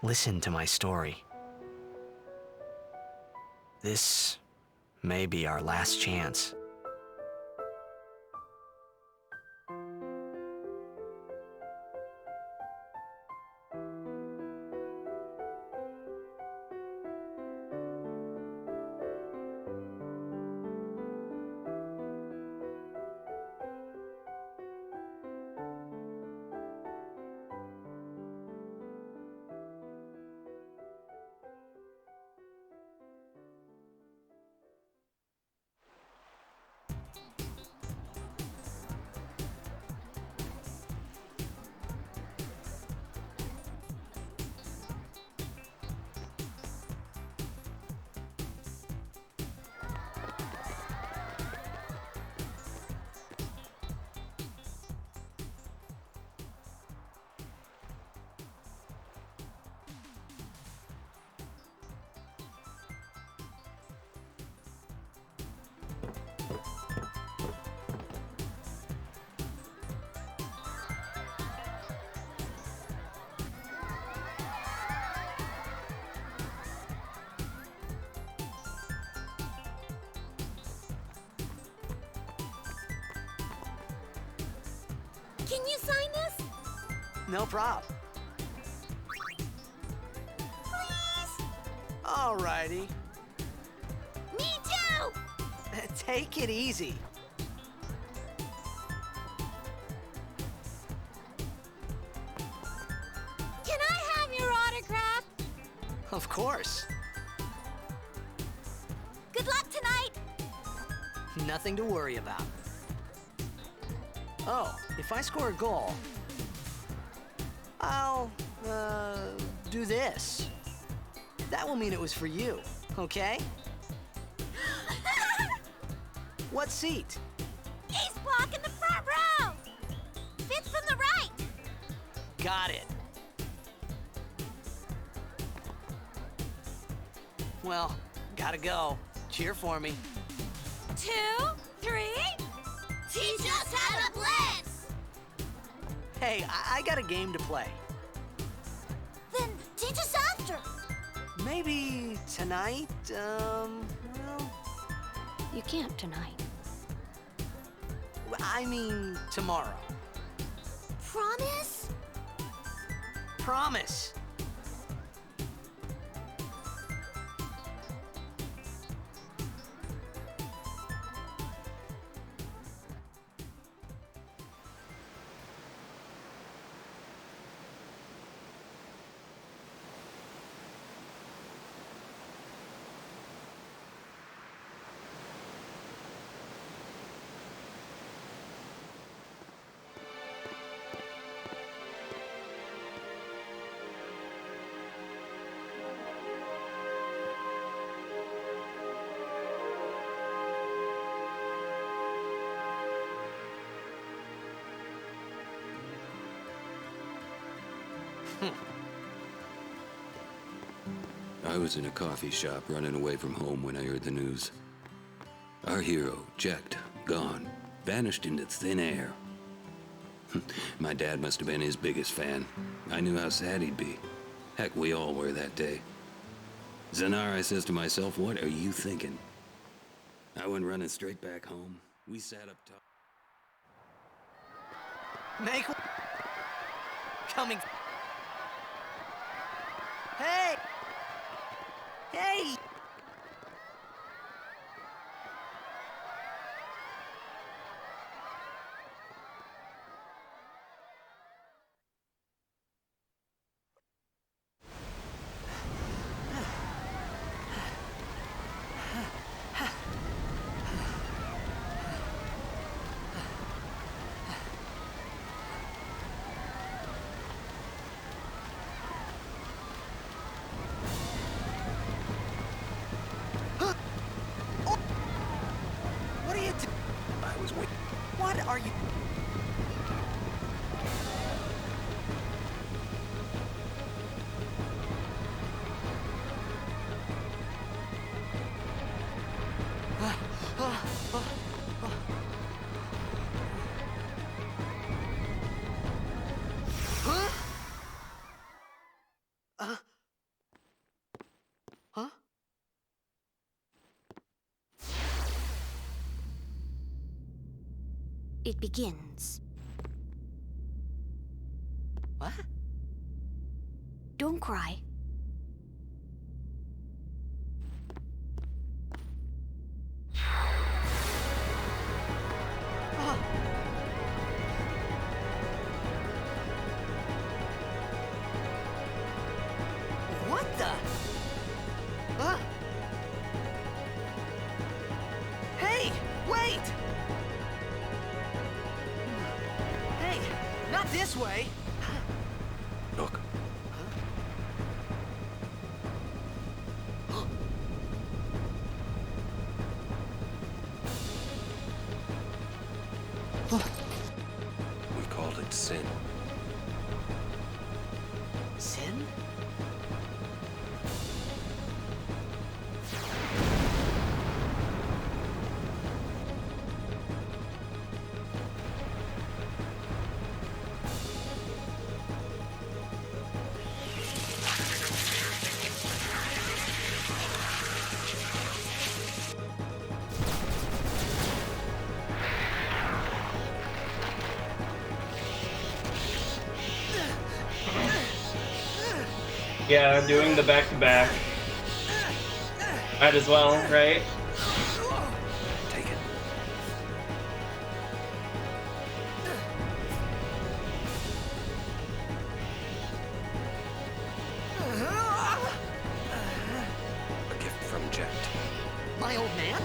listen to my story. This may be our last chance. Can you sign this? No prob. Please? Alrighty. Me too! Take it easy. Can I have your autograph? Of course. Good luck tonight! Nothing to worry about. Oh, if I score a goal, I'll, do this. That will mean it was for you, okay? What seat? Ace block in the front row! Fifth from the right! Got it. Well, gotta go. Cheer for me. 2, 3... Teach us how to blitz! Hey, I got a game to play. Then teach us after. Maybe tonight, well... You can't tonight. I mean tomorrow. Promise? Promise. I was in a coffee shop running away from home when I heard the news. Our hero, checked, gone, vanished into thin air. My dad must have been his biggest fan. I knew how sad he'd be. Heck, we all were that day. Zanar, I says to myself, what are you thinking? I went running straight back home. We sat up top. Make... Coming... Hey! Hey! it begins. What? Don't cry. Oh. What the? Huh? Hey, wait! Hey, not this way. Look. We called it sin. Sin? Yeah, doing the back-to-back. Might as well, right? Take it. A gift from Jet. My old man?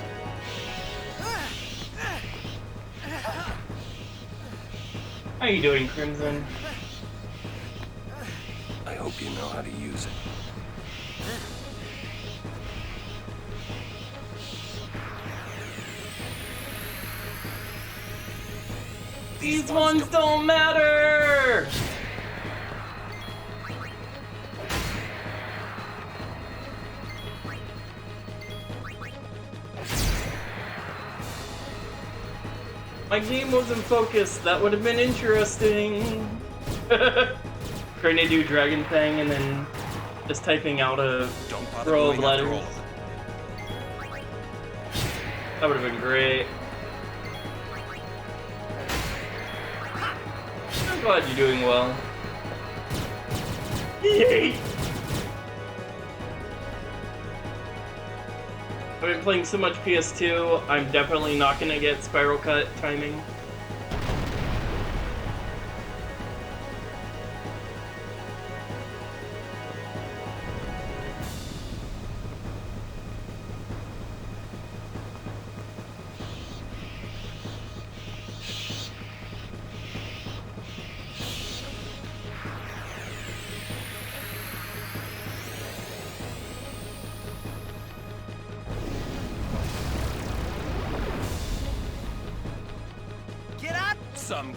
How you doing, Crimson? I hope you know how to use it. These ones don't matter! My game wasn't focused. That would have been interesting. Trying to do Dragon Thing and then just typing out a row of letters. That would have been great. I'm glad you're doing well. Yay! I've been playing so much PS2, I'm definitely not gonna get Spiral Cut timing. Get up! Some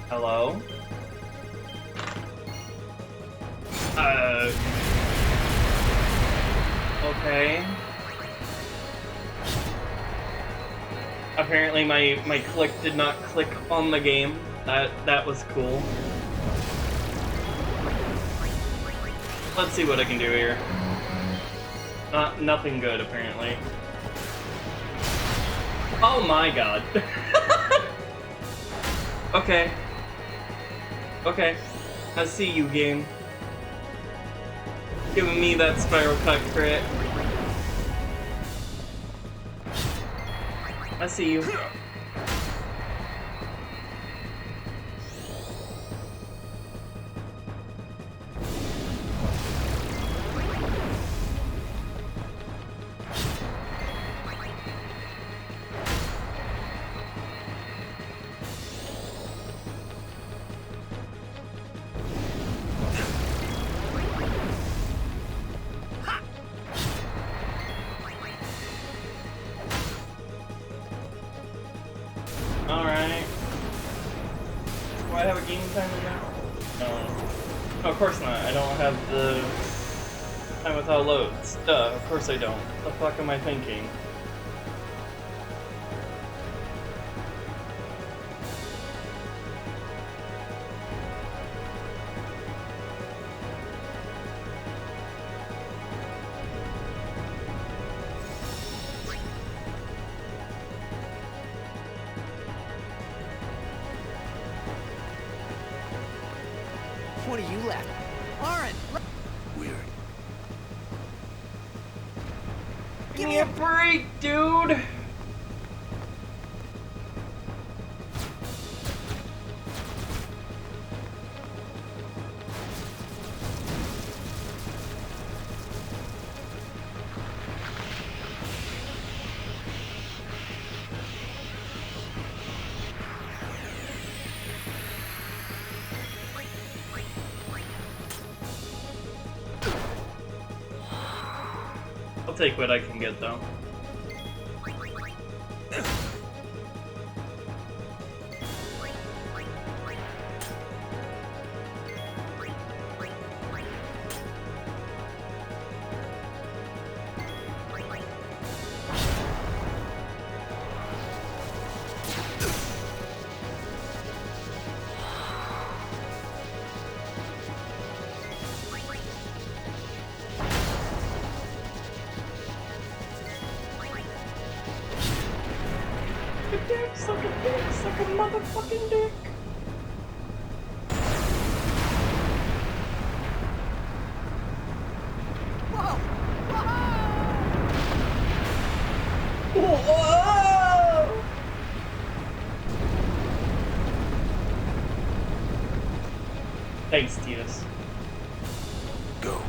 Hello? Okay. Apparently my click did not click on the game. That was cool. Let's see what I can do here. Nothing good, apparently. Oh my god. Okay. Okay. I see you, game. Giving me that Spiral Cut crit. I see you. Alright. Do I have a game timer now? No, of course not. I don't have the time without loads. Duh, of course I don't. What the fuck am I thinking? one of you left. Aaron, Weird. Give me a break, dude! I'll take what I can get, though. Suck a motherfucking dick. whoa! Whoa! Thanks, Titus. Go.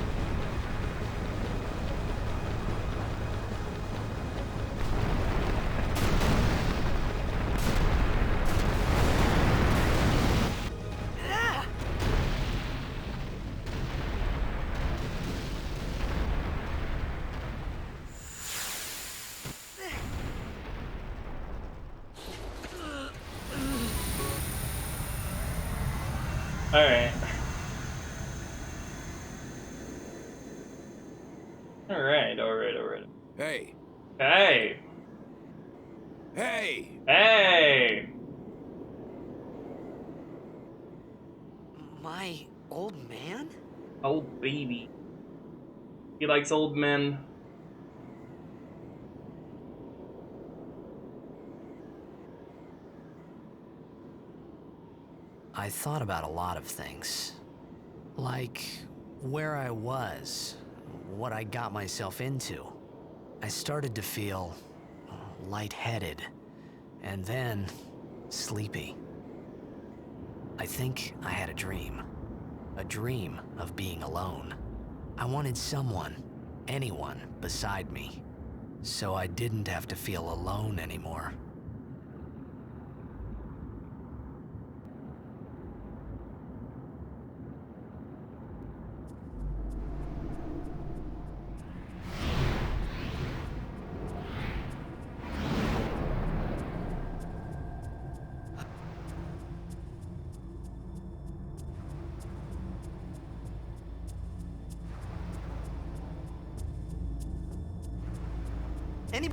Alright. Alright. Hey. Hey! Hey! Hey! My old man? Old baby. He likes old men. I thought about a lot of things. Like where I was, what I got myself into. I started to feel lightheaded, and then sleepy. I think I had a dream of being alone. I wanted someone, anyone beside me, so I didn't have to feel alone anymore. Any...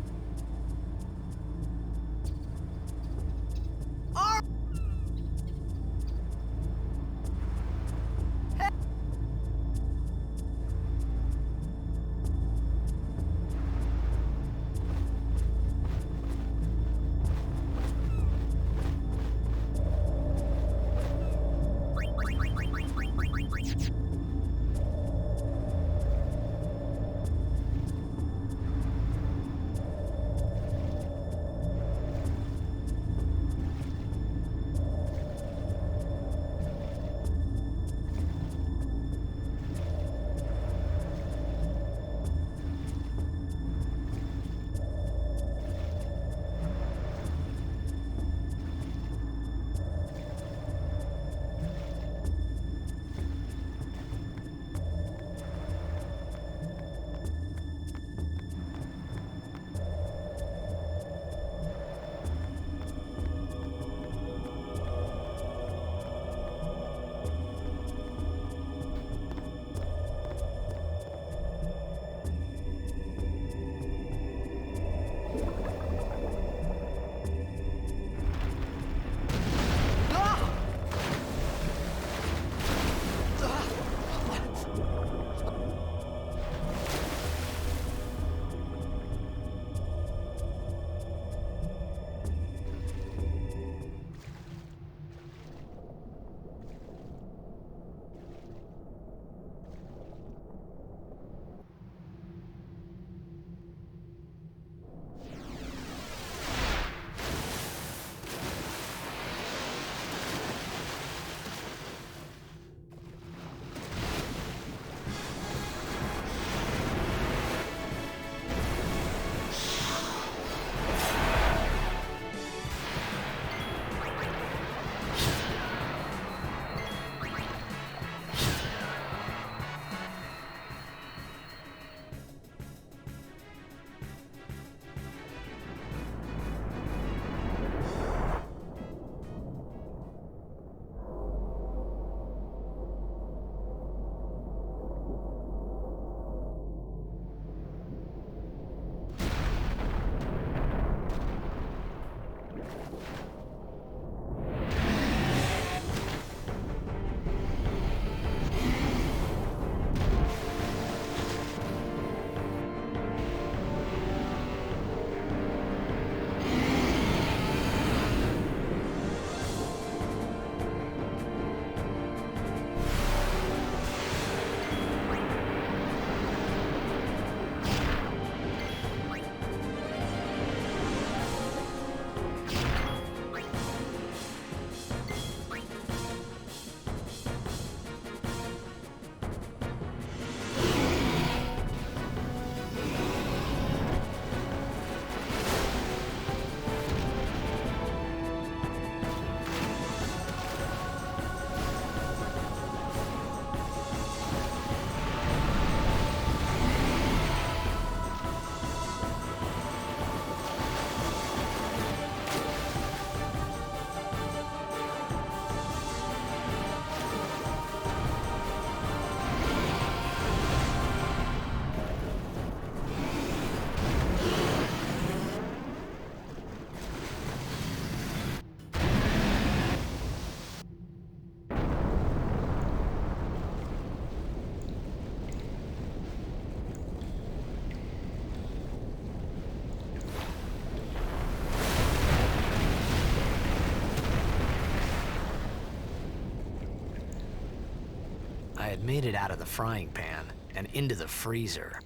had made it out of the frying pan and into the freezer.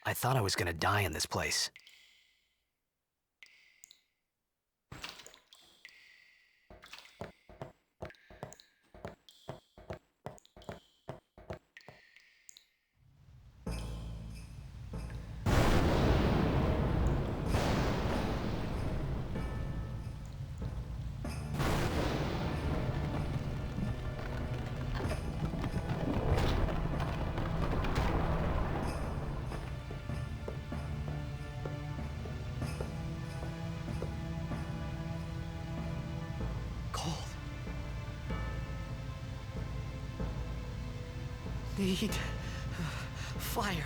I thought I was gonna die in this place. Need fire.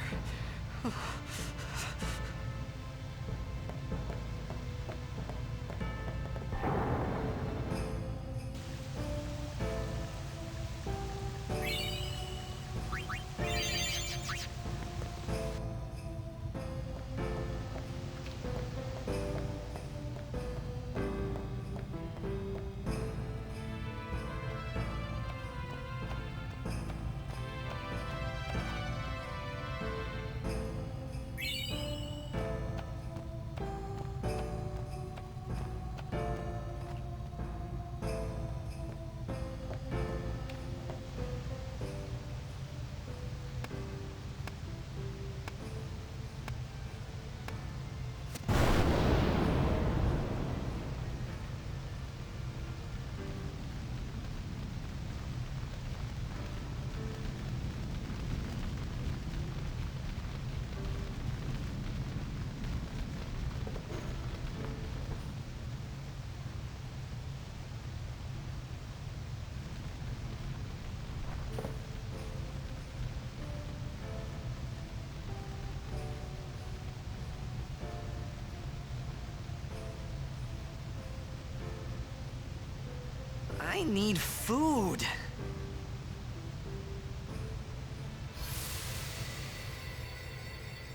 I need food.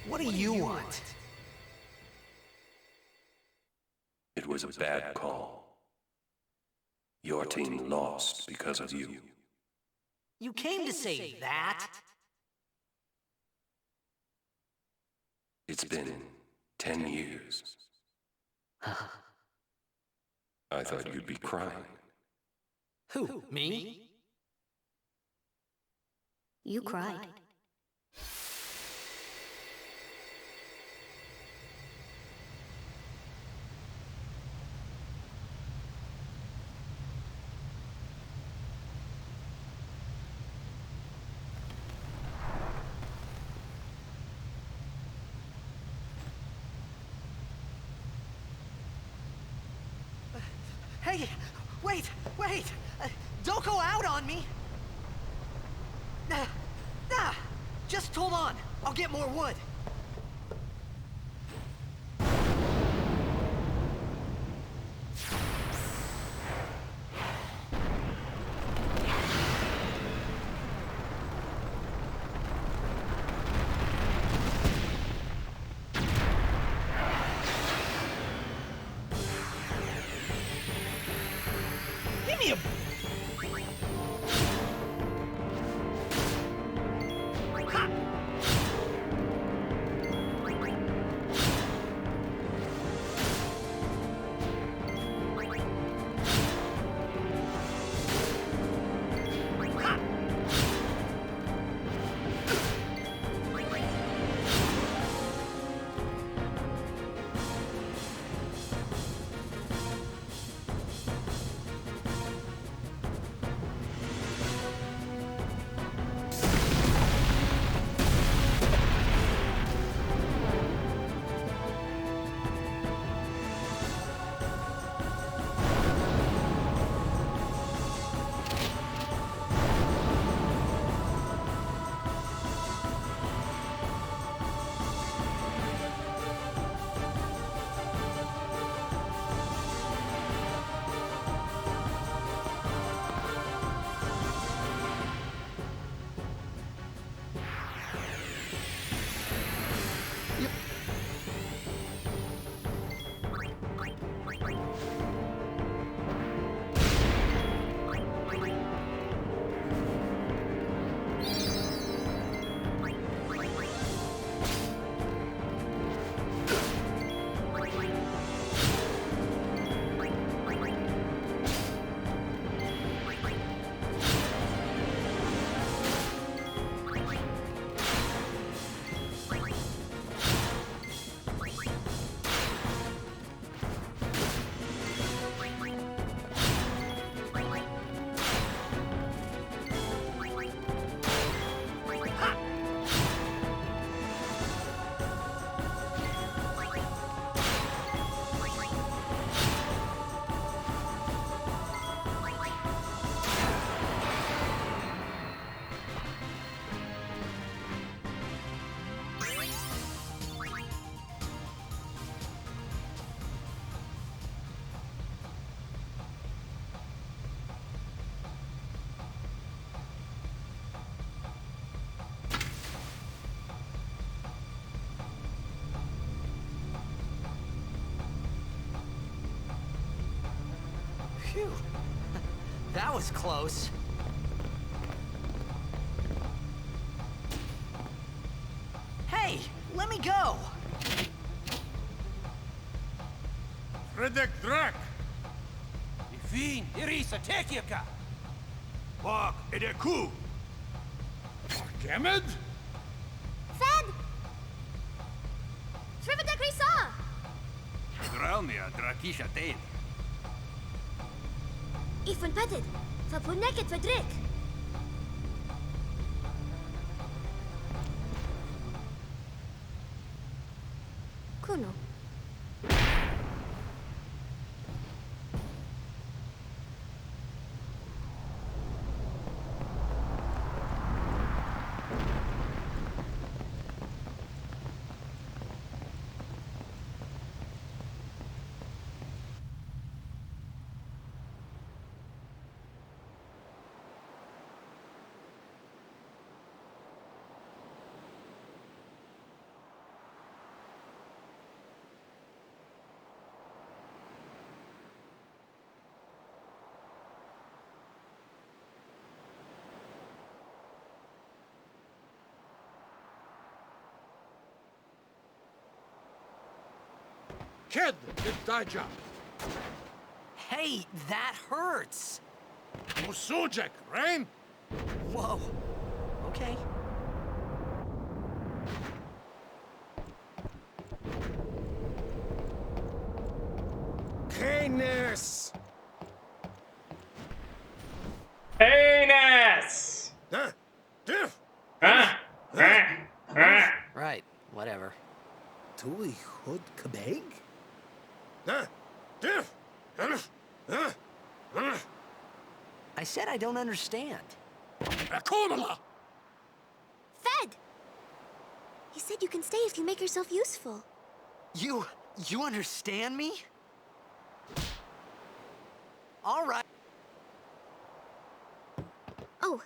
What do you want? It was a bad call. Your team lost because of you. You came to say that? It's been 10 years. I thought you'd be crying. Who, me? You cried. Hey, wait! Don't go out on me! Just hold on. I'll get more wood. Give me a... Ha! Phew. That was close. Hey, let me go! Fredek Drak! Ifin, Irisa, Tekiaka! Wak, Edeku! Gemed? Fed! Shrivadak Risa! Dralmia, Drakisha Tain. Ifun Petted! Fapuneket Fedrik! Kuno. Kid, Daija! Hey, that hurts! Musujek, Rain? Whoa. Okay. Canis! Penis! Diff! Right, whatever. Tui Hood Kabeg? Diff! I said I don't understand. Akomala! Fed! He said you can stay if you make yourself useful. You understand me? All right. Oh.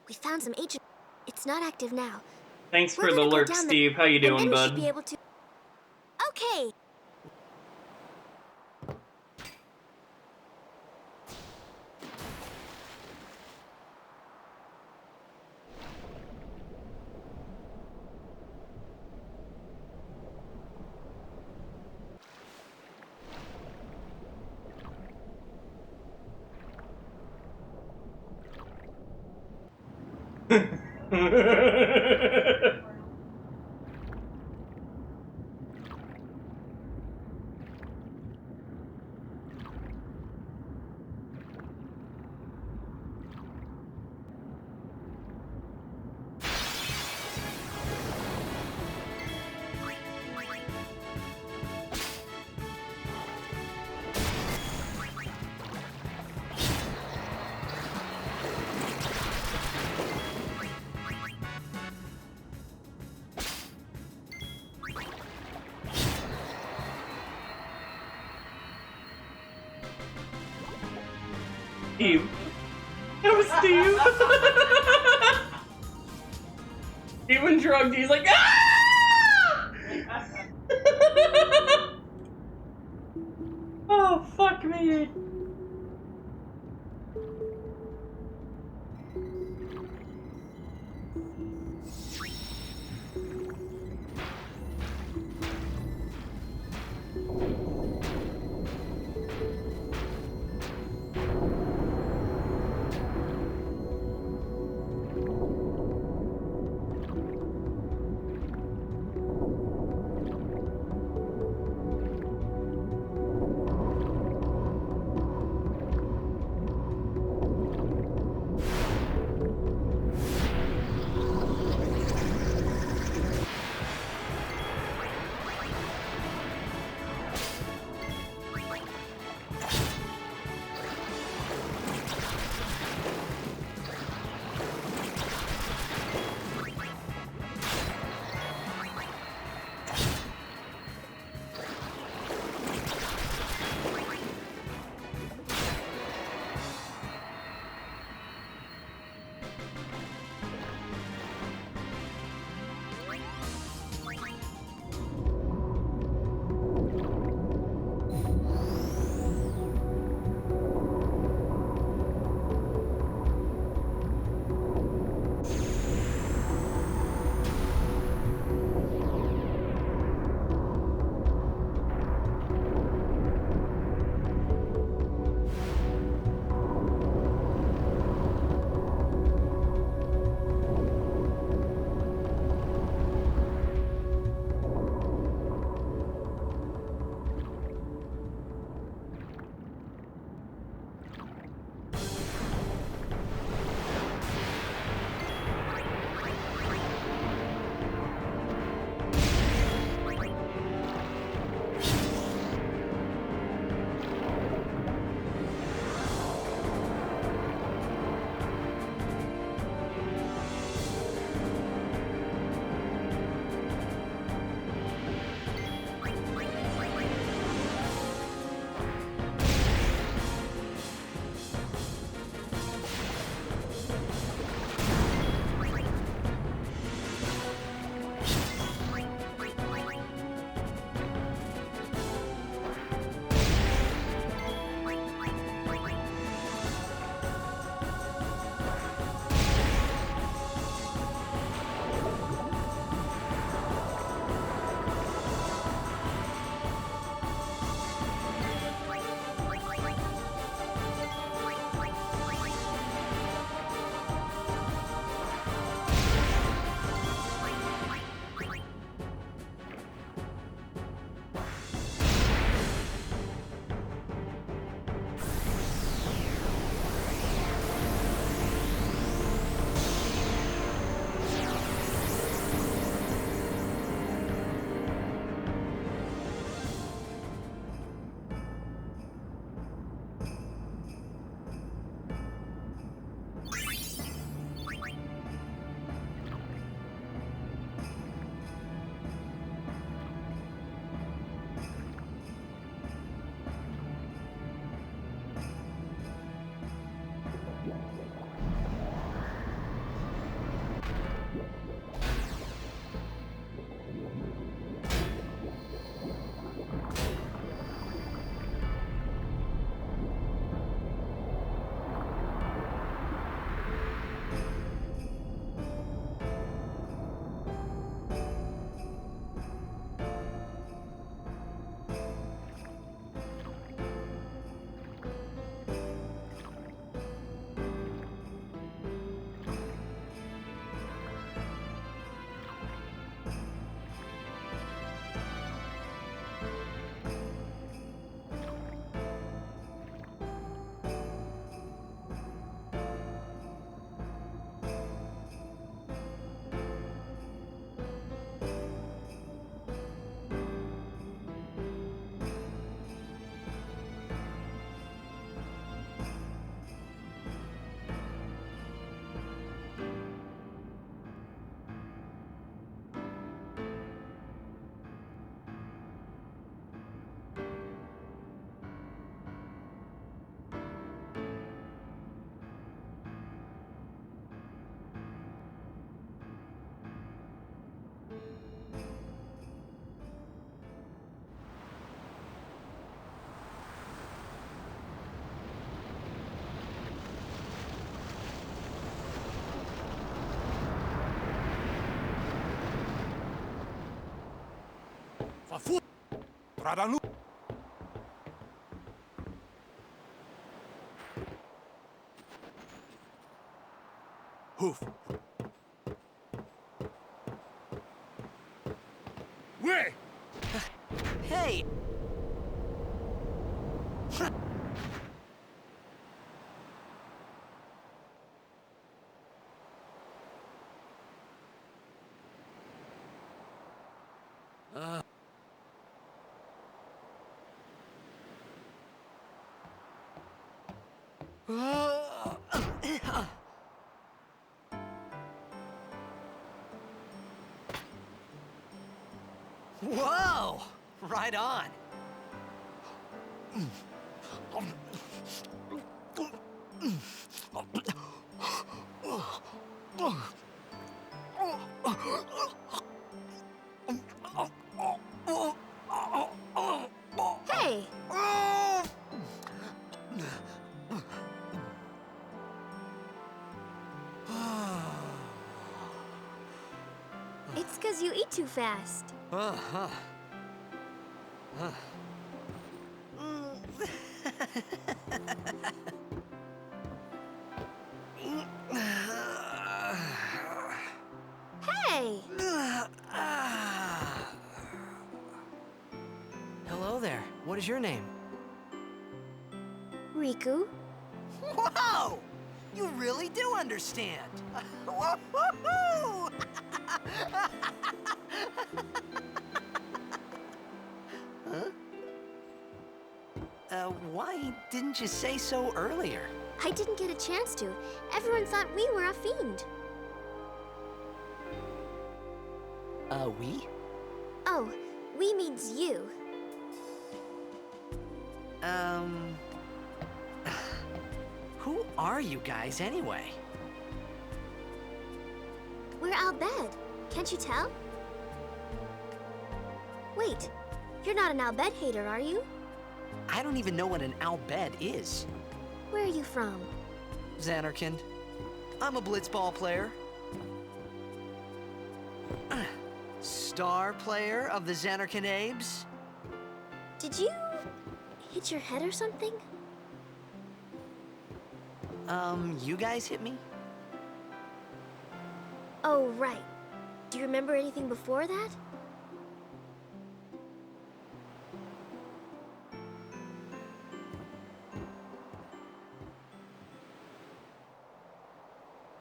We found some agent. It's not active now. Thanks We're for the gonna go lurk, down Steve. How you and then doing, we should bud? be able to. Okay. Steve. That was Steve. Even drugged, he's like, ah! Oh, fuck me. Fafu. Tradanu. Hoof. Way. Hey! Whoa! Right on. Hey! It's 'cause you eat too fast. Uh-huh. Hey! Hello there. What is your name? Riku? Whoa! You really do understand. Woo-hoo-hoo! Huh? Why didn't you say so earlier? I didn't get a chance to. Everyone thought we were a fiend. We? Oh, we means you. Who are you guys anyway? We're Al Bhed. Can't you tell? Wait, you're not an Al Bhed hater, are you? I don't even know what an Al Bhed is. Where are you from? Xanarkand. I'm a blitzball player. Star player of the Xanarkand Abes. Did you hit your head or something? You guys hit me? Oh, right. Do you remember anything before that?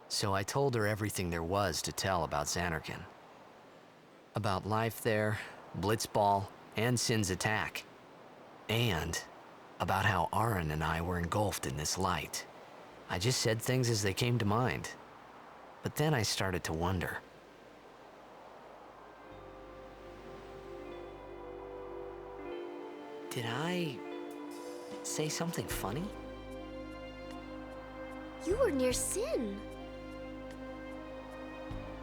So I told her everything there was to tell about Xanarkand. About life there, Blitzball, and Sin's attack. And about how Aaron and I were engulfed in this light. I just said things as they came to mind. But then I started to wonder. Did I say something funny? You were near Sin.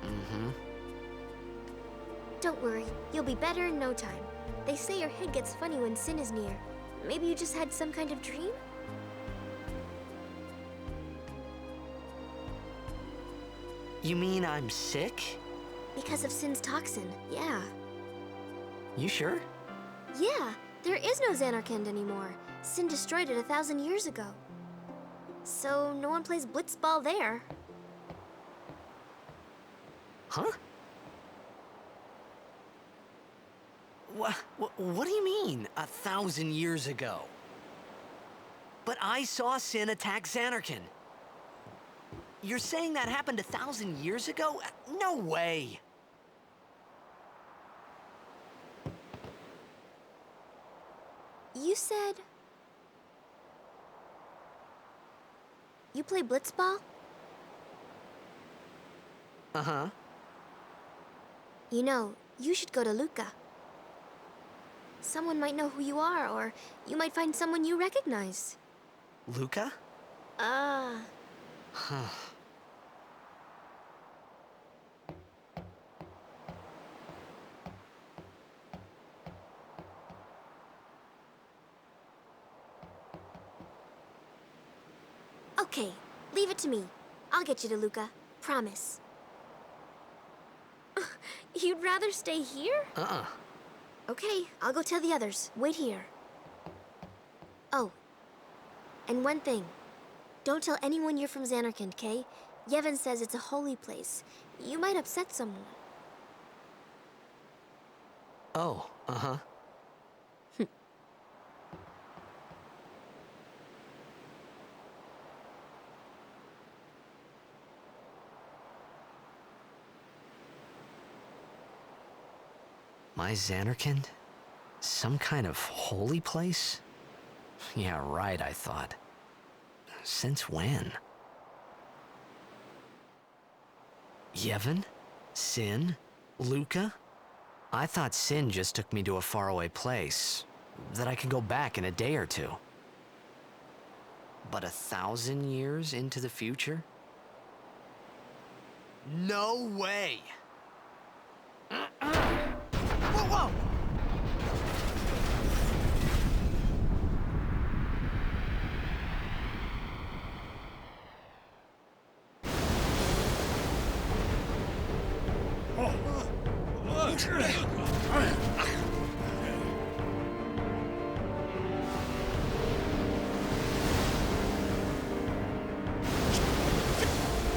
Mm-hmm. Don't worry, you'll be better in no time. They say your head gets funny when Sin is near. Maybe you just had some kind of dream? You mean I'm sick? Because of Sin's toxin, yeah. You sure? Yeah, there is no Xanarkand anymore. Sin destroyed it 1,000 years ago. So no one plays blitzball there. Huh? What do you mean, 1,000 years ago? But I saw Sin attack Xanarkand. You're saying that happened 1,000 years ago? No way! You said... You play blitzball? Uh-huh. You know, you should go to Luca. Someone might know who you are, or you might find someone you recognize. Luca? Huh. Okay, leave it to me. I'll get you to Luca. Promise. You'd rather stay here? Uh-uh. Okay, I'll go tell the others. Wait here. Oh, and one thing. Don't tell anyone you're from Xanarkand, okay? Yevon says it's a holy place. You might upset someone. Oh, uh-huh. My Xanarkand? Some kind of holy place? Yeah, right, I thought. Since when? Yevon? Sin? Luca? I thought Sin just took me to a faraway place, that I could go back in a day or two. But 1,000 years into the future? No way! Whoa, whoa!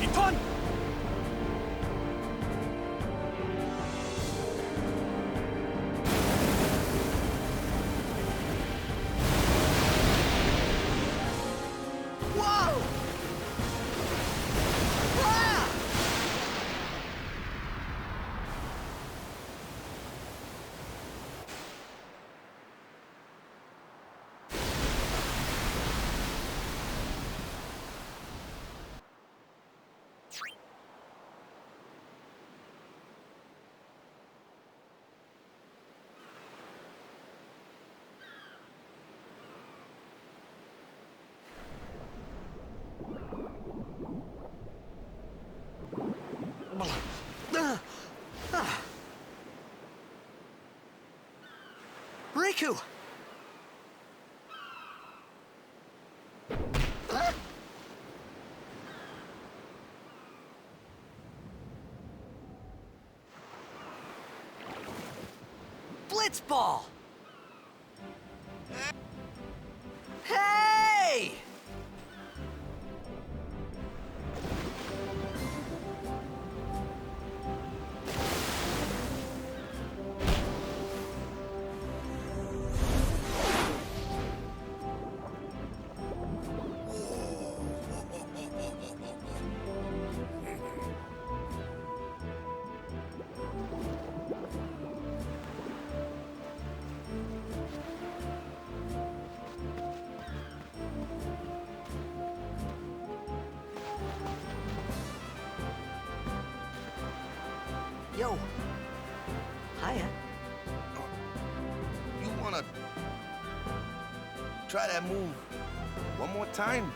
Iton! Whoa! Ah! Riku! Blitzball! Hey! Yo. Hiya. You wanna try that move one more time?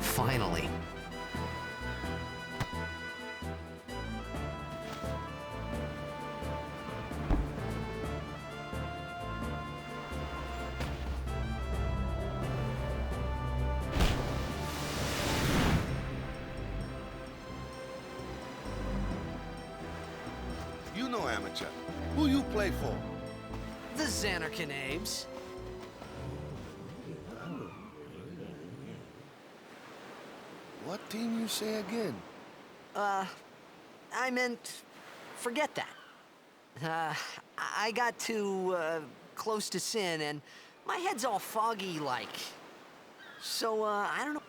Finally. You know amateur. Who you play for? The Xanarkin Abes. What team you say again? I meant, forget that. I got too, close to sin, and my head's all foggy like. So, I don't know.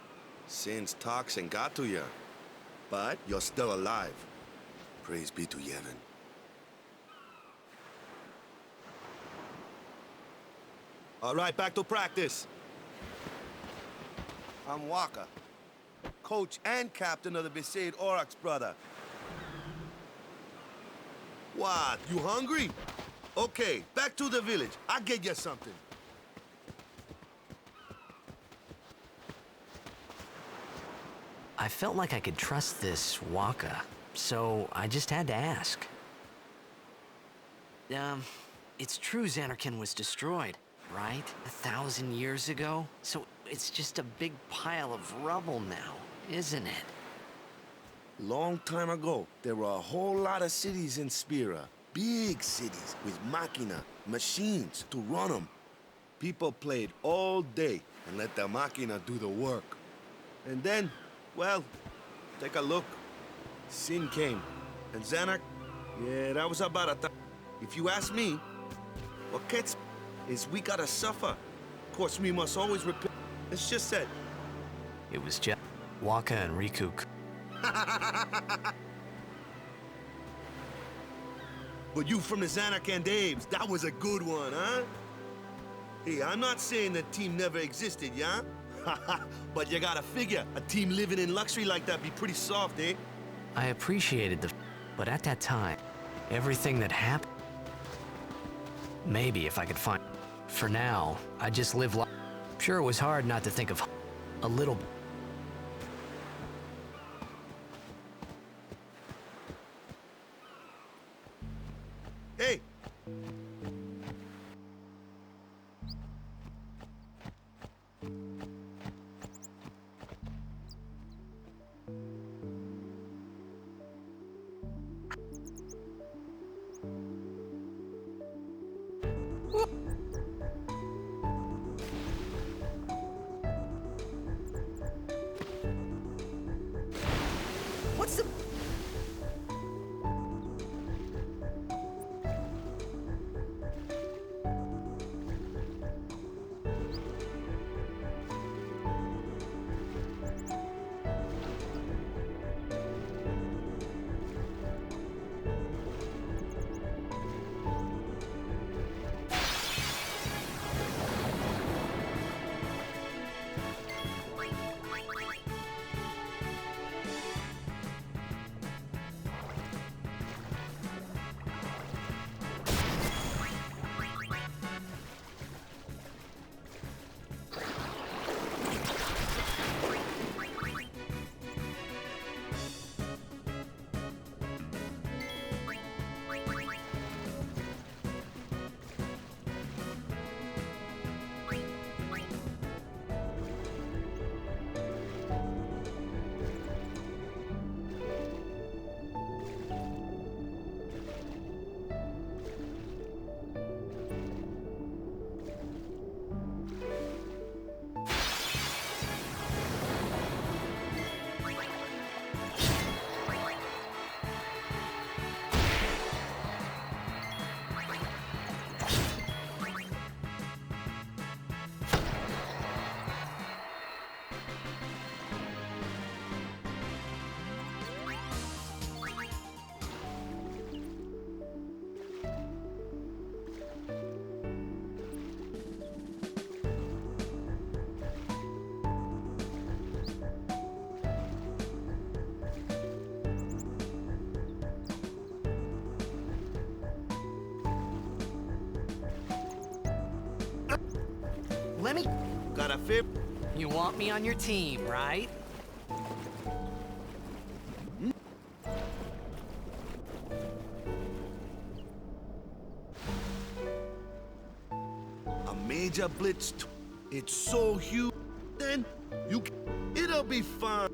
Sin's toxin got to you. But you're still alive. Praise be to Yevon. All right, back to practice. I'm Waka, coach and captain of the Besaid Aurochs, brother. What, you hungry? Okay, back to the village. I'll get you something. I felt like I could trust this Waka, so I just had to ask. It's true Xanarkin was destroyed, right? 1,000 years ago? So it's just a big pile of rubble now, isn't it? Long time ago, there were a whole lot of cities in Spira. Big cities with machina, machines to run them. People played all day and let the machina do the work. And then, well, take a look. Sin came. And Xanark, yeah, that was about a time. If you ask me, what gets is we gotta suffer. Of course, we must always repent. It's just said. It was just Waka and Riku. But you from the Xanark and Abes, that was a good one, huh? Hey, I'm not saying that team never existed, yeah? But you gotta figure, a team living in luxury like that be pretty soft, eh? I appreciated but at that time, everything that happened, maybe if I could find, for now, I just live life. Sure, it was hard not to think of a little. Hey! What's the... Let me... Got a fib? You want me on your team, right? major blitz. It's so huge. Then it'll be fun.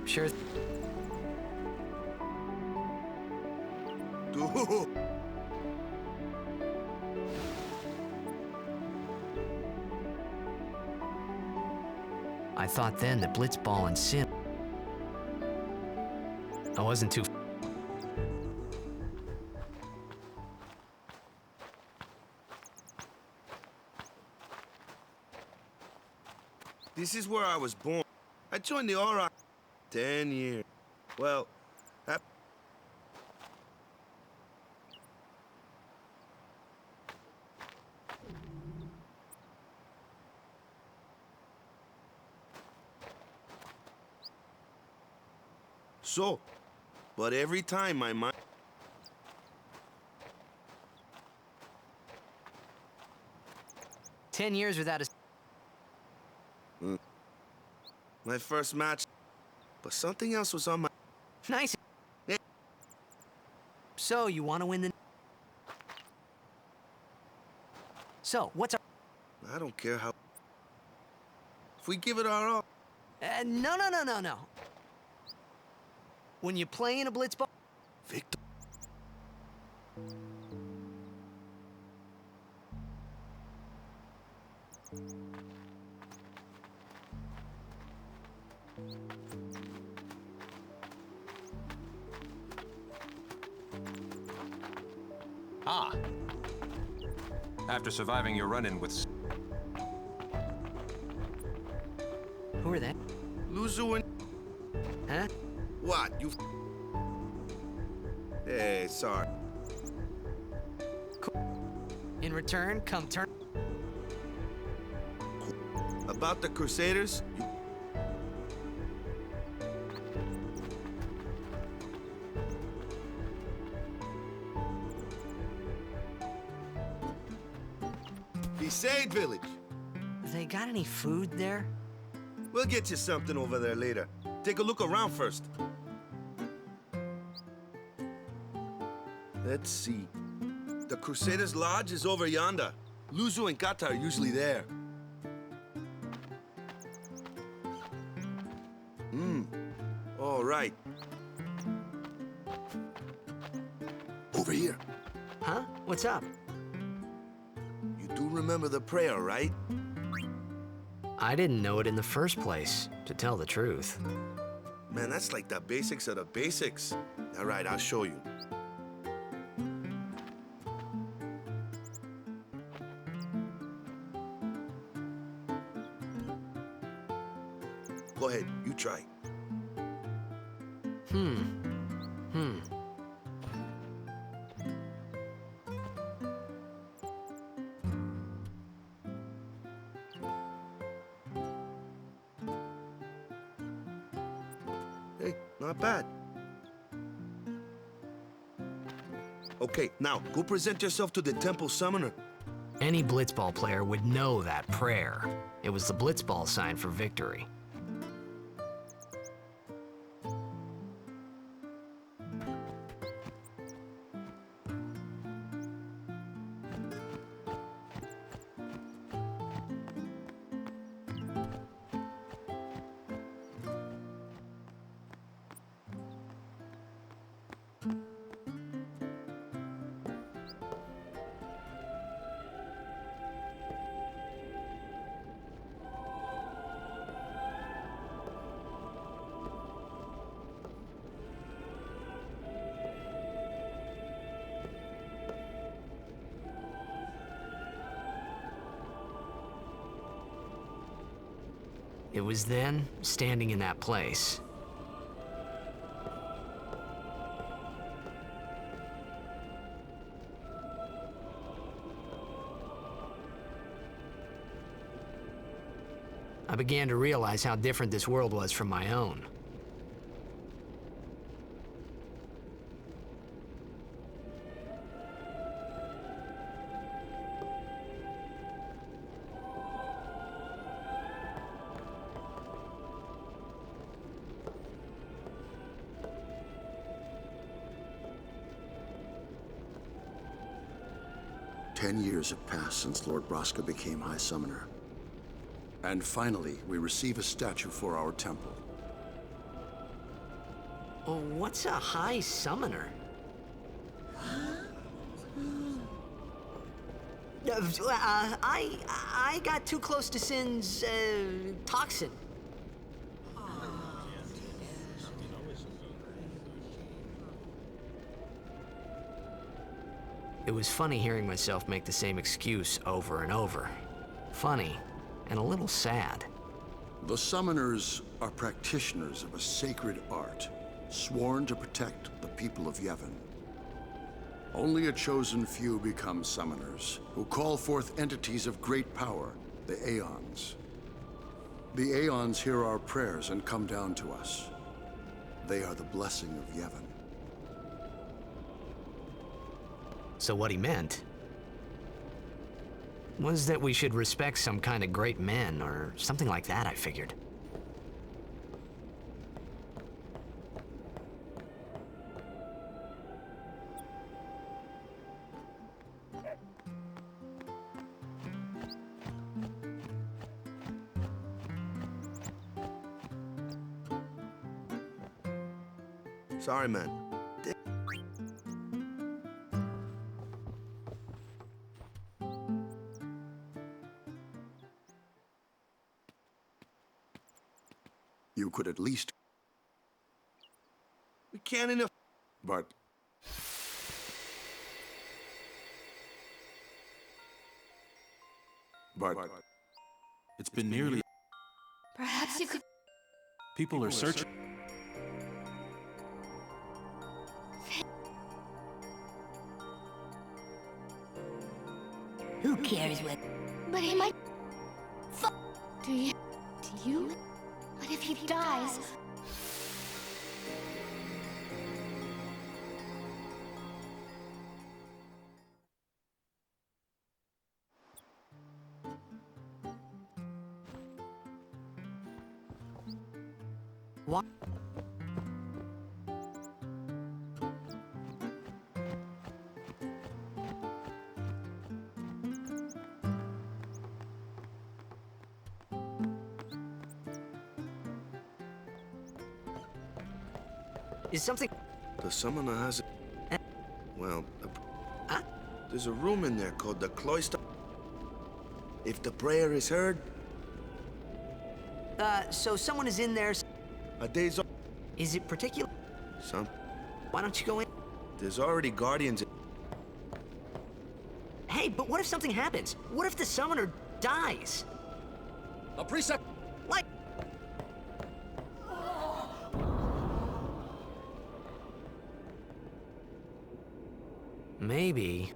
Sure. Dude. I thought then that Blitzball and Sim. I wasn't too. This is where I was born. I joined the RI 10 years. Well, but every time my mind... 10 years without a. My first match, but something else was on my... Nice. Yeah. So, you want to win the. So, what's our. I don't care how... If we give it our all... No. When you play in a Blitzball. Victor... Ah. After surviving your run-in with... Who are they? Luzu and... Huh? What? You... Hey, sorry. In return, come turn. About the Crusaders, you... Besaid Village. They got any food there? We'll get you something over there later. Take a look around first. Let's see. The Crusaders' Lodge is over yonder. Luzu and Kata are usually there. All right. Over here. Huh? What's up? You do remember the prayer, right? I didn't know it in the first place, to tell the truth. Man, that's like the basics of the basics. All right, I'll show you. Go ahead, you try. Hey, not bad. Okay, now, go present yourself to the temple summoner. Any Blitzball player would know that prayer. It was the Blitzball sign for victory. It was then, standing in that place. I began to realize how different this world was from my own. 10 years have passed since Lord Braska became High Summoner. And finally, we receive a statue for our temple. Oh, what's a High Summoner? I got too close to Sin's, toxin. It was funny hearing myself make the same excuse over and over. Funny, and a little sad. The Summoners are practitioners of a sacred art, sworn to protect the people of Yevon. Only a chosen few become Summoners, who call forth entities of great power, the Aeons. The Aeons hear our prayers and come down to us. They are the blessing of Yevon. So what he meant was that we should respect some kind of great men, or something like that, I figured. Sorry, man. You could at least... We can't enough. But... It's been nearly... Perhaps you could... People are searching... Who cares what... But he might... Do you... Do you? What if he dies? What? Is something... The summoner has a... Well, Huh? there's a room in there called the cloister. If the prayer is heard, So someone is in there... a day's... Is it particular? Some... Why don't you go in? There's already guardians... Hey, but what if something happens? What if the summoner dies? A precept. Like... Maybe...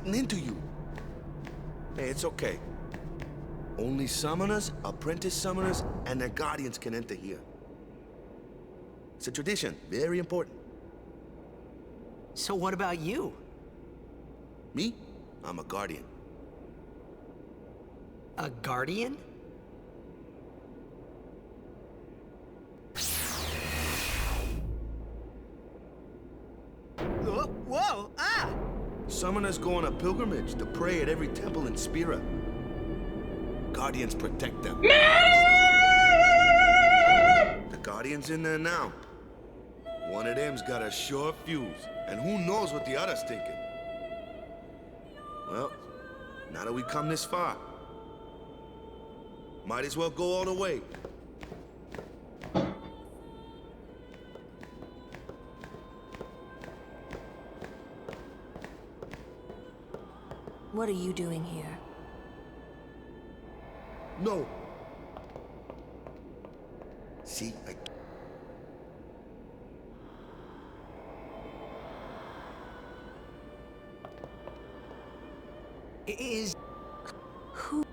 cutting into you. Hey, it's okay. Only summoners, apprentice summoners, and their guardians can enter here. It's a tradition, very important. So what about you? Me? I'm a guardian. A guardian? Whoa! Ah! Summoners go on a pilgrimage to pray at every temple in Spira. Guardians protect them. The Guardian's in there now. One of them's got a short fuse, and who knows what the other's thinking. Well, now that we come this far, might as well go all the way. What are you doing here? No. See, Is... Who?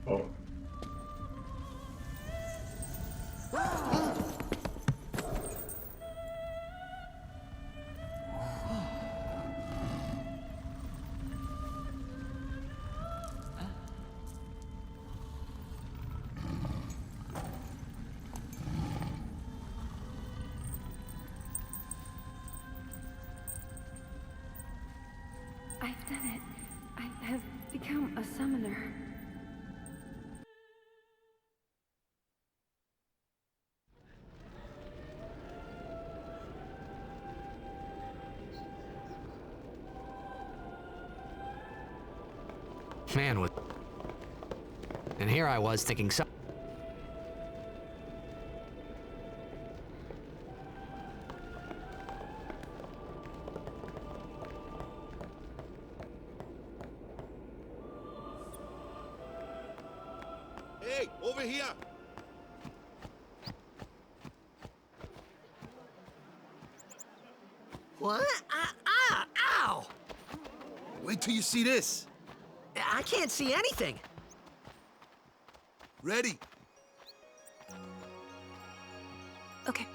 Oh. I've done it. I have become a summoner. Man, with... And here I was thinking so... Hey, over here! What? Ow! Wait till you see this. I can't see anything. Ready? Okay.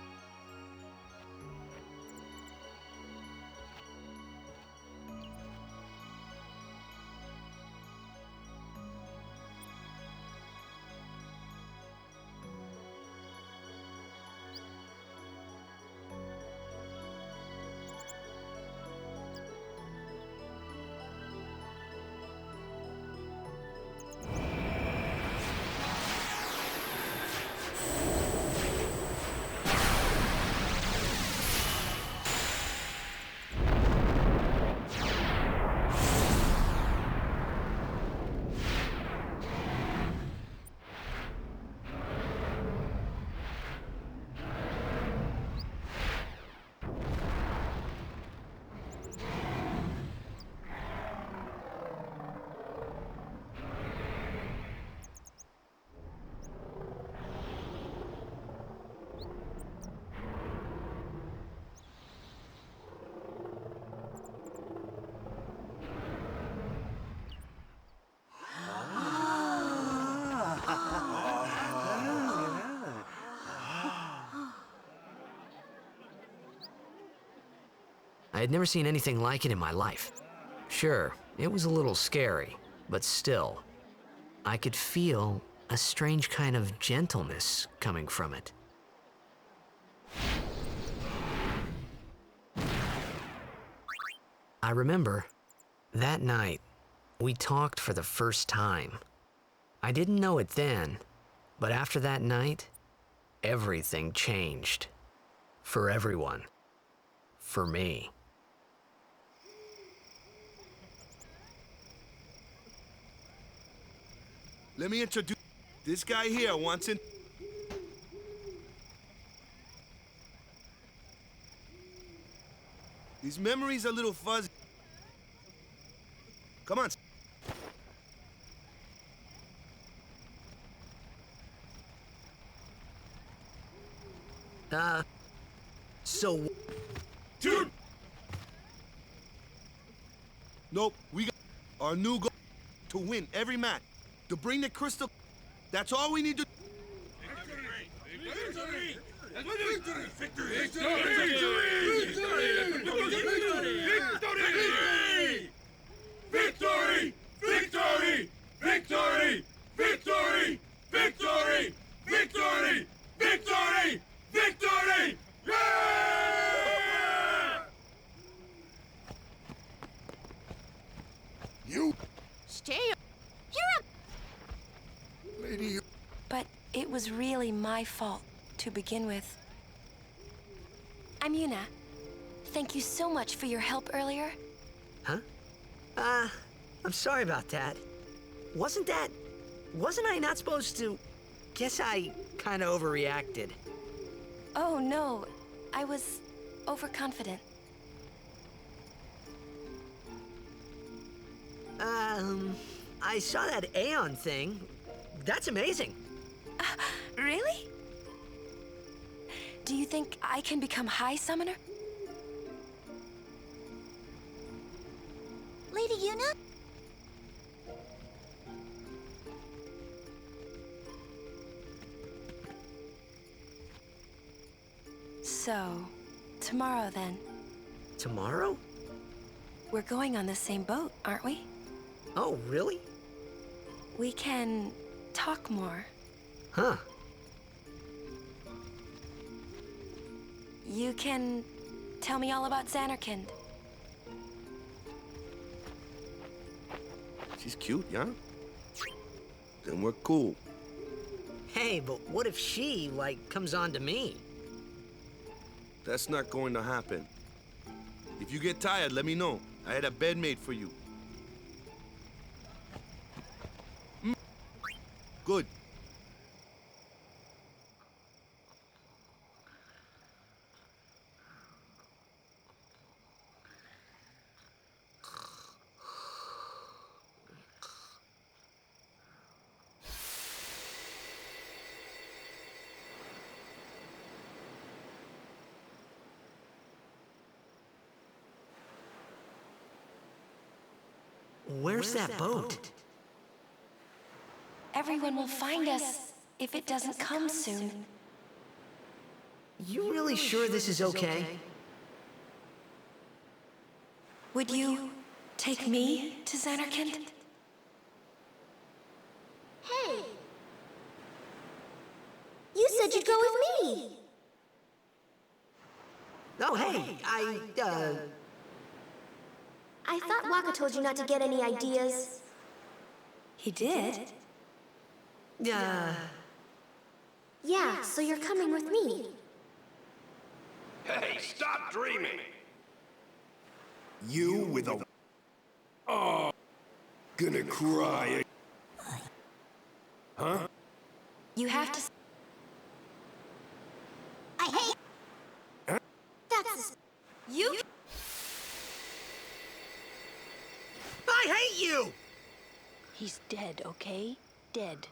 I had never seen anything like it in my life. Sure, it was a little scary, but still, I could feel a strange kind of gentleness coming from it. I remember, that night, we talked for the first time. I didn't know it then, But after that night, everything changed. For everyone. For me. Let me introduce... This guy here wants in... These memories are a little fuzzy. Come on. So... Dude! Nope, we got our new goal to win every match. To bring the crystal... That's all we need to... Victory! Victory! Victory! Victory! Victory! Victory! Victory! Victory! Victory! Victory! Victory! Yeah! You, Stay. You're lady, But it was really my fault to begin with. I'm Yuna. Thank you so much for your help earlier. Huh? I'm sorry about that. Wasn't I not supposed to... Guess I kinda overreacted. Oh no, I was overconfident. I saw that Aeon thing. That's amazing. Really? Do you think I can become High Summoner? Lady Yuna? So, tomorrow then. Tomorrow? We're going on the same boat, aren't we? Oh, really? We can talk more. Huh. You can tell me all about Xanarkand. She's cute, yeah? Then we're cool. Hey, but what if she, like, comes on to me? That's not going to happen. If you get tired, let me know. I had a bed made for you. Good. Where's that boat? Everyone will find us if it doesn't come soon. You really sure this is okay? Would you take me to Xanarkand? Hey! You said you'd go with me! Oh, hey, I thought Waka told you not to get any ideas. He did? Yeah, so you're coming with me. Hey, stop dreaming! You with a... Oh, gonna cry. Huh? You have to... I hate... Huh? That's... You... I hate you! He's dead, okay? Dead.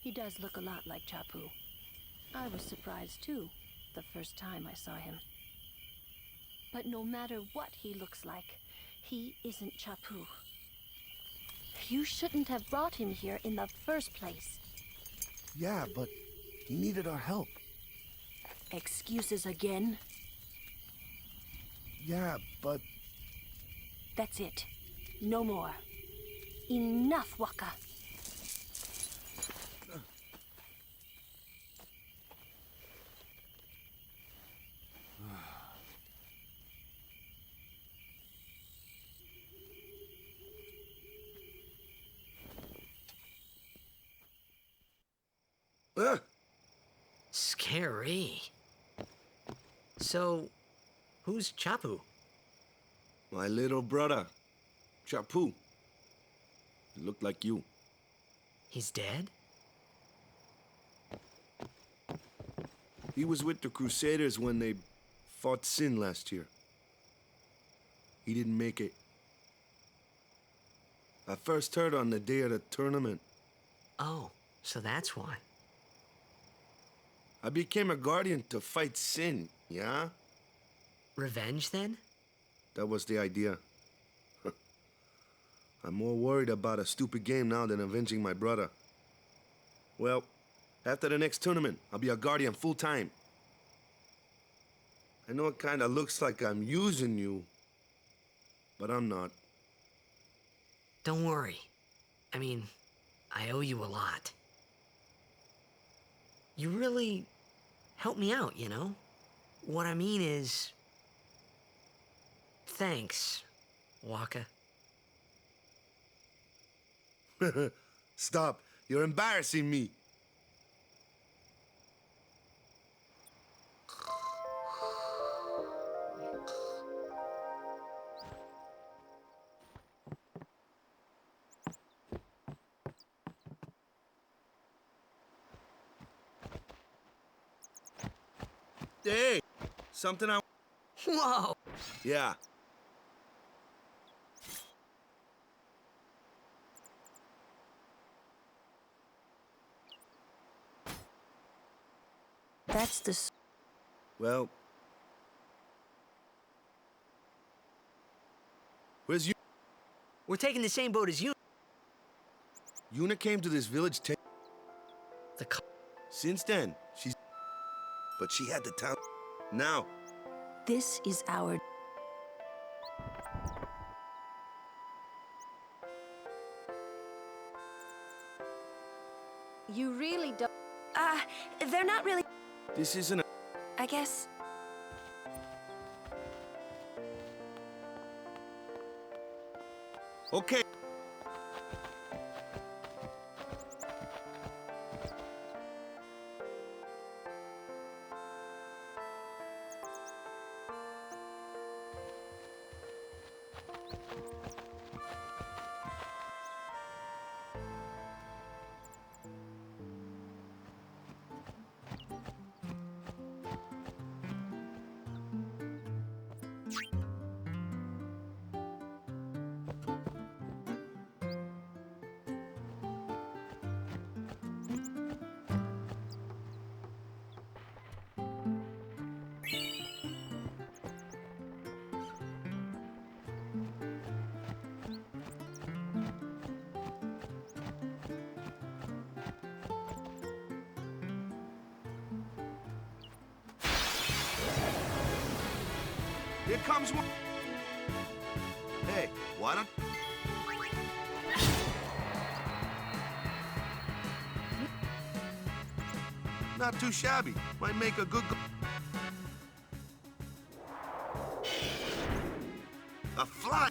He does look a lot like Chapu. I was surprised too, the first time I saw him. But no matter what he looks like, he isn't Chapu. You shouldn't have brought him here in the first place. Yeah, but he needed our help. Excuses again? Yeah, but... That's it. No more. Enough, Waka. Scary. So, who's Chapu? My little brother, Chapu. He looked like you. He's dead? He was with the Crusaders when they fought Sin last year. He didn't make it. I first heard on the day of the tournament. Oh, so that's why. I became a guardian to fight Sin, yeah? Revenge, then? That was the idea. I'm more worried about a stupid game now than avenging my brother. Well, after the next tournament, I'll be a guardian full-time. I know it kinda looks like I'm using you, but I'm not. Don't worry. I mean, I owe you a lot. You really helped me out, you know? What I mean is... Thanks, Waka. Stop. You're embarrassing me. Hey, something I... Whoa! Yeah. That's the... Well... Where's you? We're taking the same boat as you. Yuna came to this village The Since then, she's... But she had the town. Now. This is our... You really don't... They're not really... This isn't a... I guess... Okay. Here comes one. Hey, why don't... Not too shabby. Might make a good... A fly!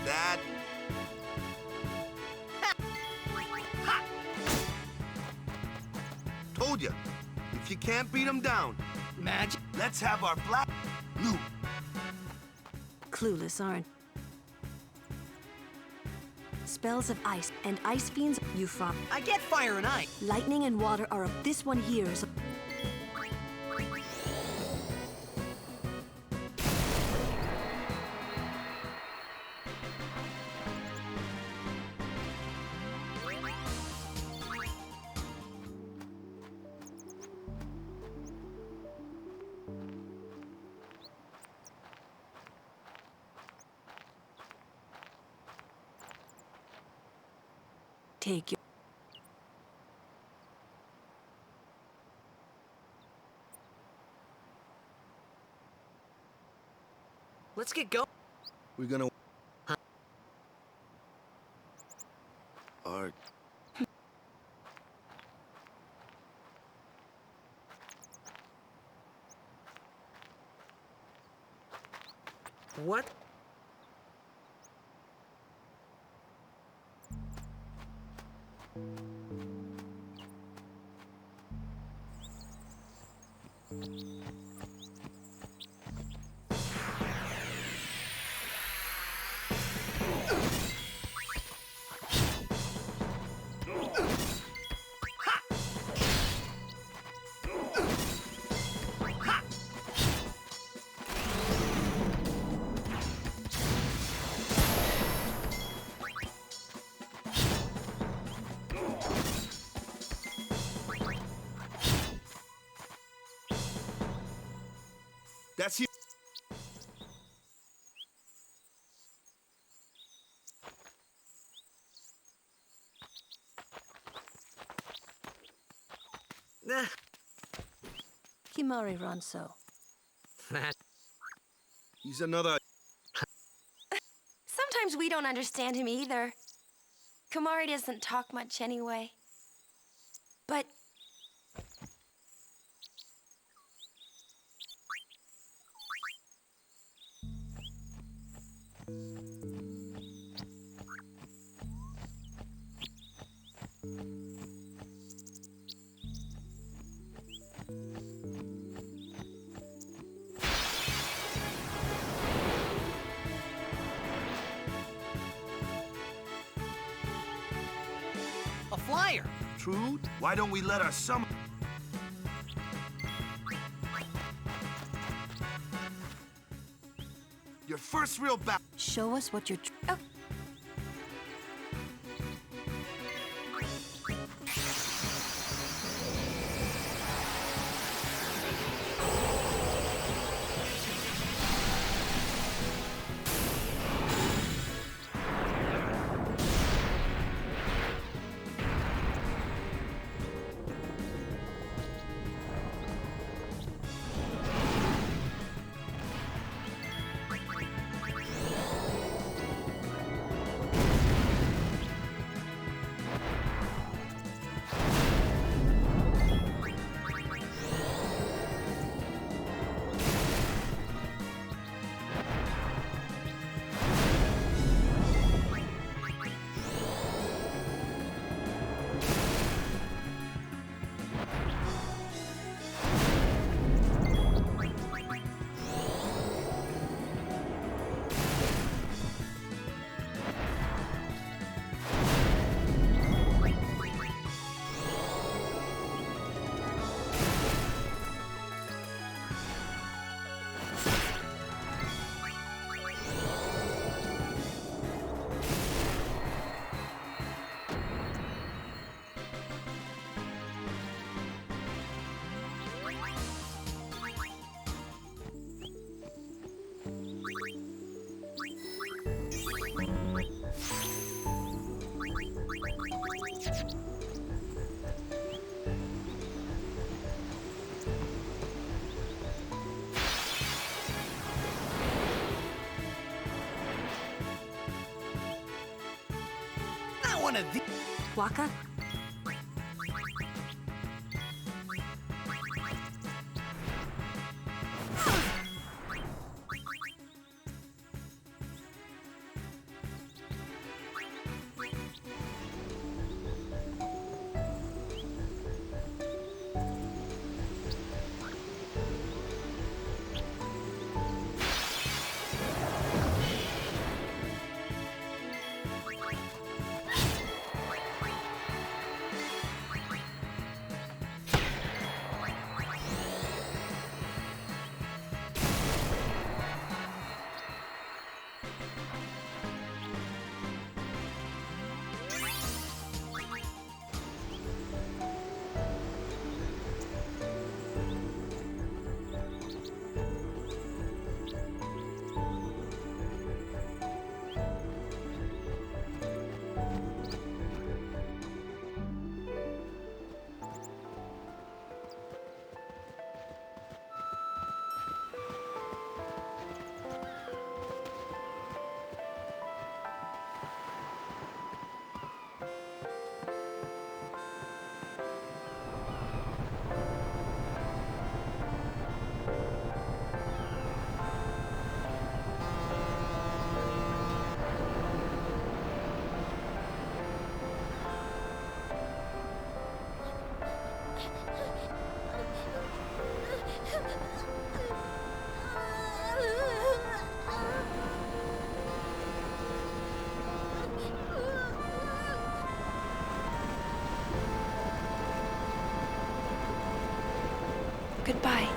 That... Ha! Told ya. If you can't beat them down, magic. Let's have our black loot. Clueless, aren't... Spells of ice and ice fiends you from. I get fire and ice. Lightning and water are this one here is... Take your... Let's get going. We're gonna... Art. What? That's you. Nah. Kimari Ronso. He's another... Sometimes we don't understand him either. Kumari doesn't talk much anyway. But... A flyer! Truth? Why don't we let our summer... Your first real battle... Show us what you're... Oh. One of these. Waka? Goodbye.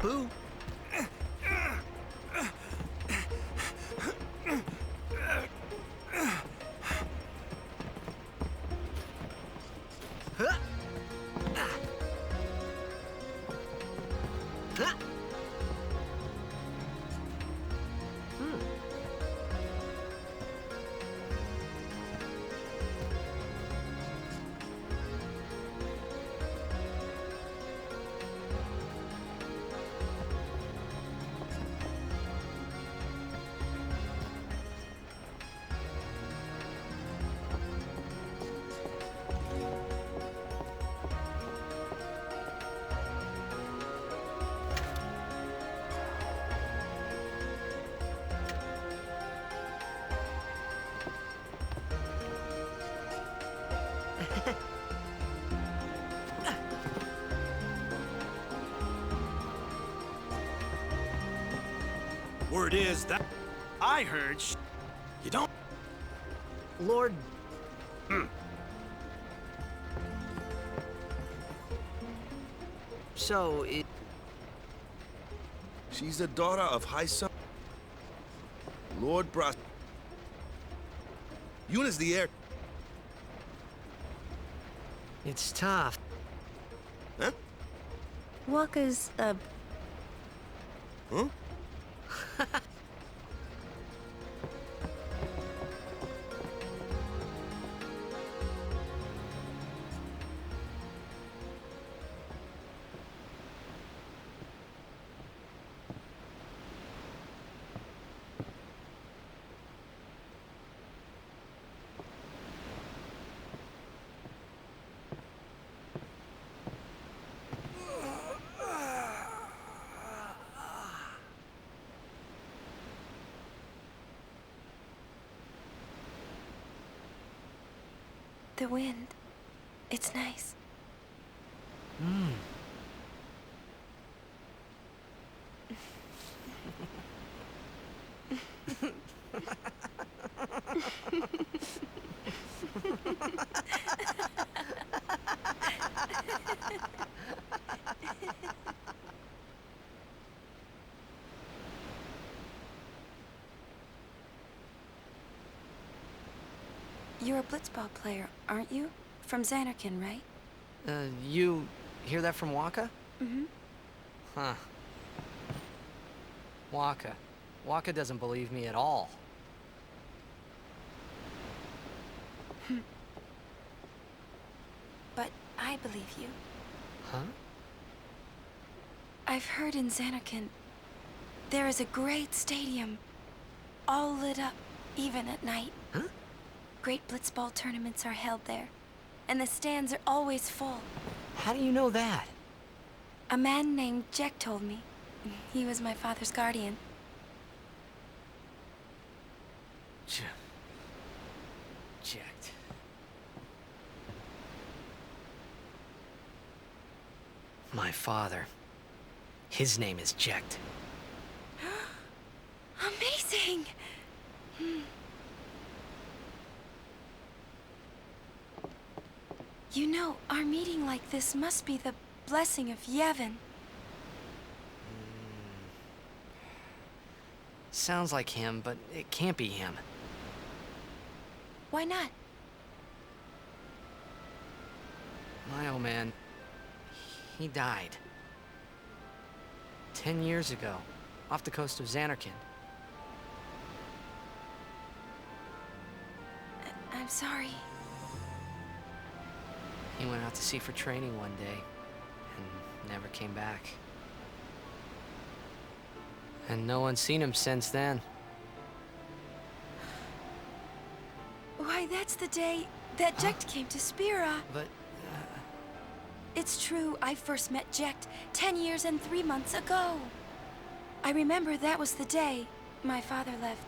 Boo! Word is that I heard you don't. Lord... So, it... She's the daughter of High Son... Lord Bras... Yuna's the heir. It's tough. Huh? Walker's, Huh? The wind. It's nice. You're a blitzball player, aren't you? From Xanarkin, right? You hear that from Waka? Mm-hmm. Huh. Waka. Waka doesn't believe me at all. But I believe you. Huh? I've heard in Xanarkin, there is a great stadium, all lit up, even at night. Huh? Great blitzball tournaments are held there, and the stands are always full. How do you know that? A man named Jack told me. He was my father's guardian. Checked. My father. His name is Jecht. Amazing! You know, our meeting like this must be the blessing of Yevon. Sounds like him, but it can't be him. Why not? My old man, he died. 10 years ago, off the coast of Xanarkin. I'm sorry. He went out to sea for training one day, and never came back. And no one's seen him since then. Why, that's the day that Jecht came to Spira. But, It's true, I first met Jecht 10 years and 3 months ago. I remember that was the day my father left.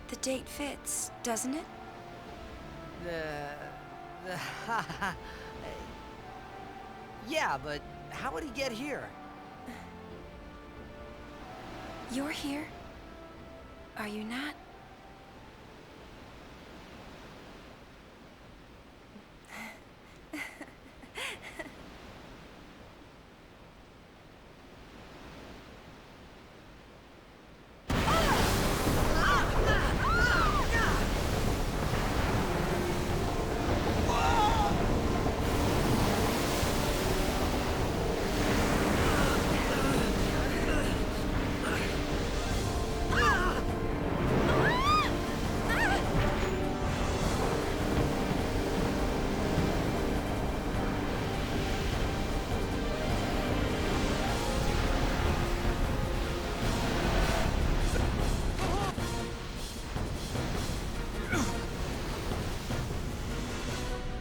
The date fits, doesn't it? Yeah, but how would he get here? You're here? Are you not?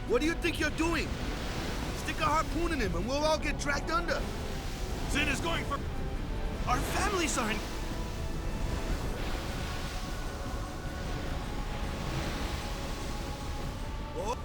What do you think you're doing? Stick a harpoon in him and we'll all get dragged under. Zin is going for... Our families are in... Oh.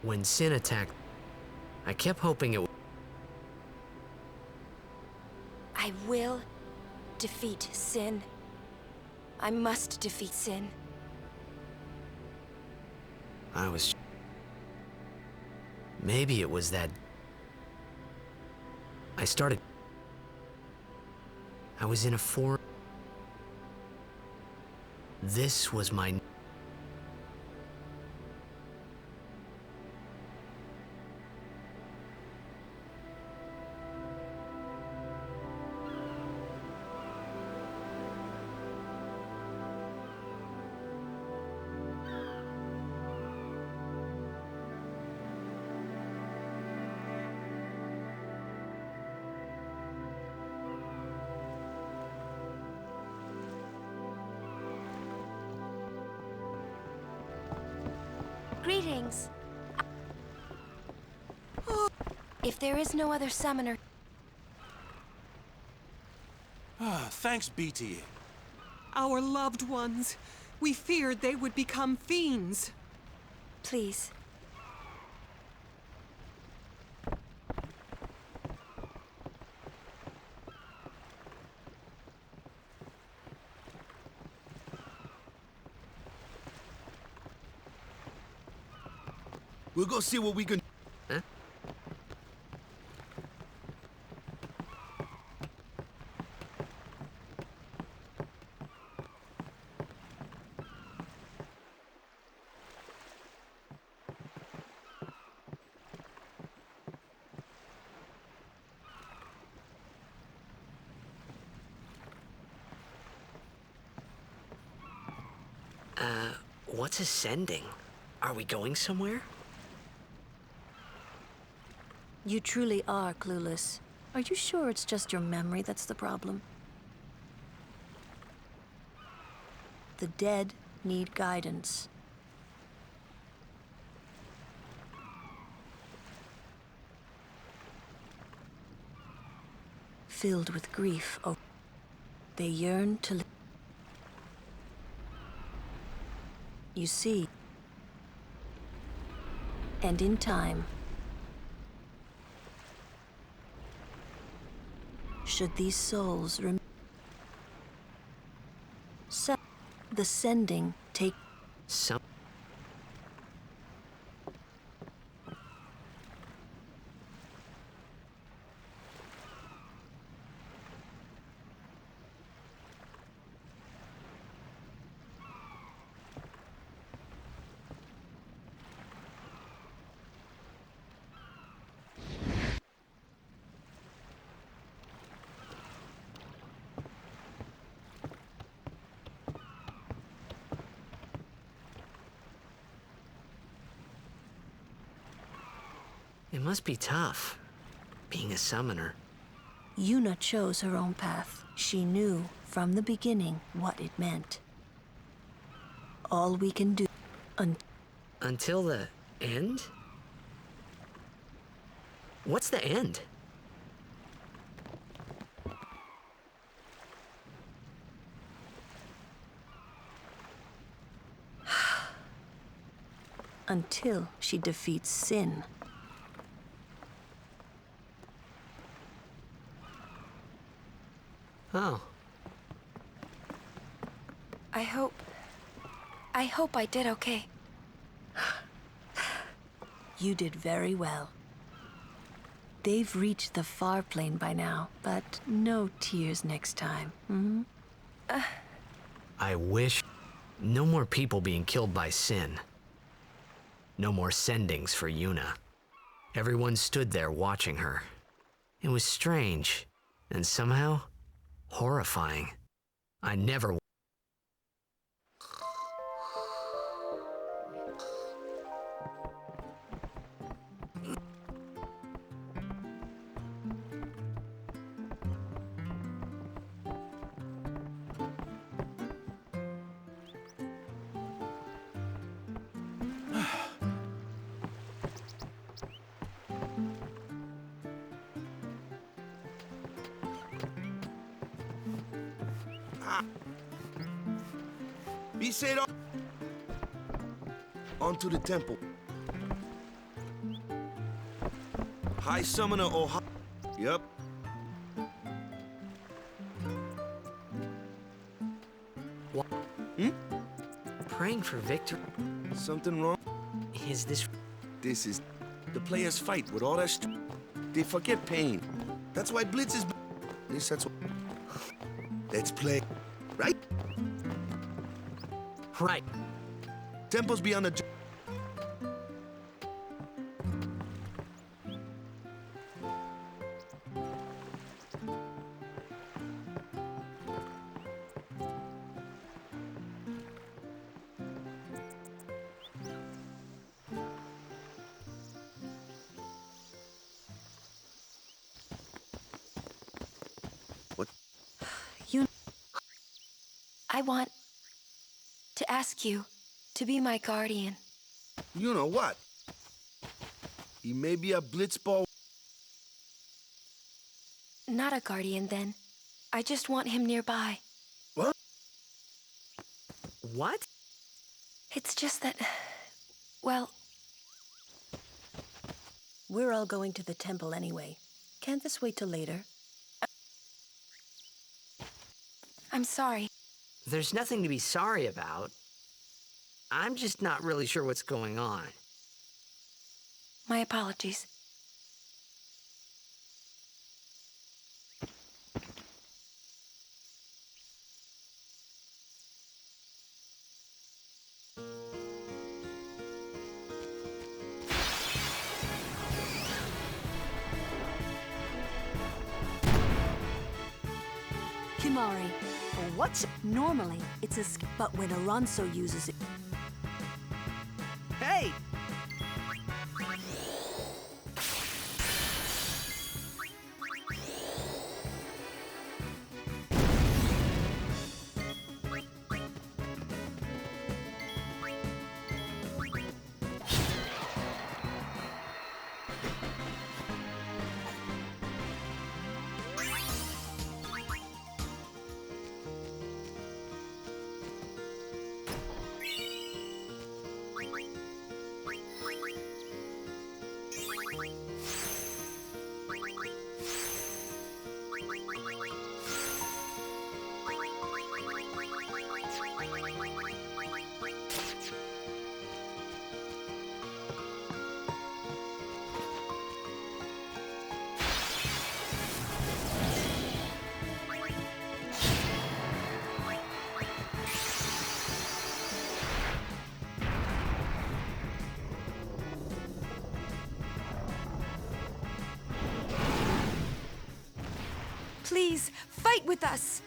When Sin attacked, I kept hoping it would. I will defeat Sin. I must defeat Sin. I was... Maybe it was that... I started... I was in a foreign... This was my... Greetings. If there is no other summoner... Thanks, BT. Our loved ones. We feared they would become fiends. Please. We'll go see what we can... Huh? What's ascending? Are we going somewhere? You truly are clueless. Are you sure it's just your memory that's the problem? The dead need guidance. Filled with grief, they yearn to live. You see, and in time, should these souls the sending take some... It must be tough, being a summoner. Yuna chose her own path. She knew from the beginning what it meant. All we can do until the end? What's the end? Until she defeats Sin. Oh. I hope I did okay. You did very well. They've reached the far plane by now, but no tears next time. I wish... No more people being killed by Sin. No more sendings for Yuna. Everyone stood there watching her. It was strange, and somehow... horrifying. I never... Be said on to the temple. High Summoner Ohio. Yep. What? Praying for victory? Something wrong? Is this... This is... The players fight with all that they forget pain. That's why Blitz is... At least that's what... Let's play. Right? Right. Tempo's beyond the... I want to ask you to be my guardian. You know what? He may be a blitzball. Not a guardian, then. I just want him nearby. What? What? It's just that... well... We're all going to the temple anyway. Can't this wait till later? I'm sorry. There's nothing to be sorry about. I'm just not really sure what's going on. My apologies. Kimari. What's... Normally, it's a... But when Alonso uses it... Hey! Please, fight with us!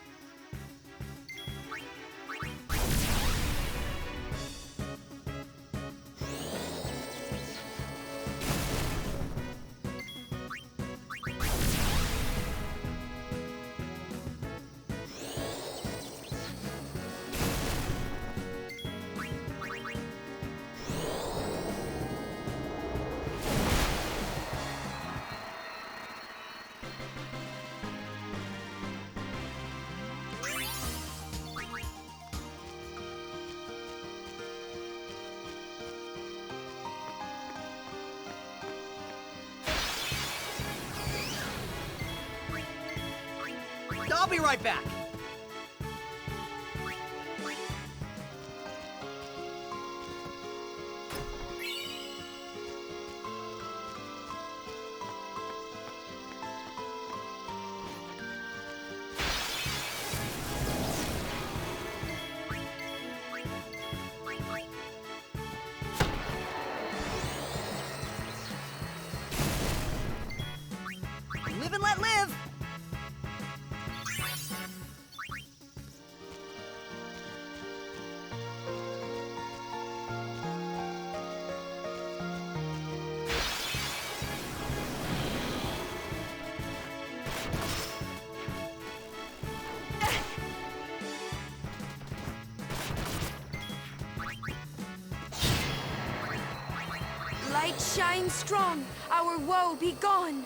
I'll be right back. Live and let live. Light shine strong, our woe be gone.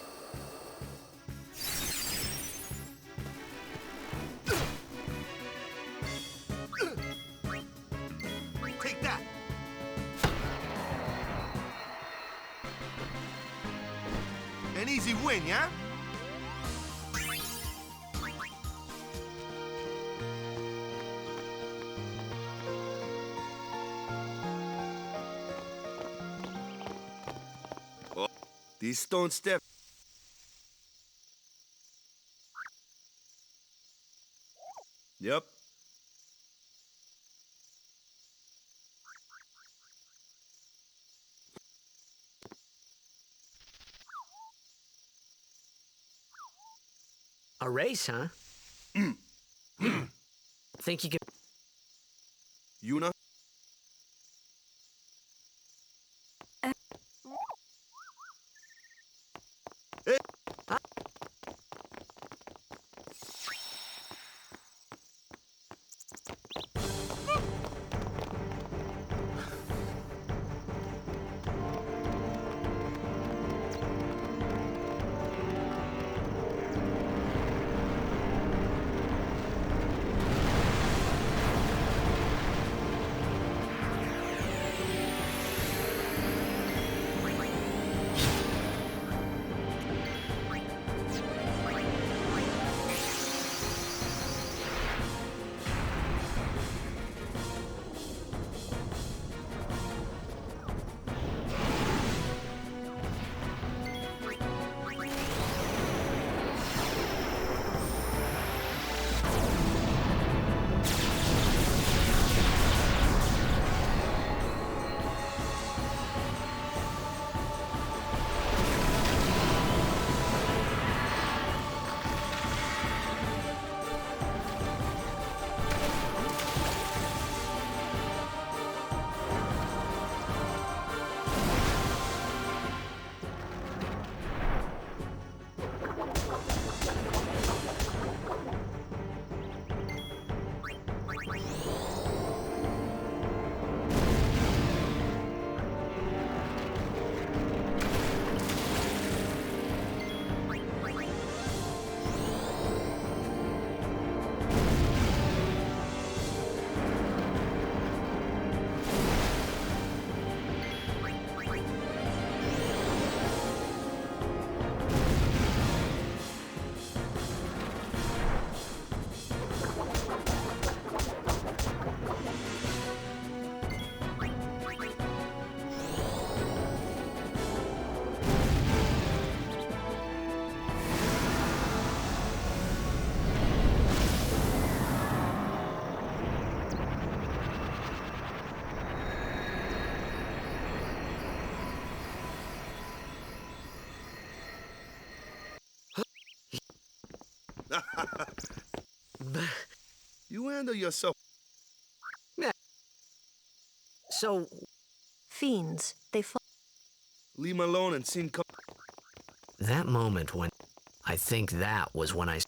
Take that! easy win, yeah? Oh, these stone steps. Yep. A race, huh? Think you could... Yuna? Hey. You handle yourself. Yeah. So... Fiends, they fall. Leave him alone and see him come. That moment when... I think that was when I...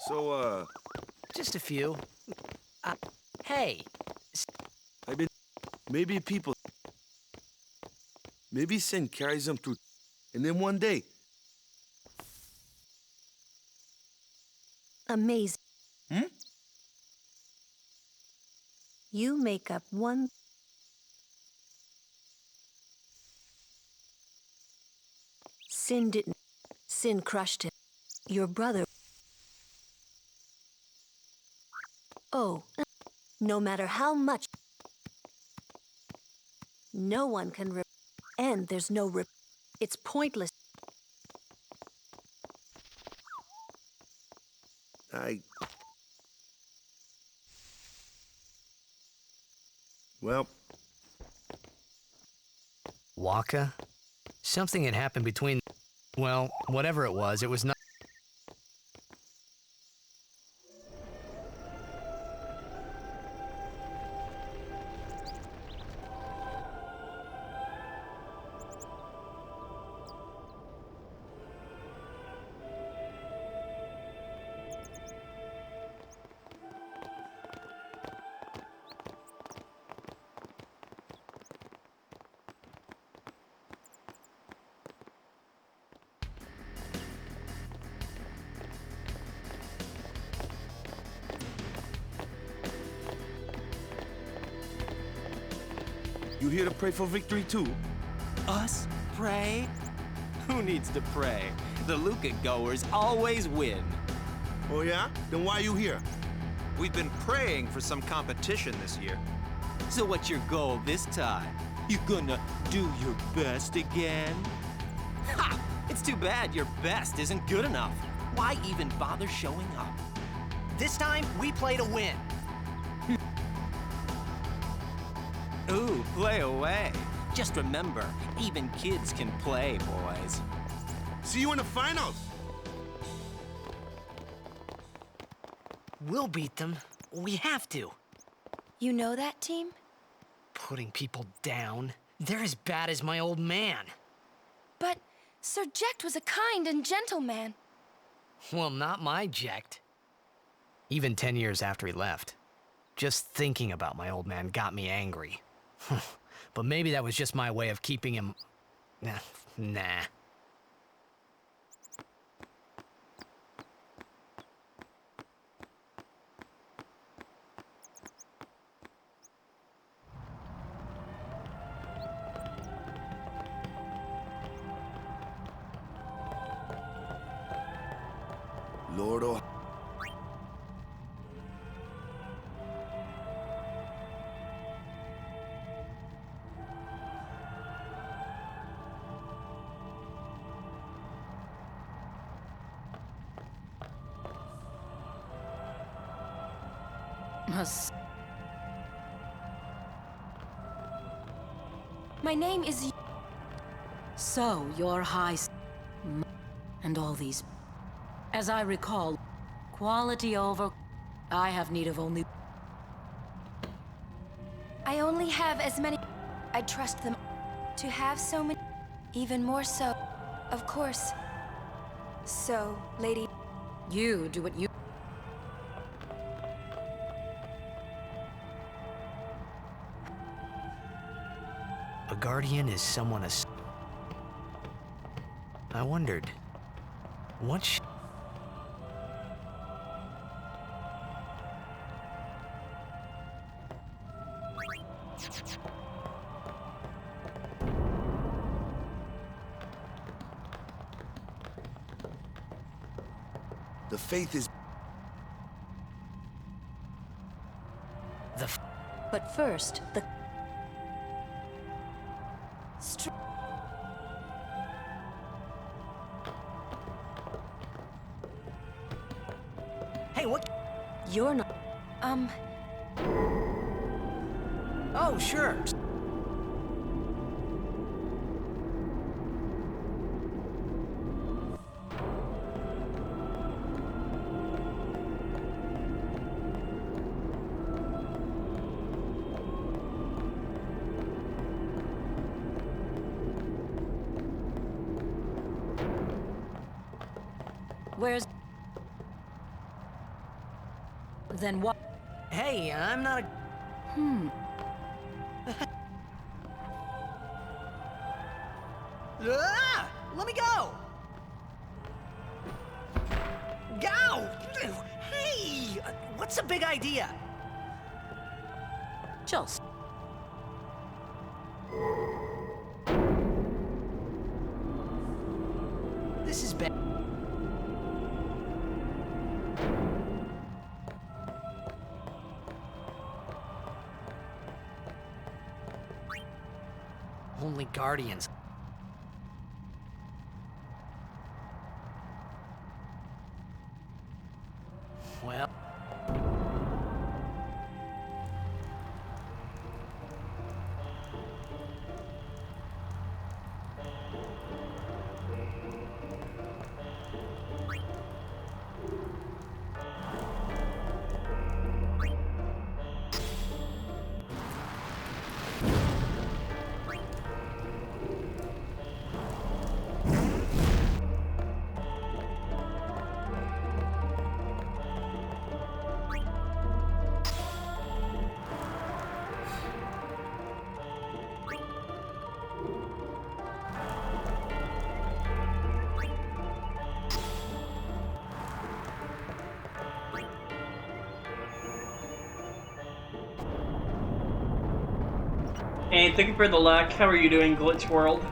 So, Just a few. Hey. I've been... Maybe people... Maybe sin carries them through... And then one day... Amazing. Hmm? You make up one... Sin didn't... Sin crushed him. Your brother... Oh, no matter how much... No one can rip... And there's no rip... It's pointless. Well... Waka? Something had happened between... Well, whatever it was not... You here to pray for victory too? Us? Pray? Who needs to pray? The Luca goers always win. Oh yeah? Then why you here? We've been praying for some competition this year. So what's your goal this time? You gonna do your best again? Ha! It's too bad your best isn't good enough. Why even bother showing up? This time, we play to win. Ooh, play away. Just remember, even kids can play, boys. See you in the finals! We'll beat them. We have to. You know that team? Putting people down. They're as bad as my old man. But Sir Jecht was a kind and gentle man. Well, not my Jecht. Even 10 years after he left. Just thinking about my old man got me angry. But maybe that was just my way of keeping him... Nah. Lord, oh... My name is... So, your high... and all these... As I recall, quality over... I have need of only... I only have as many... I trust them. To have so many... Even more so, of course. So, lady... You do what you... A guardian is someone I wondered, what The faith is... But first, the... Hey, what? You're not... Oh, sure. Where's... Then what? Hey, I'm not a... Ah! Let me go! Go! Hey! What's the big idea? Just... This is bad. Only guardians. Well... Hey, thank you for the luck. How are you doing, Glitch World?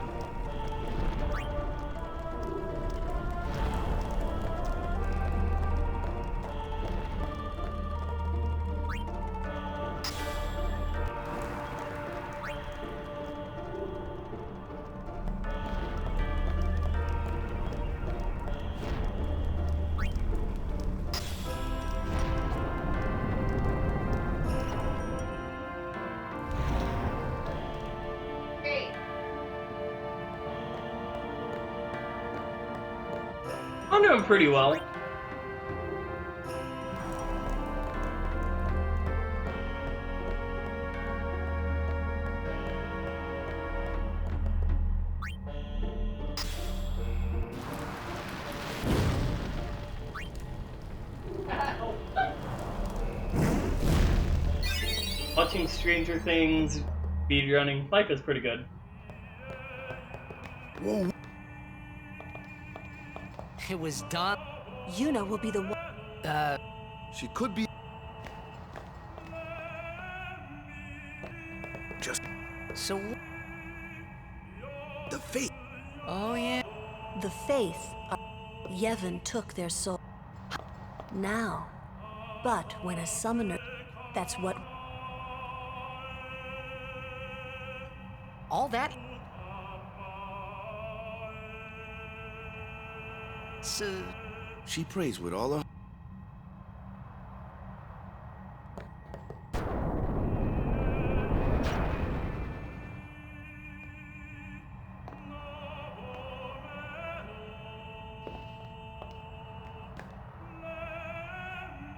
I'm doing pretty well. Watching Stranger Things, speedrunning, life is pretty good. Whoa. It was done. Yuna will be the one. She could be. Just. So. The faith. Oh, yeah. The faith of Yevon took their soul. Now. But when a summoner, that's what. All that. So. She prays with all her.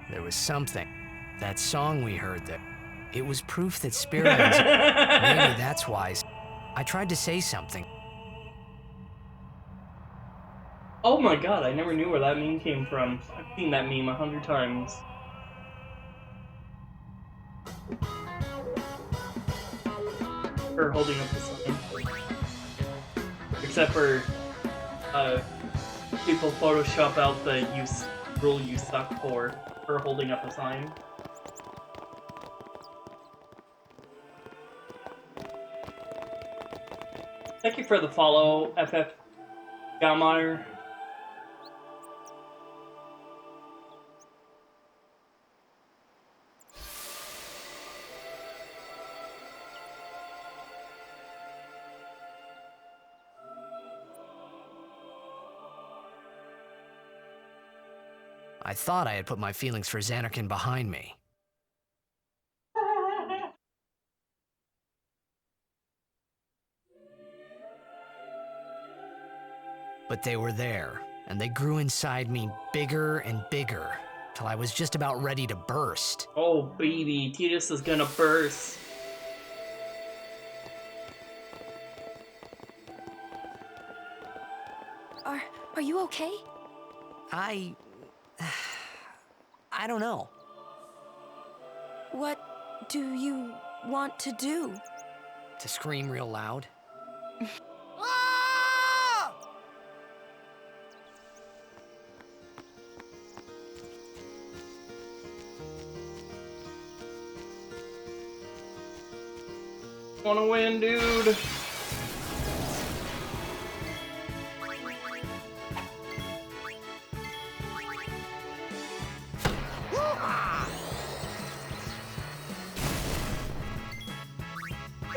There was something. That song we heard there. It was proof that Speedrun's. Maybe that's why. I tried to say something. Oh my god, I never knew where that meme came from. I've seen that meme 100 times. Her holding up the sign. Except for, people Photoshop out the rule you suck for her holding up a sign. Thank you for the follow, FF Galmeyer. I thought I had put my feelings for Xanarkin behind me. But they were there, and they grew inside me bigger and bigger, till I was just about ready to burst. Oh baby, Titus is gonna burst. Are you okay? I don't know. What do you want to do? To scream real loud. Wanna win, dude.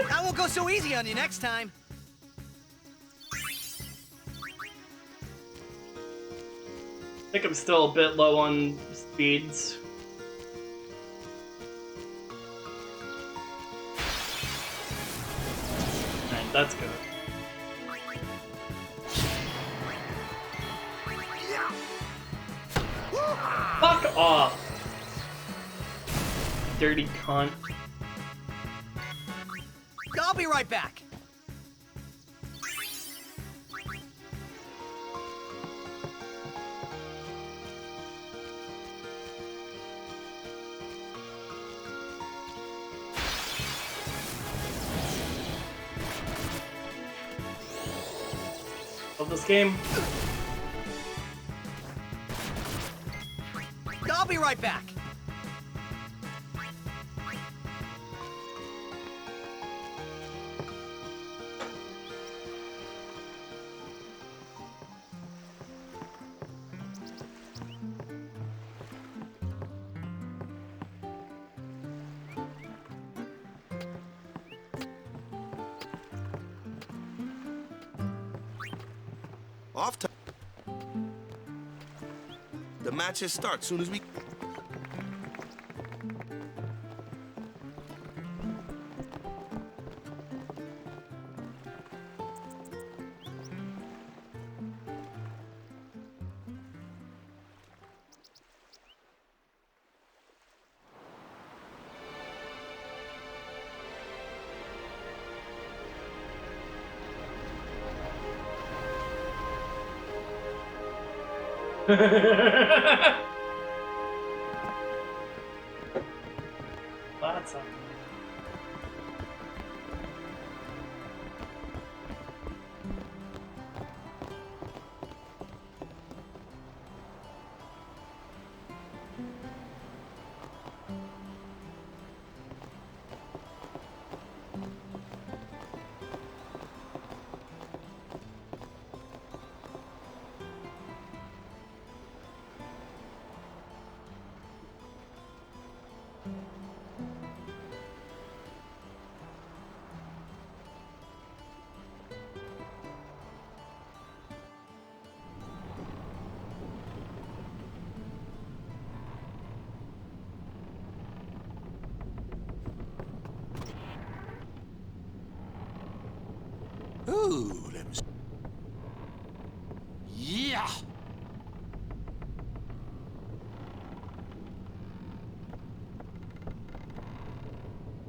I won't go so easy on you next time. I think I'm still a bit low on speeds. Alright, that's good. Fuck off! Dirty cunt. I'll be right back. Love this game. I'll be right back. Off time. The matches start soon as we... Lots of. Ooh, let me see. Yeah!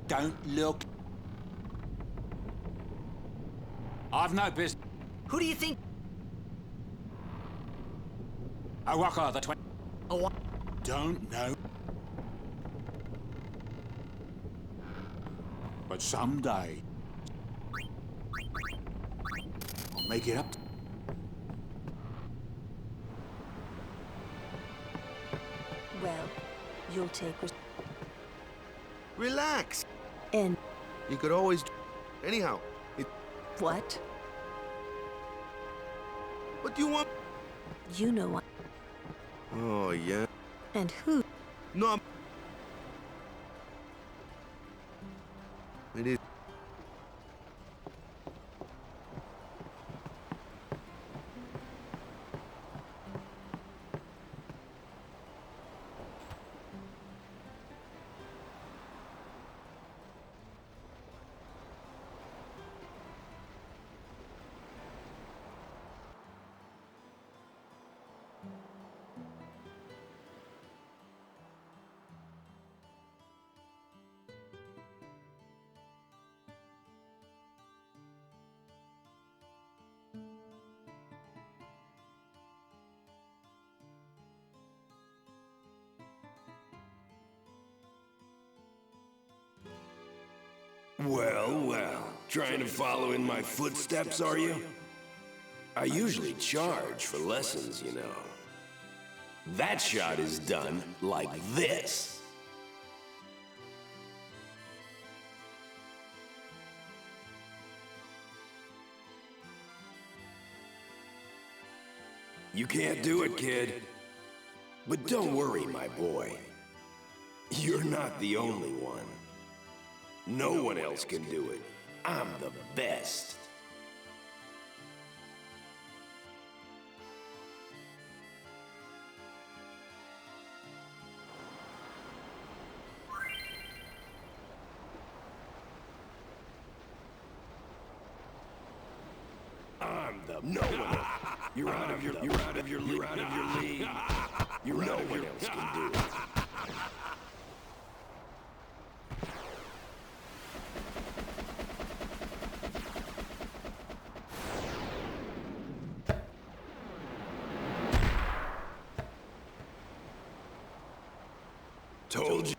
Don't look. I've no business. Who do you think? Owaka, the 20. Oh, Don't know. But someday, I'll make it up. Well, you'll take Relax. And You could always... Anyhow, what? what do you want? You know what? Oh, yeah? And who? No, I'm... It is... Well, well. Trying to follow in my footsteps, are you? I usually charge for lessons, you know. That shot is done like this. You can't do it, kid. But don't worry, my boy. You're not the only one. No one else can do it. I'm the best. I'm the no one. You're out of your league. You're out of your league. No one else can do it. Told you.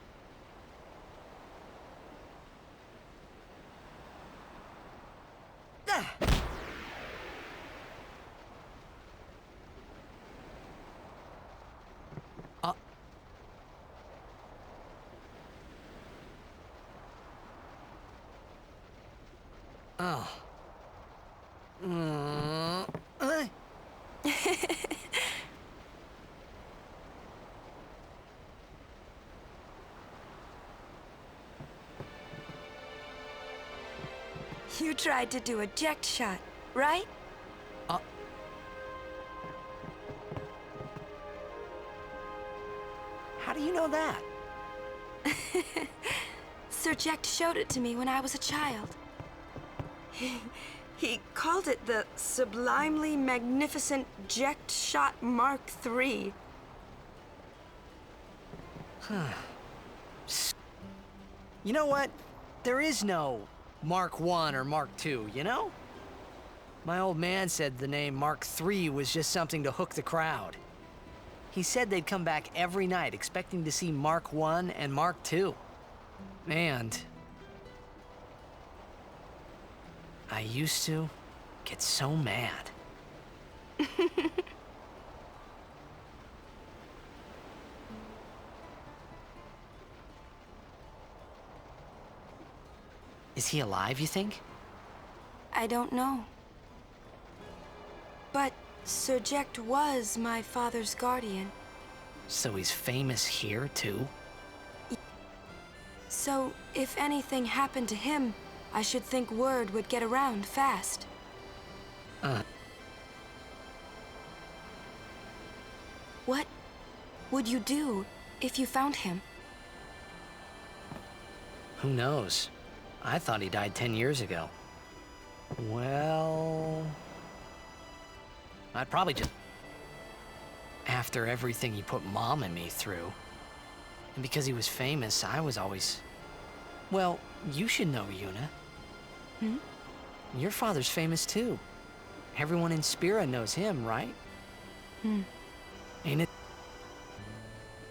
Oh. You tried to do a eject shot, right? know that? Sir Jecht showed it to me when I was a child. He called it the Sublimely Magnificent Jecht Shot Mark III. You know what? There is no Mark I or Mark II, you know? My old man said the name Mark III was just something to hook the crowd. He said they'd come back every night expecting to see Mark I and Mark II. And I used to get so mad. Is he alive, you think? I don't know. But Sir Jecht was my father's guardian. So he's famous here, too? So, if anything happened to him, I should think word would get around fast. What would you do if you found him? Who knows? I thought he died 10 years ago. Well, I'd probably just... After everything he put Mom and me through. And because he was famous, I was always... Well, you should know, Yuna. Hmm? Your father's famous too. Everyone in Spira knows him, right? Hmm. Ain't it?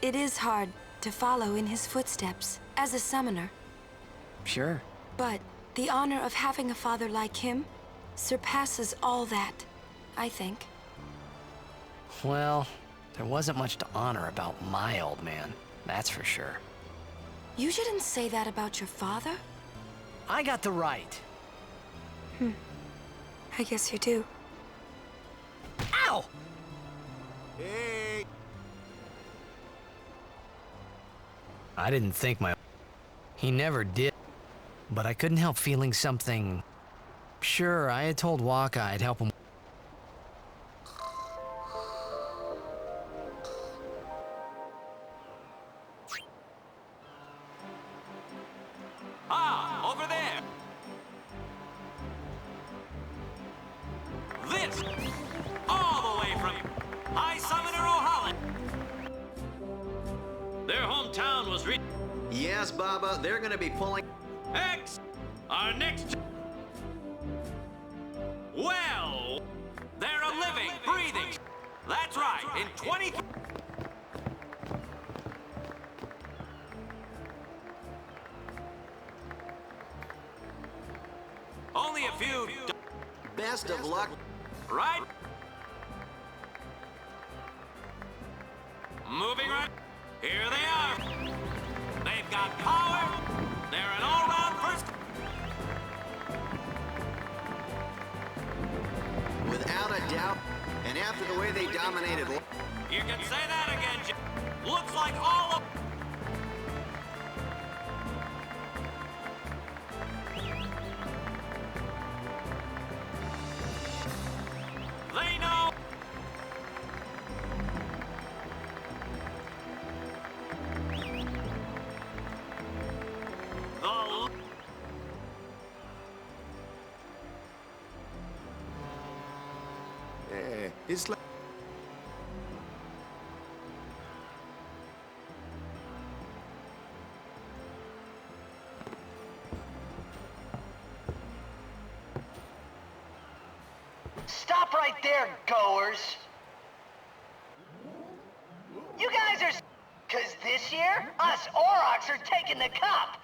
It is hard to follow in his footsteps as a summoner. Sure. But the honor of having a father like him surpasses all that, I think. Well, there wasn't much to honor about my old man, that's for sure. You shouldn't say that about your father. I got the right. I guess you do. Ow! Hey! I didn't think my... He never did. But I couldn't help feeling something... Sure, I had told Waka I'd help him... Ah, over there! This! All the way from High Summoner O'Holland! Their hometown was Yes, Baba, they're gonna be pulling... X! Our next... Well... They're a living, breathing... That's right, in 20... Only a few... Best of luck. Right? Moving right... Here they are. They've got power. They're an all-round first... Without a doubt, and after the way they dominated... You can say that again, Jim. Looks like all of... They know... The... Yeah, it's like... Stop right there, goers! You guys are... Cause this year, us Aurochs are taking the cup!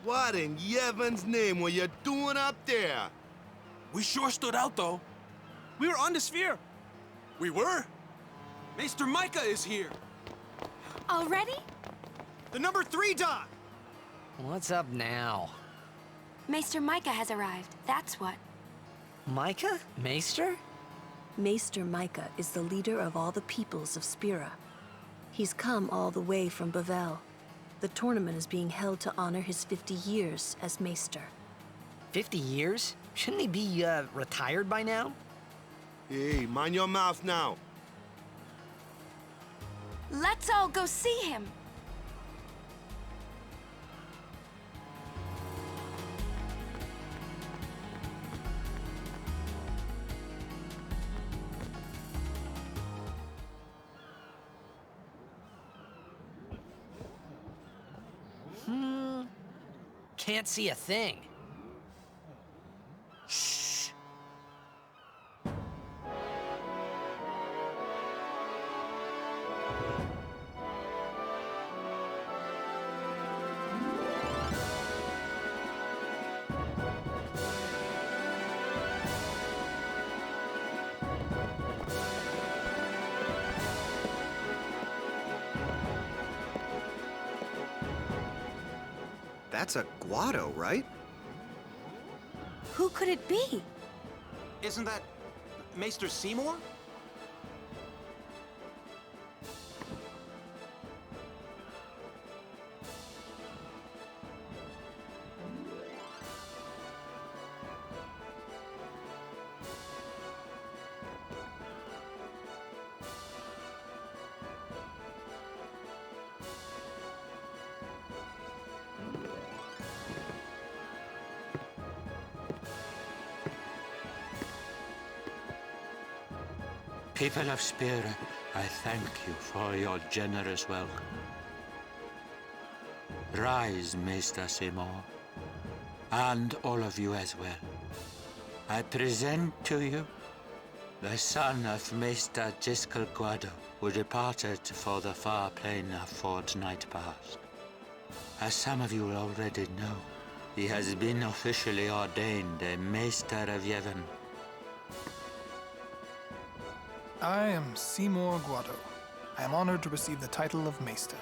What in Yevon's name were you doing up there? We sure stood out, though. We were on the sphere. We were. Maester Micah is here. Already? The number 3 dot. What's up now? Maester Micah has arrived, that's what. Micah? Maester? Maester Micah is the leader of all the peoples of Spira. He's come all the way from Bavel. The tournament is being held to honor his 50 years as Maester. 50 years? Shouldn't he be, retired by now? Hey, mind your mouth now. Let's all go see him. Can't see a thing. Shh. That's a Guado, right? Who could it be? Isn't that Maester Seymour? People of Spira, I thank you for your generous welcome. Rise, Maester Seymour, and all of you as well. I present to you the son of Maester Jiskel Guado, who departed for the far plain a fortnight past. As some of you already know, he has been officially ordained a Maester of Yevon. I am Seymour Guado. I am honored to receive the title of Maester.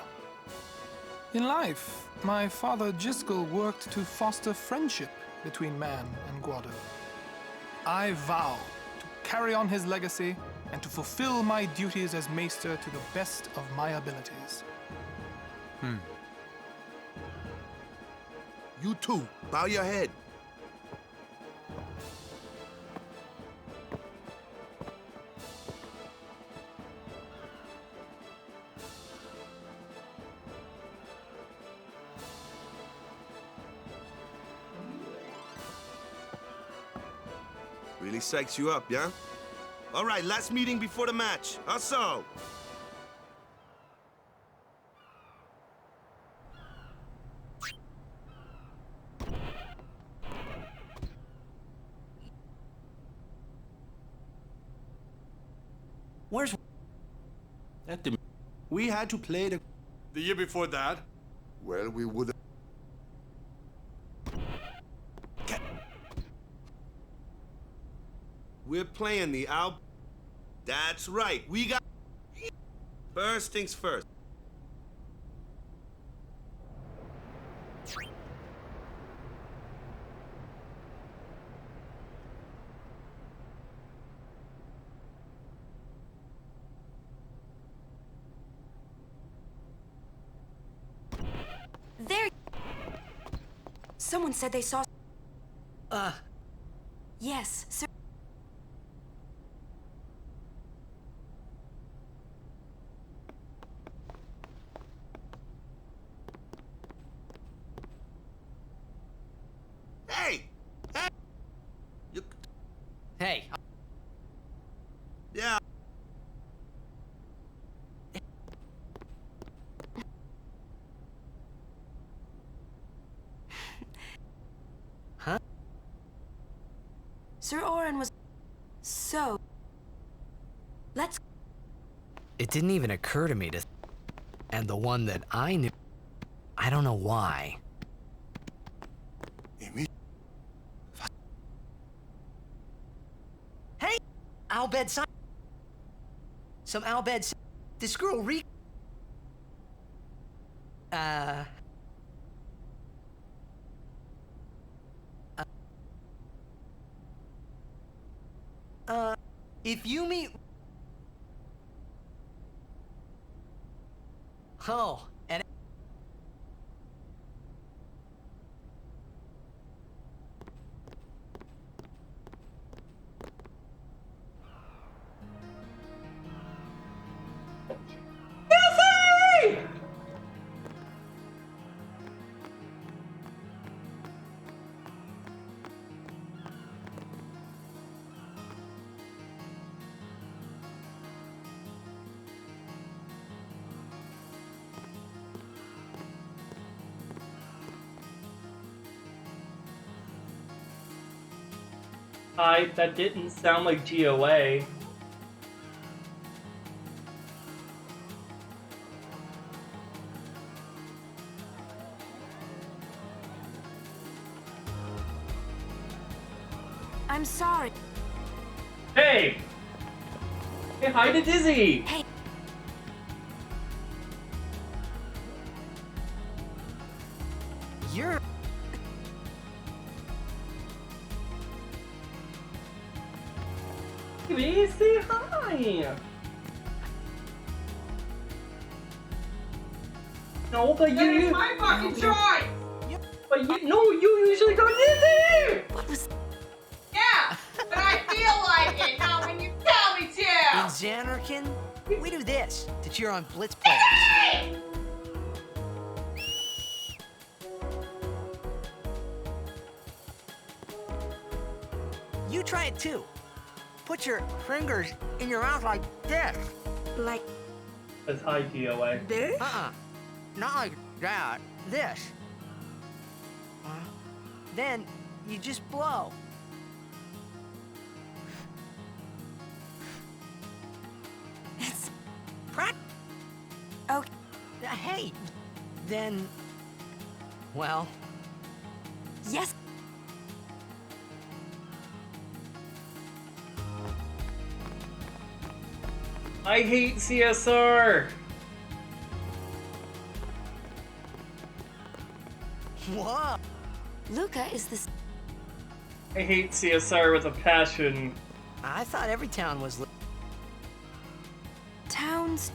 In life, my father Jiskel worked to foster friendship between man and Guado. I vow to carry on his legacy and to fulfill my duties as Maester to the best of my abilities. You too, bow your head. Really psychs you up, yeah? All right, last meeting before the match. Also. Where's... We had to play the year before that. Well, we would have... We're playing the Al... That's right, we got... First things first. There. Someone said they saw. Yes, sir. Hey! Hey! You... Hey! Yeah. Huh? Sir Oren was... So... Let's... It didn't even occur to me to... And the one that I knew... I don't know why. Hey! Albed sign... Some Albed... This girl re... If you meet... Oh, and... That didn't sound like GOA. I'm sorry. Hey! Hey, hi to Dizzy! Hey. You're... Hey, say hi! No, but you... It's my fucking choice! But you... No, you usually go Dizzy! What was... Yeah, but I feel like it, not when you tell me to! In Xanarkin, we do this to cheer on Blitz players. Hey! You try it too. Put your fingers in your mouth like this. Like... That's high GOA. This? Not like that. This. Then you just blow. It's... Okay. Hey. Then... Well... Yes. I hate CSR! Whoa! Luca is the... I hate CSR with a passion. I thought every town was... Towns...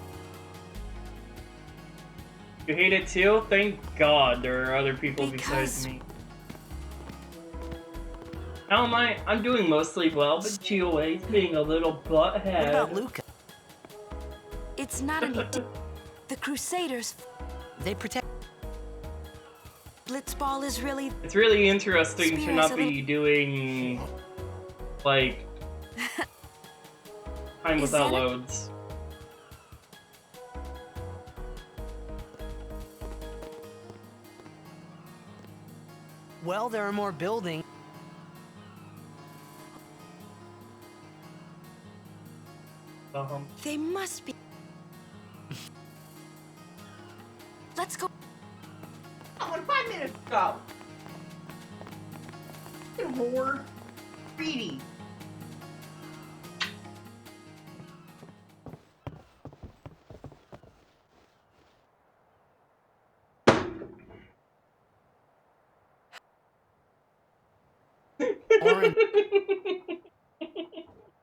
You hate it too? Thank God there are other people besides me. How am I? I'm doing mostly well, but GOA's being a little butthead. What about Luca? It's not any... The Crusaders... They protect... Blitzball is really... It's really interesting to Spears not a be doing... like... time without loads. Well, there are more buildings. They must be... Let's go. Oh, 5 minutes ago. You whore. Greedy.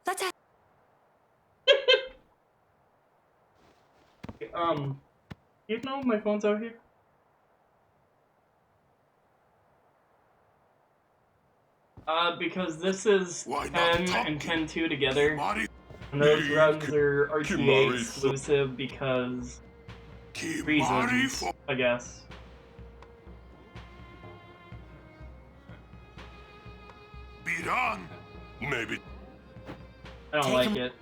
Let's have... You know my phone's out here? Because this is 10 and 10-2 together, and those runs are RTA exclusive because reasons, I guess. Maybe. I don't like it.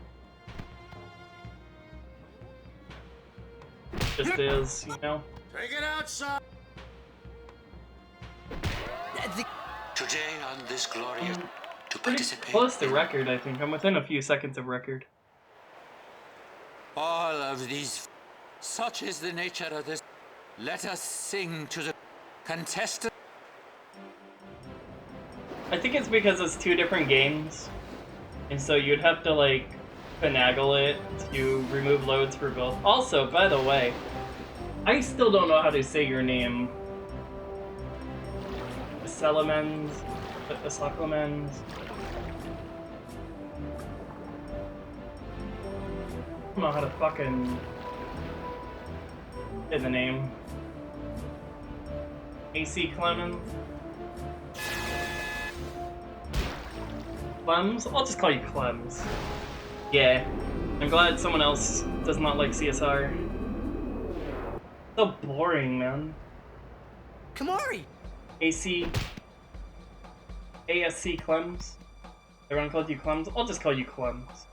Just is, you know? Take it outside. Today on this glorious to Pretty participate. close to record, I think. I'm within a few seconds of record. All of these, such is the nature of this. Let us sing to the contestant. I think it's because it's two different games, and so you'd have to like finagle it to remove loads for both. Also, by the way, I still don't know how to say your name. Salamens, Saclamens. I don't know how to fucking say the name. AC Clemens. Clems? I'll just call you Clems. Yeah. I'm glad someone else does not like CSR. So boring, man. Kamari! ASC Clems? Everyone called you Clems? I'll just call you Clems.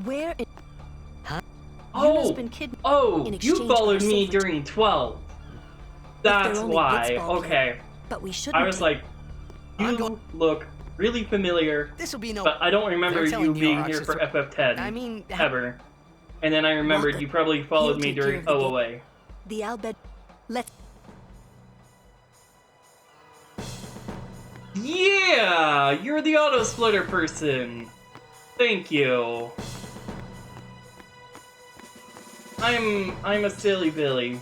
Where in... Huh? Oh! Been kidnapped Oh! in You exchange followed for me silver during 12! That's only why. blitzball Okay. But we shouldn't. I was like, you look really familiar, This'll be no. but I don't remember They're telling you New being York here for City- FF10 I mean, ever. And then I remembered Welcome. you probably followed He'll me take care during of the game. OOA. The Albed. Let's. Yeah, you're the auto splitter person. Thank you. I'm a silly Billy.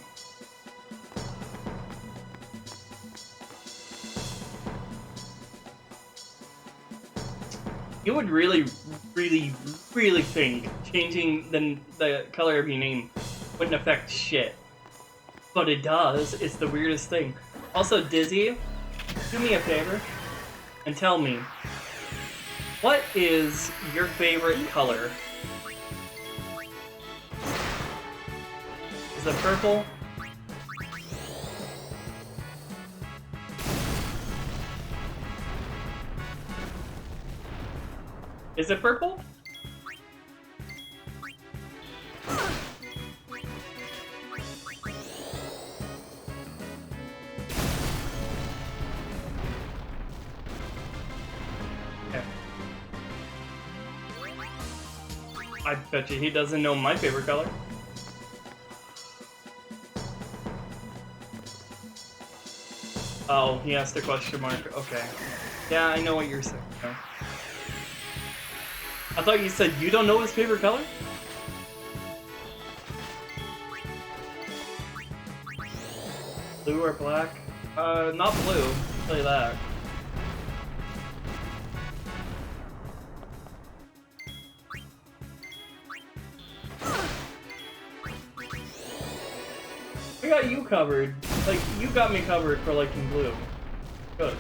You would really think changing the color of your name wouldn't affect shit. But it does. It's the weirdest thing. Also, Dizzy, do me a favor and tell me, what is your favorite color? Is it purple? Is it purple? Okay. I bet you he doesn't know my favorite color. Oh, he asked a question mark. Okay. Yeah, I know what you're saying. No. I thought you said you don't know his favorite color? Blue or black? Not blue. I'll tell you that. I got you covered. Like, you got me covered for liking blue. Good.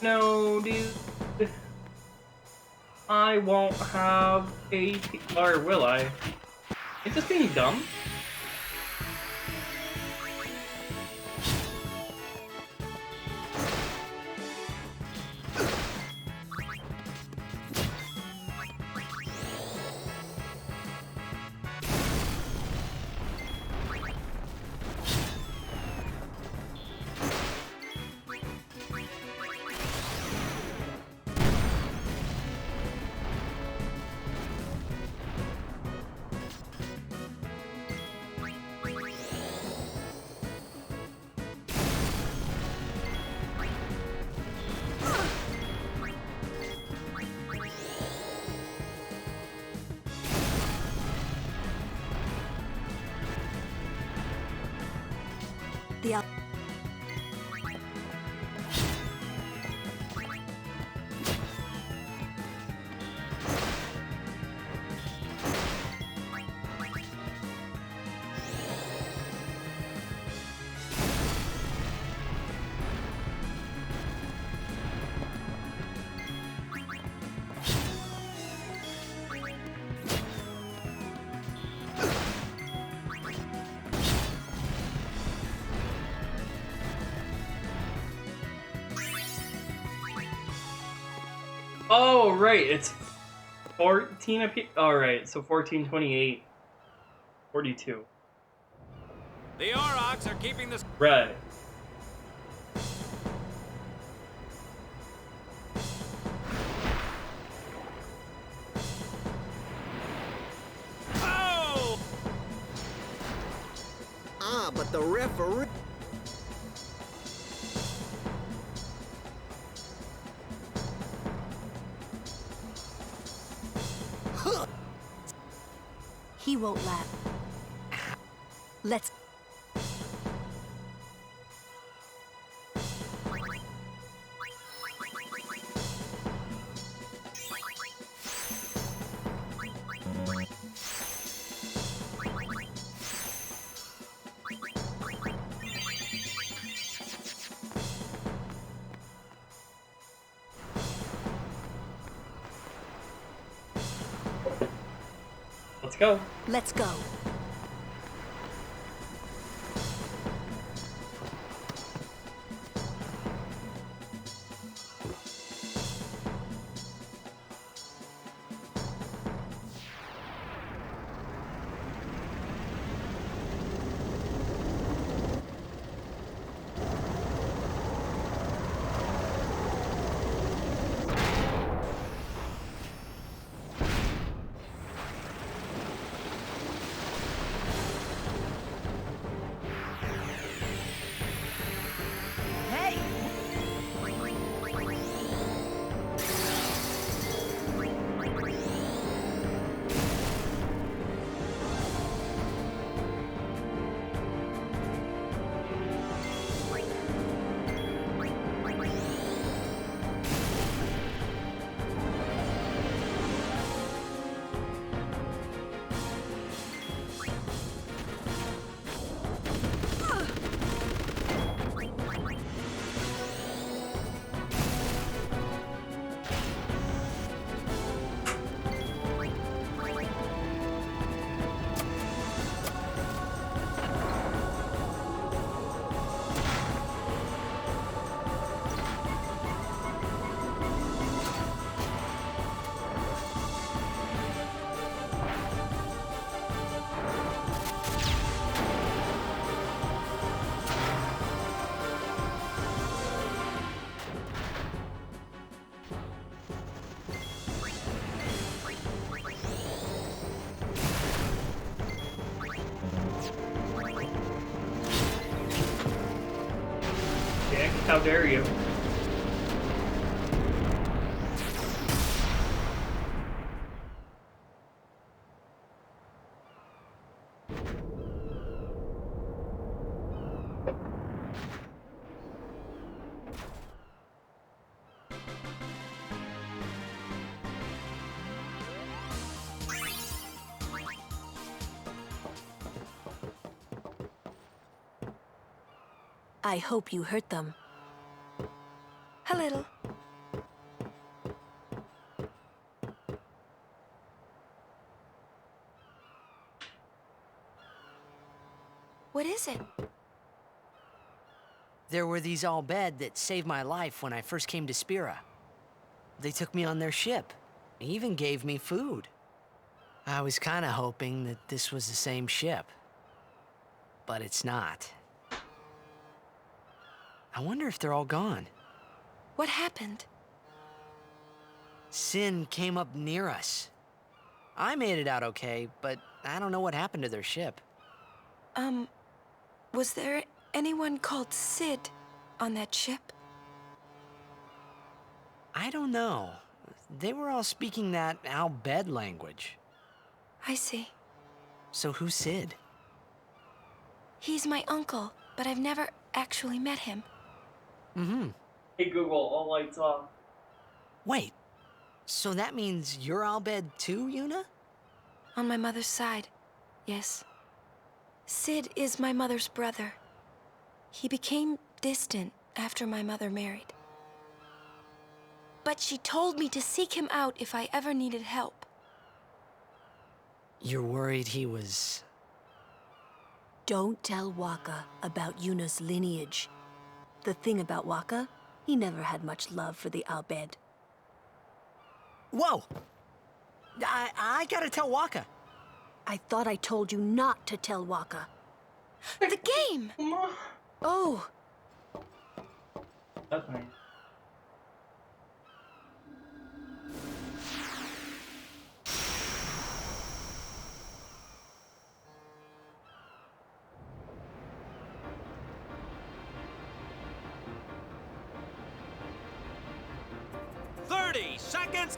No, dude. I won't have a... Or will I? It's just being dumb. The Al. Oh, right, it's 14 apiece. Alright, so 14, 28, 42. The Aurochs are keeping this. Right. Oh! Ah, but the referee. He won't laugh. Let's. Let's go. Let's go. How dare you? I hope you hurt them. A little. What is it? There were these Al Bhed that saved my life when I first came to Spira. They took me on their ship. They even gave me food. I was kind of hoping that this was the same ship. But it's not. I wonder if they're all gone. What happened? Sin came up near us. I made it out okay, but I don't know what happened to their ship. Was there anyone called Sid on that ship? I don't know. They were all speaking that Al Bhed language. I see. So who's Sid? He's my uncle, but I've never actually met him. Mm-hmm. Hey Google, all lights off. Wait, so that means you're Al Bhed too, Yuna? On my mother's side, yes. Sid is my mother's brother. He became distant after my mother married. But she told me to seek him out if I ever needed help. You're worried he was... Don't tell Waka about Yuna's lineage. The thing about Waka, he never had much love for the Al Bhed. Whoa! I gotta tell Waka. I thought I told you not to tell Waka. The game! Oh! That's nice. Seconds!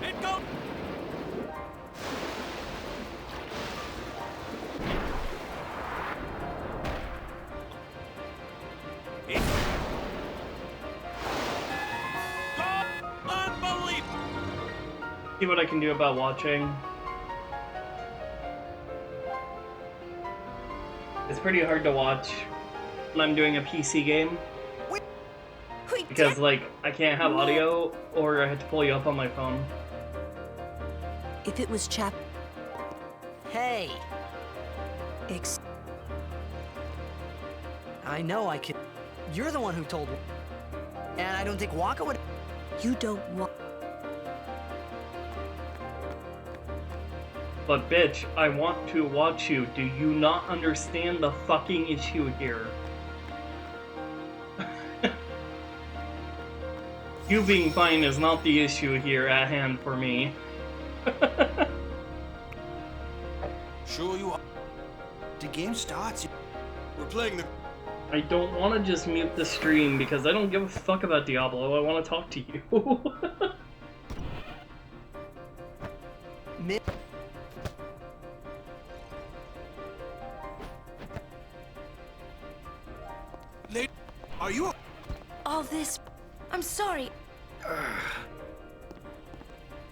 It go! Unbelievable! See what I can do about watching. It's pretty hard to watch when I'm doing a PC game. Because, like, I can't have audio, or I have to pull you up on my phone. If it was Chap... Hey! I know I could... You're the one who told... And I don't think Waka would... You don't want... But bitch, I want to watch you. Do you not understand the fucking issue here? You being fine is not the issue here at hand for me. Sure you are. The game starts. We're playing the... I don't want to just mute the stream because I don't give a fuck about Diablo. I want to talk to you. Are you... All this... I'm sorry.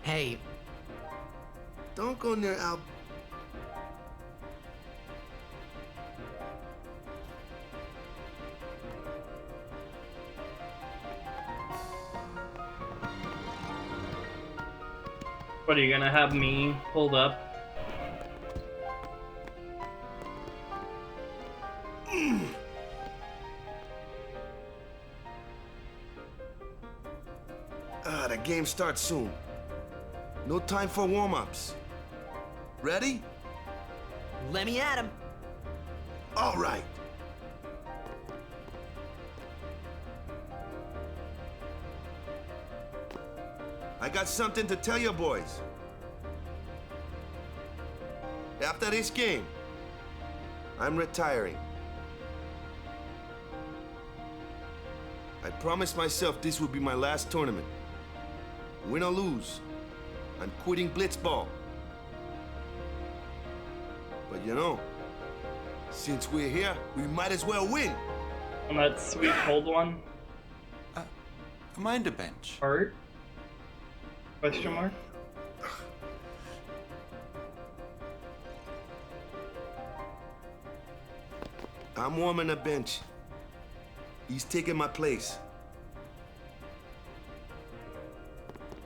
Hey. Don't go near Al... What, are you gonna have me pulled up? The game starts soon. No time for warm-ups. Ready? Let me at him. All right. I got something to tell you boys. After this game, I'm retiring. I promised myself this would be my last tournament. Win or lose, I'm quitting Blitzball. But you know, since we're here, we might as well win. On that sweet cold one. Mind a bench. Art? Question mark? I'm warming the bench. He's taking my place.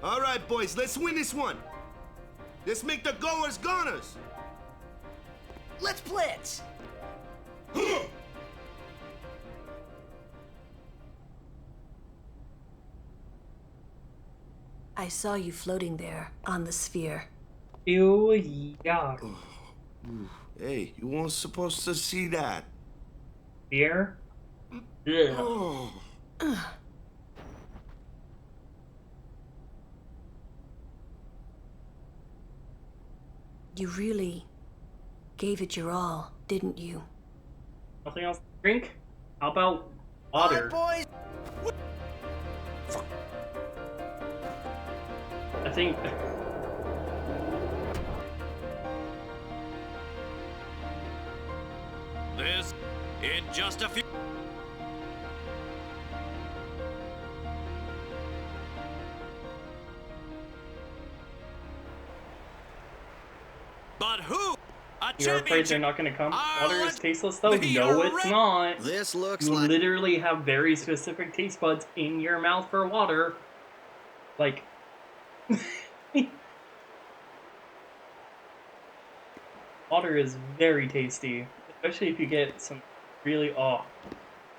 All right, boys, let's win this one. Let's make the goers goners. Let's blitz. I saw you floating there on the sphere. Ew, yuck. Hey, you weren't supposed to see that. Sphere? Ugh. You really gave it your all, didn't you? Nothing else to drink? How about water? Boys. I think... This, in just a few... But who? You're afraid they're not gonna come? Water is tasteless though? No, it's not. This looks you like... literally have very specific taste buds in your mouth for water. Like... Water is very tasty. Especially if you get some really... Oh.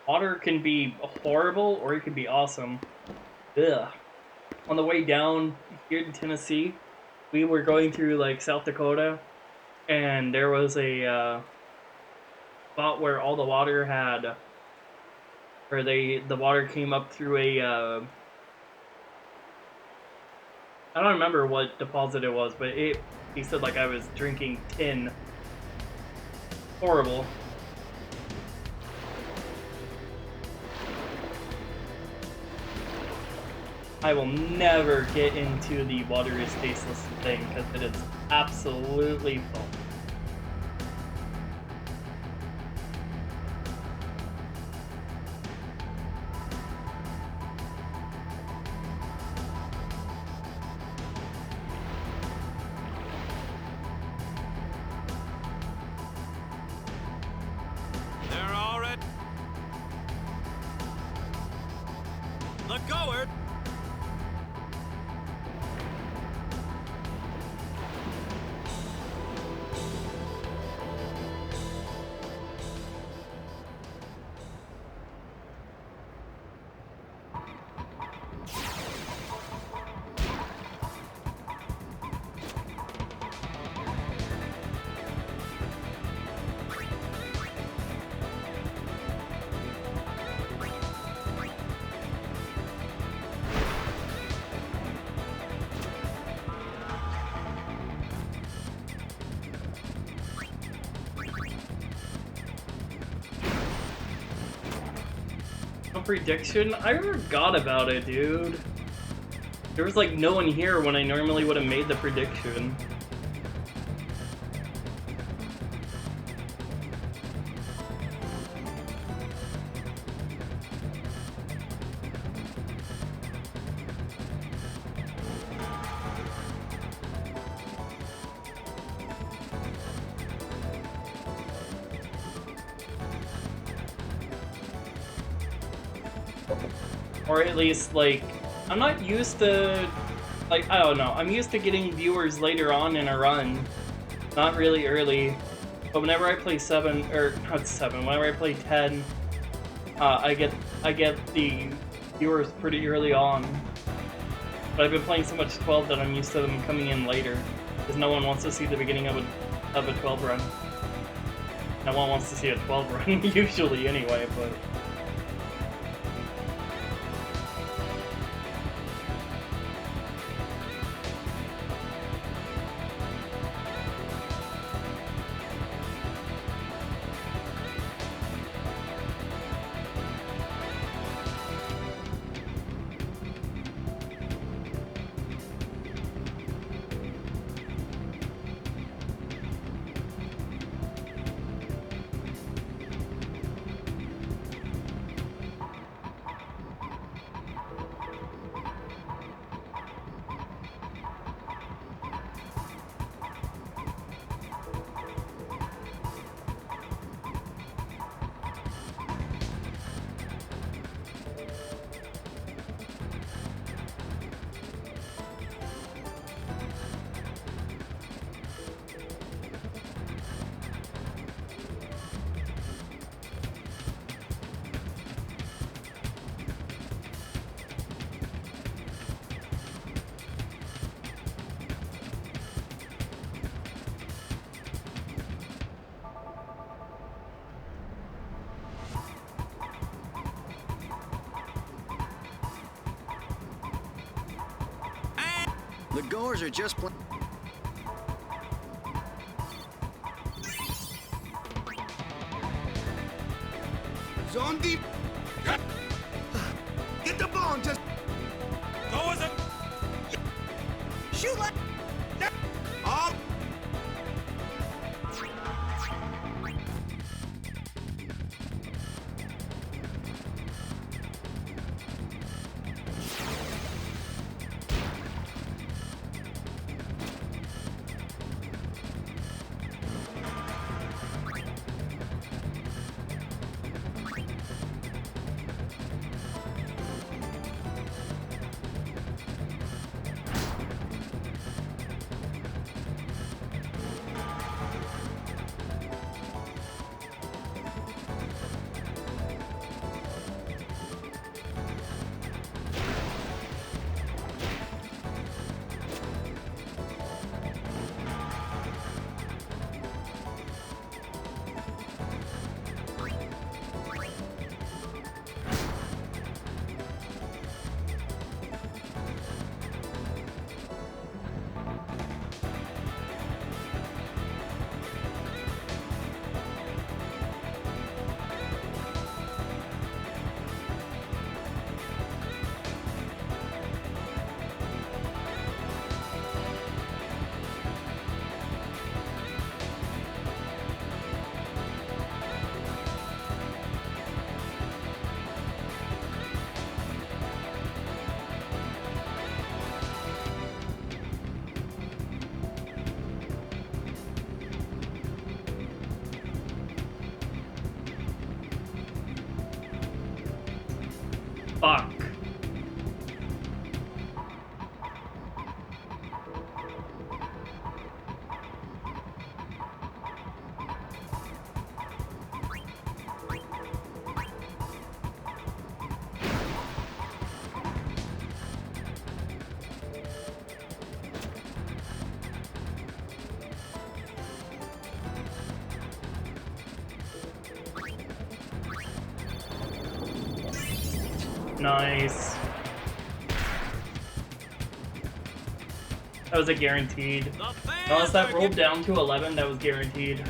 Water can be horrible or it can be awesome. Ugh. On the way down here in Tennessee, we were going through like South Dakota, and there was a spot where all the water had, where the water came up through a, I don't remember what deposit it was, but he said like I was drinking tin. Horrible. I will never get into the water is tasteless thing because it is absolutely full. They're already... The goer... Prediction? I forgot about it, dude. There was like no one here when I normally would have made the prediction. Or at least, like, I'm not used to, like, I don't know. I'm used to getting viewers later on in a run. Not really early. But whenever I play 7, or not 7, whenever I play 10, I get the viewers pretty early on. But I've been playing so much 12 that I'm used to them coming in later. Because no one wants to see the beginning of a 12 run. No one wants to see a 12 run, usually anyway, but... The goers are just Zone deep. Get the ball, just. Go as a... Shoot like... All. Fuck. Nice. That was a guaranteed. Unless that rolled down to 11, that was guaranteed.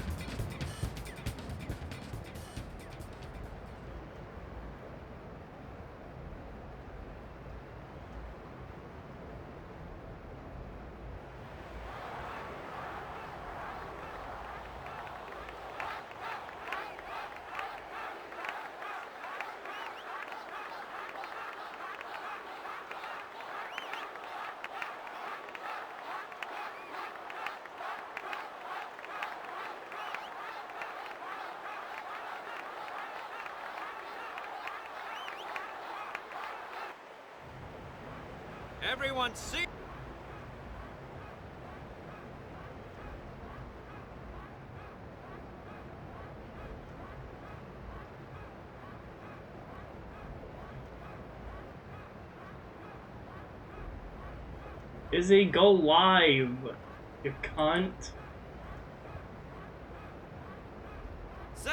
Everyone see... Izzy, go live, you cunt. Say!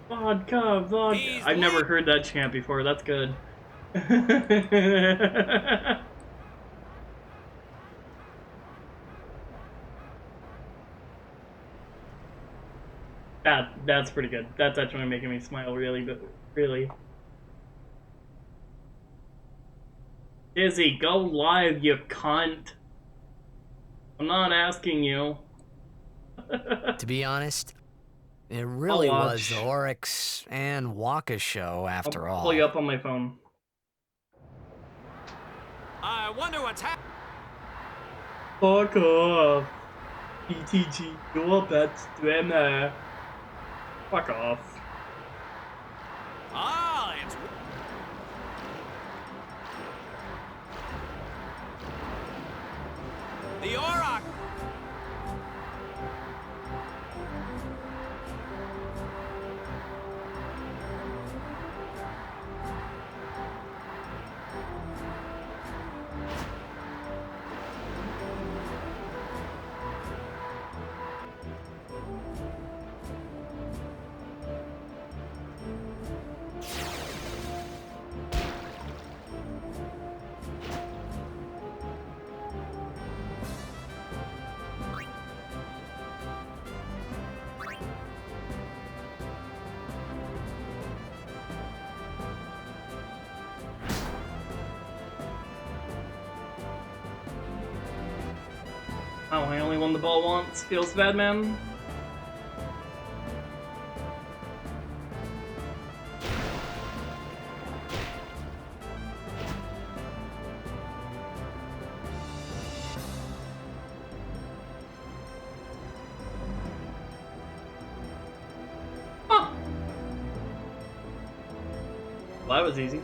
Vodka, vodka. I've never heard that chant before, that's good. That's pretty good. That's actually making me smile really, but really. Izzy, go live, you cunt. I'm not asking you. To be honest, it really was the Oryx and Waka show after all. I'll pull you up on my phone. I wonder what's happening. Fuck off. BTG, you're a bad streamer. Fuck off. Ah, it's... The Auroch! Wow, I only won the ball once. Feels bad, man. Huh. Well, that was easy.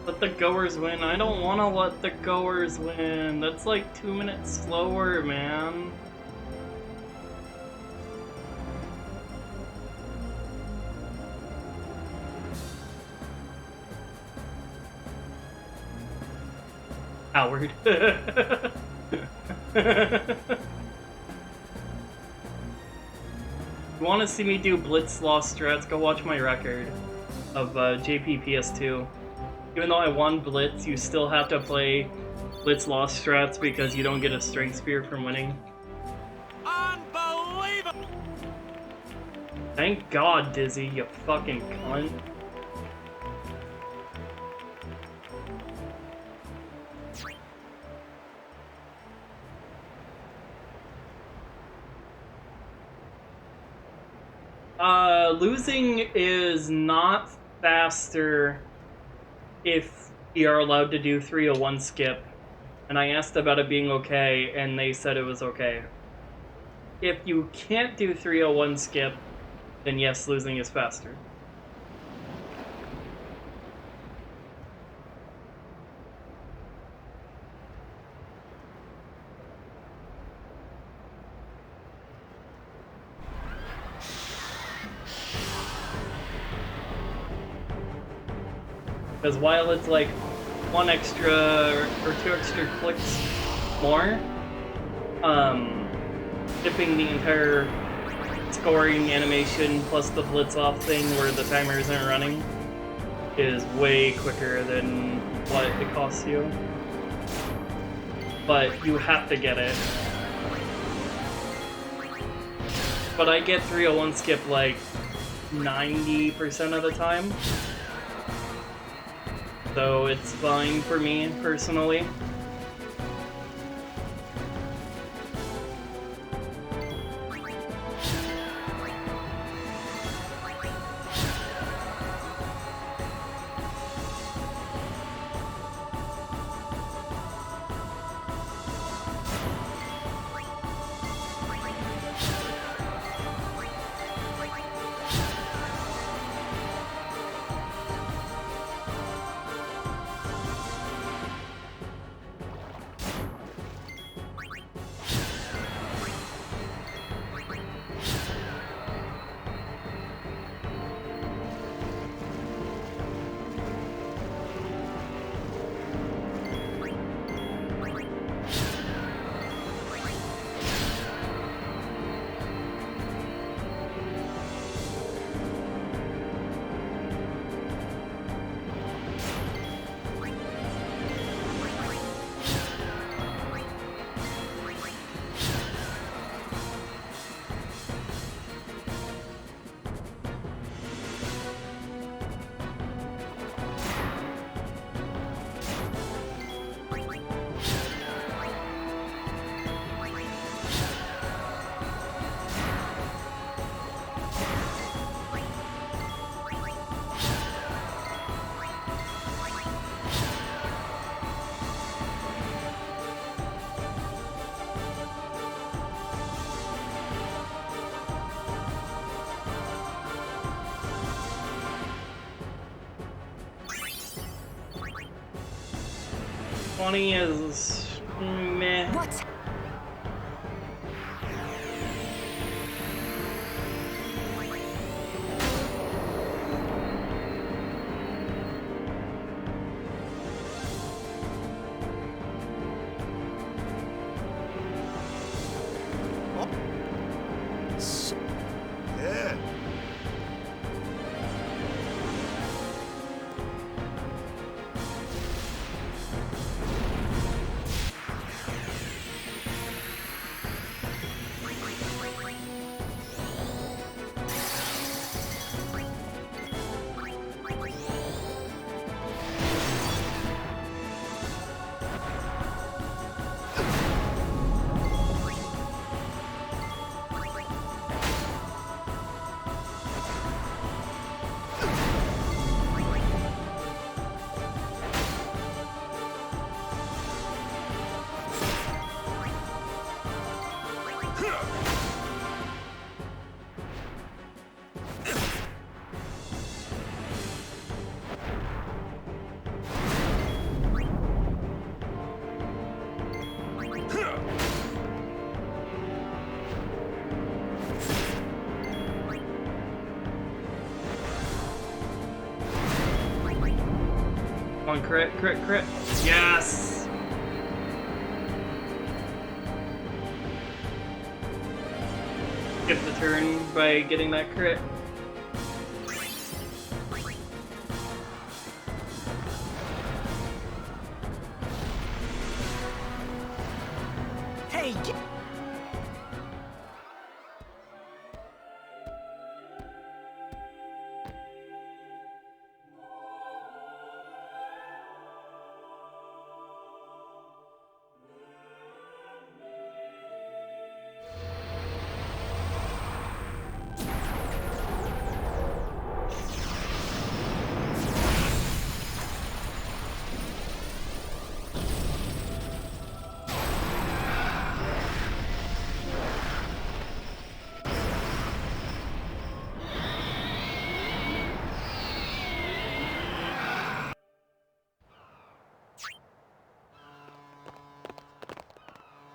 Let the goers win. I don't want to let the goers win. That's like 2 minutes slower, man. Howard. You want to see me do Blitz Lost strats? Go watch my record of JPPS2. Even though I won Blitz, you still have to play Blitz Lost strats because you don't get a Strength Spear from winning. Unbelievable! Thank God, Dizzy, you fucking cunt. Losing is not faster if you are allowed to do 301 skip. And I asked about it being okay, and they said it was okay. If you can't do 301 skip, then yes, losing is faster. Because while it's like 1 extra or 2 extra clicks more, skipping the entire scoring animation plus the blitz off thing where the timer isn't running is way quicker than what it costs you. But you have to get it. But I get 301 skip like 90% of the time. So it's fine for me, personally. Funny is meh. What? Yeah. crit, crit, crit. Yes! Skip the turn by getting that crit. Hey,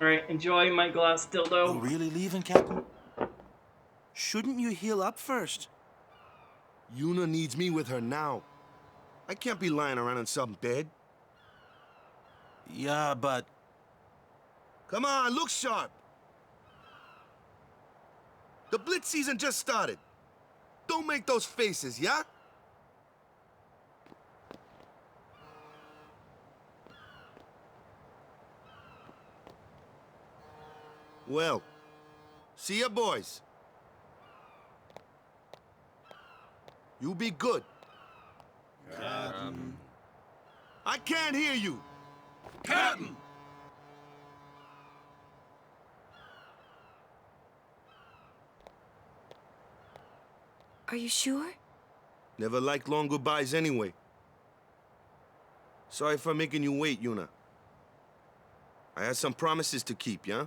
Alright, enjoy my glass dildo. You're really leaving, Captain? Shouldn't you heal up first? Yuna needs me with her now. I can't be lying around in some bed. Yeah, but... Come on, look sharp. The Blitz season just started. Don't make those faces, yeah? Well, see ya, boys. You be good. Captain. I can't hear you. Captain! Are you sure? Never liked long goodbyes anyway. Sorry for making you wait, Yuna. I had some promises to keep, yeah?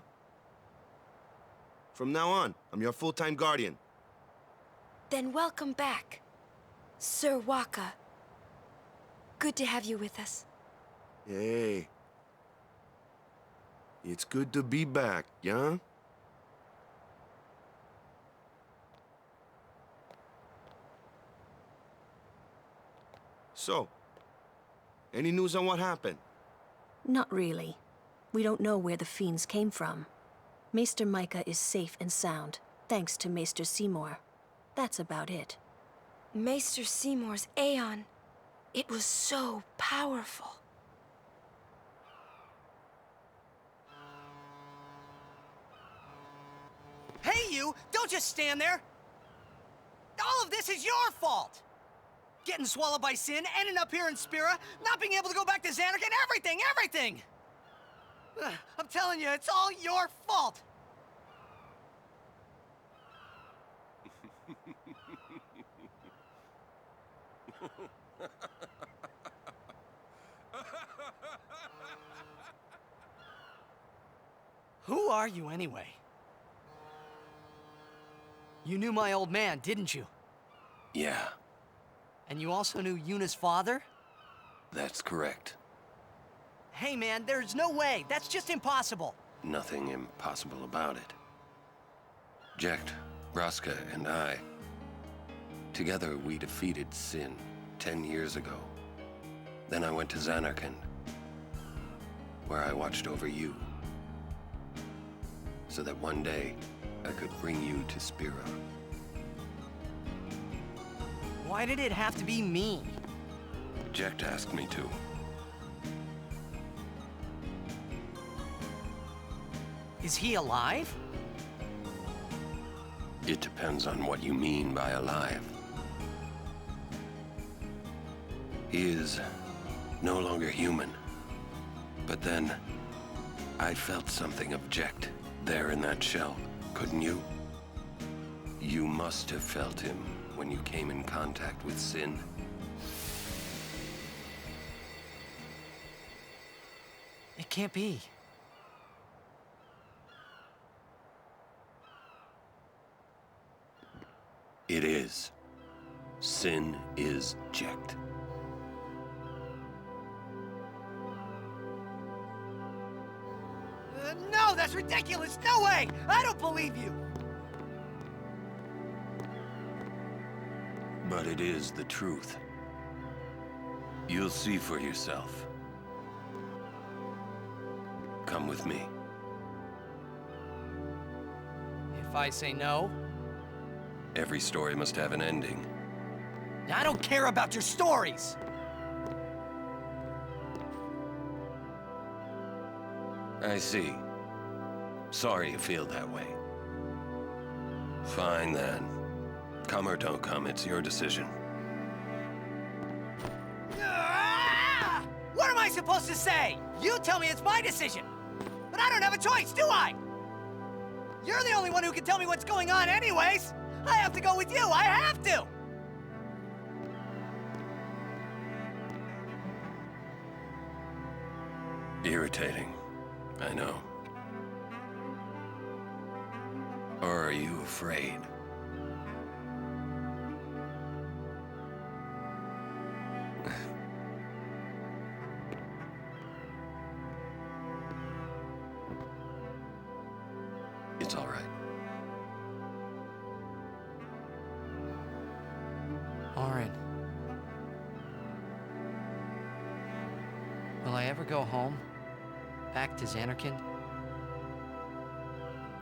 From now on, I'm your full-time guardian. Then welcome back, Sir Waka. Good to have you with us. Hey. It's good to be back, yeah? So, any news on what happened? Not really. We don't know where the fiends came from. Maester Micah is safe and sound, thanks to Maester Seymour. That's about it. Maester Seymour's Aeon. It was so powerful. Hey, you! Don't just stand there! All of this is your fault! Getting swallowed by Sin, ending up here in Spira, not being able to go back to Xanarkand, everything! Ugh, I'm telling you, it's all your fault! Who are you, anyway? You knew my old man, didn't you? Yeah, And you also knew Yuna's father? that's correct. Hey, man, there's no way. That's just impossible. Nothing impossible about it. Jecht, Vraska, and I, together we defeated Sin 10 years ago. Then I went to Xanarkand, where I watched over you, so that one day I could bring you to Spira. Why did it have to be me? Jecht asked me to. Is he alive? It depends on what you mean by alive. He is no longer human. But then, I felt something of Jecht there in that shell, couldn't you? You must have felt him when you came in contact with Sin. It can't be. It is. Sin is Jecht. No, that's ridiculous! No way! I don't believe you! But it is the truth. You'll see for yourself. Come with me. If I say no? Every story must have an ending. I don't care about your stories! I see. Sorry you feel that way. Fine then. Come or don't come, it's your decision. What am I supposed to say? You tell me it's my decision. But I don't have a choice, do I? You're the only one who can tell me what's going on anyways. I have to go with you, I have to! Irritating, I know. Or are you afraid? It's all right. Orin. Will I ever go home? Back to Xanarkand?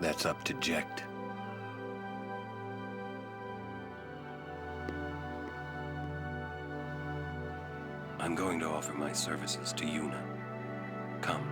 That's up to Jecht. I'm going to offer my services to Yuna. Come.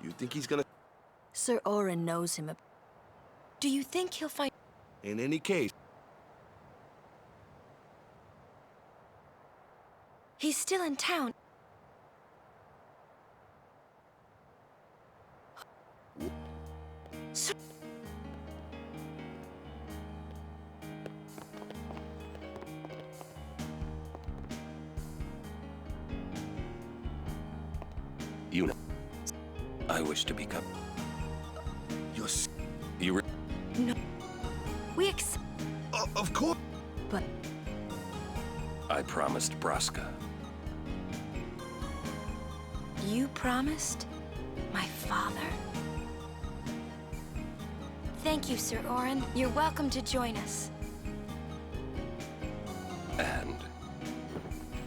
You think he's gonna... Sir Orin knows him. Do you think he'll find... In any case... He's still in town. Sir... Yuna. I wish to become... You No. We of course. But... I promised Braska. You promised? My father? Thank you, Sir Orin. You're welcome to join us. And...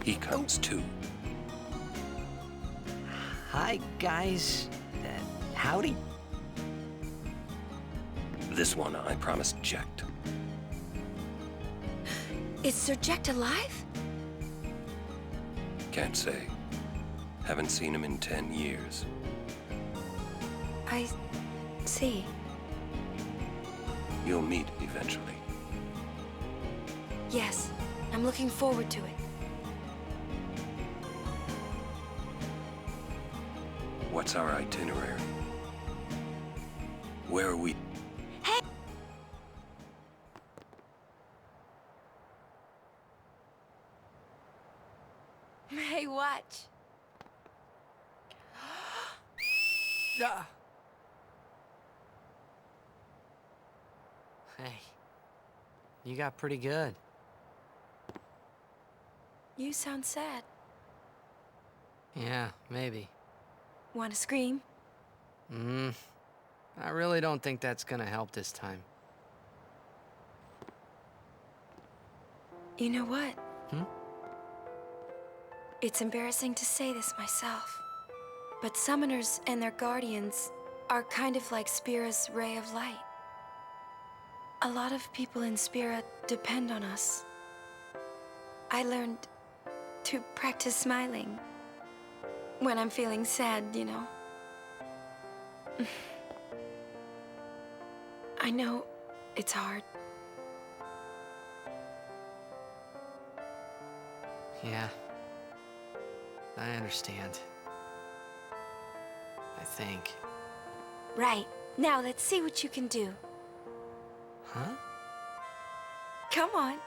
he comes too. Hi, guys. Howdy. This one I promised Jecht. Is Sir Jecht alive? Can't say. Haven't seen him in 10 years. I see. You'll meet eventually. Yes, I'm looking forward to it. What's our itinerary? Where are we? Hey! Hey, watch. Hey, you got pretty good. You sound sad. Yeah, maybe. Want to scream? I really don't think that's gonna help this time. You know what? Hmm? It's embarrassing to say this myself, but summoners and their guardians are kind of like Spira's ray of light. A lot of people in Spira depend on us. I learned to practice smiling when I'm feeling sad, you know. I know it's hard. Yeah. I understand. I think. Right. Now let's see what you can do. Huh? Come on.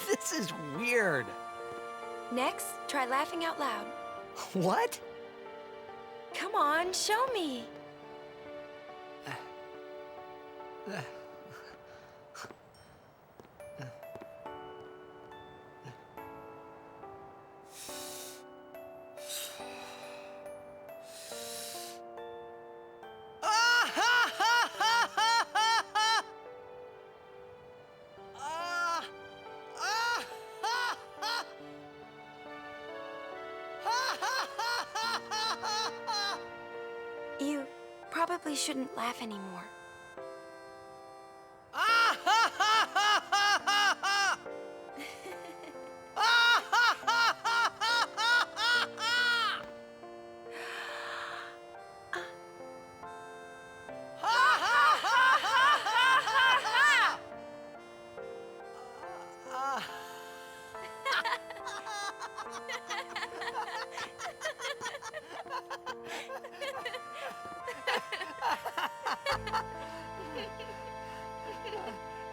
This is weird. Next, try laughing out loud. What? Come on, show me. You probably shouldn't laugh anymore.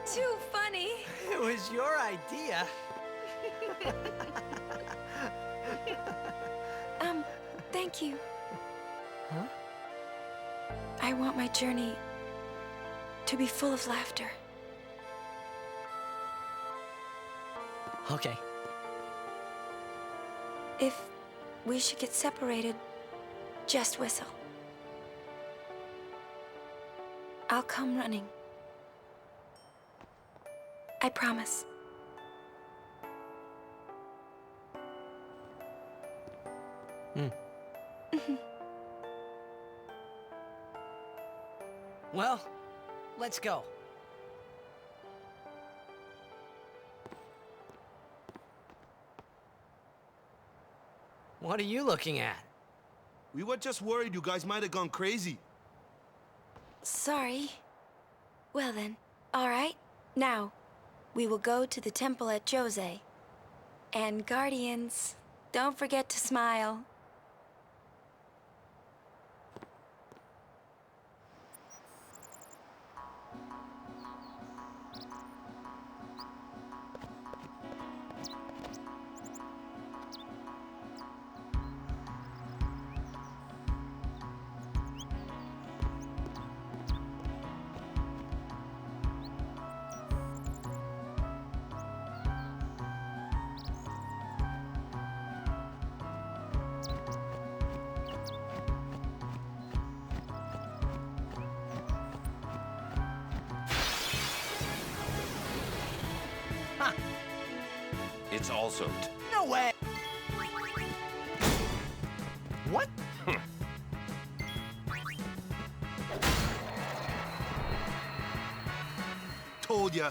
Too funny. It was your idea. Thank you. Huh? I want my journey to be full of laughter. Okay. If we should get separated, just whistle. I'll come running. I promise. Well, let's go. What are you looking at? We were just worried you guys might have gone crazy. Sorry. Well then, all right. Now, we will go to the temple at Jose. And Guardians, don't forget to smile. It's also... No way! What? Told ya.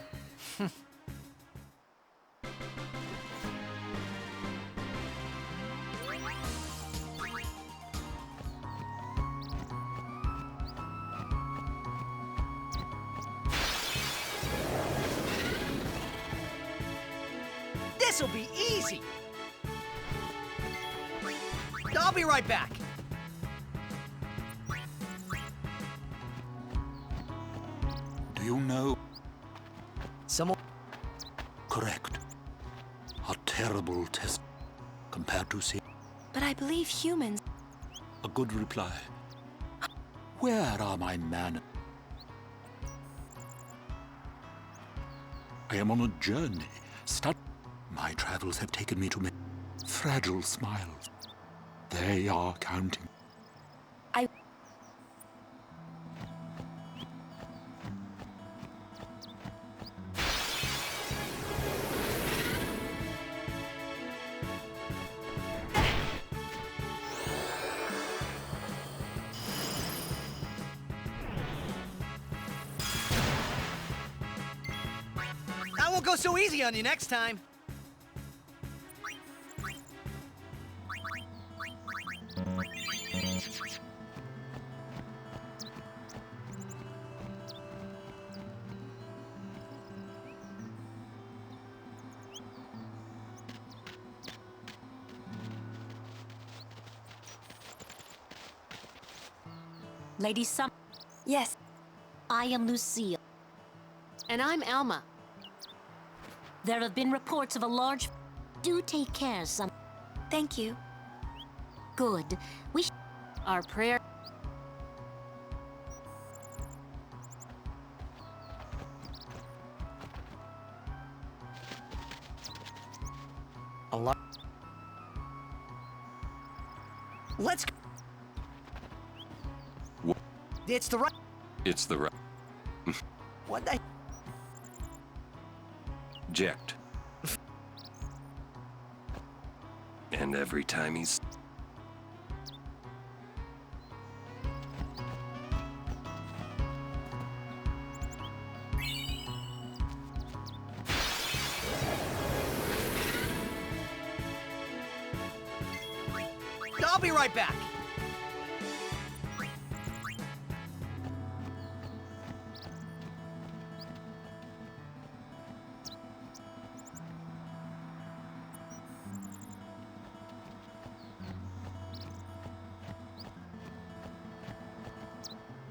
This'll be easy! I'll be right back. Do you know? Someone... Correct. A terrible test compared to see. But I believe humans... A good reply. Where are my manners? I am on a journey. My travels have taken me to fragile smiles. They are counting. I... won't go so easy on you next time. Lady Sum. Yes. I am Lucille. And I'm Alma. There have been reports of a large... Do take care, some... Thank you. Good. We... Our prayer... A lot. Let's go. What? It's the right... It's the right. What the... Eject. And every time he's... I'll be right back.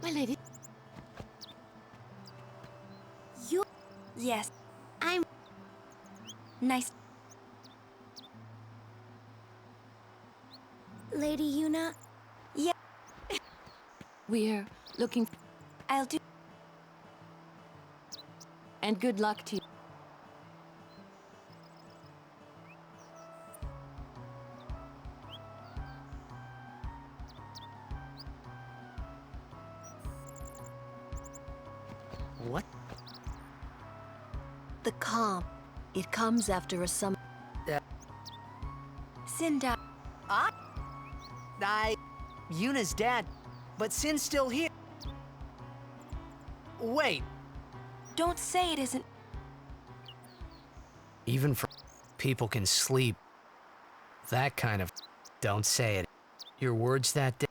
My lady. You... Yes. I'm... Nice. Lady Yuna? Yeah. We're looking... I'll do... And good luck to you. What? The calm. It comes after a summer. Sinda. Yuna's dad, but Sin's still here. Wait. Don't say it isn't... Even for people can sleep. That kind of... Don't say it. Your words that day...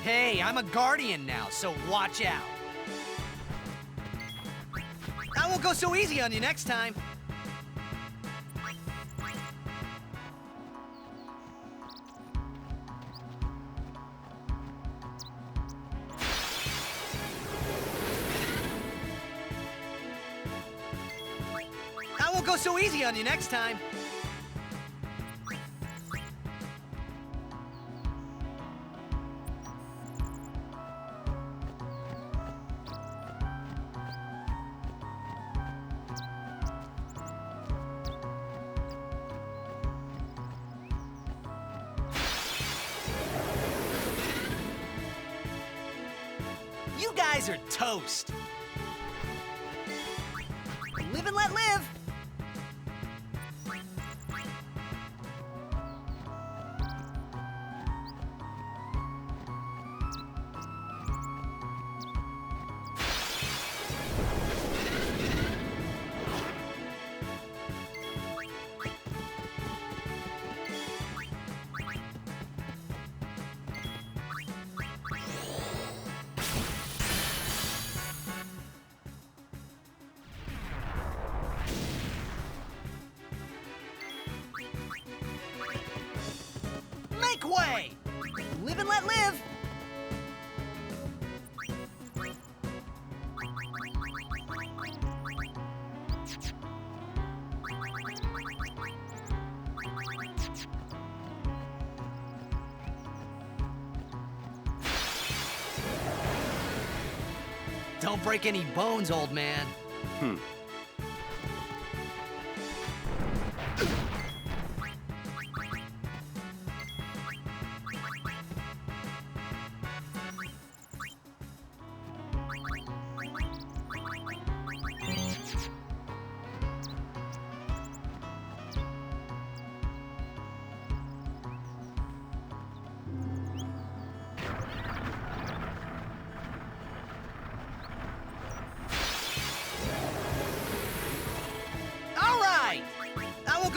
Hey, I'm a guardian now, so watch out. I won't go so easy on you next time. I won't go so easy on you next time. You guys are toast. Live and let live. Make way! Live and let live! Don't break any bones, old man.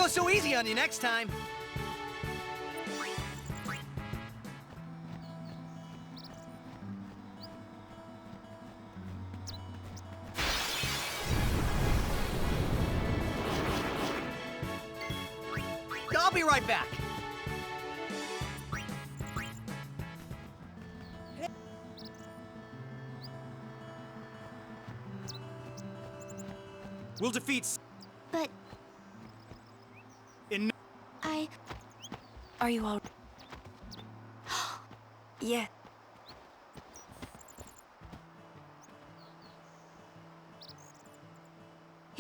go so easy on you next time. I'll be right back. We'll defeat. But In. Are you all... Yeah.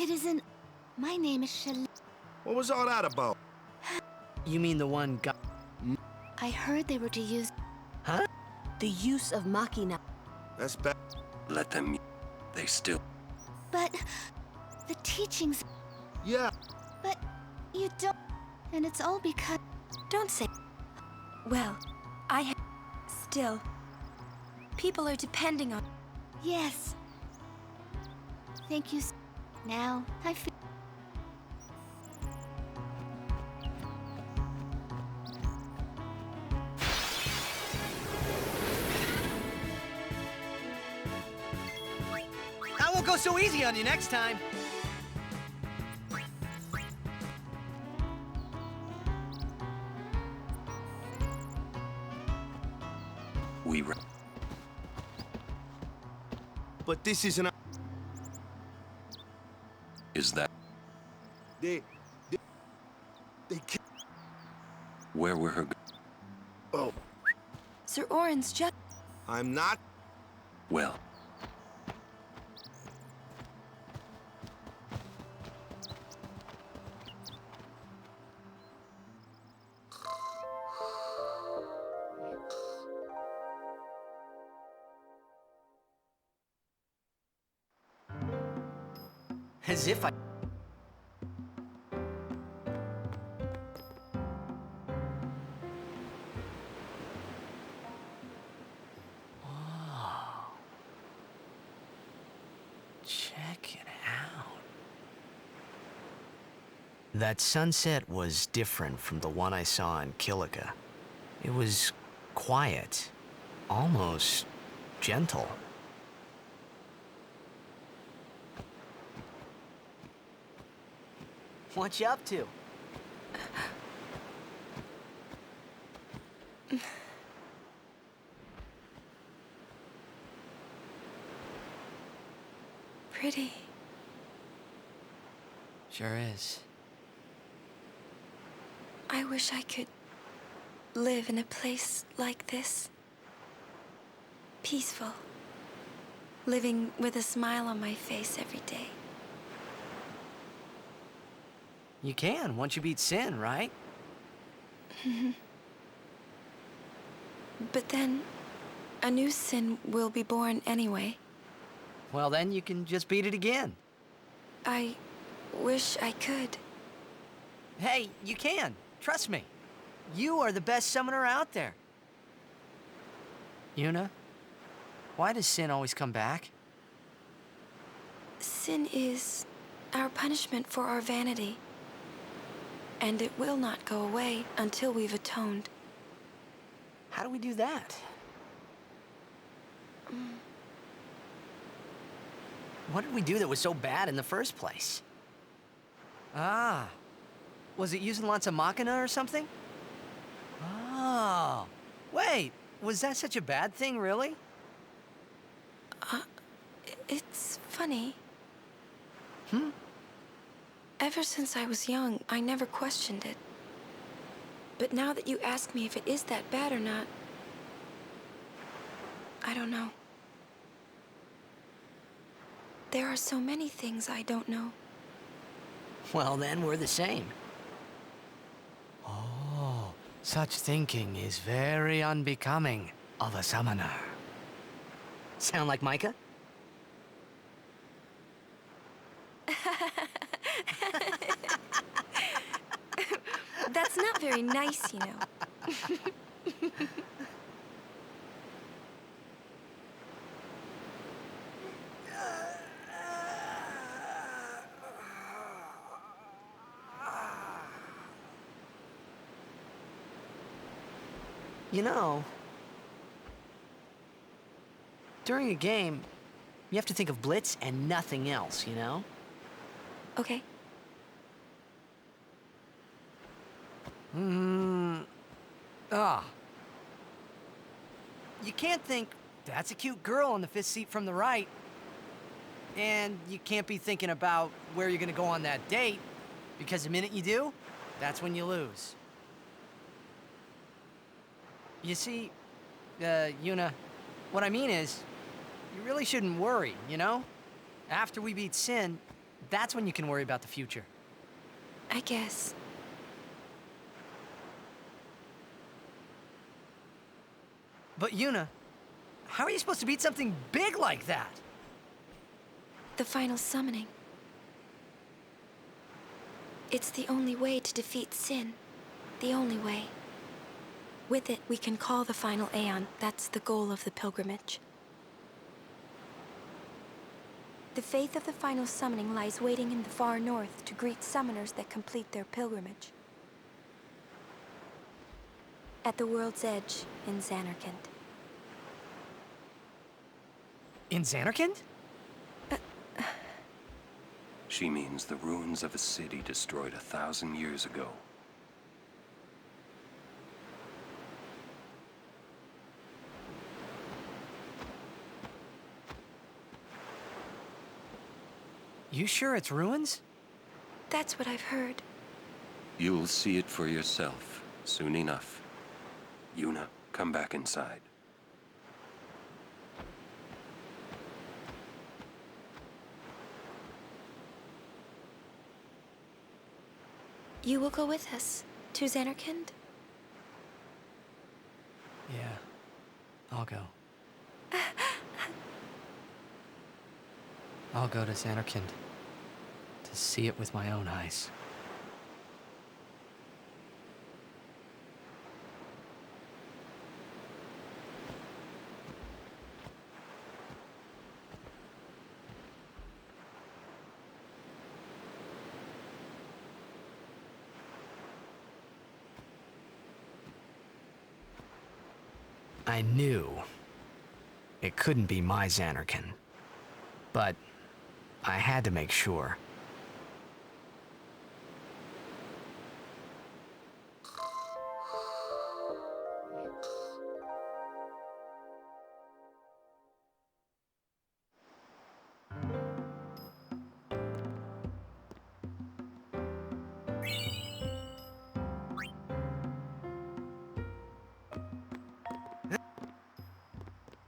it isn't... My name is Shal... What was all that about? You mean the one guy? I heard they were to use... Huh? The use of Machina. That's bad. Let them. They still. But... The teachings... Yeah. But... You don't... And it's all because... Don't say... Well, I have... Still... People are depending on... Yes. Thank you. Now, I feel... I won't go so easy on you next time. We. But this isn't. Is that. They can't. Where were her. Oh. Sir Orin's just... I'm not. Well. As if I... Whoa. Check it out. That sunset was different from the one I saw in Killiga. It was quiet, almost gentle. What you up to? Pretty. Sure is. I wish I could live in a place like this. Peaceful. Living with a smile on my face every day. You can, once you beat Sin, right? But then, a new sin will be born anyway. Well, then you can just beat it again. I wish I could. Hey, you can. Trust me. You are the best summoner out there. Yuna, why does Sin always come back? Sin is our punishment for our vanity. And it will not go away until we've atoned. How do we do that? What did we do that was so bad in the first place? Ah, was it using lots of Machina or something? Oh, wait, was that such a bad thing, really? It's funny. Ever since I was young, I never questioned it. But now that you ask me if it is that bad or not, I don't know. There are so many things I don't know. Well, then we're the same. Oh, such thinking is very unbecoming of a summoner. Sound like Micah? That's not very nice, you know. You know, during a game, you have to think of Blitz and nothing else, you know? Okay. You can't think, that's a cute girl in the fifth seat from the right. And you can't be thinking about where you're gonna go on that date, because the minute you do, that's when you lose. You see, Yuna, what I mean is, you really shouldn't worry, you know? After we beat Sin, that's when you can worry about the future. I guess. But Yuna, how are you supposed to beat something big like that? The final summoning. It's the only way to defeat Sin. The only way. With it, we can call the final Aeon. That's the goal of the pilgrimage. The faith of the final summoning lies waiting in the far north to greet summoners that complete their pilgrimage. At the world's edge in Xanarkand. In Xanarkand? She means the ruins of a city destroyed 1,000 years ago. You sure it's ruins? That's what I've heard. You'll see it for yourself soon enough. Yuna, come back inside. You will go with us to Xanarkand? Yeah, I'll go. I'll go to Xanarkand to see it with my own eyes. I knew it couldn't be my Xanarkand, but I had to make sure.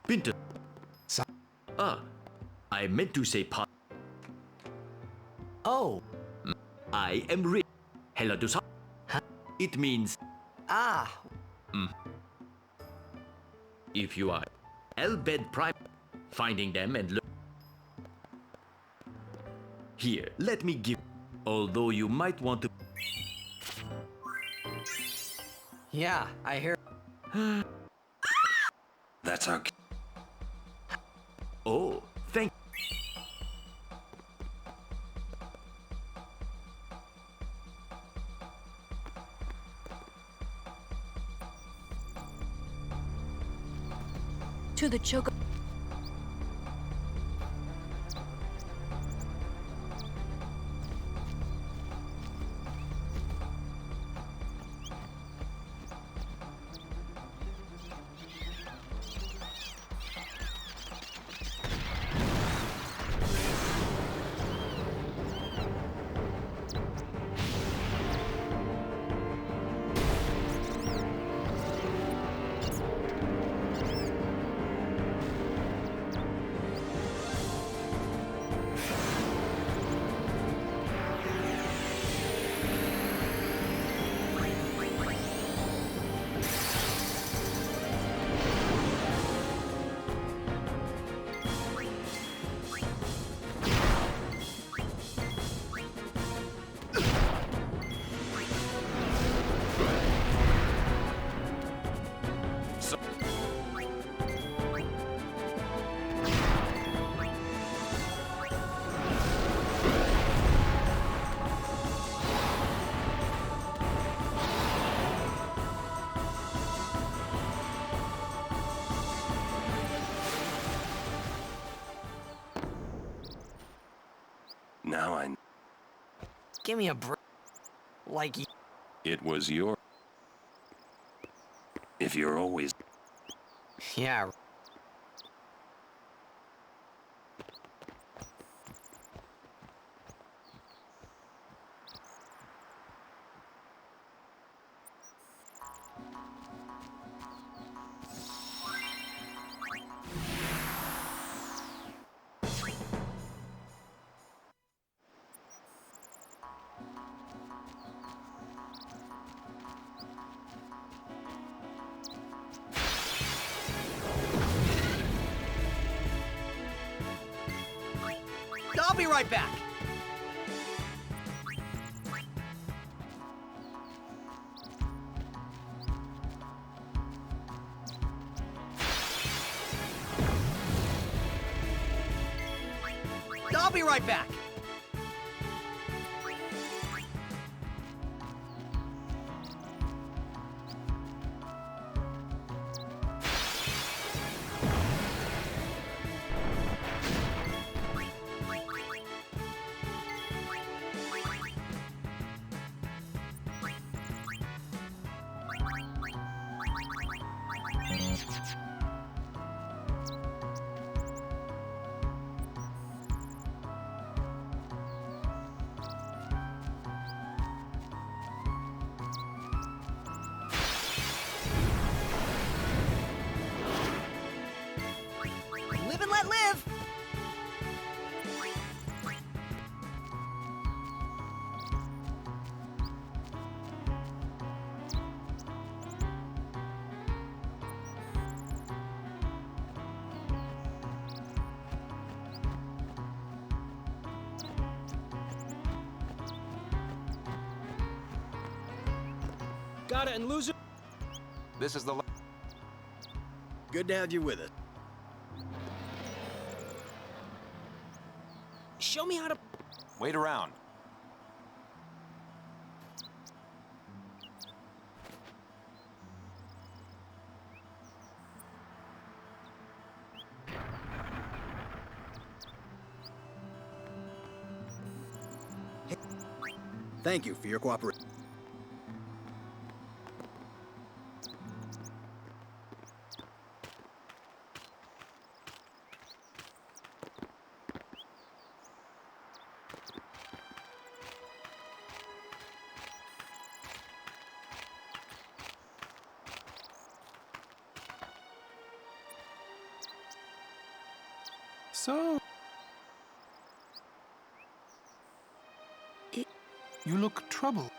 Pinter. I meant to say part. Oh. I am ready. Hello to some. Huh? It means. Ah. If you are Elbed Prime, finding them and look. Here, let me give. Although you might want to. Yeah, I hear. That's our. Oh, thank. To the choke. Now I... Give me a break. Like It was your... If you're always... Yeah. I'll be right back. I'll be right back. Live and let live. Got it and lose it. This is the... Good to have you with us. Show me how to... Wait around. Thank you for your cooperation. So... You look troubled.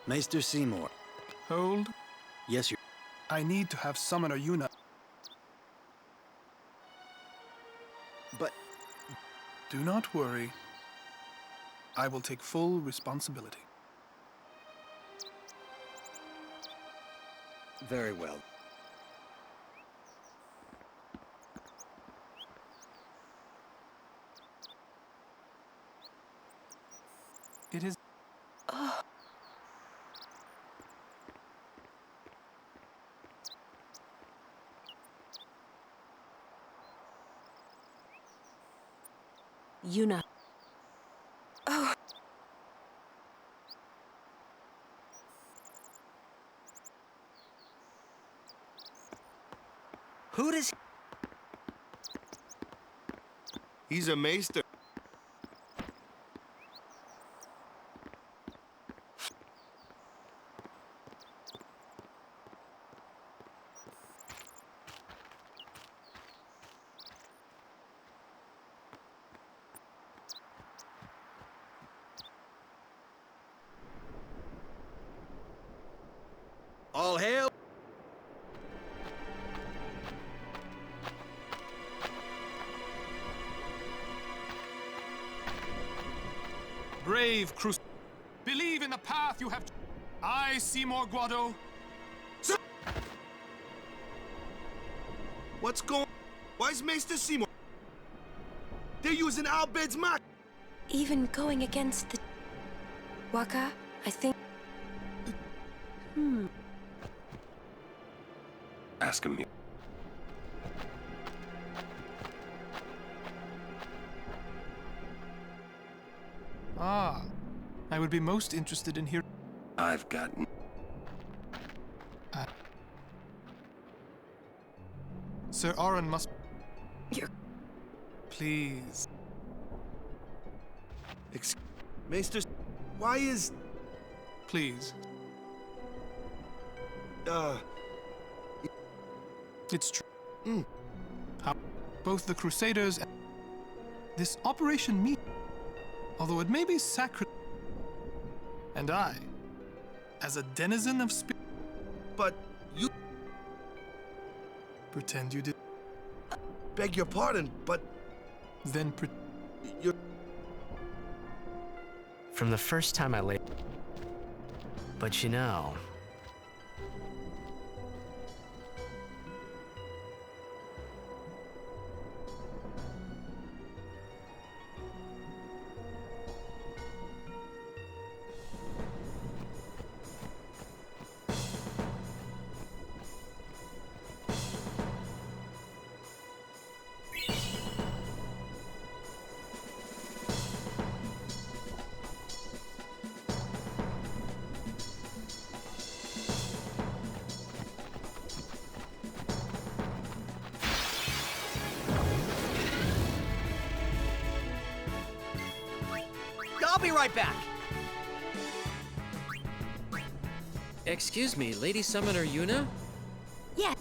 Maester Seymour. Hold. Yes, you... I need to have Summoner Yuna. But... Do not worry. I will take full responsibility. Very well. It is... Yuna. Oh. Who does... He's a maester. All hail! Brave Crus... Believe in the path you have... I, Seymour Guado... What's going... Why's Maester Seymour? They're using Al Bed's mark. Even going against the... Waka, I think... Ask him. Ah, I would be most interested in hearing. I've got... Sir Aron must... Please. Maester, why is... Please. It's true. How both the Crusaders and this Operation Meat, although it may be sacred, and I, as a denizen of spirit, but you pretend you did. Beg your pardon, but then you're... From the first time I laid... But you know... I'll be right back. Excuse me, Lady Summoner Yuna? Yeah.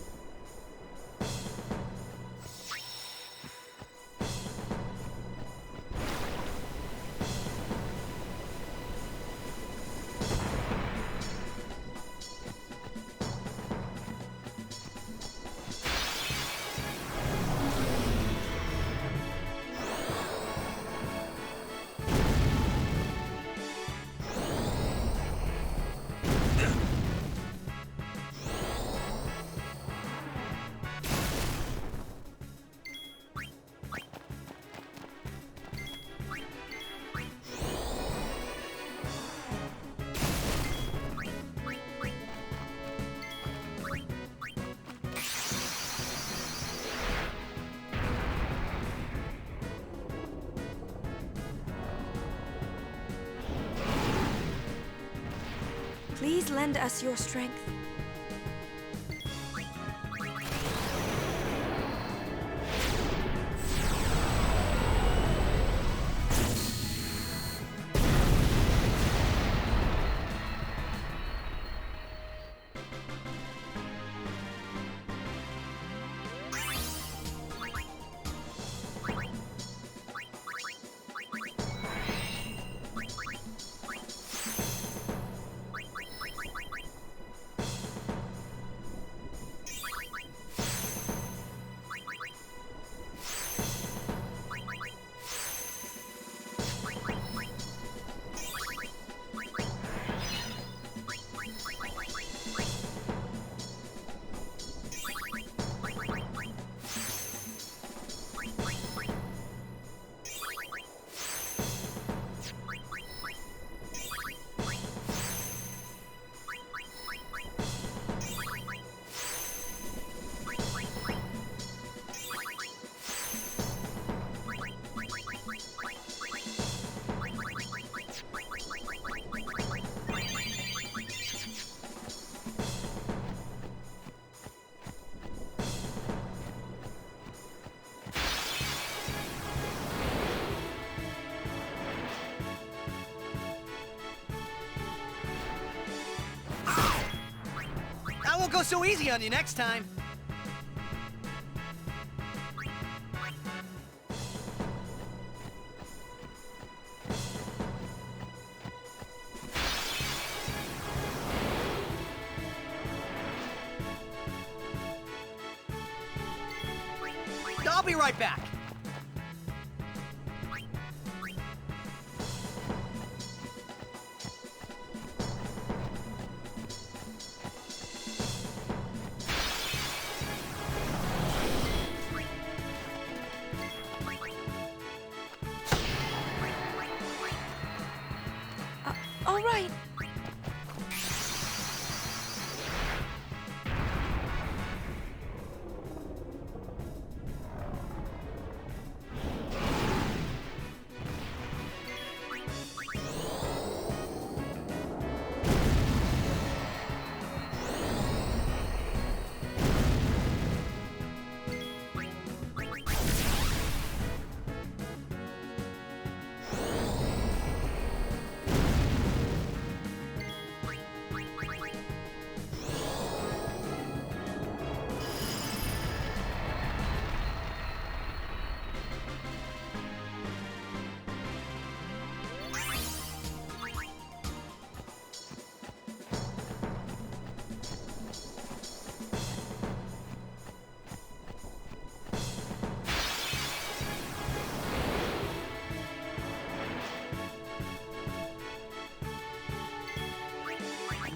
Please lend us your strength. I won't go so easy on you next time. I'll be right back. Oh all right.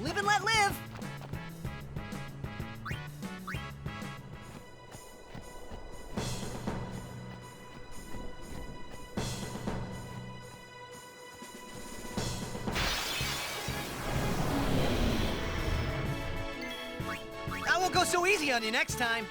Live and let live! I won't go so easy on you next time.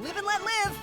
Live and let live!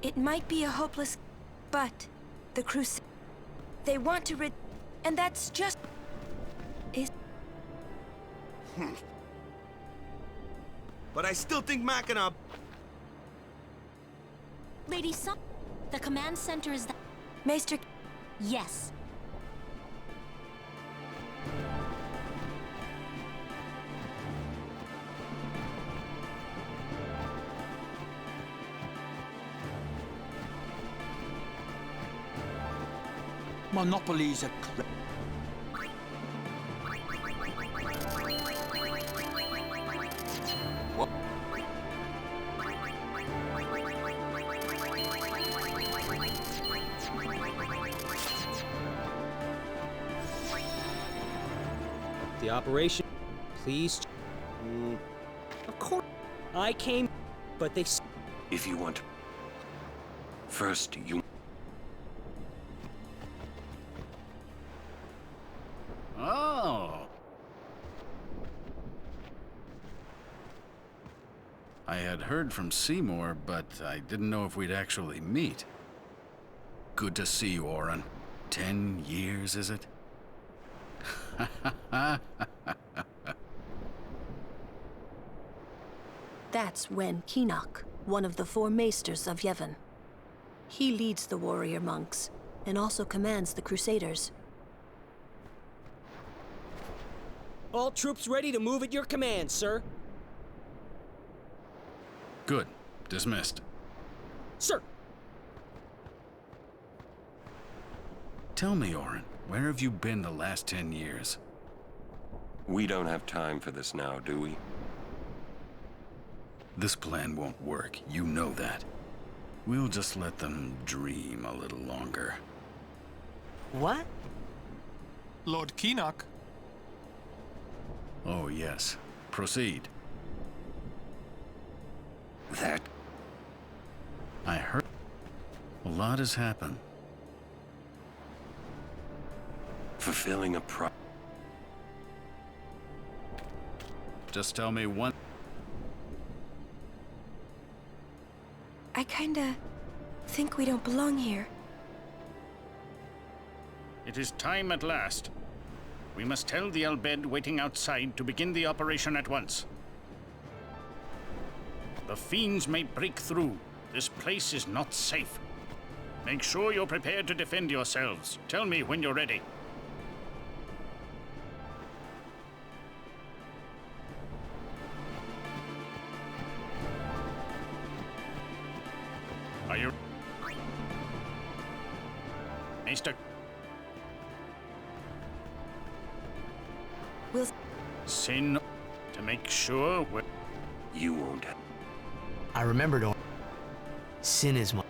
It might be a hopeless, but the Crusade, they want to rid, and that's just is. But I still think Machina. Lady Sum, the command center is the... Maester. Yes. Monopolies are What? The operation, please. Of course, I came, but they. If you want, first you. Oh. I had heard from Seymour, but I didn't know if we'd actually meet. Good to see you, Oren. 10 years, is it? That's Wen Kinok, one of the 4 maesters of Yevon. He leads the warrior monks, and also commands the Crusaders. All troops ready to move at your command, sir. Good. Dismissed. Sir! Tell me, Orin, where have you been the last 10 years? We don't have time for this now, do we? This plan won't work. You know that. We'll just let them dream a little longer. What? Lord Kinok. Oh, yes. Proceed. That... I heard... A lot has happened. Fulfilling a Just tell me one... I kinda think we don't belong here. It is time at last. We must tell the Al-Bed waiting outside to begin the operation at once. The fiends may break through. This place is not safe. Make sure you're prepared to defend yourselves. Tell me when you're ready. Are you... Maester... We'll... Sin... to make sure we're... You won't have... I remembered Orin. Sin is my...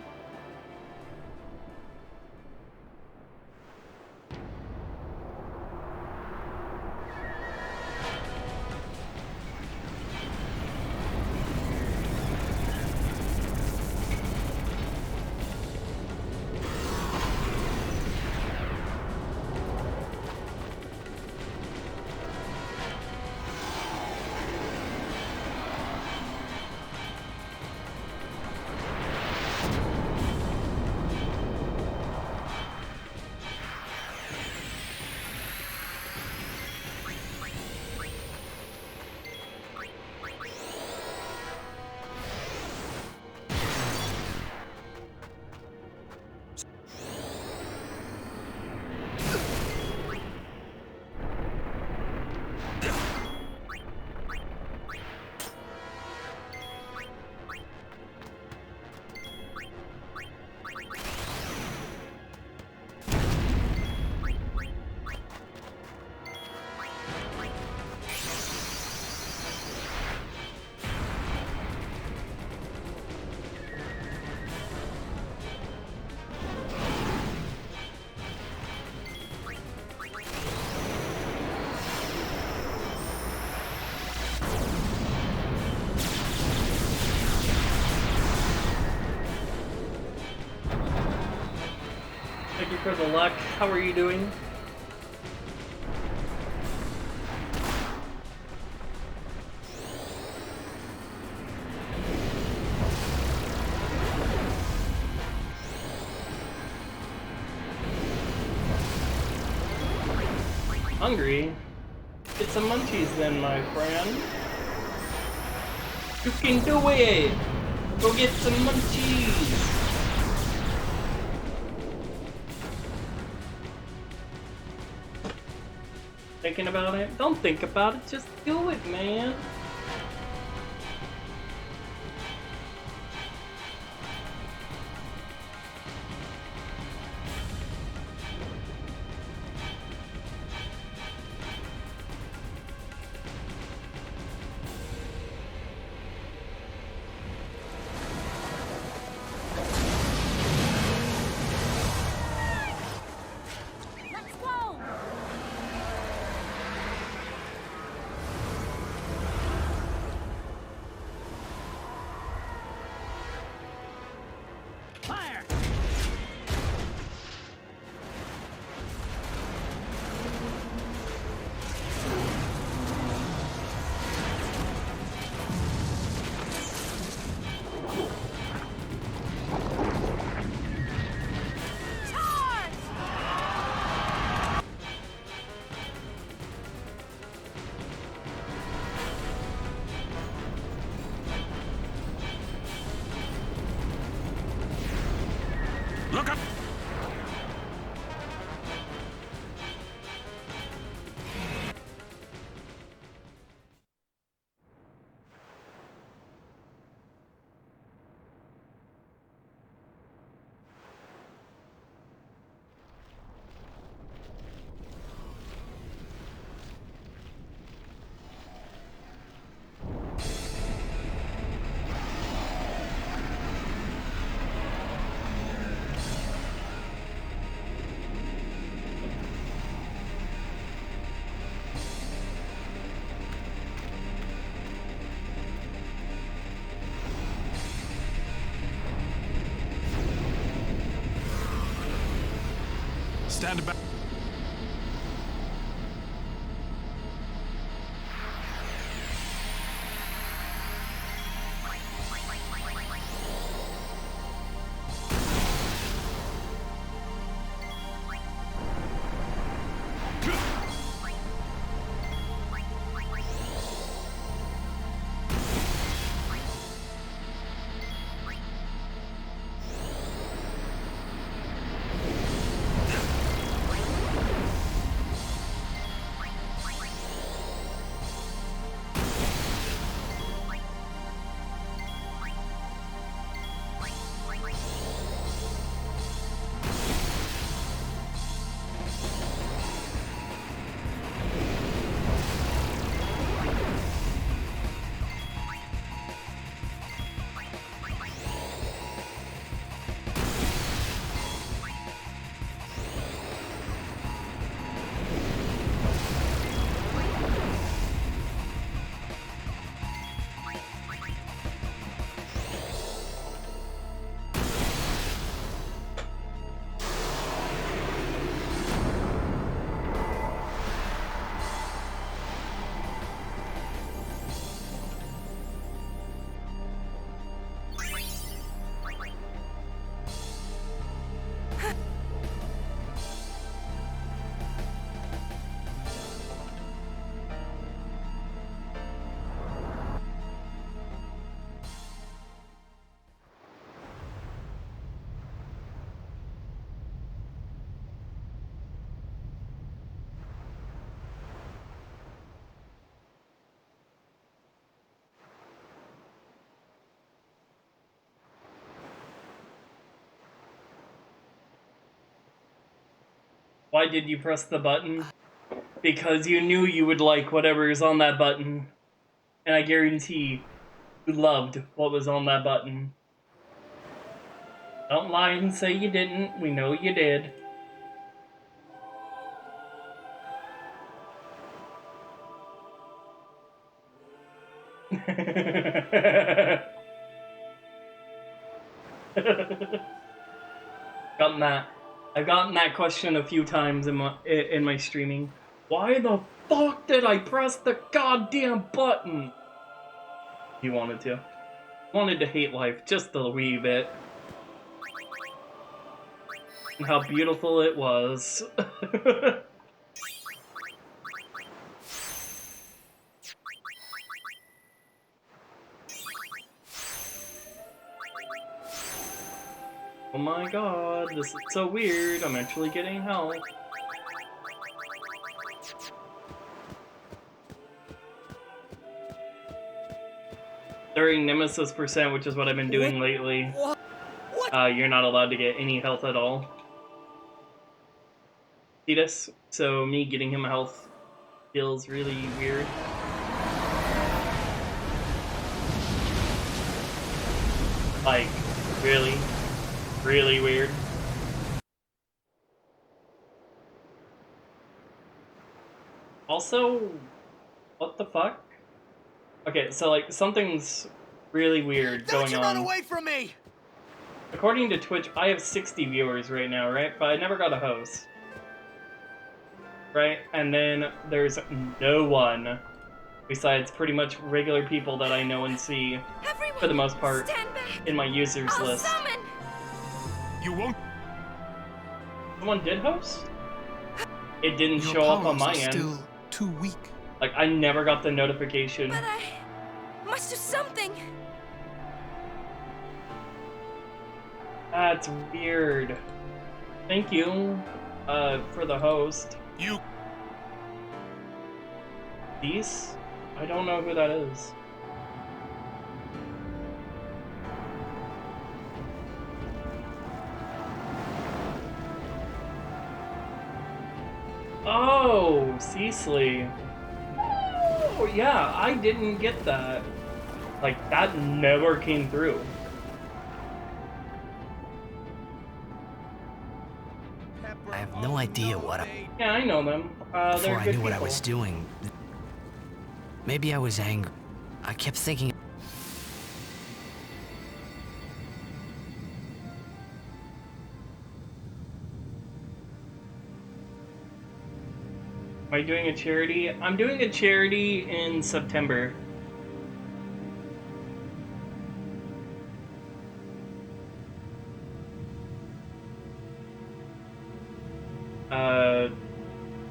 Thank you for the luck. How are you doing? Hungry? Get some munchies then, my friend. You can do it! Go get some munchies! Thinking about it? Don't think about it, just do it, man. Stand back. Why did you press the button? Because you knew you would like whatever is on that button. And I guarantee you loved what was on that button. Don't lie and say you didn't. We know you did. I've gotten that question a few times in my streaming. Why the fuck did I press the goddamn button? You wanted to. Wanted to hate life just a wee bit. And how beautiful it was. Oh my god, this is so weird. I'm actually getting help. During Nemesis %, which is what I've been doing lately, you're not allowed to get any health at all. See this? So me getting him health feels really weird. Like, really? Really weird. Also, what the fuck? Okay, so like something's really weird going on. Don't you run away from me! According to Twitch, I have 60 viewers right now, right? But I never got a host. Right? And then there's no one besides pretty much regular people that I know and see, for the most part, in my users list. Summon. You won't. Someone did host? It didn't Your show up on powers my are end. still too weak. Like, I never got the notification. But I must do something. That's weird. Thank you, for the host. You. These? I don't know who that is. Oh, Cecily. Oh, yeah, I didn't get that. Like, that never came through. I have no idea what Yeah, I know them. before They're I good knew what I people. was doing. Maybe I was angry. I kept thinking. I doing a charity? I'm doing a charity in September.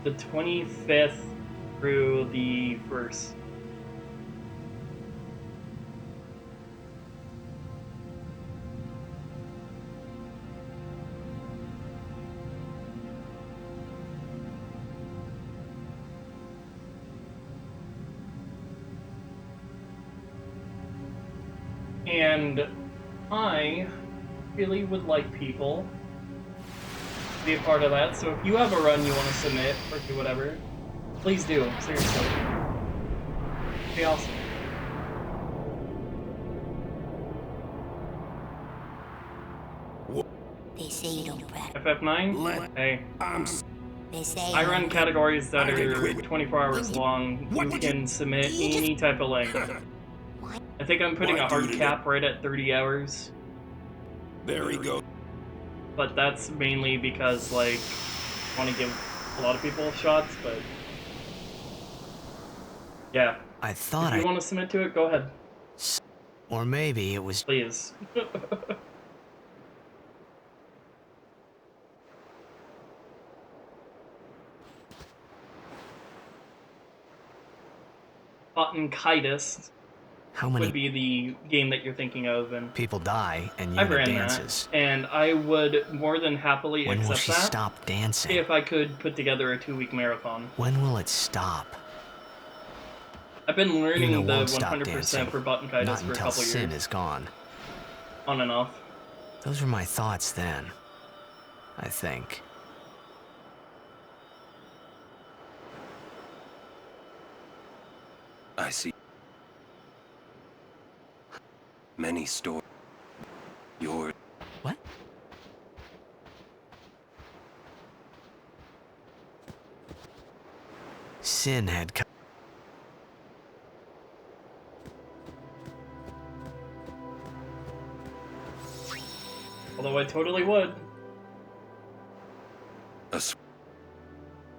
The 25th through the 1st. And I really would like people to be a part of that, so if you have a run you want to submit or do whatever, please do, seriously. It'd be awesome. They say you don't practice. FF9? Hey. They say I run categories that are 24 hours long. You can submit any type of length. I think I'm putting a hard cap right at 30 hours. There we go. But that's mainly because, like, I want to give a lot of people shots, but... Yeah. I thought if you want to submit to it, go ahead. Or maybe it was... Please. Buttonkitis How many would be the game that you're thinking of, and people die and I've Yuna ran dances? that, and I would more than happily When will accept she that stop dancing? if I could put together a 2-week marathon. When will it stop? I've been learning Yuna the won't stop 100% dancing. for Buttonkitis Not for a until couple Sin years. is gone. On and off. Those were my thoughts then. I think. I see. Many stories. Your... What? Sin had come. Although I totally would.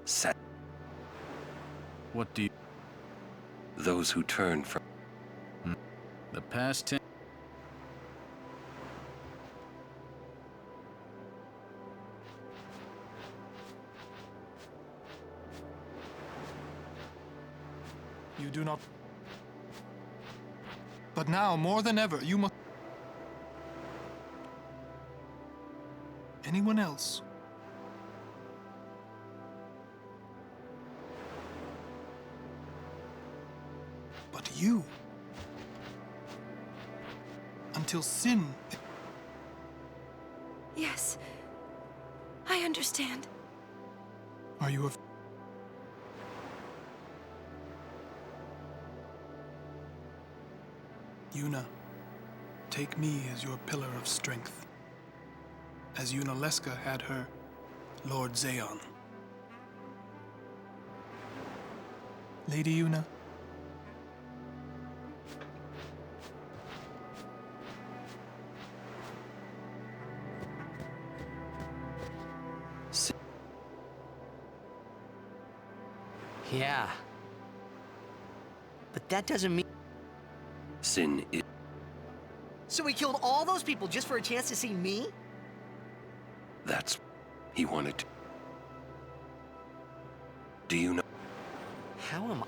Set. What do you... Those who turn from... The past 10... You do not... But now, more than ever, you must... Anyone else? But you... Until Sin... Yes. I understand. Are you of... Yuna, take me as your pillar of strength, as Yunalesca had her Lord Zayon. Lady Yuna, Yeah. But that doesn't mean... Sin is... So he killed all those people just for a chance to see me? That's... He wanted to... Do you know? How am I...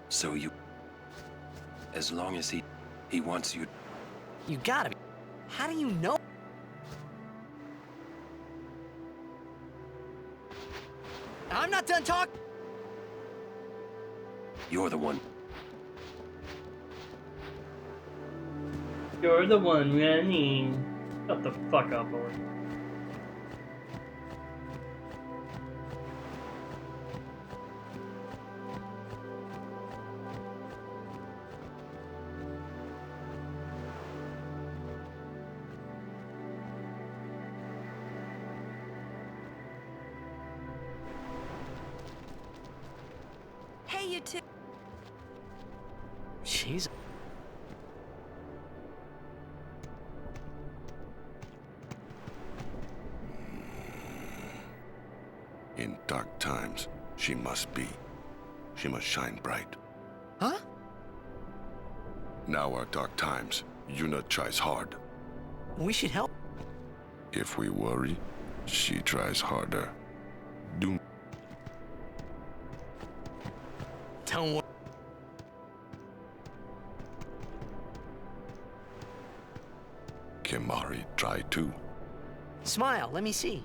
So you... As long as he wants you... You gotta be... How do you know? I'm not done talking. You're the one. You're the one running. Shut the fuck up, boy. Hey, you two. Jeez. In dark times, she must be. She must shine bright. Huh? Now are dark times. Yuna tries hard. We should help. If we worry, she tries harder. Don't worry. Kimahri try too. Smile, let me see.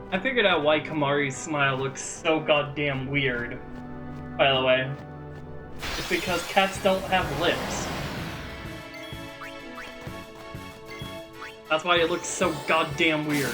I figured out why Kamari's smile looks so goddamn weird, by the way. It's because cats don't have lips. That's why it looks so goddamn weird.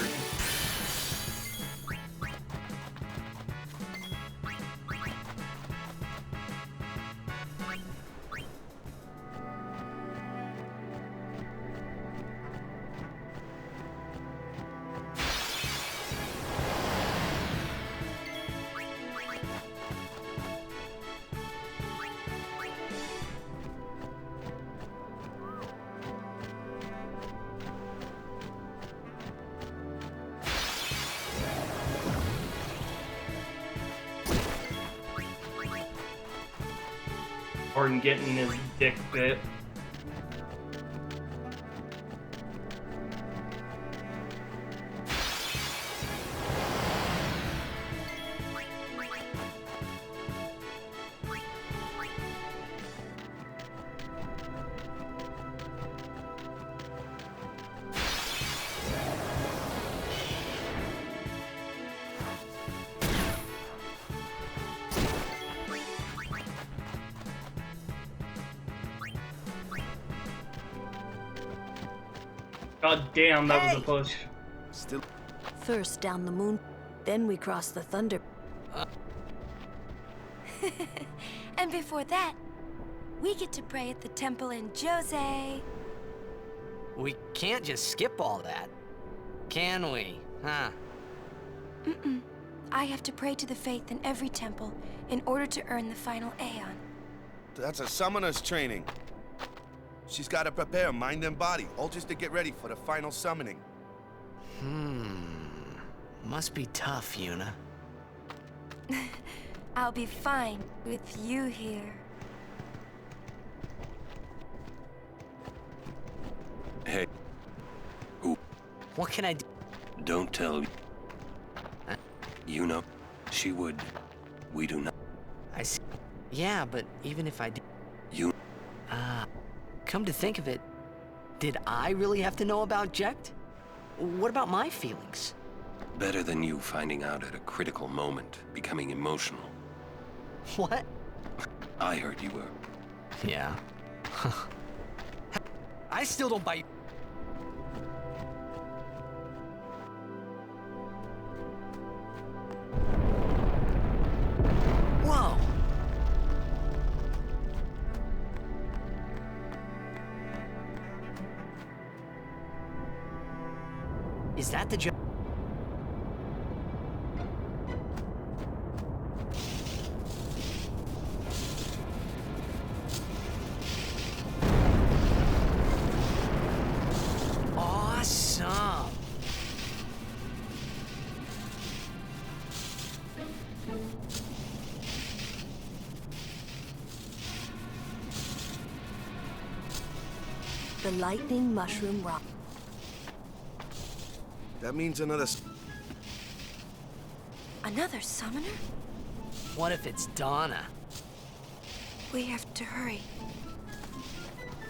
Gordon getting his dick bit. God damn, that was a push. Still. First down the moon, then we cross the thunder. And before that, we get to pray at the temple in Jose. We can't just skip all that, can we? Huh? Mm-mm. I have to pray to the faith in every temple in order to earn the final Aeon. That's a summoner's training. She's got to prepare mind and body, all just to get ready for the final summoning. Must be tough, Yuna. I'll be fine with you here. Hey. Who? What can I do? Don't tell. You know, she would. We do not. I see. Yeah, but even if I did... You... Come to think of it, did I really have to know about Jekt? What about my feelings? Better than you finding out at a critical moment, becoming emotional. What? I heard you were. Yeah. I still don't bite. Whoa! Is that the job? Awesome! The lightning mushroom rock. That means another... Another summoner? What if it's Donna? We have to hurry.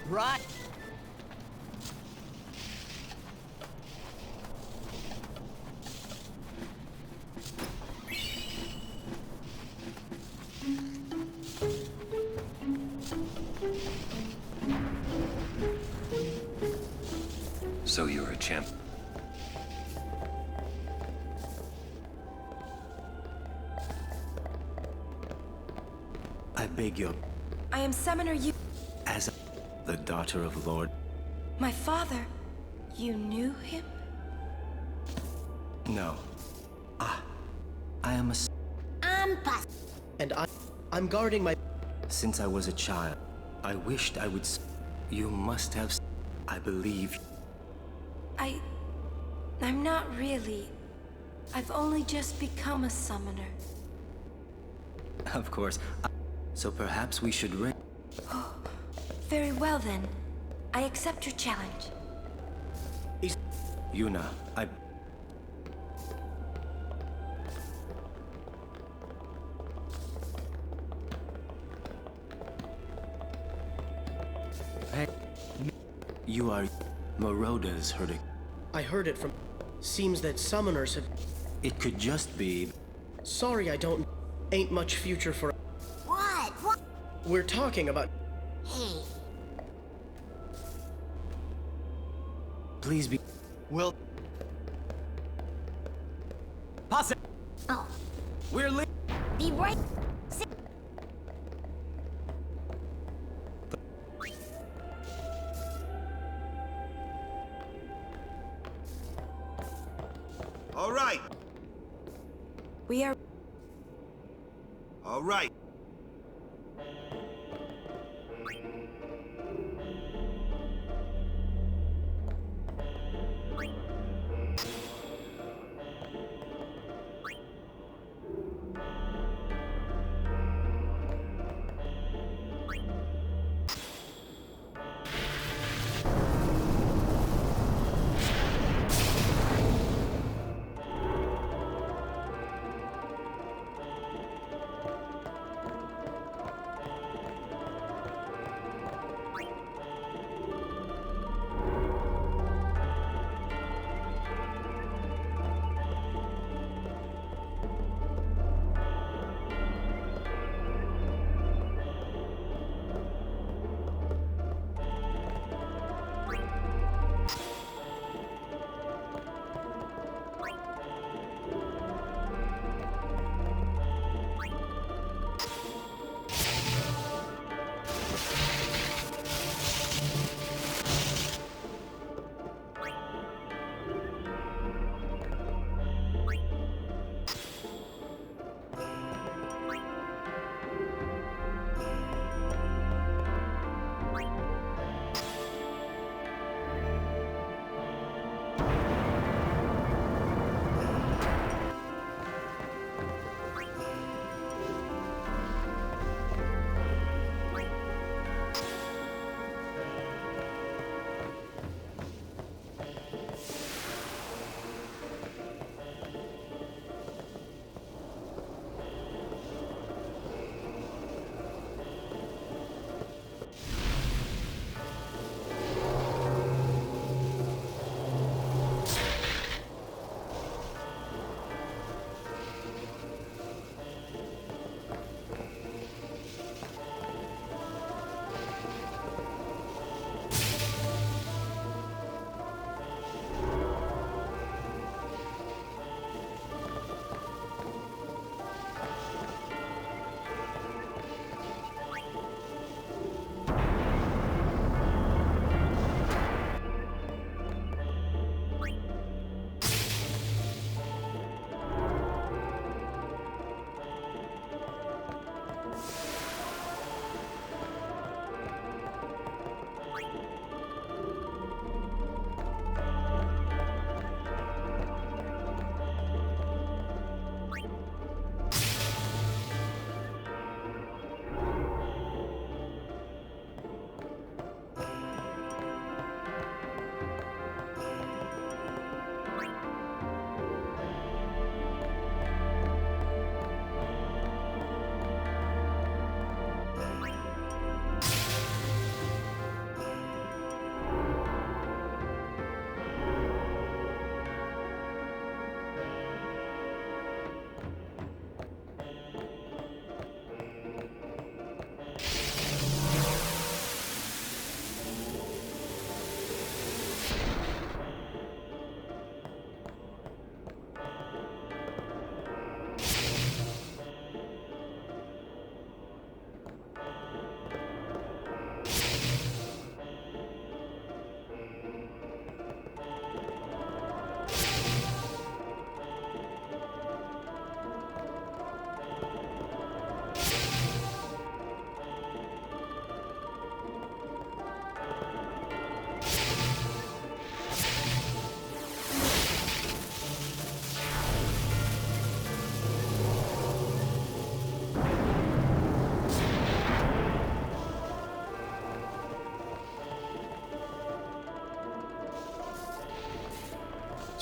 Right. So you're a champ. I beg your... I am Summoner you. As the daughter of Lord... My father. You knew him? No. I am a... I'm past. And I'm guarding my... Since I was a child. I wished I would. You must have. I believe. I'm not really. I've only just become a summoner. Of course. So perhaps we should ring. Oh, very well then. I accept your challenge. Yuna, You are... Moroda's heard it. I heard it from... Seems that summoners have... It could just be... Sorry, I don't... Ain't much future for... What? We're talking about... Hey. Please be... Will... Pass it! Oh. We're li... Be right... All right. We are... All right.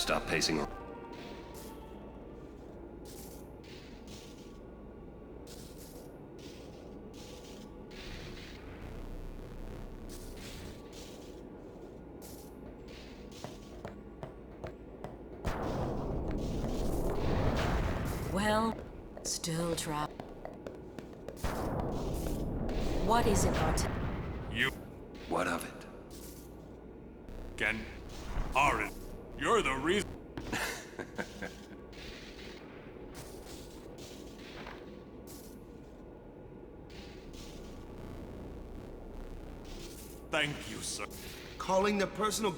Stop pacing. Well, still trapped. What is it, Martin? You. What of it? Ken. Aaron. You're the reason. Thank you, sir. Calling the personal...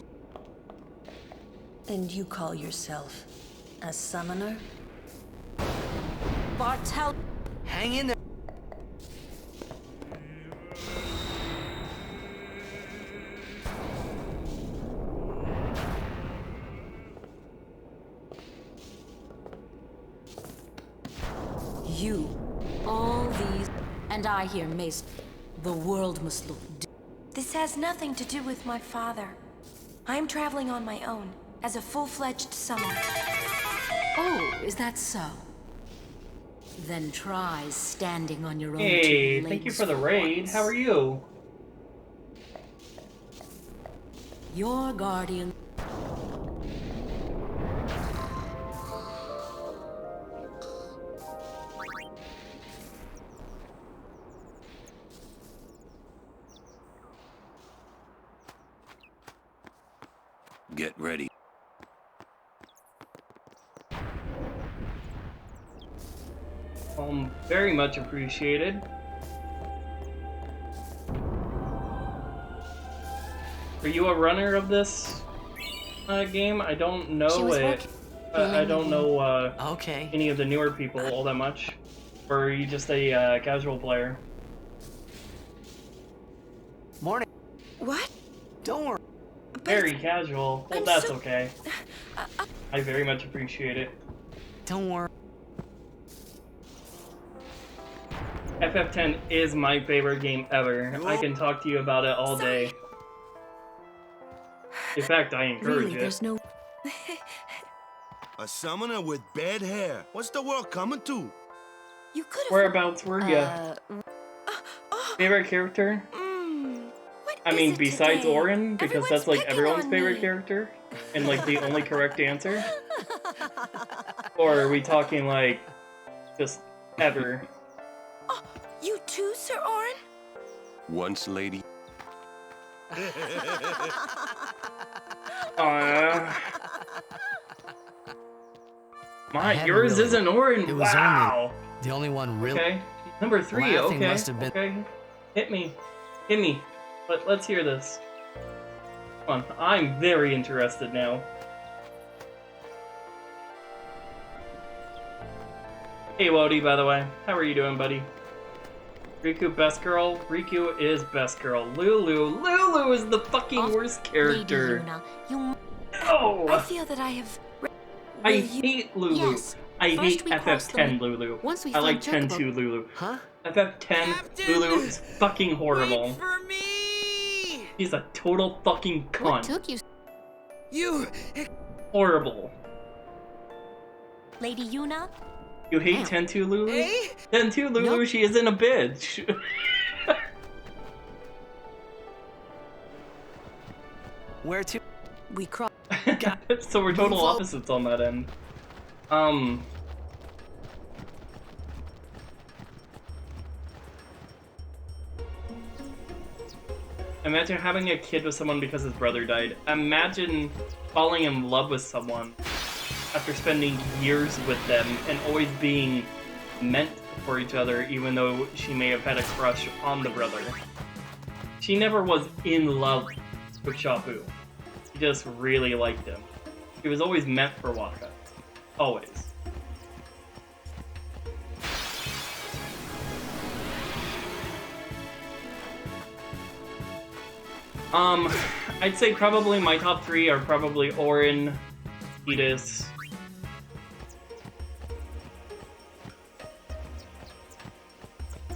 And you call yourself a summoner? Bartel, Hang in there. you, all these, and I hear Mace. The world must look. This has nothing to do with my father. I am traveling on my own, as a full-fledged summoner. Oh, is that so? Then try standing on your own. Hey, thank you for the raid. How are you? Your guardian. Get ready. Very much appreciated. Are you a runner of this game? I don't know it. I don't know okay. any of the newer people all that much. Or are you just a casual player? Morning. What? Don't worry. Very casual. Well, that's okay. I very much appreciate it. Don't worry. FF10 is my favorite game ever. I can talk to you about it all day. In fact, I encourage it. There's no... A summoner with bad hair. What's the world coming to? You could have... Whereabouts were you? Favorite character? I mean, besides Orin, because that's like everyone's favorite character, and like the only correct answer? Or are we talking like, just ever? Oh, you too, Sir Orin? Once, lady. Yours isn't Orin. It was wow. the only one really. Okay, number 3. Laughing Okay. must have been... Okay. Hit me. Let's hear this. Come on, I'm very interested now. Hey Wody, by the way. How are you doing, buddy? Riku best girl? Riku is best girl. Lulu is the fucking worst character. You... No! I feel that I have... I hate Lulu. Yes. I hate First we cross FF10 the... Lulu. Once we I like find 10-2 Lulu. Huh? FF10 Lulu is fucking horrible. Wait for me! He's a total fucking cunt. What took you? You... Horrible. Lady Yuna? You hate 10-2 Lulu? Hey? 10-2 Lulu, Nope. she isn't a bitch. Where to? We cross. So we're total opposites on that end. Imagine having a kid with someone because his brother died. Imagine falling in love with someone after spending years with them and always being meant for each other, even though she may have had a crush on the brother. She never was in love with Shapu. She just really liked him. He was always meant for Waka. Always. I'd say probably my top 3 are probably Orin, Edis,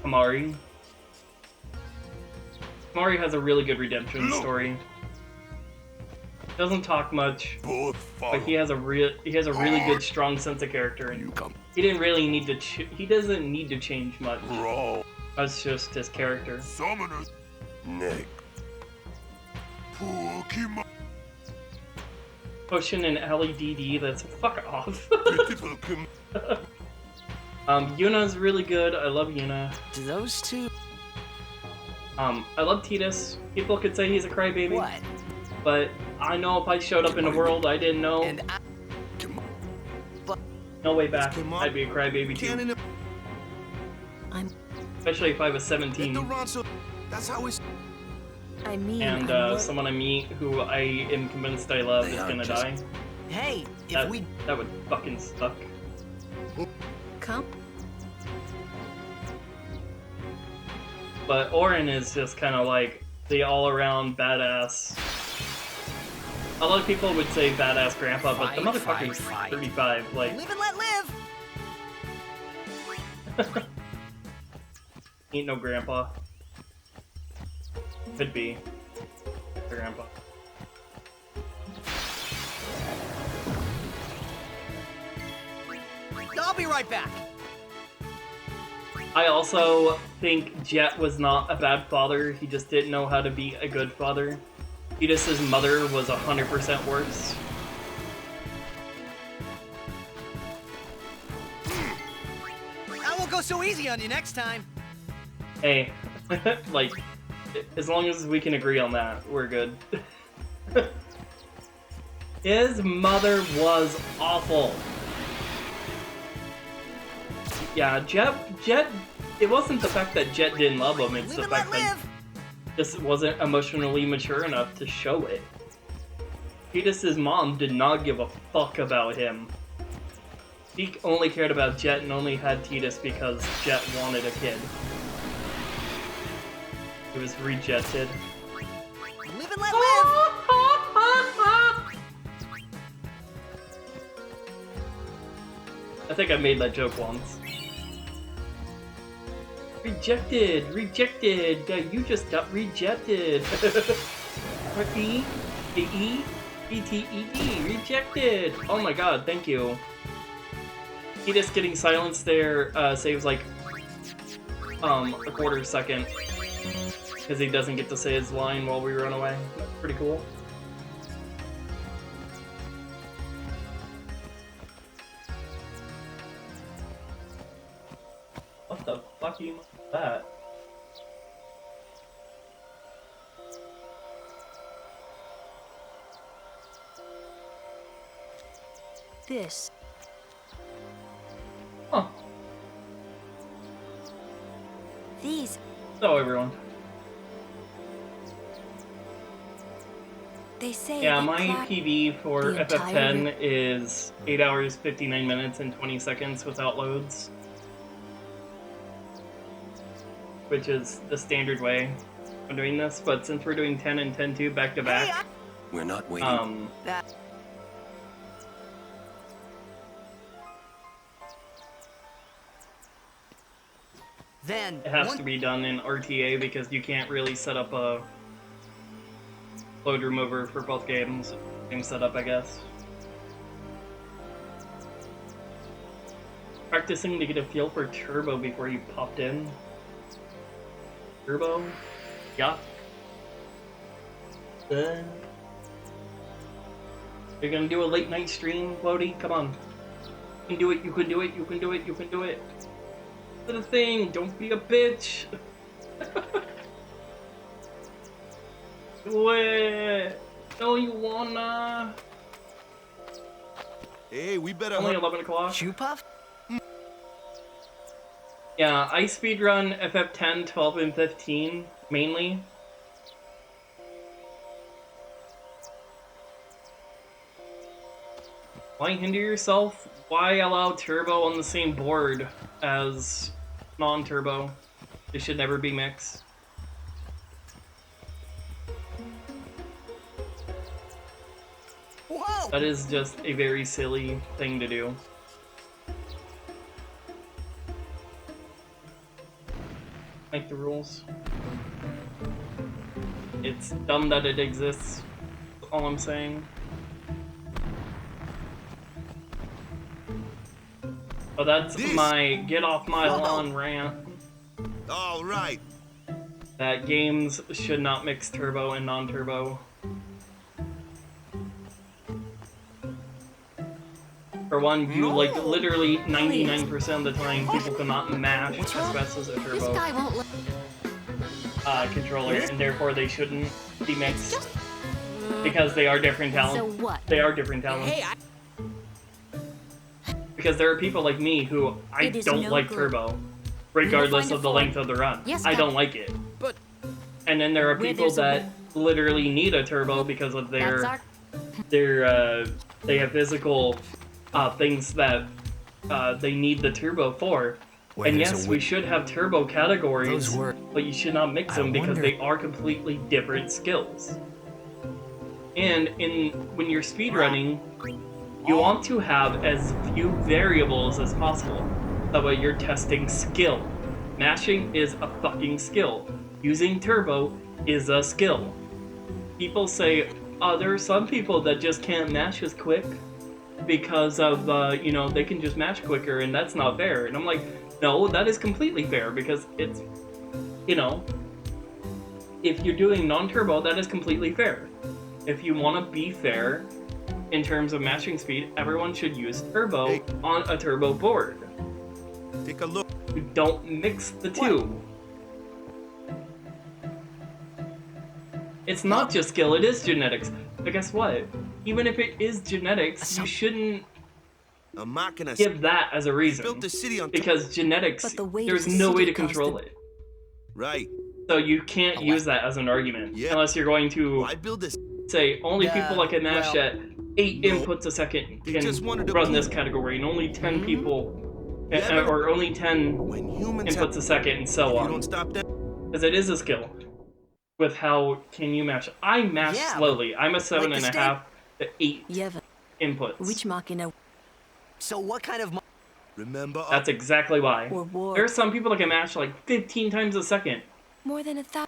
Amari. Amari has a really good redemption story. Doesn't talk much, but he has a really good, strong sense of character, and he didn't really need to. He doesn't need to change much. That's just his character. Summoners. Nick. Pokemon. Potion and LEDD. That's fuck off. Yuna's really good. I love Yuna. Those two. I love Tidus. People could say he's a crybaby. What? But I know if I showed up in a world I didn't know, no way back, I'd be a crybaby too. Especially if I was 17. That's how it's. I mean, And someone I meet who I am convinced I love is gonna die. Hey, that would fucking suck. Come. But Orin is just kind of like the all-around badass. A lot of people would say badass grandpa, but the motherfucker's 35. Like, Live and let live. ain't no grandpa. Could be the grandpa. I'll be right back. I also think Jet was not a bad father, he just didn't know how to be a good father. Tidus' mother was 100% worse. I won't go so easy on you next time. Hey, like, as long as we can agree on that, we're good. His mother was awful. Yeah, Jet, it wasn't the fact that Jet didn't love him, it's the fact that just wasn't emotionally mature enough to show it. Tidus' mom did not give a fuck about him. She only cared about Jet and only had Tidus because Jet wanted a kid. He was rejected. Live and let live! I think I made that joke once. Rejected! Rejected! You just got rejected! R-E-A-E-B-T-E-D! Rejected! Oh my god, thank you. Tidus getting silenced there saves like a quarter second. Because he doesn't get to say his line while we run away. That's pretty cool. What the fuck is that? This. Huh. These. So everyone. They say. Yeah, my PB for FF10 is 8 hours, 59 minutes, and 20 seconds without loads. Which is the standard way of doing this, but since we're doing 10 and 10-2 back to back, we're not waiting. Then it has to be done in RTA because you can't really set up a load remover for both games. Same setup, I guess. Practicing to get a feel for Turbo before you popped in. Turbo? Yeah. You're gonna do a late night stream, Lodi? Come on. You can do it, you can do it, you can do it, you can do it. Do the thing, don't be a bitch. Do it. No, you wanna. Hey, we better. Only 11 o'clock. Shoe puff? Yeah, I speedrun FF10, 12, and 15, mainly. Why hinder yourself? Why allow Turbo on the same board as non-Turbo? They should never be mixed. Whoa! That is just a very silly thing to do. Make the rules. It's dumb that it exists. all I'm saying. But that's my get off my lawn rant. All right. That games should not mix turbo and non-turbo. For one, you like literally 99% of the time people cannot mash as fast as a turbo controller, and therefore they shouldn't be mixed because they are different talents. So what? They are different talents. Hey, Because there are people like me who I don't like turbo, regardless of the length of the run. Yes, I don't like it. But and then there are people that literally need a turbo because of they have physical things that they need the turbo for. Where and there's yes, a we should have turbo categories, Those were- but you should not mix them because they are completely different skills. And when you're speedrunning, you want to have as few variables as possible. That way you're testing skill. Mashing is a fucking skill. Using turbo is a skill. People say, oh, there are some people that just can't mash as quick because of, they can just mash quicker and that's not fair. And I'm like, no, that is completely fair because it's, if you're doing non-turbo, that is completely fair. If you want to be fair in terms of mashing speed, everyone should use turbo on a turbo board. Take a look. You don't mix the two. It's not just skill, it is genetics. But guess what? Even if it is genetics, you shouldn't give that as a reason. Because genetics, there's no way to control it. Right. So you can't use that as an argument. Unless you're going to say only people that can mash at 8 inputs a second can run this category, and only 10 people, or only 10 inputs a second, and so on. Because it is a skill. With how can you mash? I mash slowly. I'm a 7.5 to 8 inputs. Which machina? So what kind of? Remember? That's exactly why. There are some people that can mash like 15 times a second. More than 1,000.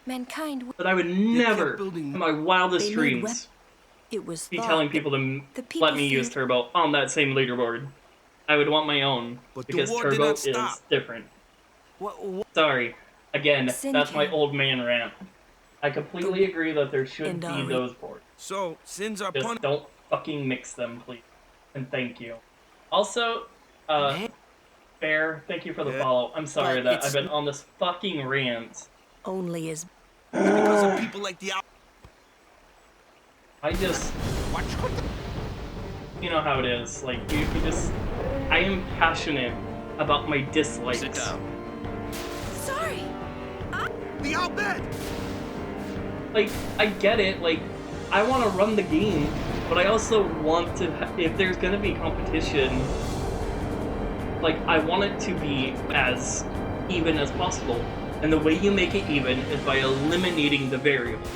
Mankind. But I would never, in my wildest dreams, It was be telling people to let me use turbo on that same leaderboard. I would want my own because turbo is different. Sorry. Again, that's my old man rant. I completely agree that there should be those boards. So, sins are Just don't fucking mix them, please. And thank you. Also, Bear, thank you for the follow. I'm sorry that I've been on this fucking rant. Only is because of people like the. I just. You know how it is. Like, you just. I am passionate about my dislikes. Sit down. Sorry. The outbid. Like, I get it. Like, I want to run the game, but I also want to. If there's gonna be competition, like, I want it to be as even as possible. And the way you make it even is by eliminating the variable.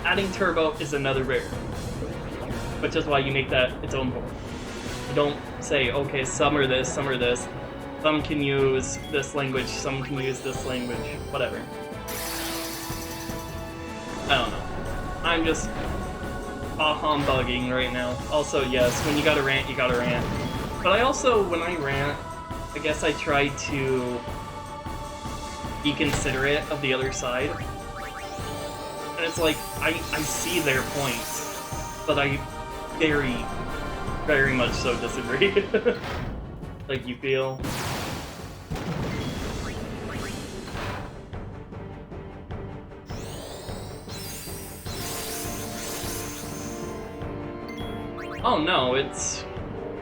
Adding turbo is another variable, which is why you make that its own board. You don't say, okay, some are this, some are this. Some can use this language, some can use this language, whatever. I don't know. I'm just humbugging right now. Also, yes, when you gotta rant, you gotta rant. But I also, when I rant, I guess I try to be considerate of the other side. And it's like, I see their points, but I very, very much so disagree. Like, you feel? Oh no, it's...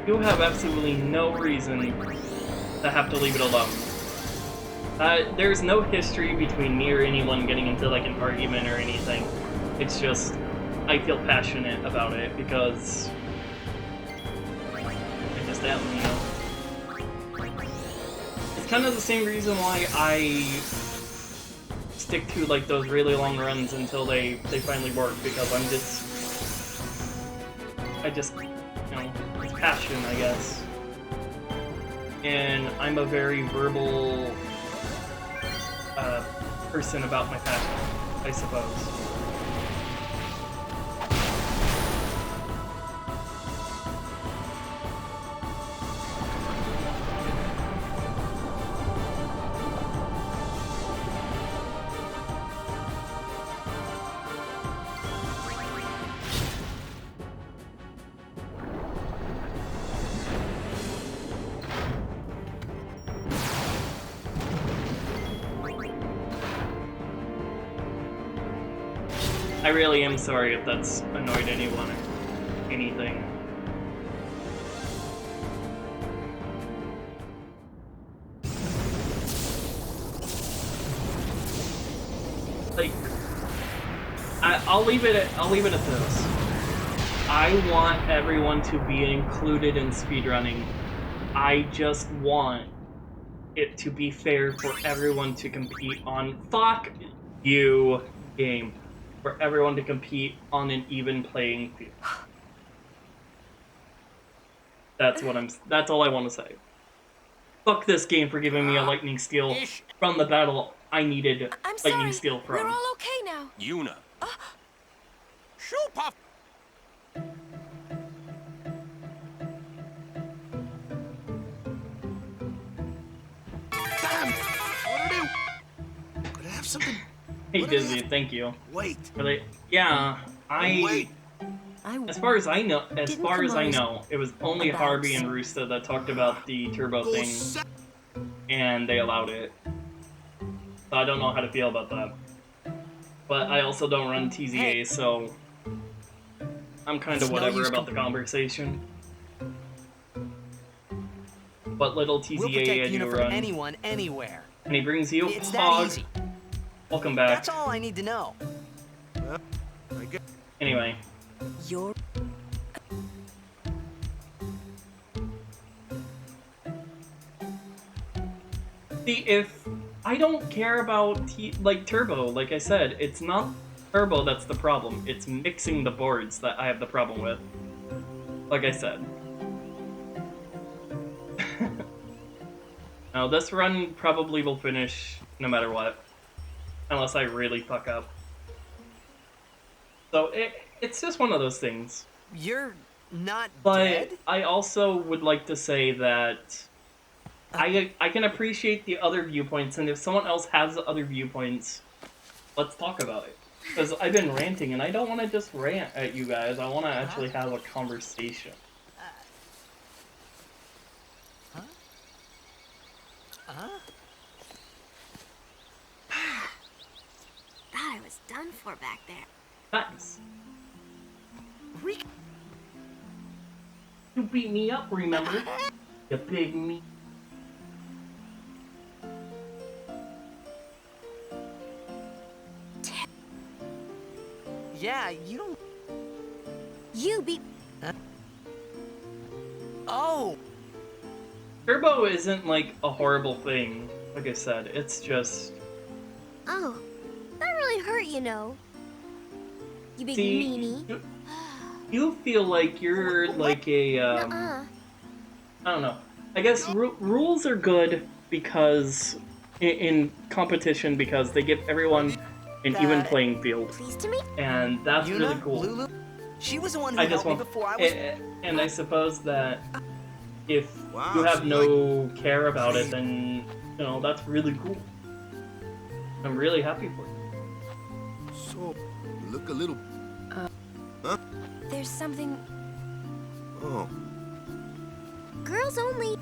You have absolutely no reason to have to leave it alone. There's no history between me or anyone getting into like an argument or anything. It's just, I feel passionate about it because I just am, you know. It's kind of the same reason why I stick to like those really long runs until they finally work, because I'm just, you know, it's passion, I guess. And I'm a very verbal person about my passion. I suppose. I really am sorry if that's annoyed anyone or anything. Like, I'll leave it at this. I want everyone to be included in speedrunning. I just want it to be fair for everyone to compete on. Fuck you, game. For everyone to compete on an even playing field. That's all I want to say. Fuck this game for giving me a lightning steel from the battle I needed lightning steel from. We're all okay now. Yuna. Shoot, Puff! Damn! What are they? Could I have something? Hey Dizzy, thank you. Wait. Really? Yeah, Wait. As far as I know, it was only Harvey and Roosta that talked about the turbo thing, and they allowed it. So I don't know how to feel about that. But I also don't run TZA, so I'm kind of whatever about the conversation. What little TZA I do run. Anyone, anywhere. And he brings you It's that Hog. easy. Welcome back. That's all I need to know. Anyway. You're... See, if I don't care about turbo, like I said, it's not turbo that's the problem. It's mixing the boards that I have the problem with. Like I said. Now, this run probably will finish no matter what. Unless I really fuck up. So, it's just one of those things. You're not But dead? I also would like to say that I can appreciate the other viewpoints, and if someone else has other viewpoints, let's talk about it. Because I've been ranting, and I don't want to just rant at you guys. I want to actually have a conversation. Thought I was done for back there. Thanks. You beat me up, remember? You big meat. Yeah, you don't... You beat... Huh? Oh! Turbo isn't like a horrible thing, like I said. It's just... Oh, that really hurt, you know. You big See, meanie. You feel like you're like a, I don't know. I guess rules are good because, in competition, because they give everyone an even playing field. And that's really cool. Lulu? She was the one who helped me before I was... And I suppose that if you have no care about it, then, you know, that's really cool. I'm really happy for you. So, you look a little... Huh? There's something... Oh. Girls only.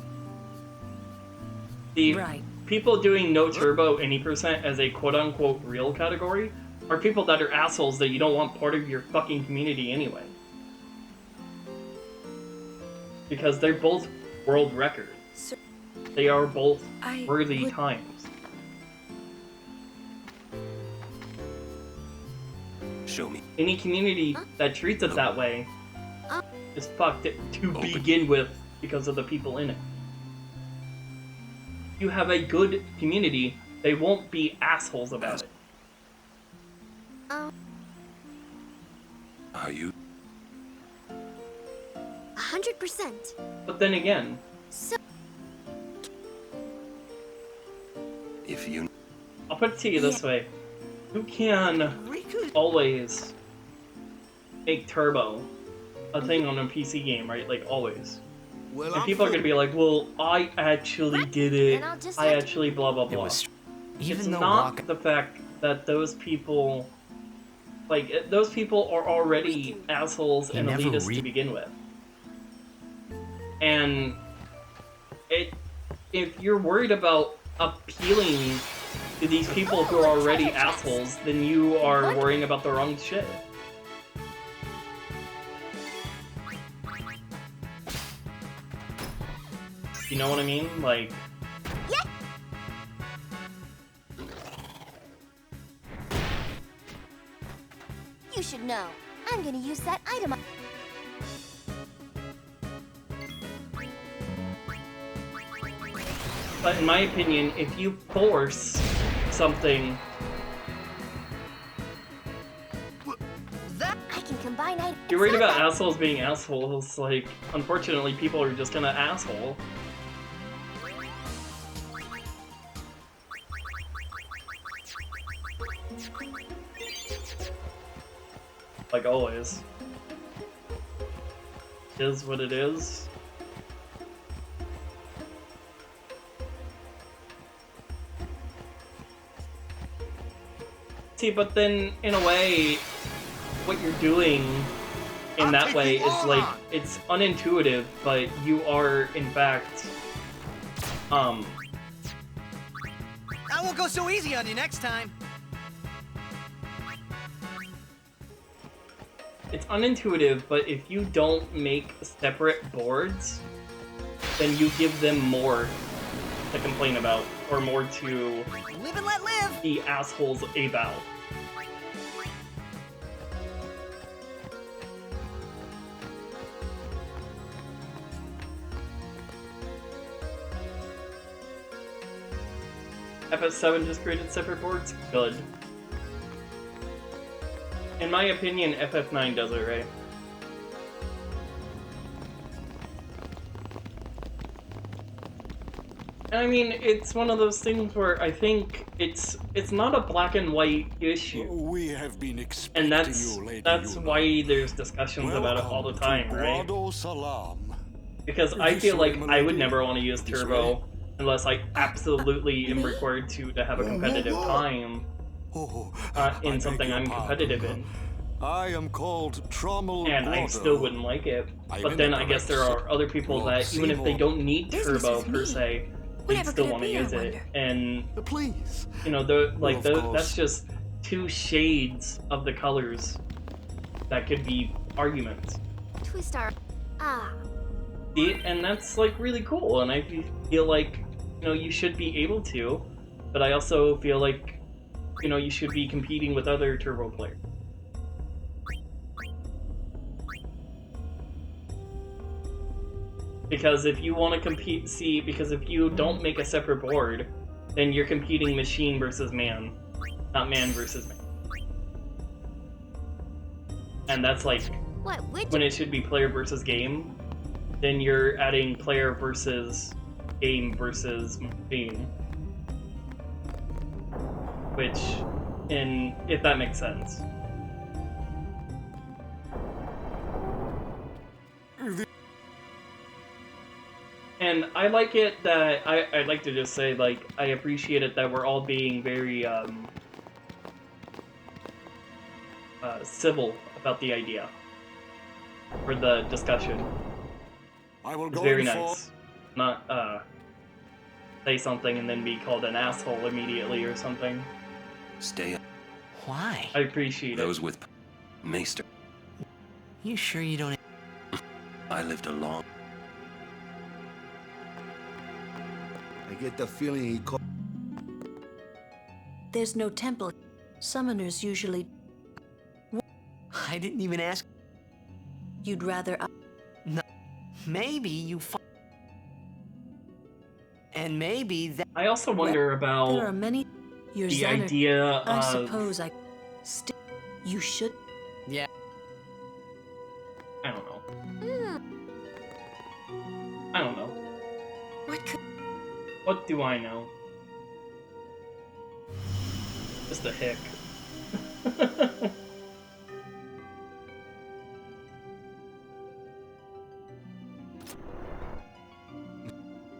The people doing no turbo any percent as a quote-unquote real category are people that are assholes that you don't want part of your fucking community anyway. Because they're both world records. They are both worthy times. Show me. Any community that treats it that way is fucked to begin with because of the people in it. If you have a good community, they won't be assholes about it. Are you? 100%. But then again, So... If you... I'll put it to you this way. You can always make turbo a thing on a PC game, right? Like, always. Well, and people are gonna be like, well, I actually did it. I actually blah blah blah. It's not the fact that those people, like, those people are already assholes and elitists to begin with. And if you're worried about appealing to these people who are already assholes, then you are worrying about the wrong shit. You know what I mean? Like... You should know. I'm gonna use that item. But in my opinion, if you force something... I can combine items. You're worried about assholes being assholes, like, unfortunately people are just gonna asshole. Like always. Is what it is. See, but then, in a way, what you're doing in that way is like, it's unintuitive, but you are, in fact, I won't go so easy on you next time. It's unintuitive, but if you don't make separate boards, then you give them more to complain about, or more to live and let live. Be assholes about. FF7 just created separate boards? Good. In my opinion, FF9 does it right. And I mean, it's one of those things where I think it's not a black and white issue. We have been expecting and you, Lady that's Yuna. why there's discussions about it all the time, right? Guado Salam. Because I feel like I would never want to use Turbo unless I absolutely am required to have a competitive time in something I'm competitive in. I am called Trommel And I still wouldn't like it. But then I guess there are other people that, even if they don't need Turbo per se, they still want to use it. And, you know, that's just two shades of the colors that could be arguments. Twistar. Ah. See, and that's, like, really cool, and I feel like, you know, you should be able to, but I also feel like, you know, you should be competing with other Turbo players. Because if you want to compete, because if you don't make a separate board, then you're competing machine versus man, not man versus man. And that's like, when it should be player versus game, then you're adding player versus game versus machine. Which, if that makes sense. And I like it that, I'd like to just say, like, I appreciate it that we're all being very, civil about the idea. For the discussion. It's very nice. Not, say something and then be called an asshole immediately or something. Stay up. Why? I appreciate Those it. with Maester. You sure you don't... I lived a long... I get the feeling he called... There's no temple. Summoners usually... I didn't even ask... You'd rather... No. Maybe you... And maybe that... I also wonder about... There are many... Your the Xander, idea of... I suppose I... You should... Yeah. I don't know. I don't know. What could... What do I know? Just a hick.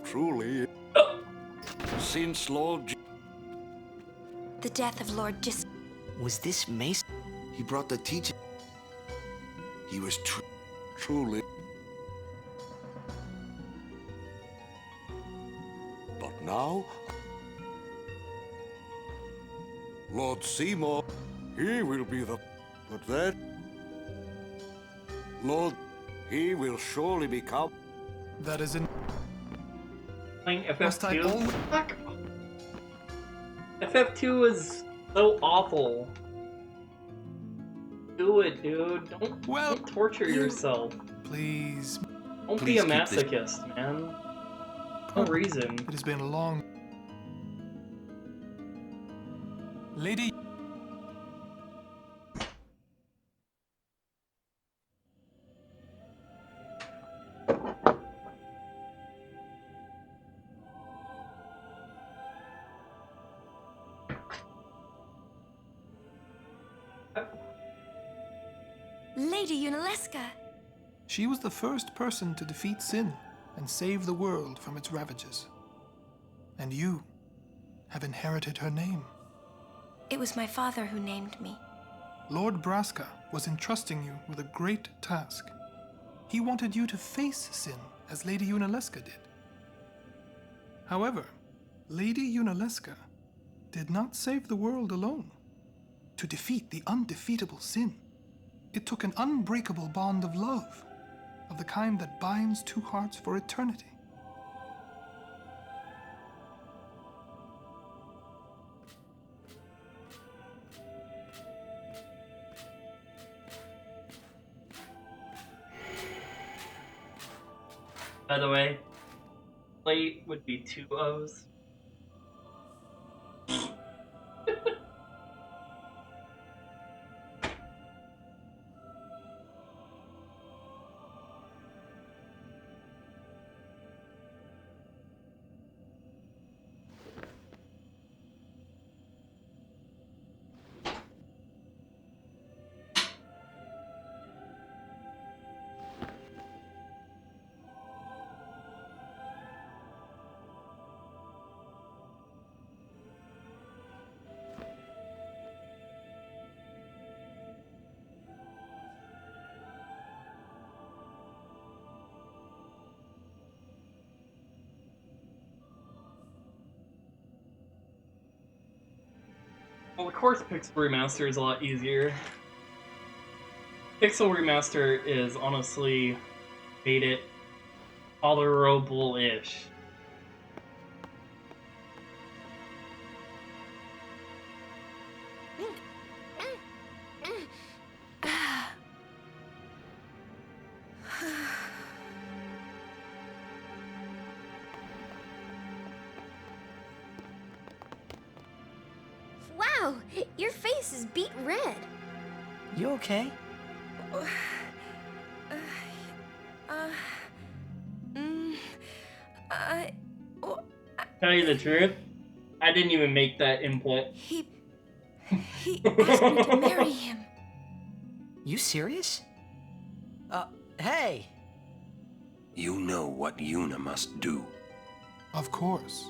Truly, since The death of Lord Was this Mace? He brought the teaching. He was truly. But now, Lord Seymour, he will be the... But then, Lord, he will surely become... That is in... Playing Must I FF2? always... Fuck. FF2 is so awful. Do it, dude. Don't torture yourself. Please. Don't be a masochist, man. No reason. It has been a long... Lady... Lady Unaleska. She was the first person to defeat sin and save the world from its ravages. And you have inherited her name. It was my father who named me. Lord Braska was entrusting you with a great task. He wanted you to face sin as Lady Unaleska did. However, Lady Unaleska did not save the world alone. To defeat the undefeatable sin, it took an unbreakable bond of love, of the kind that binds two hearts for eternity. By the way, plate would be 2 O's. Well, of course Pixel Remaster is a lot easier. Pixel Remaster is honestly made it tolerable-ish. Wow, your face is beet red. You okay? Tell you the truth, I didn't even make that input. He asked me to marry him. You serious? Hey! You know what Yuna must do. Of course.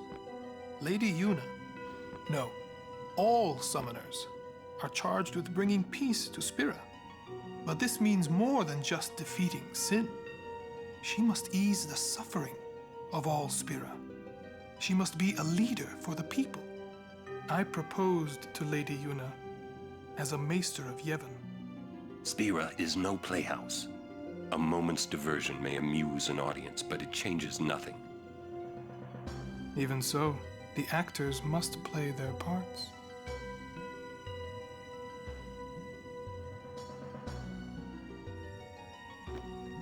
Lady Yuna. No, all summoners are charged with bringing peace to Spira. But this means more than just defeating sin. She must ease the suffering of all Spira. She must be a leader for the people. I proposed to Lady Yuna as a maester of Yevon. Spira is no playhouse. A moment's diversion may amuse an audience, but it changes nothing. Even so, the actors must play their parts.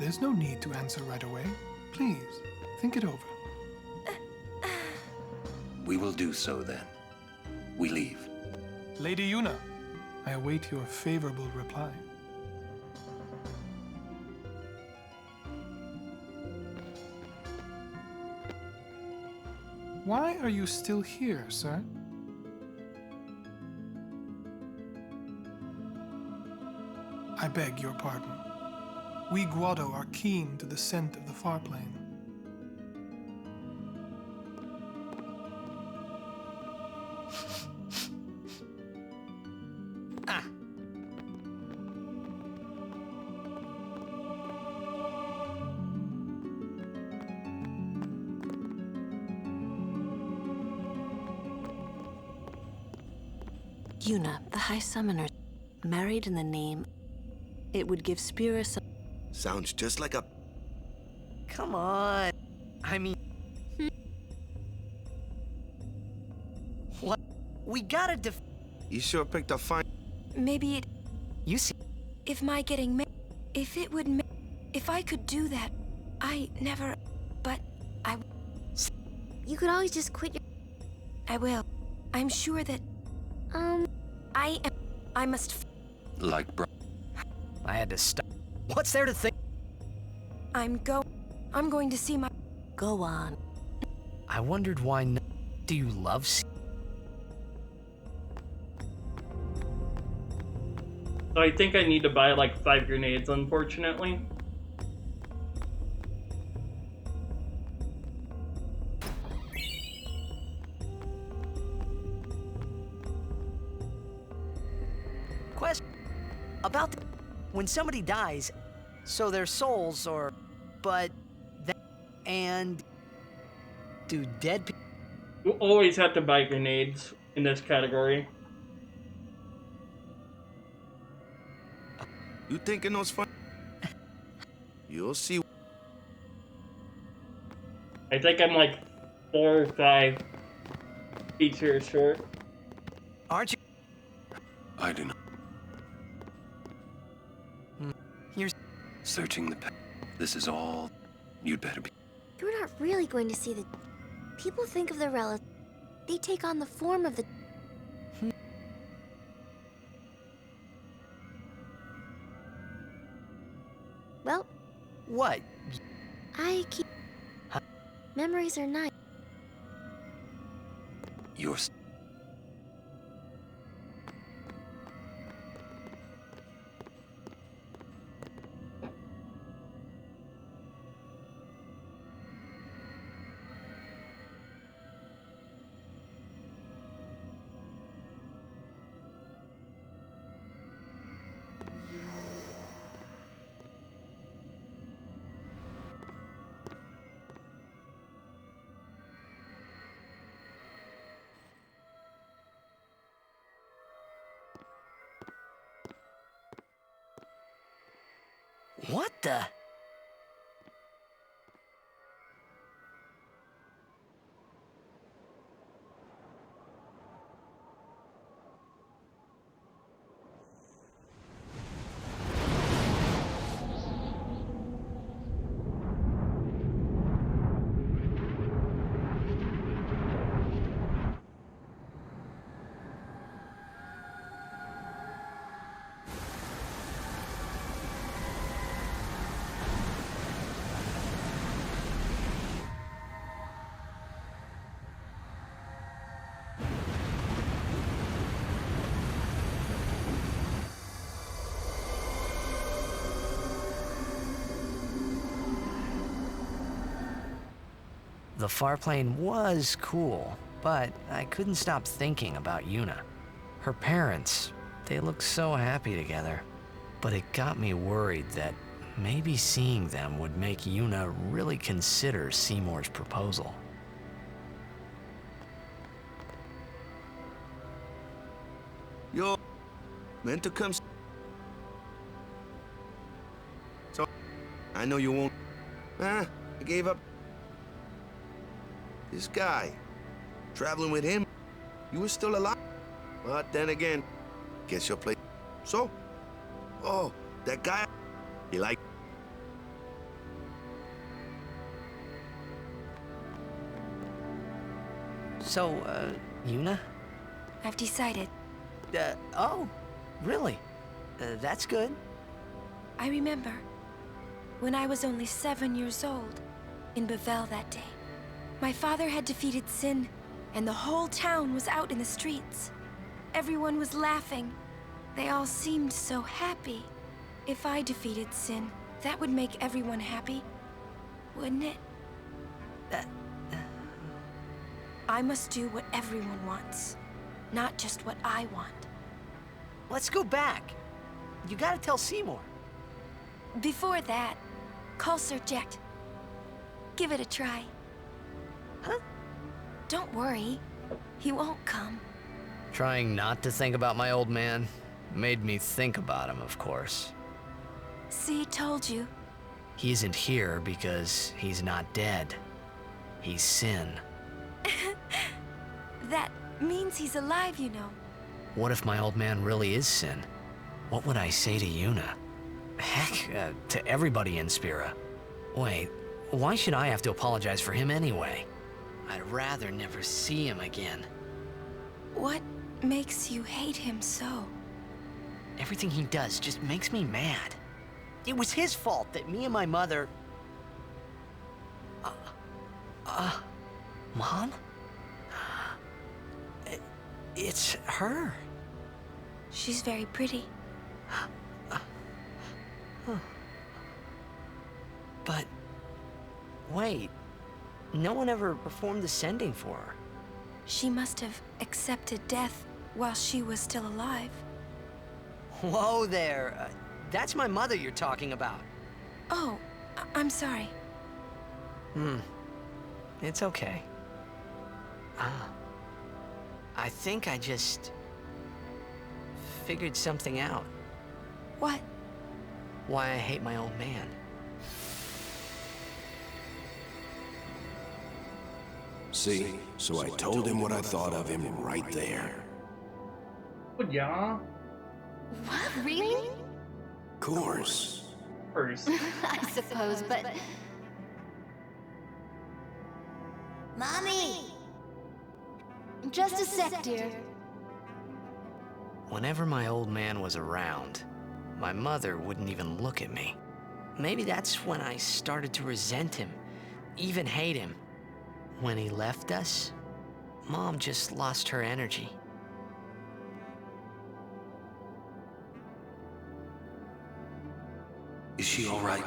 There's no need to answer right away. Please, think it over. We will do so then. We leave. Lady Yuna, I await your favorable reply. Why are you still here, sir? I beg your pardon. We Guado are keen to the scent of the far plane. Yuna, the High Summoner, married in the name. It would give Spira some. Sounds just like a... Come on. I mean... What? We gotta You sure picked a fine... Maybe it... You see... If my getting if it would if I could do that, I never... But I... You could always just quit your... I will. I'm sure that... I must... Like bro... I had to stop. What's there to think? I'm going to see my... Go on. I wondered why do you love So I think I need to buy like 5 grenades, unfortunately. Question about when somebody dies, so their souls or but that and do dead people You always have to buy grenades in this category. You thinking those fun? You'll see. I think I'm like 4 or 5 features short. Aren't you? I do not. Here's Searching the past. This is all you'd better be. You're not really going to see the... People think of the relic. They take on the form of the... Well... What? I keep... Huh? Memories are nice. Yours. What the? The farplane was cool, but I couldn't stop thinking about Yuna. Her parents, they looked so happy together. But it got me worried that maybe seeing them would make Yuna really consider Seymour's proposal. Yo, meant to come. So, I know you won't. I gave up. This guy, traveling with him, you were still alive. But then again, guess you'll play. So, oh, that guy, he like. So, Yuna? I've decided. Oh, really? That's good. I remember when I was only 7 years old in Bavel that day. My father had defeated Sin, and the whole town was out in the streets. Everyone was laughing. They all seemed so happy. If I defeated Sin, that would make everyone happy, wouldn't it? I must do what everyone wants, not just what I want. Let's go back. You gotta tell Seymour. Before that, call Sir Jet. Give it a try. Huh? Don't worry. He won't come. Trying not to think about my old man made me think about him, of course. See, told you. He isn't here because he's not dead. He's Sin. That means he's alive, you know. What if my old man really is Sin? What would I say to Yuna? Heck, to everybody in Spira. Wait, why should I have to apologize for him anyway? I'd rather never see him again. What makes you hate him so? Everything he does just makes me mad. It was his fault that me and my mother... Mom? It's her. She's very pretty. But... wait. No one ever performed the sending for her. She must have accepted death while she was still alive. Whoa there. That's my mother you're talking about. Oh, I'm sorry. It's okay. I think I just... figured something out. What? Why I hate my old man. See? So I told him what I thought of him right there. Yeah. What? Really? Course. First. I suppose, but... Mommy! Just a sec, dear. Whenever my old man was around, my mother wouldn't even look at me. Maybe that's when I started to resent him, even hate him. When he left us, Mom just lost her energy. Is she all right?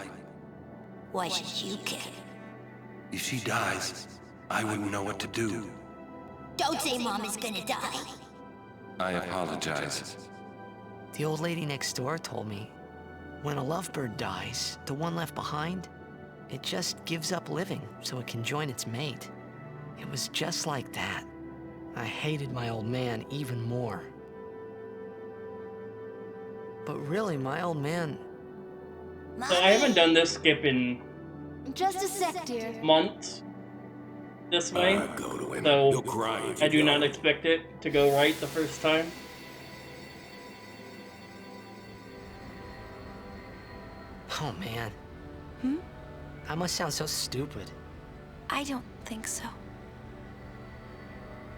Why should you care? If she dies, I wouldn't know what to do. Don't say Mom is gonna die. I apologize. The old lady next door told me, when a lovebird dies, the one left behind, it just gives up living so it can join its mate. It was just like that. I hated my old man even more. But really, my old man... So I haven't done this skip in Just a sec, dear. months this way, Go to him. so He'll cry if I you do go. not expect it to go right the first time. Oh man. I must sound so stupid. I don't think so.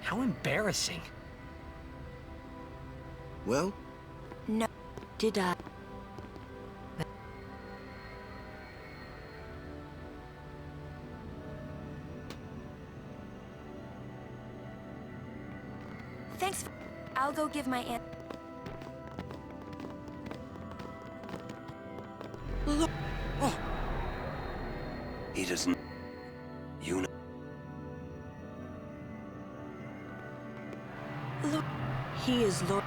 How embarrassing. Well? No. Did I? Thanks. I'll go give my aunt. Look. Oh. He doesn't... Yuna... Look, he is Lord.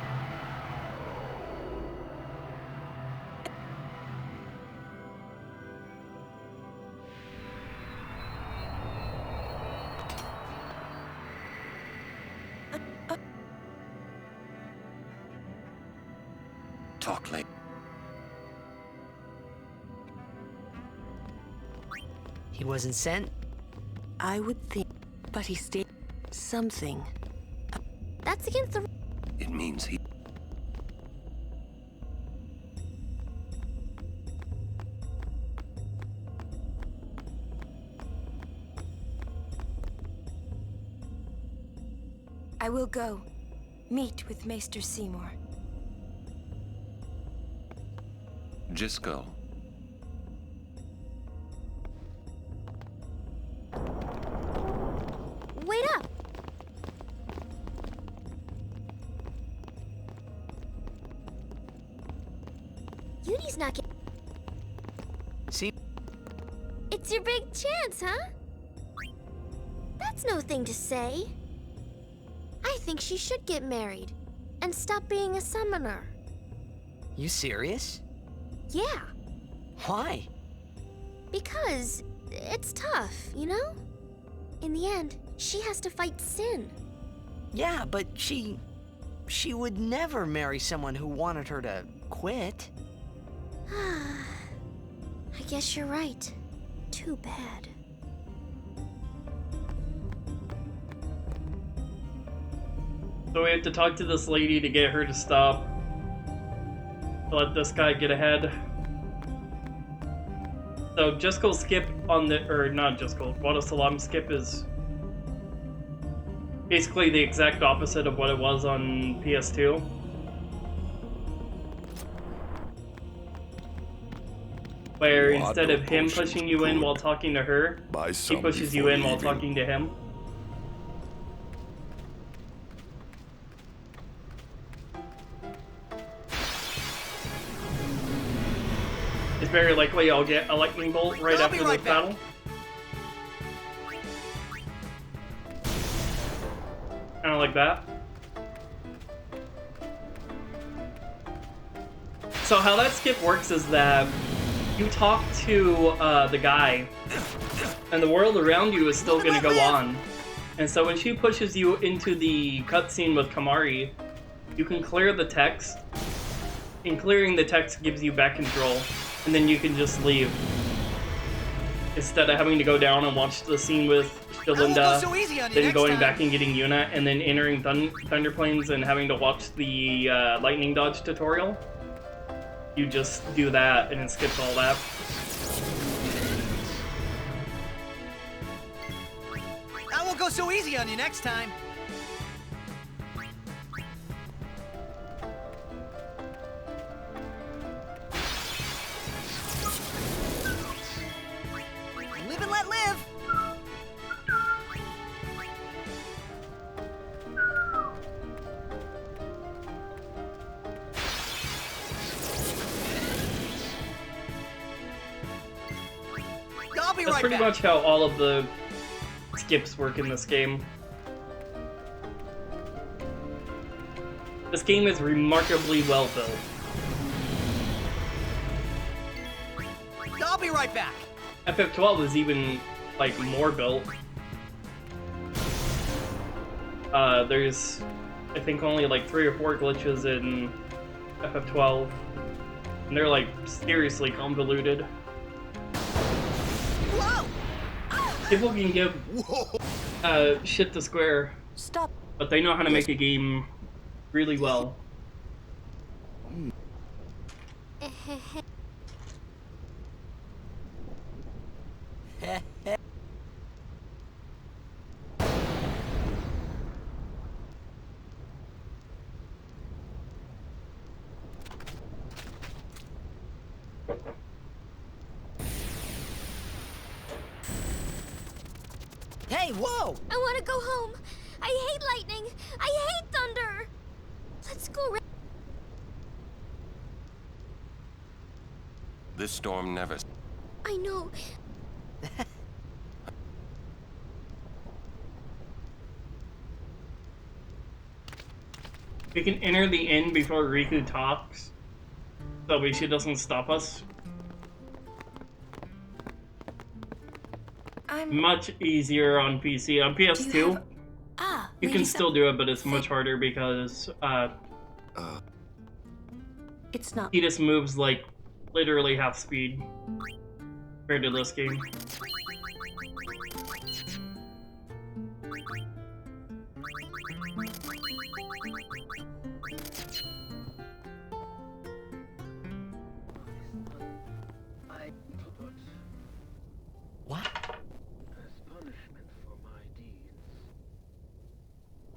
Talk late. He wasn't sent? I would think, but he stayed something. That's against the... It means he... I will go. Meet with Maester Seymour. Just go. Wait up! Yudi's snuck in. See? It's your big chance, huh? That's no thing to say. I think she should get married and stop being a summoner. You serious? Yeah, Why? because it's tough, you know? In the end, she has to fight sin. Yeah, but she would never marry someone who wanted her to quit. I guess you're right. Too bad. So we have to talk to this lady to get her to stop. To let this guy get ahead. So Jiskel's skip on the, or not Jiskel, Guado Salam skip is basically the exact opposite of what it was on PS2. Where instead of him pushing you in while talking to her, he pushes you in while talking to him. It's very likely I'll get a lightning bolt right after this battle. Kinda like that. So how that skip works is that you talk to the guy, and the world around you is still gonna go on. And so when she pushes you into the cutscene with Kamari, you can clear the text, and clearing the text gives you back control, and then you can just leave. Instead of having to go down and watch the scene with Shalinda, then going back and getting Yuna, and then entering Thunder Plains and having to watch the lightning dodge tutorial. You just do that, and it skips all that. I won't go so easy on you next time. Live and let live. That's pretty much how all of the skips work in this game. This game is remarkably well built. I'll be right back. FF12 is even, like, more built. There's, I think, only like 3 or 4 glitches in FF12. And they're, like, seriously convoluted. People can give shit to Square, but they know how to make a game really well. Hey, whoa! I want to go home. I hate lightning. I hate thunder. Let's go. This storm never... I know. We can enter the inn before Riku talks, so she doesn't stop us. Much easier on PC. On PS2, you can still do it, but it's much harder because it's not. He just moves like literally half speed compared to this game. What? As punishment for my deeds.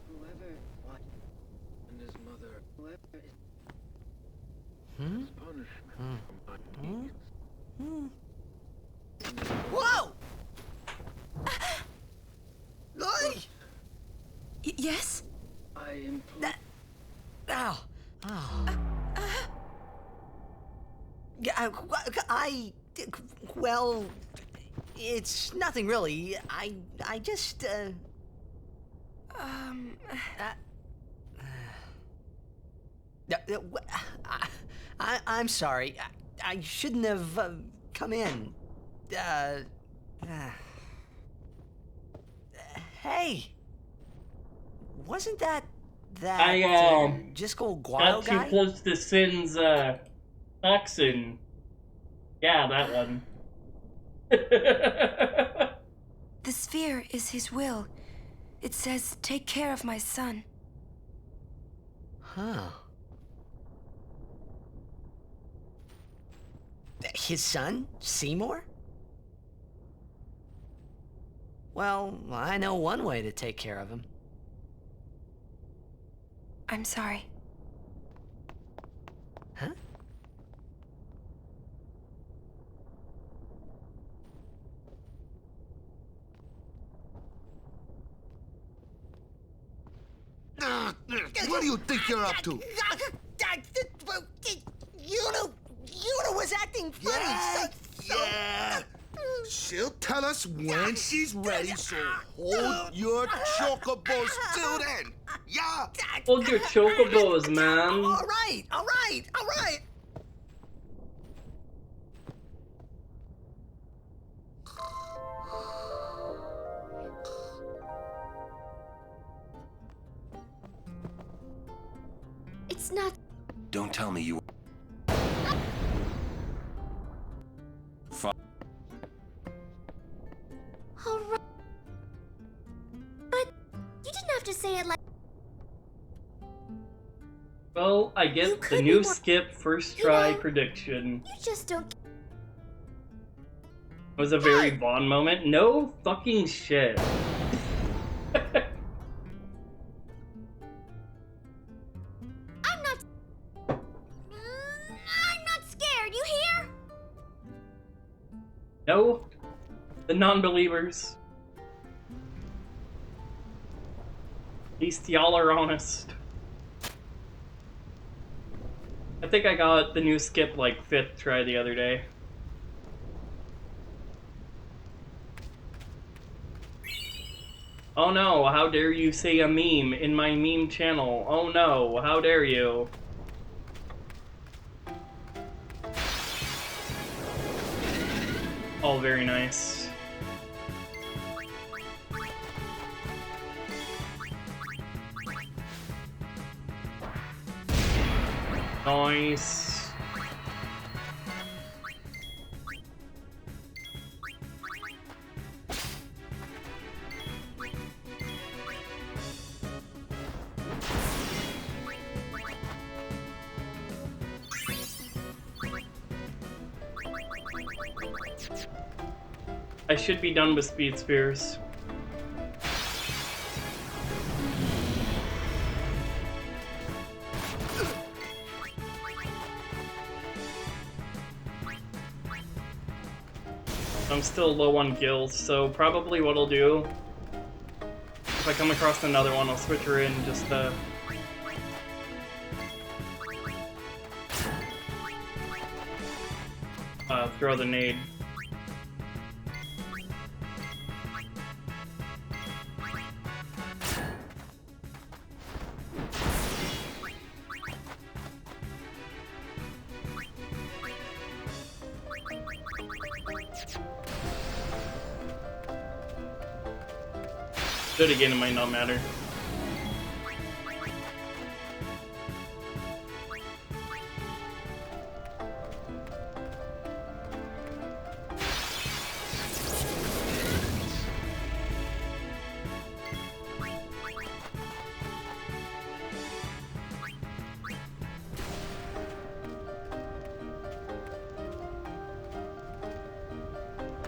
Whoever what and his mother, whoever is as punishment for my deeds. Whoa! Oi! Yes? I implore Well, it's nothing really. I just, I'm sorry. I shouldn't have come in. Hey, wasn't that Jiskel Guado got too guy? close to Sin's toxin. Yeah, that one. The sphere is his will. It says, take care of my son. Huh. His son, Seymour? Well, I know one way to take care of him. I'm sorry. Huh? What do you think you're up to? Yuna was acting funny. Yeah. She'll tell us when she's ready, so hold your chocobos till then. Yeah. Hold your chocobos, man. All right. It's not. Don't tell me you... All right. But you didn't have to say it like. Well, I get the new skip first try prediction. You just don't. It was a very Vaughn moment. No fucking shit. I'm not scared. You hear? No, the non-believers. At least y'all are honest. I think I got the new skip like 5th try the other day. Oh no, how dare you say a meme in my meme channel? Oh no, how dare you? All very nice. Nice. I should be done with speed spears. I'm still low on gills, so probably what I'll do, if I come across another one, I'll switch her in just to... throw the nade. Do it again, it might not matter.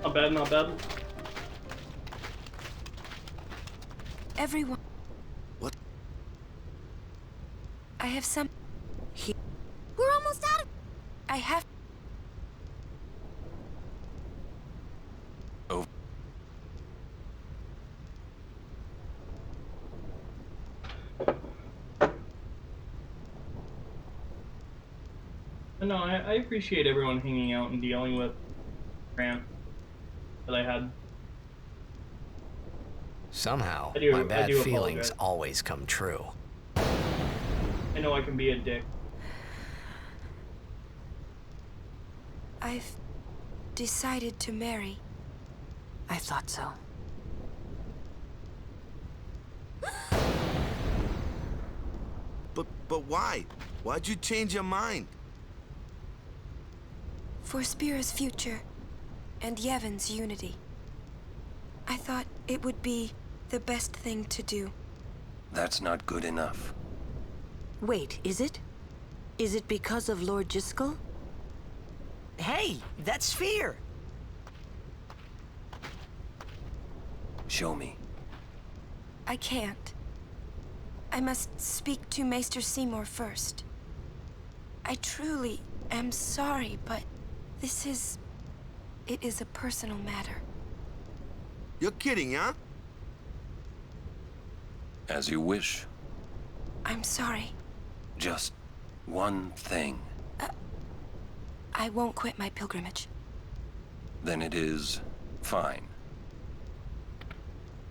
Not bad, not bad. Everyone. What? I have some. We're almost out of. I have. Oh. No, I appreciate everyone hanging out and dealing with rant that I had. Somehow, I my bad do feelings apologize. always come true. I know I can be a dick. I've decided to marry. I thought so. But why? Why'd you change your mind? For Spira's future and Yevon's unity. I thought it would be the best thing to do. That's not good enough. Wait, is it? Is it because of Lord Jiskel? Hey, that's Sphere! Show me. I can't. I must speak to Maester Seymour first. I truly am sorry, but this is... it is a personal matter. You're kidding, huh? As you wish. I'm sorry. Just one thing. I won't quit my pilgrimage. Then it is fine.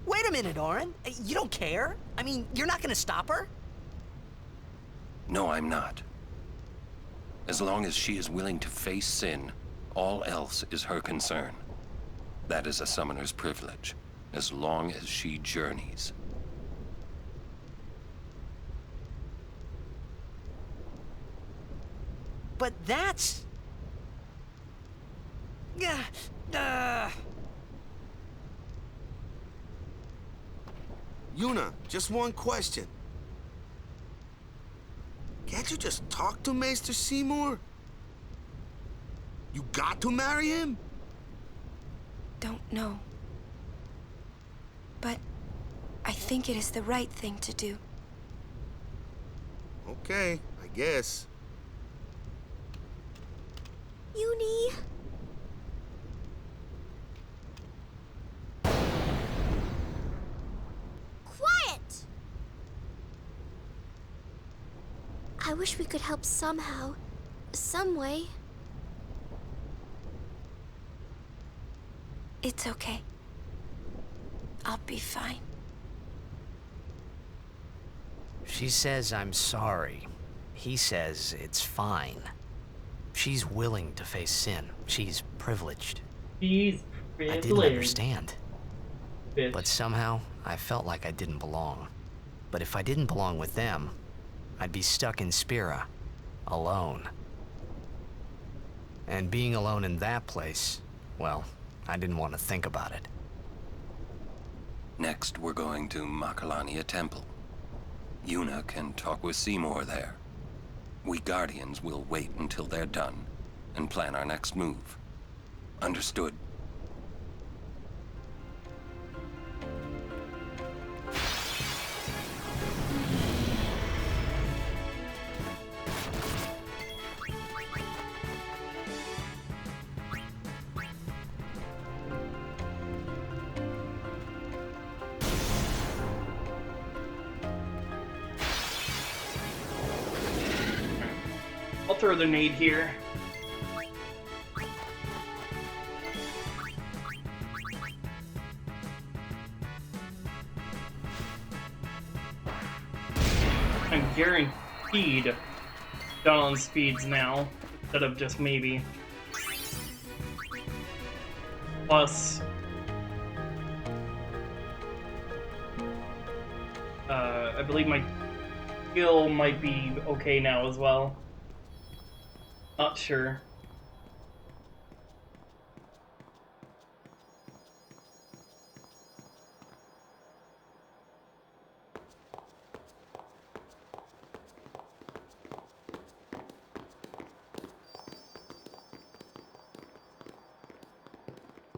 Wait a minute, Orin. You don't care? I mean, you're not gonna stop her? No, I'm not. As long as she is willing to face sin, all else is her concern. That is a summoner's privilege, as long as she journeys. But that's... Yuna, just one question. Can't you just talk to Maester Seymour? You got to marry him? Don't know. But I think it is the right thing to do. Okay, I guess. Uni. Quiet! I wish we could help somehow. Some way. It's okay. I'll be fine. She says I'm sorry. He says it's fine. She's willing to face sin. She's privileged. She's I didn't understand. But somehow, I felt like I didn't belong. But if I didn't belong with them, I'd be stuck in Spira, alone. And being alone in that place, well, I didn't want to think about it. Next, we're going to Makalania Temple. Yuna can talk with Seymour there. We Guardians will wait until they're done and plan our next move. Understood? I'll throw the nade here. I'm guaranteed done on speeds now, instead of just maybe. Plus, I believe my skill might be okay now as well. Not sure.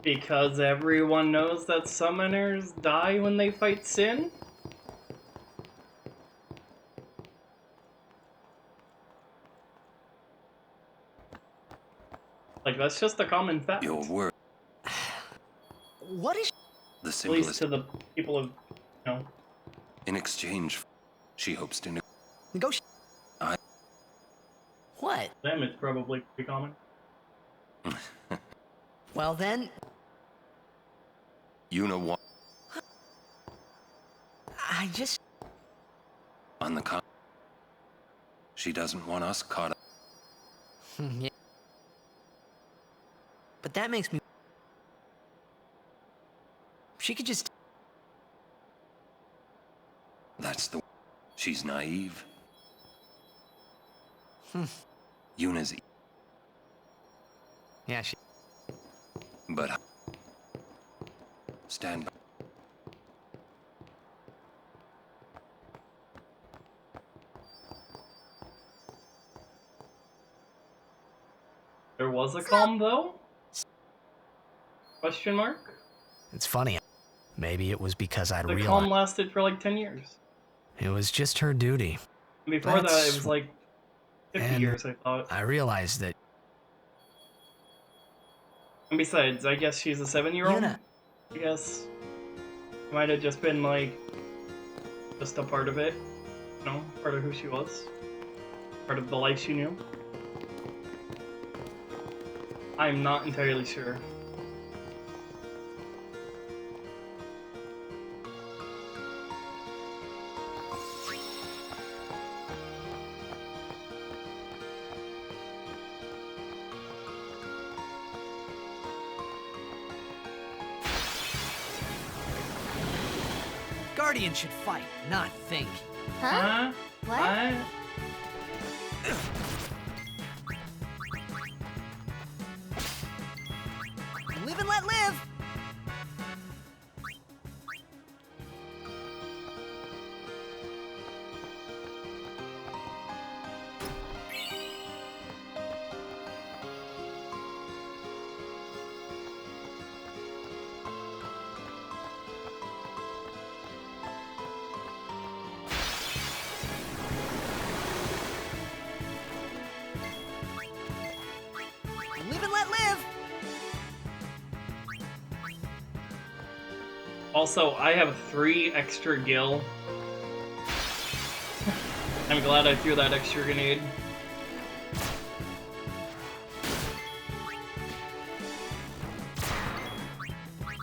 Because everyone knows that summoners die when they fight sin? Like, that's just a common fact. Your word. What is... The At symbol least is to the people of, you know. in exchange. She hopes to negotiate. What? Them is probably pretty common. Well then... Yuna wa- I just... On the she doesn't want us caught up. Yeah. But that makes me... She could just... That's the... She's naive. Hmm. Yuna's... Yeah, she... But... Stand by. There was a calm, though? Question mark? It's funny. Maybe it was because I'd The realized... calm lasted for like 10 years. It was just her duty. Before that, it was like 50 years, I thought. I realized that... And besides, I guess she's a 7-year-old? Yuna. I guess. Might have just been like... just a part of it. You know, part of who she was. Part of the life she knew. I'm not entirely sure. Guardians should fight, not think. Huh? What? Live and let live! Live and let live! Also, I have 3 extra gil. I'm glad I threw that extra grenade.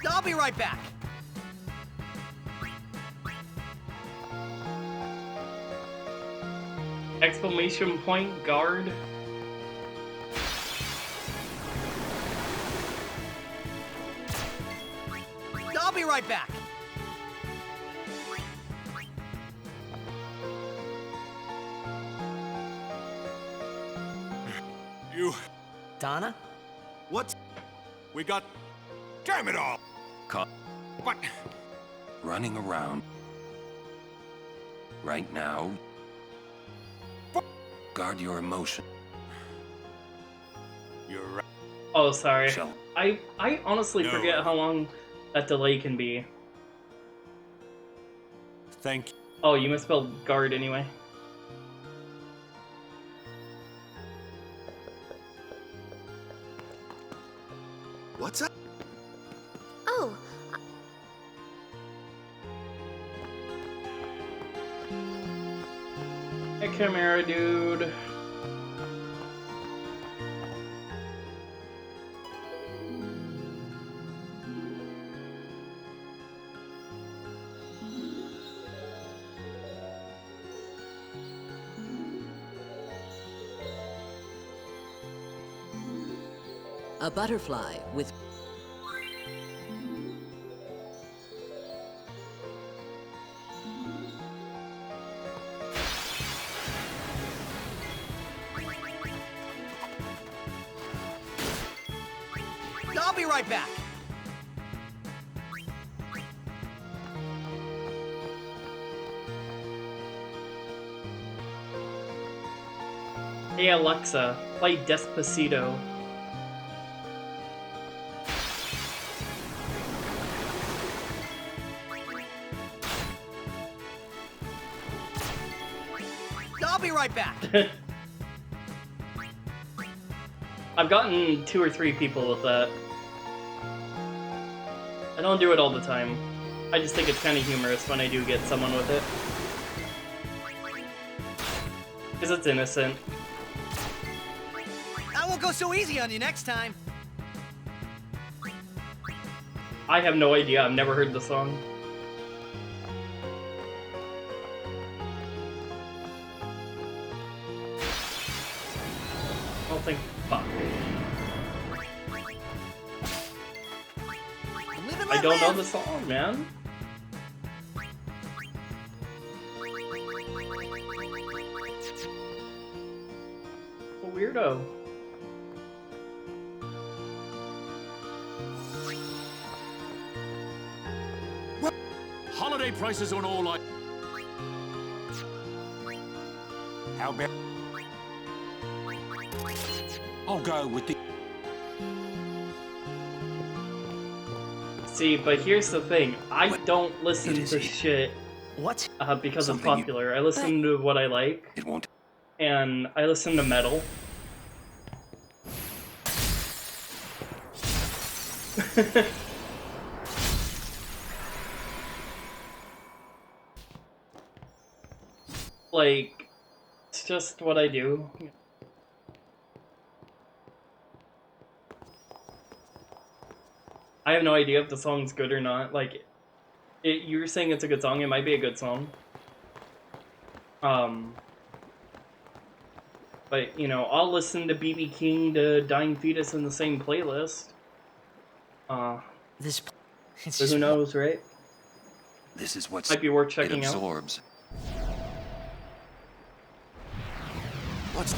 I'll be right back. Exclamation point guard. I'll be right back. You... Donna? What? We got... Damn it all! Caught. What? Running around. Right now. Guard your emotion. You're right. Oh, sorry. Shall- I honestly No. forget how long that delay can be. Thank you. Oh, you misspelled guard anyway. What's up? Oh, Hey, camera dude. A butterfly with... I'll be right back. Hey Alexa, play Despacito. I'll be right back. I've gotten 2 or 3 people with that. I don't do it all the time. I just think it's kind of humorous when I do get someone with it. Because it's innocent. I won't go so easy on you next time. I have no idea. I've never heard the song. I don't think. Fuck. I don't know the song, man. A weirdo. Holiday prices on all like. How about? I'll go with the. See, but here's the thing. I don't listen to shit because it's popular. I listen to what I like. It won't. And I listen to metal. Like, it's just what I do. I have no idea if the song's good or not. Like, you're saying it's a good song, it might be a good song. But, you know, I'll listen to B.B. King to Dying Fetus in the same playlist. So who knows, right? This is what's might be worth checking it out. absorbs. What's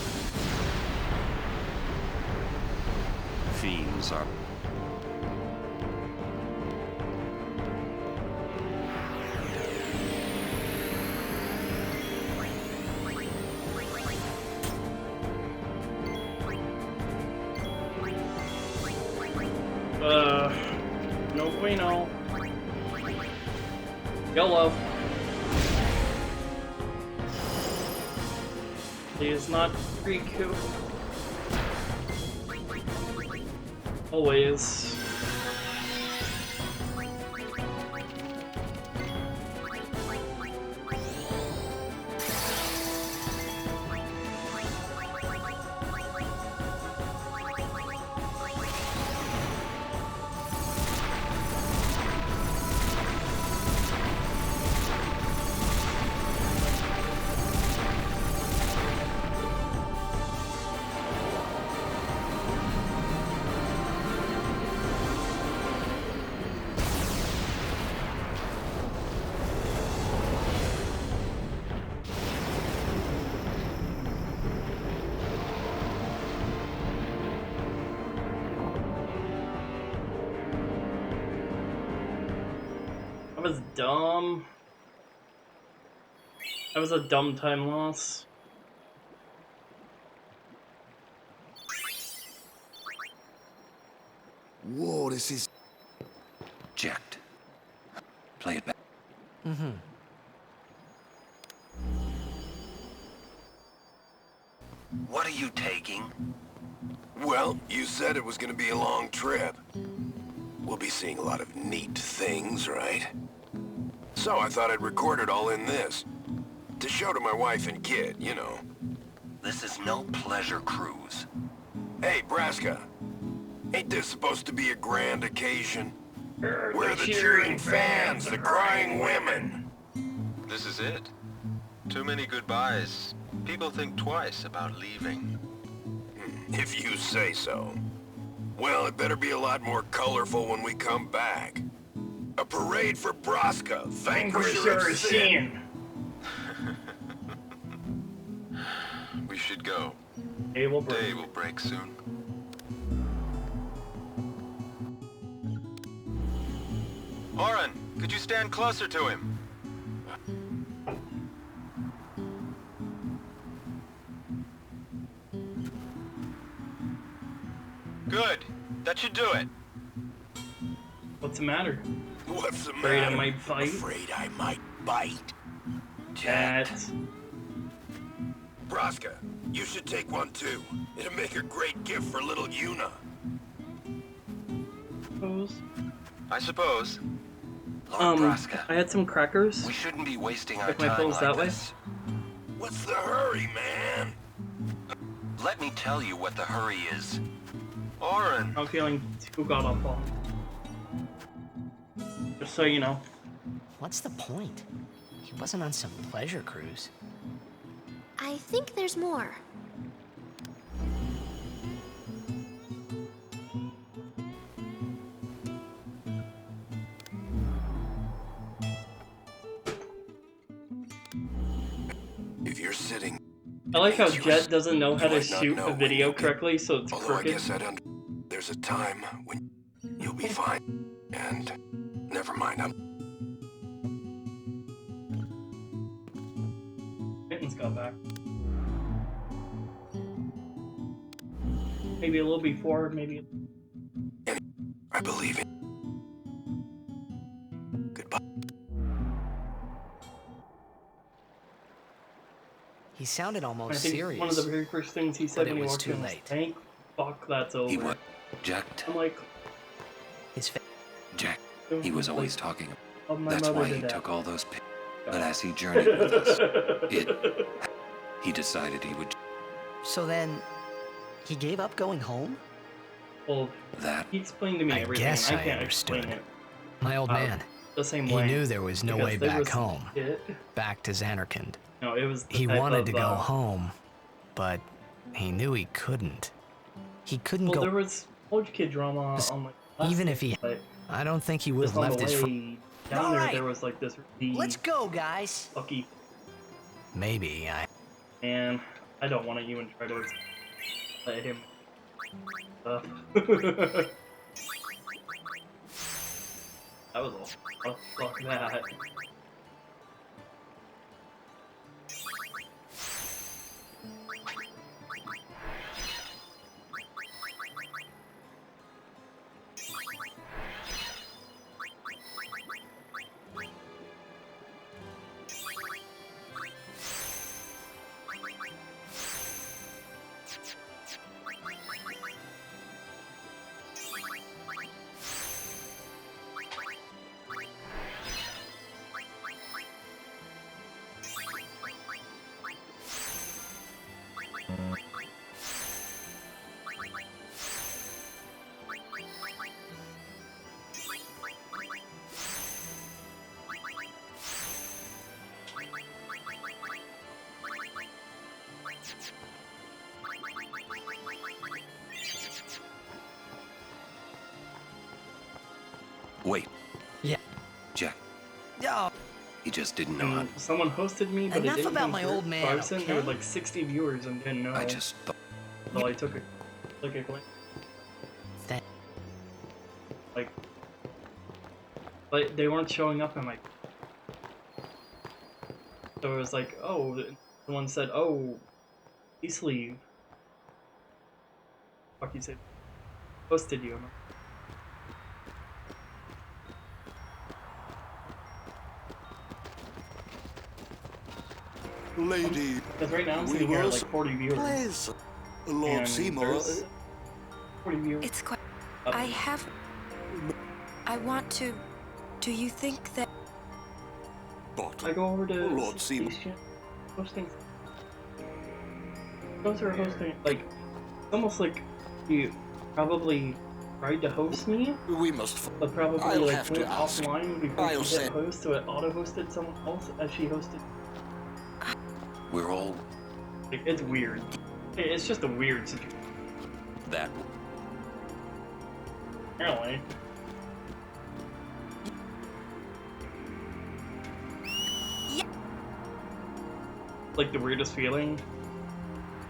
fiends are. No bueno. YOLO. Please not Riku. Always. That was dumb. That was a dumb time loss. Whoa, this is... Jacked. Play it back. Mm-hmm. What are you taking? Well, you said it was gonna be a long trip. We'll be seeing a lot of neat things, right? So I thought I'd record it all in this. To show to my wife and kid, you know. This is no pleasure cruise. Hey, Braska. Ain't this supposed to be a grand occasion? We're the cheering fans, the crying women. This is it. Too many goodbyes. People think twice about leaving. If you say so. Well, it better be a lot more colorful when we come back. A parade for Braska, vanquisher of sin. We should go. Day will break soon. Oren, could you stand closer to him? Good. That should do it. What's the matter? What's the Afraid matter? I might bite? Afraid I might bite. Cat. Braska, you should take one too. It'll make a great gift for little Yuna. I suppose. Lord Braska. I had some crackers. We shouldn't be wasting our Check my time pills like that way. this. What's the hurry, man? Let me tell you what the hurry is. Oren. I'm feeling too god awful. Just so you know. What's the point? He wasn't on some pleasure cruise. I think there's more. If you're sitting... I like how Jet doesn't know how to shoot a video correctly, so it's Although I crooked. guess there's a time when you'll be fine. And never mind, Mittens got back. Maybe a little before, maybe. I believe it. Goodbye. He sounded I almost think serious. one of the very first things he said but when it he was walked too in was, late. "Thank fuck that's over." He was Jack. I'm like, Jack. He was always talking. of my That's mother why to he death. took all those pictures. But as he journeyed with us, he decided he would. So then, he gave up going home? Well, that he explained to me everything, guess and I I can't understood. explain it. My old man. The same He way. knew there was no Because way there back was some home. shit. Back to Xanarkand. No, it was the He type wanted of, to go home, but he knew he couldn't. He couldn't Well, go. there was old kid drama on like last Even if he, but I don't think he would just have on left the his. way down there was like this really Let's go, guys. fucky. Maybe And I don't want to even try to let him. That was all. Oh, fuck that. Wait. Yeah. Jack. No. He just didn't know how. Someone hosted me, but Enough it didn't about come my through. old man, So I was sitting there with okay? like 60 viewers and didn't know. I just thought. So I took a glance. But they weren't showing up in my. So it was like, oh, someone said, oh, please leave. Fuck you said. Posted you. Lady. Because right now I'm we sitting here at was like 40 viewers. Please, Lord And Seymour. there's 40 viewers. It's quite. I have. I want to. Do you think that. But I go over to Lord Seymour. hosting. Those are hosting, like, almost like you probably tried to host me. We must. But probably I'll like have went to ask. offline before I'll she hit say- host, so it auto-hosted someone else as she hosted. We're all Like, it's weird. It's just a weird situation. that. Apparently. Like the weirdest feeling.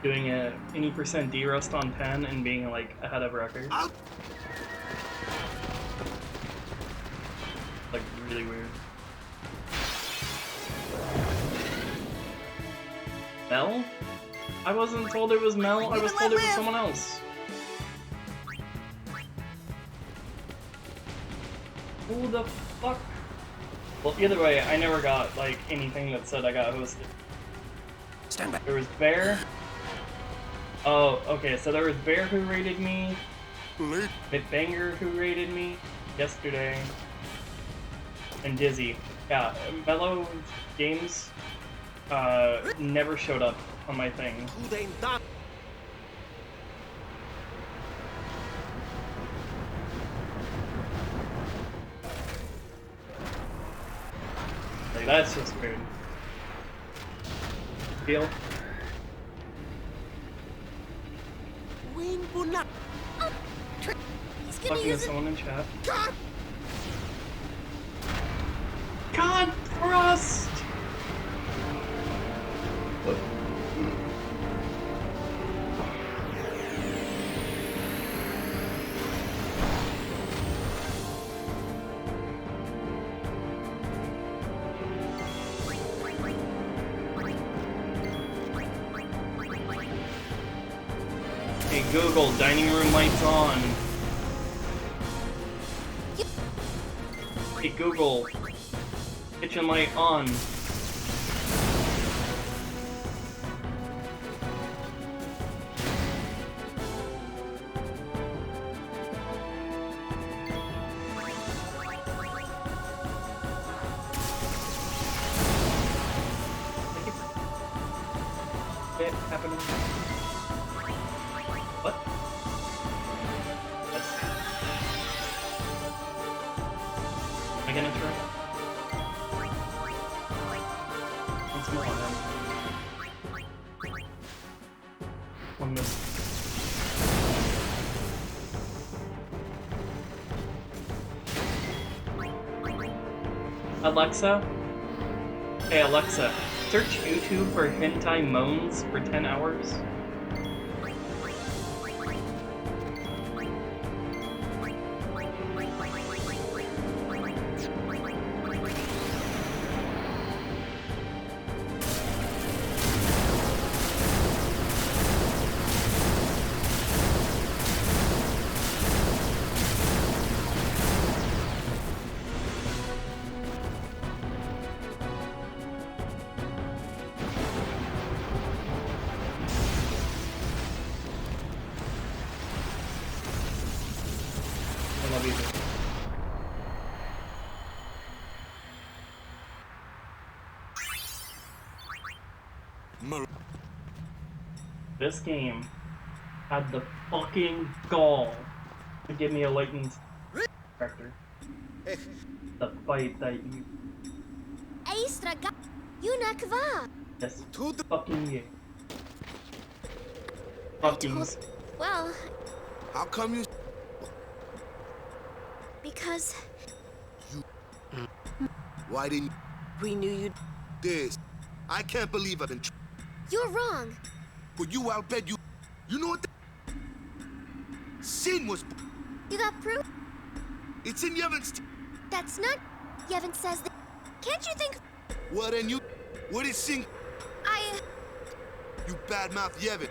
Doing a any percent D-Rust on 10 and being like ahead of record. Like really weird. Mel? I wasn't told it was Mel, I was told it was someone else. Who the fuck? Well, either way, I never got like anything that said I got hosted. Stand back. There was Bear. Oh, okay, so there was Bear who raided me. McBanger who raided me yesterday. And Dizzy. Yeah, Mellow Games never showed up on my thing. Seriously, that's just rude. Deal? Talking to someone in chat. God, Frost! Hey Google, dining room lights on. Hey Google, kitchen light on. Shit happening. What? Am I gonna try? Once more. One miss. Alexa? Hey Alexa, search YouTube for hentai moans for 10 hours. I love you. This game had the fucking gall to give me a lightning character. The fight that you yes fucking you. Fucking Well, How come you? because Why didn't we knew you'd this? I can't believe I've been. you're wrong. But you, I'll bet you. You know what? Sin was. You got proof? It's in Yevon's. That's not. Yevon says that. Can't you think? What and you? What is Sin? You badmouth Yevon.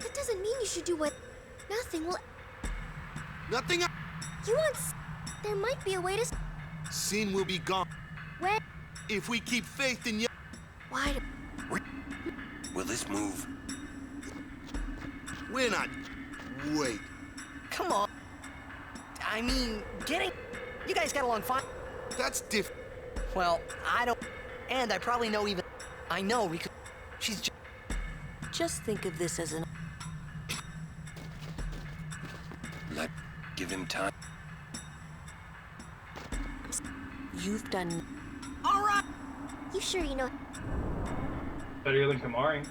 That doesn't mean you should do what. Nothing will. Nothing. You want. There might be a way to. Sin will be gone. When? If we keep faith in Yevon. Why? Will this move? We're not. Wait. Come on. I mean, getting. You guys got along fine. That's different. Well, I don't. And I probably know even. I know we could. She's Just think of this as an. Give him time. You've done. All right. You sure you know? better than Kamari.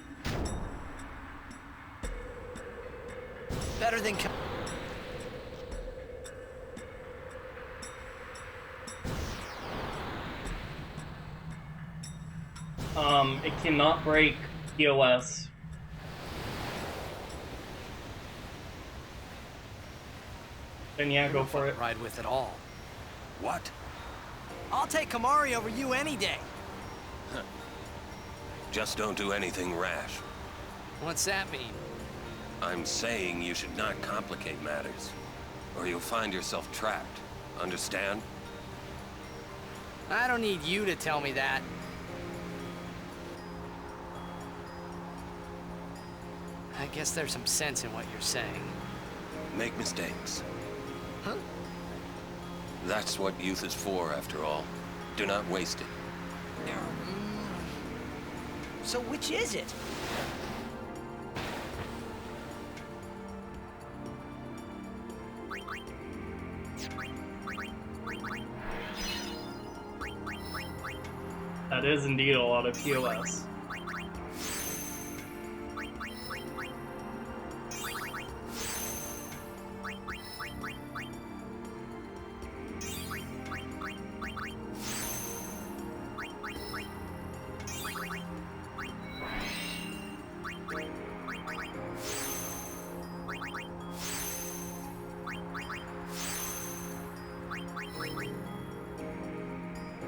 Better than. It cannot break POS. Then yeah, go for it. Ride with it all. What? I'll take Kamari over you any day. Just don't do anything rash. What's that mean? I'm saying you should not complicate matters, or you'll find yourself trapped. Understand? I don't need you to tell me that. I guess there's some sense in what you're saying. Make mistakes. Huh? That's what youth is for, after all. Do not waste it. So which is it? That is indeed a lot of POS.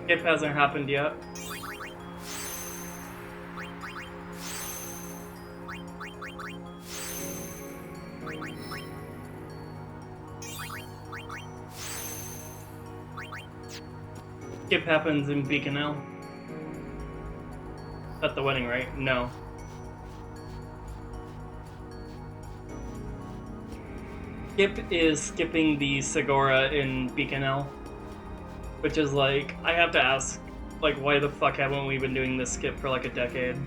Skip hasn't happened yet. Skip happens in Beacon L. At the wedding, right? No. Skip is skipping the Segura in Beacon L. Which is like, I have to ask, like, why the fuck haven't we been doing this skip for like a decade?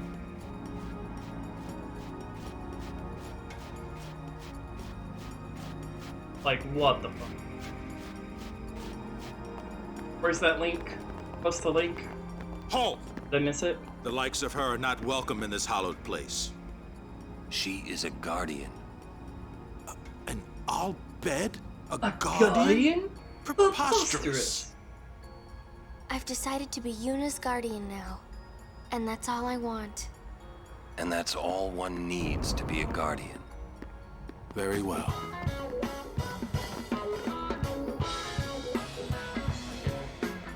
Like, what the fuck? Where's that link? What's the link? Halt! Did I miss it? The likes of her are not welcome in this hallowed place. She is a guardian. An Al Bhed? A guardian? Preposterous. I've decided to be Yuna's guardian now. And that's all I want. And that's all one needs to be a guardian. Very well.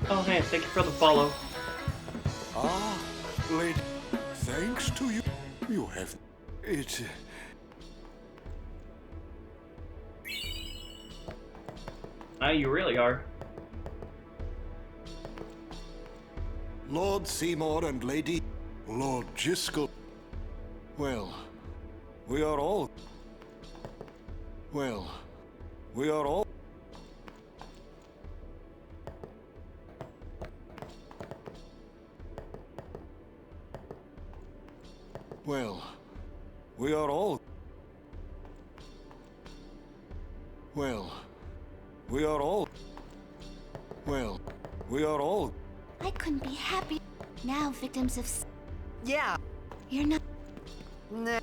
Oh, hey, thank you for the follow. Ah, lady, thanks to you, you have it. You really are. Lord Seymour and Lady Lord Jiskel. Well, we are all. Well, we are all. Well, we are all. Well, we are all. Well, we are all. I couldn't be happy. Now victims of... Yeah. You're not... Nah.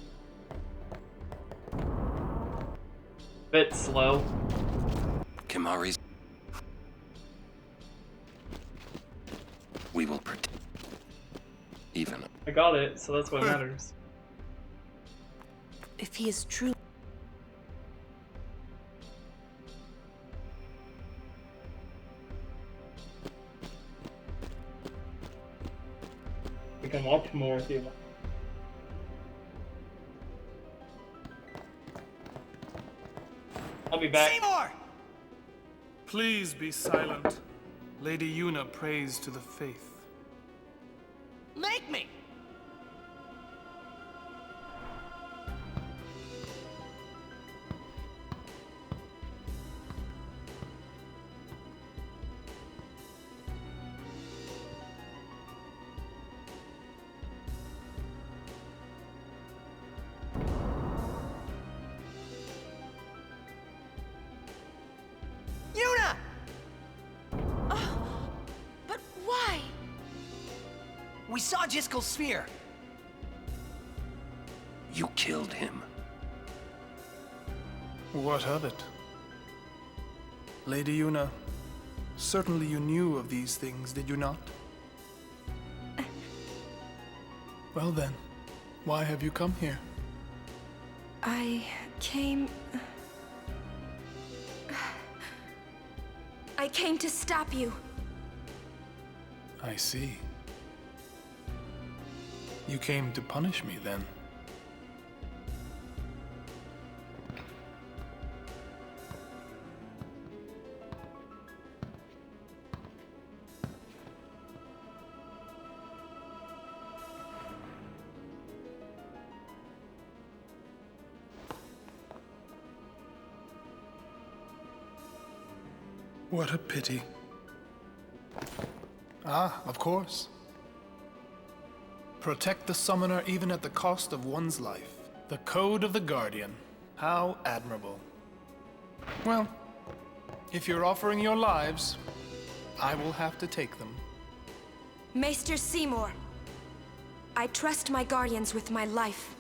Bit slow. Kimari's. We will protect. Even. I got it, so that's what matters. If he is true... We can watch more if you want. I'll be back. Seymour! Please be silent. Lady Yuna prays to the faith. Make me! Yuna! But why? We saw Jiskel's sphere. You killed him. What of it? Lady Yuna, certainly you knew of these things, did you not? Well then, why have you come here? I came to stop you. I see. You came to punish me, then. What a pity. Ah, of course. Protect the summoner even at the cost of one's life. The code of the Guardian. How admirable. Well, if you're offering your lives, I will have to take them. Maester Seymour, I trust my guardians with my life,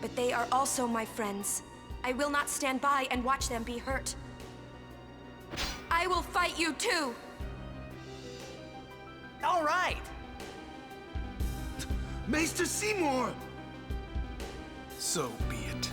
but they are also my friends. I will not stand by and watch them be hurt. I will fight you too! All right! Maester Seymour! So be it.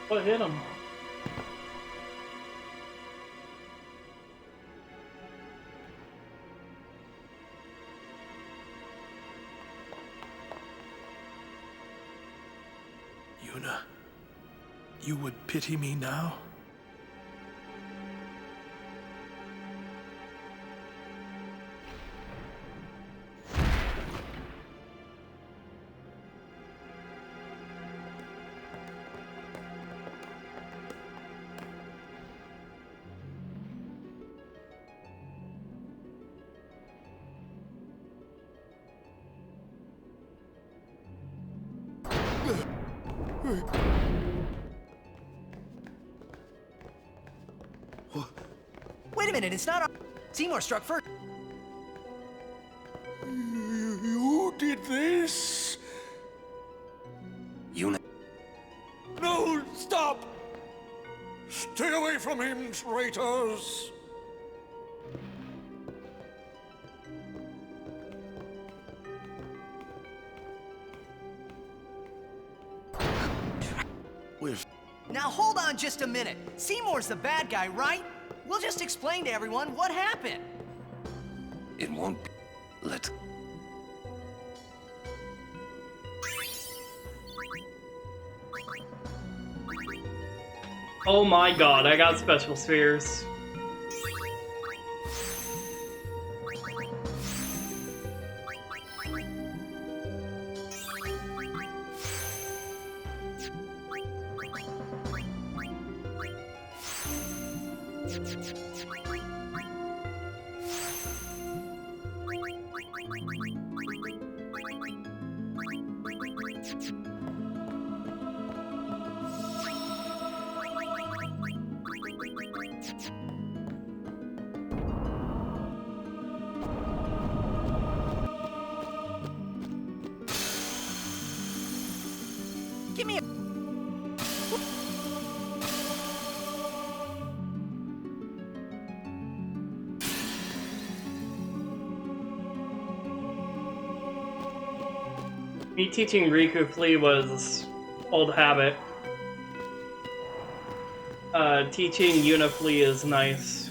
What hit him? Yuna, you would pity me now? Wait a minute, it's not our... Seymour struck first. You did this? Yuna. No, stop! Stay away from him, traitors! Now hold on just a minute. Seymour's the bad guy, right? We'll just explain to everyone what happened. It won't be... Let's... Oh my god, I got special spheres. Give me a... Me teaching Riku Flea was old habit. Teaching Yuna Flea is nice.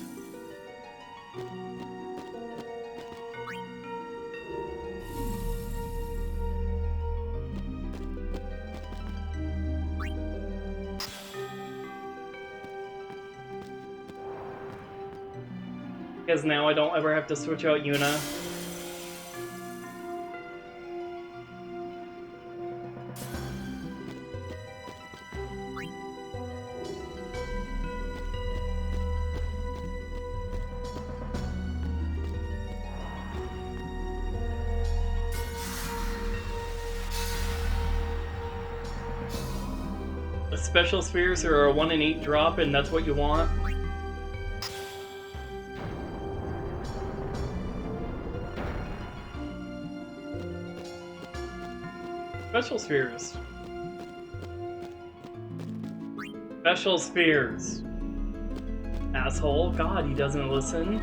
Because now I don't ever have to switch out Yuna. The special spheres are a 1 in 8 drop, and that's what you want. Special spheres. Special spheres. Asshole. God, he doesn't listen.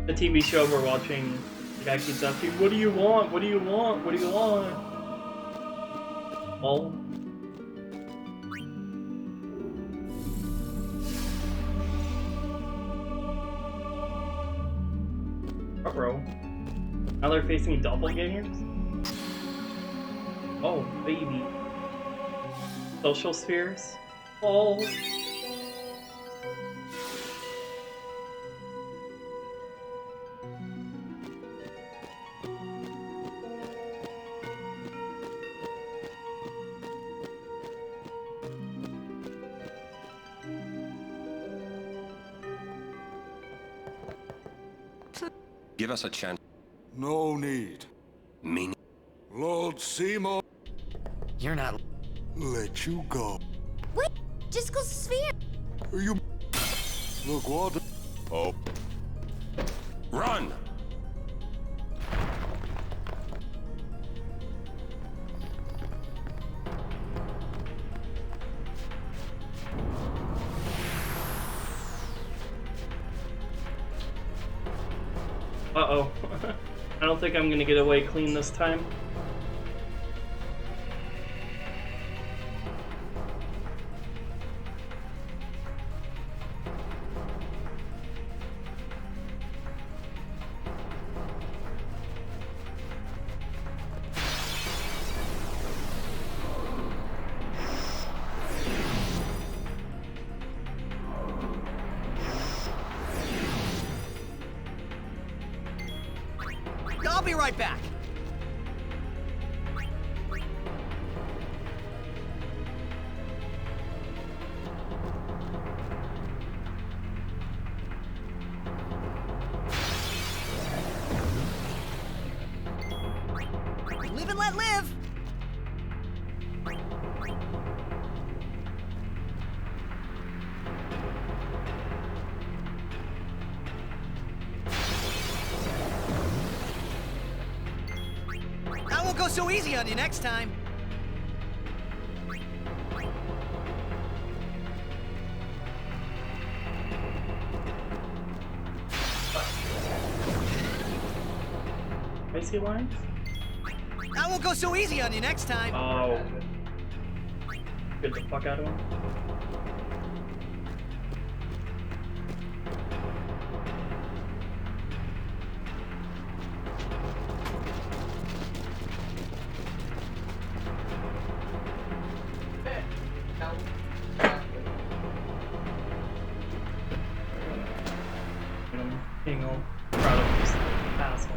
The TV show we're watching, the guy keeps asking, what do you want? What do you want? What do you want? Well. Bro. Now they're facing doppelgangers? Oh, baby. Social spheres? Oh. Give us a chance. No need. Meaning? Lord Seymour... You're not... Let you go. Wait! Jiskel's sphere! You... Look what... Oh. Run! Uh-oh. I don't think I'm gonna get away clean this time. I'll be right back. Live and let live. I won't go so easy on you next time. Icy lines? I won't go so easy on you next time. Oh. Get the fuck out of him. I'm being all proud of this asshole.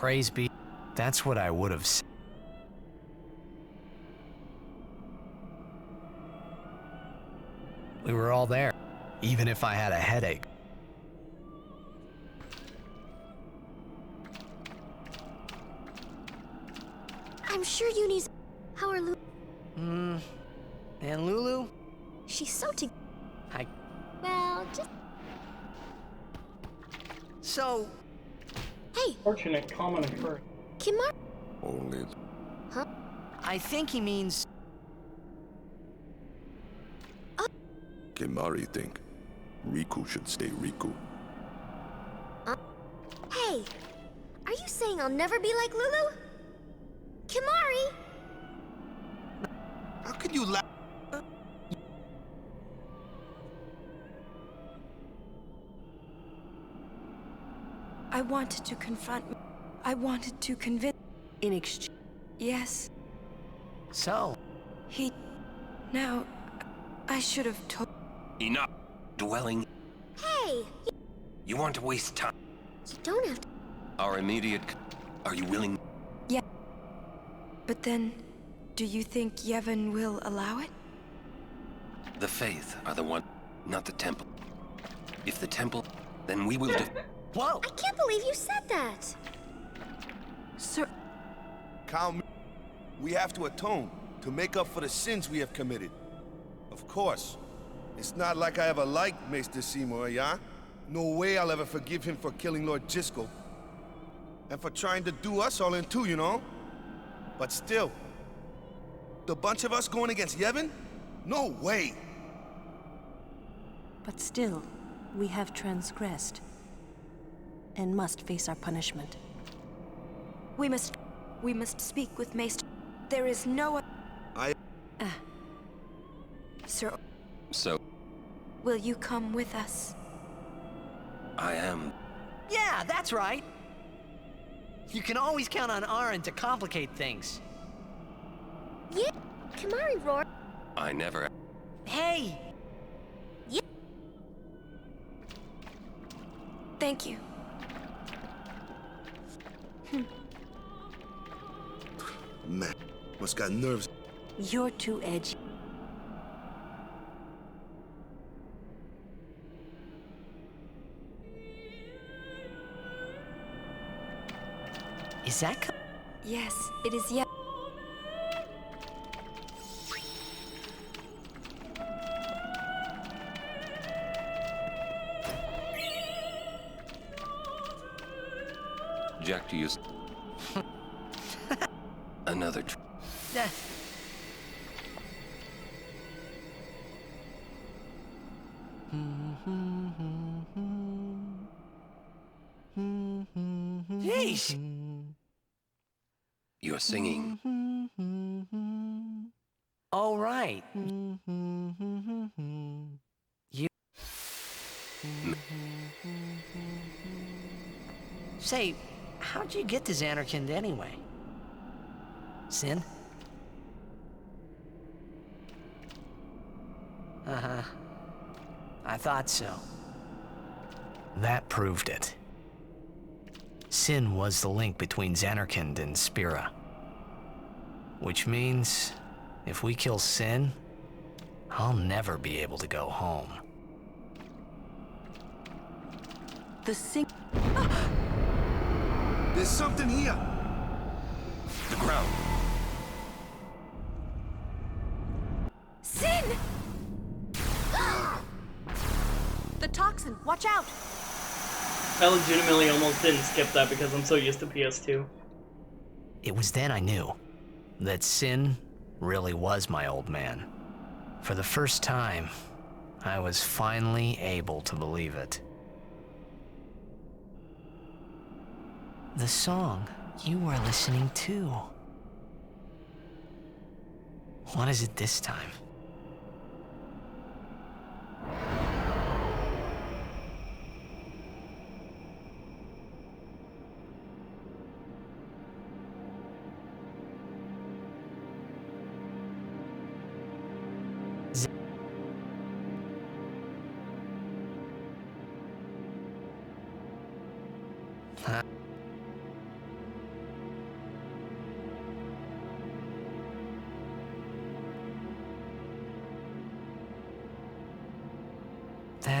Praise be. That's what I would have said. We were all there, even if I had a headache. I'm sure Uni's... How are Lulu? And Lulu? She's so I... Well, just... So... Hey! Fortunate common occurrence. Kimar... Only... Huh? I think he means... Kimari think Riku should stay Riku. Hey! Are you saying I'll never be like Lulu? Kimari! How could you laugh? I wanted to confront... I wanted to convince... In exchange... Yes. So? He... Now... I should have told... Enough dwelling. Hey! You want to waste time? You don't have to... Our immediate... Are you willing? Yeah. But then... Do you think Yevon will allow it? The Faith are the one, not the Temple. If the Temple, then we will Whoa! I can't believe you said that! Sir... Calm me. We have to atone, to make up for the sins we have committed. Of course. It's not like I ever liked Maester Seymour, yeah? No way I'll ever forgive him for killing Lord Jiskel. And for trying to do us all in two, you know? But still, the bunch of us going against Yevon? No way! But still, we have transgressed and must face our punishment. We must speak with Maester. There is no... Sir... So, Will you come with us? I am... Yeah, that's right! You can always count on Aaron to complicate things. Yeah, Kimari roar. I never... Hey! Yeah. Thank you. Man, must got nerves. You're too edgy. Is that... Yes, it is yet. Jack to use... Another... Jeez! You're singing. All right. You... Say, how'd you get to Xanarkand anyway? Sin? Uh-huh. I thought so. That proved it. Sin was the link between Xanarkand and Spira. Which means, if we kill Sin, I'll never be able to go home. The sing... There's something here! The ground. Sin! The toxin! Watch out! I legitimately almost didn't skip that because I'm so used to PS2. It was then I knew that Sin really was my old man. For the first time, I was finally able to believe it. The song you were listening to. What is it this time?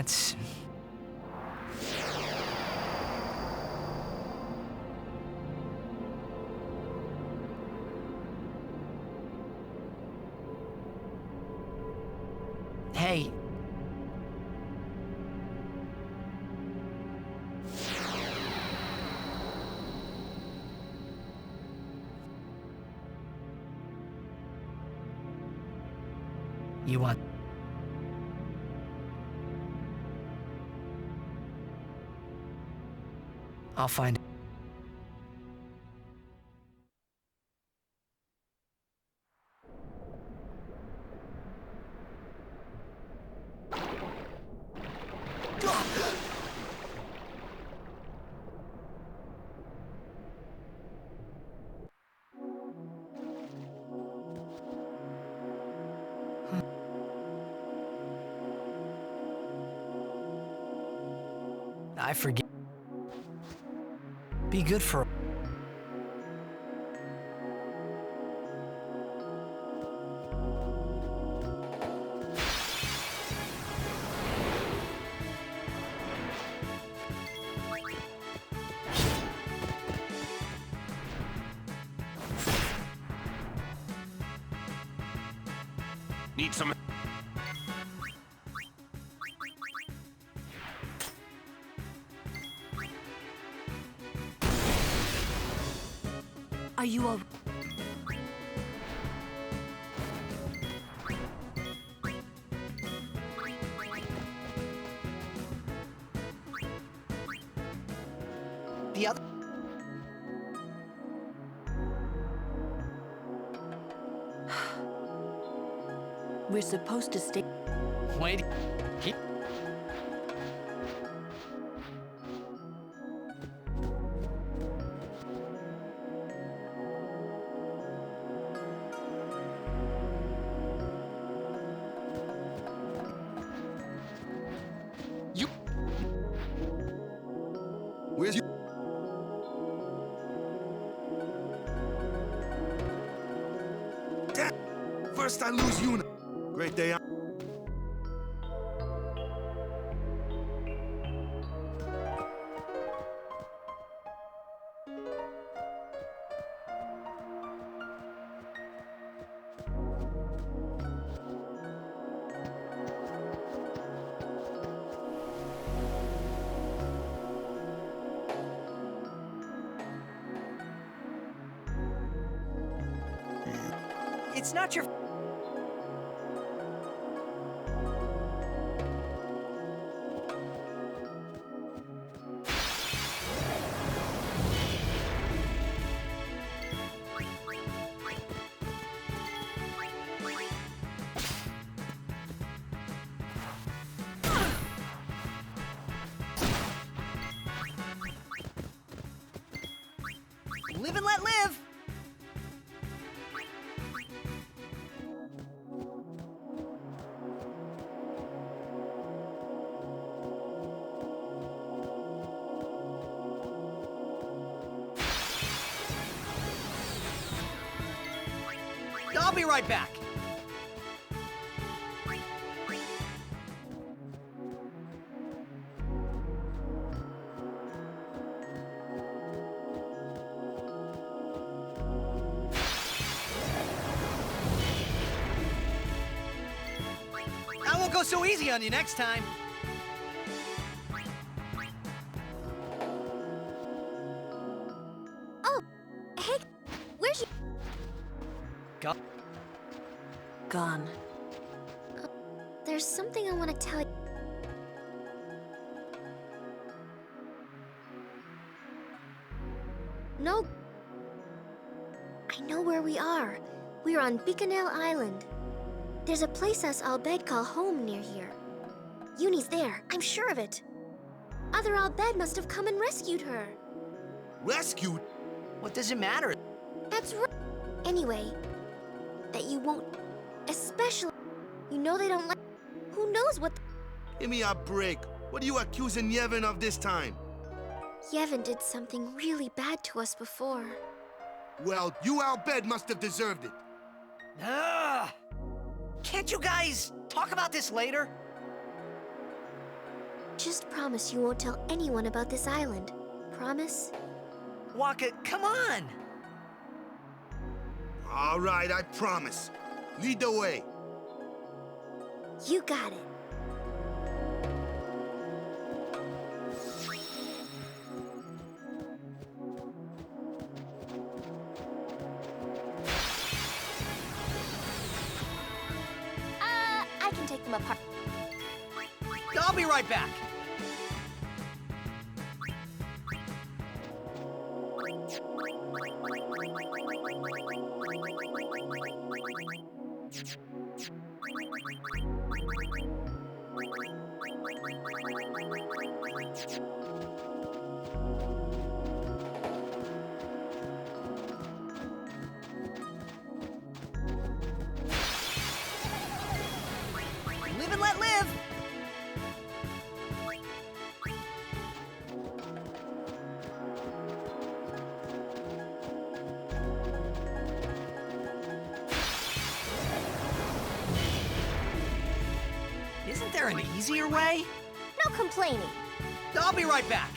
That's... Hey. You want... I'll find... I forget. Be good for... Need some... Are you all... The other... We're supposed to stay... Wait. Keep... You... Where's you... Damn! First I lose Yuna. Great day out. It's not your... Live and let live! I'll be right back. I won't go so easy on you next time. Oh, hey, where's you? Gone. There's something I want to tell you. No. I know where we are. We're on Bikanel Island. There's a place us Al Bhed call home near here. Uni's there, I'm sure of it. Other Al Bhed must have come and rescued her. Rescued? What does it matter? That's right. Anyway, that you won't... Especially, you know they don't like... Who knows what... Give me a break. What are you accusing Yevon of this time? Yevon did something really bad to us before. Well, you Al Bhed must have deserved it. Can't you guys talk about this later? Just promise you won't tell anyone about this island. Promise? Waka, come on! All right, I promise. Lead the way. You got it. I can take them apart. I'll be right back. Live and let live! Isn't there an easier way? No complaining. I'll be right back.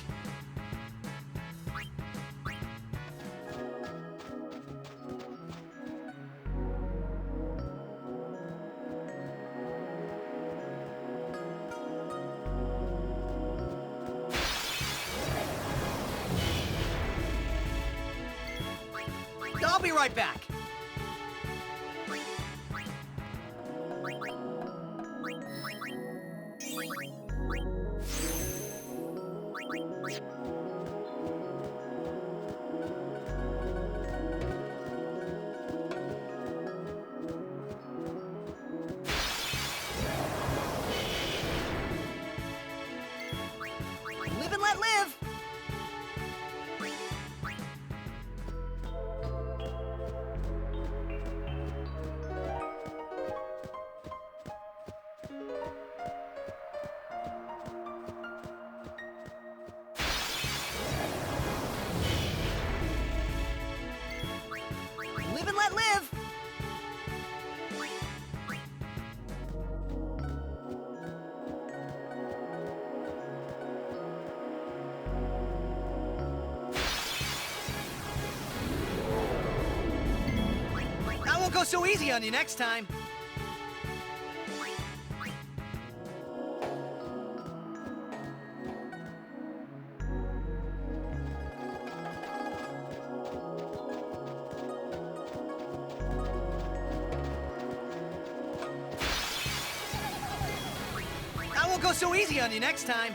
I'll be right back. Live and let live. Live and let live. I won't go so easy on you next time. I won't go so easy on you next time.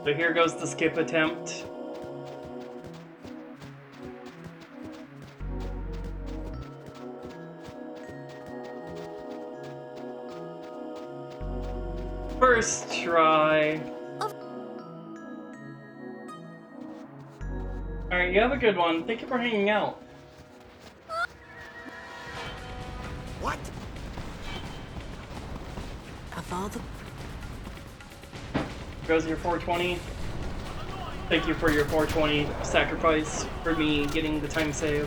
So here goes the skip attempt. First try. Alright, you have a good one. Thank you for hanging out. What? Of all the... Goes your 420. Thank you for your 420 sacrifice for me getting the time save.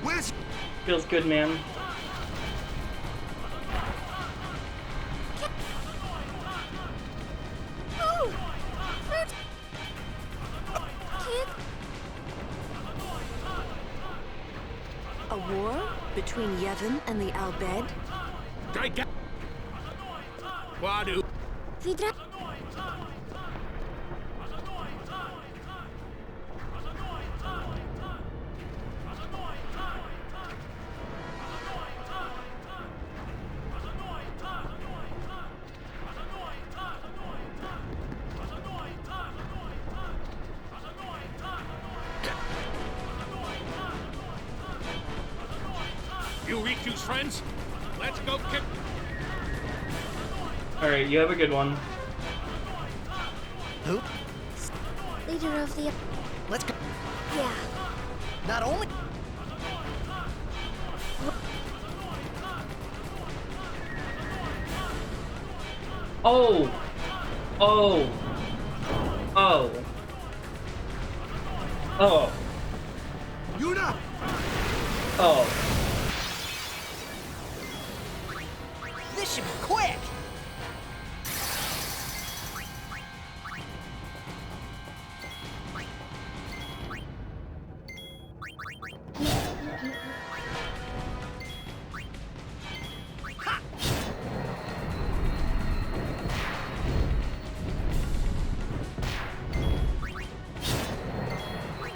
Where's... Feels good, man. A war between Yevon and the Al Bhed? Wadu. Vidra... You Riku's friends? Let's go kick... Alright, you have a good one. Who? Leader of the... Let's go. Yeah. Not only... Oh! Oh! Oh! Oh! Yuna! Oh. This should be quick!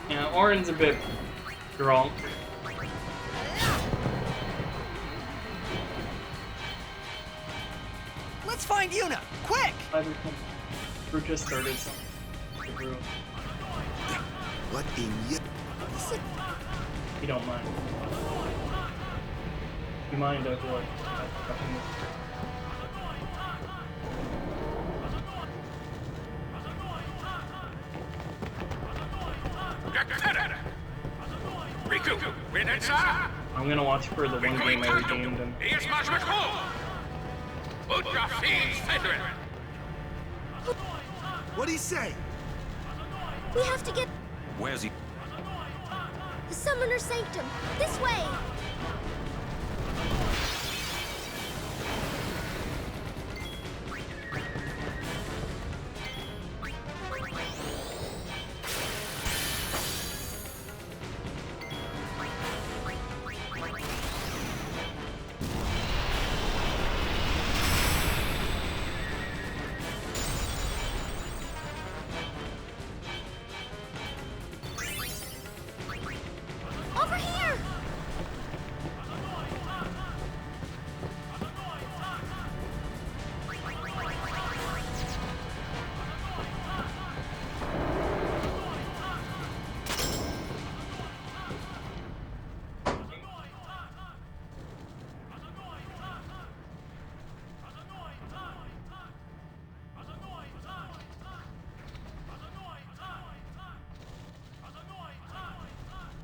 Yeah, Orin's a bit drunk. Let's find Yuna! Quick! Brew just started something. Brew. What in you? You don't mind. You mind, I feel like. I'm gonna watch for the one game I redeemed and What'd he say? We have to get Where's he? the Summoner Sanctum. This way! Over here!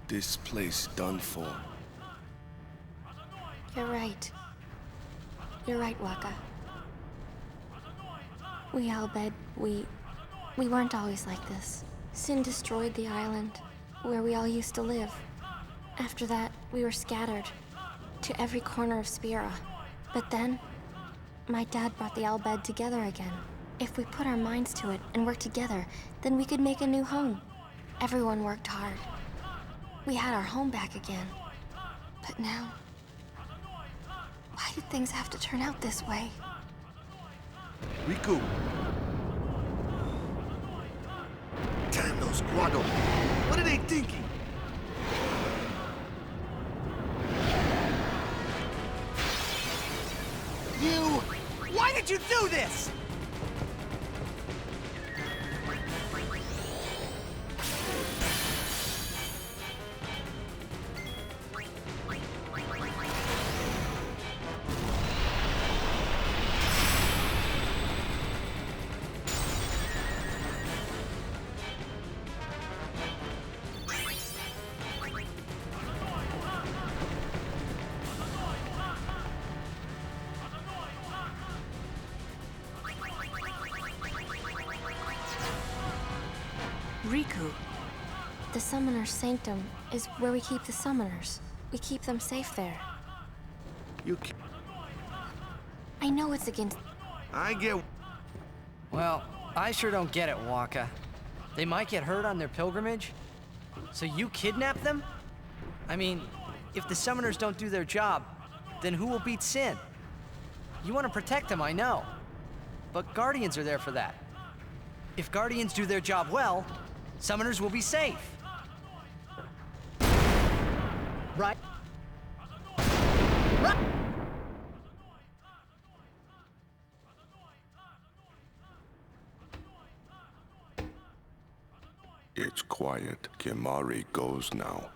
This place done for. You're right. You're right, Waka. We Albed, we weren't always like this. Sin destroyed the island, where we all used to live. After that, we were scattered to every corner of Spira. But then, my dad brought the Albed together again. If we put our minds to it and work together, then we could make a new home. Everyone worked hard. We had our home back again. But now, why did things have to turn out this way? Riku! Damn those Guado! What are they thinking? You... Why did you do this? Riku. The Summoner's Sanctum is where we keep the Summoners. We keep them safe there. I know it's against... I get... Well, I sure don't get it, Waka. They might get hurt on their pilgrimage. So you kidnap them? I mean, if the Summoners don't do their job, then who will beat Sin? You want to protect them, I know. But Guardians are there for that. If Guardians do their job well, Summoners will be safe. Right? Right! It's quiet. Kimari goes now.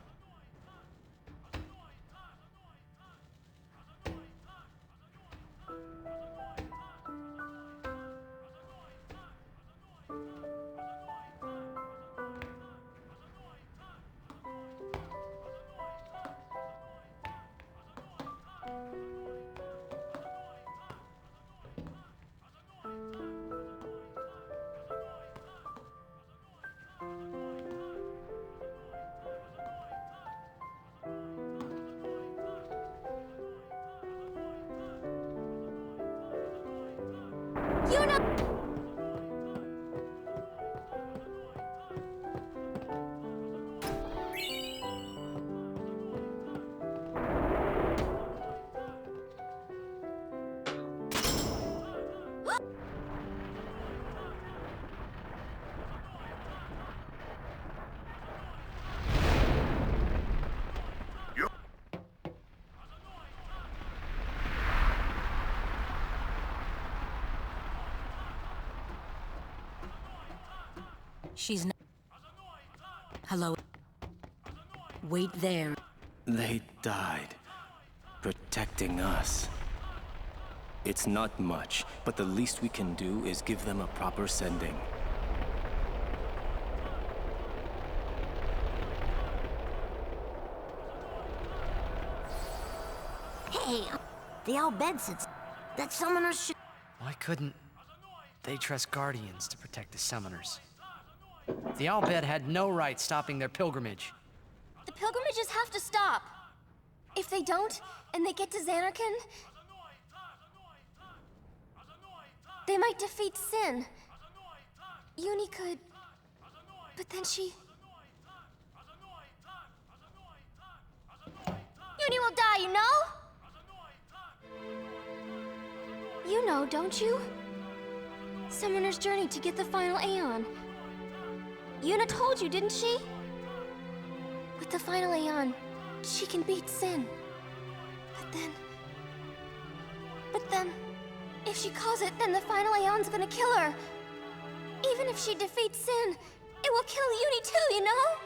She's not. Hello. Wait there. They died, protecting us. It's not much, but the least we can do is give them a proper sending. Hey, the Al Bhed said that summoners should... Why couldn't they trust Guardians to protect the summoners? The Al Bhed had no right stopping their pilgrimage. The pilgrimages have to stop. If they don't, and they get to Xanarkand, they might defeat Sin. Uni could... But then she... Uni will die, you know? You know, don't you? Summoner's journey to get the final Aeon. Yuna told you, didn't she? With the final Aeon, she can beat Sin. But then... If she calls it, then the final Aeon's gonna kill her. Even if she defeats Sin, it will kill Uni too, you know?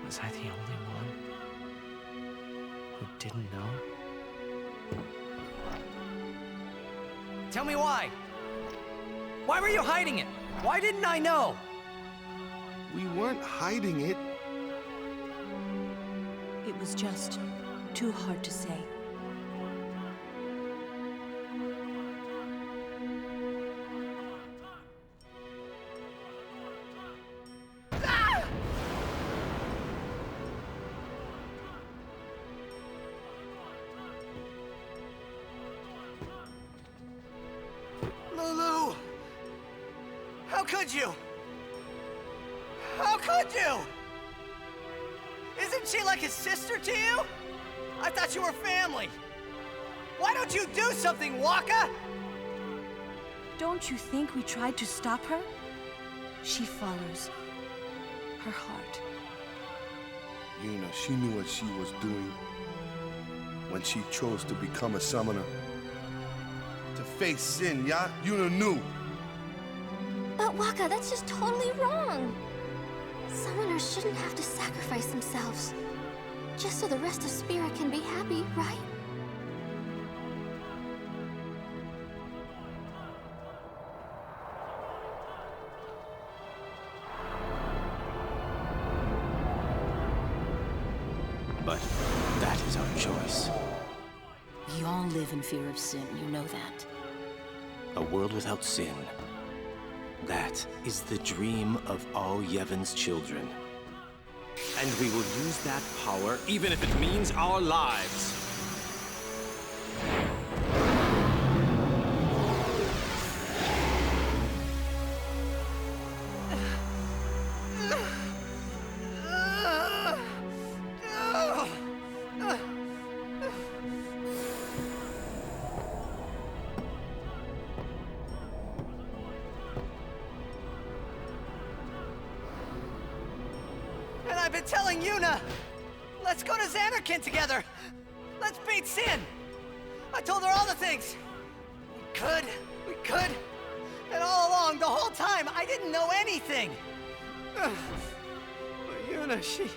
Was I the only one who didn't know? Tell me why. Why were you hiding it? Why didn't I know? We weren't hiding it. It was just too hard to say. Lulu! How could you? How could you? Isn't she like a sister to you? I thought you were family. Why don't you do something, Waka? Don't you think we tried to stop her? She follows her heart. Yuna, she knew what she was doing when she chose to become a summoner. To face Sin, yeah? Yuna knew. But Waka, that's just totally wrong. Summoners shouldn't have to sacrifice themselves. Just so the rest of Spirit can be happy, right? But that is our choice. We all live in fear of Sin, you know that. A world without sin. That is the dream of all Yevon's children. And we will use that power even if it means our lives. And I've been telling Yuna, let's go to Xanarkand together. Let's beat Sin. I told her all the things. We could. And all along, the whole time, I didn't know anything. But Yuna, she'd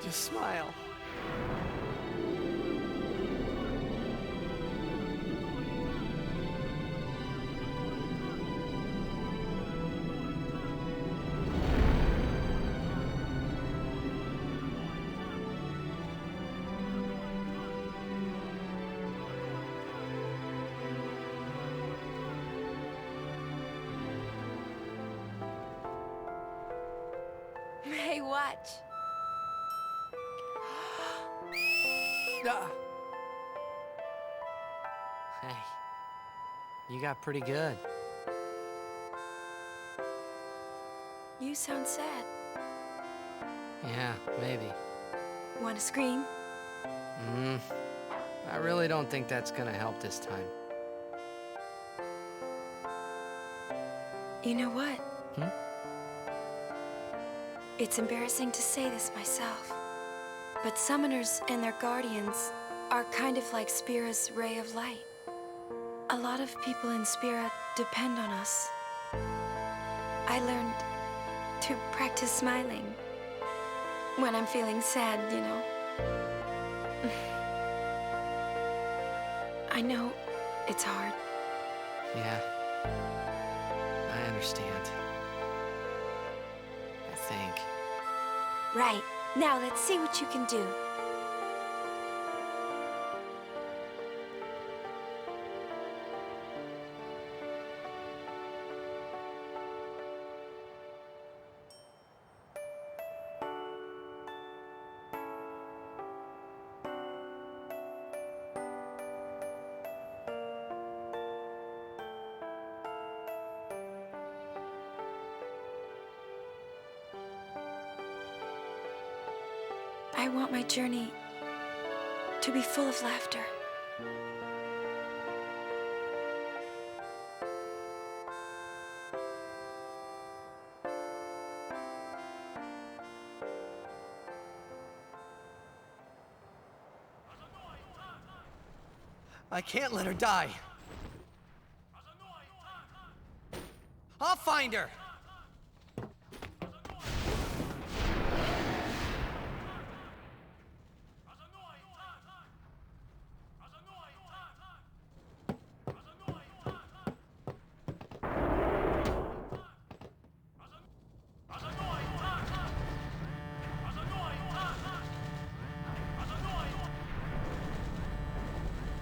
just smile. Okay, watch. Hey, you got pretty good. You sound sad. Yeah, maybe. Want to scream? I really don't think that's gonna help this time. You know what? Hmm? It's embarrassing to say this myself, but summoners and their guardians are kind of like Spira's ray of light. A lot of people in Spira depend on us. I learned to practice smiling when I'm feeling sad, you know. I know it's hard. Yeah, I understand. I think. Right. Now let's see what you can do. I want my journey to be full of laughter. I can't let her die. I'll find her.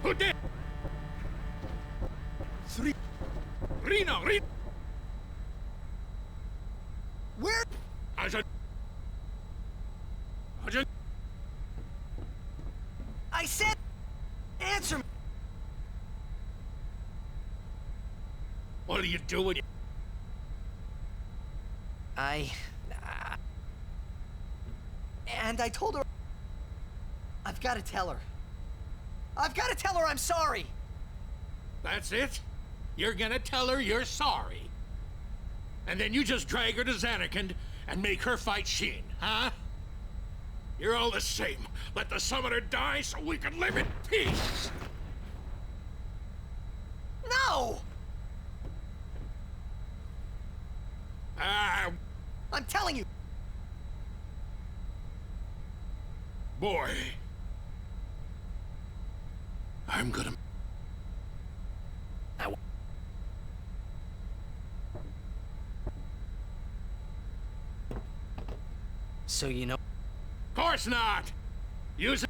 Who did? Reno! Where? I said, answer me. What are you doing? And I told her, I've got to tell her. I've got to tell her I'm sorry. That's it? You're gonna tell her you're sorry? And then you just drag her to Zanarkand and make her fight Sheen, huh? You're all the same. Let the summoner die so we can live in peace! No! I'm telling you. Boy. I'm gonna... So you know... Of course not! Use it...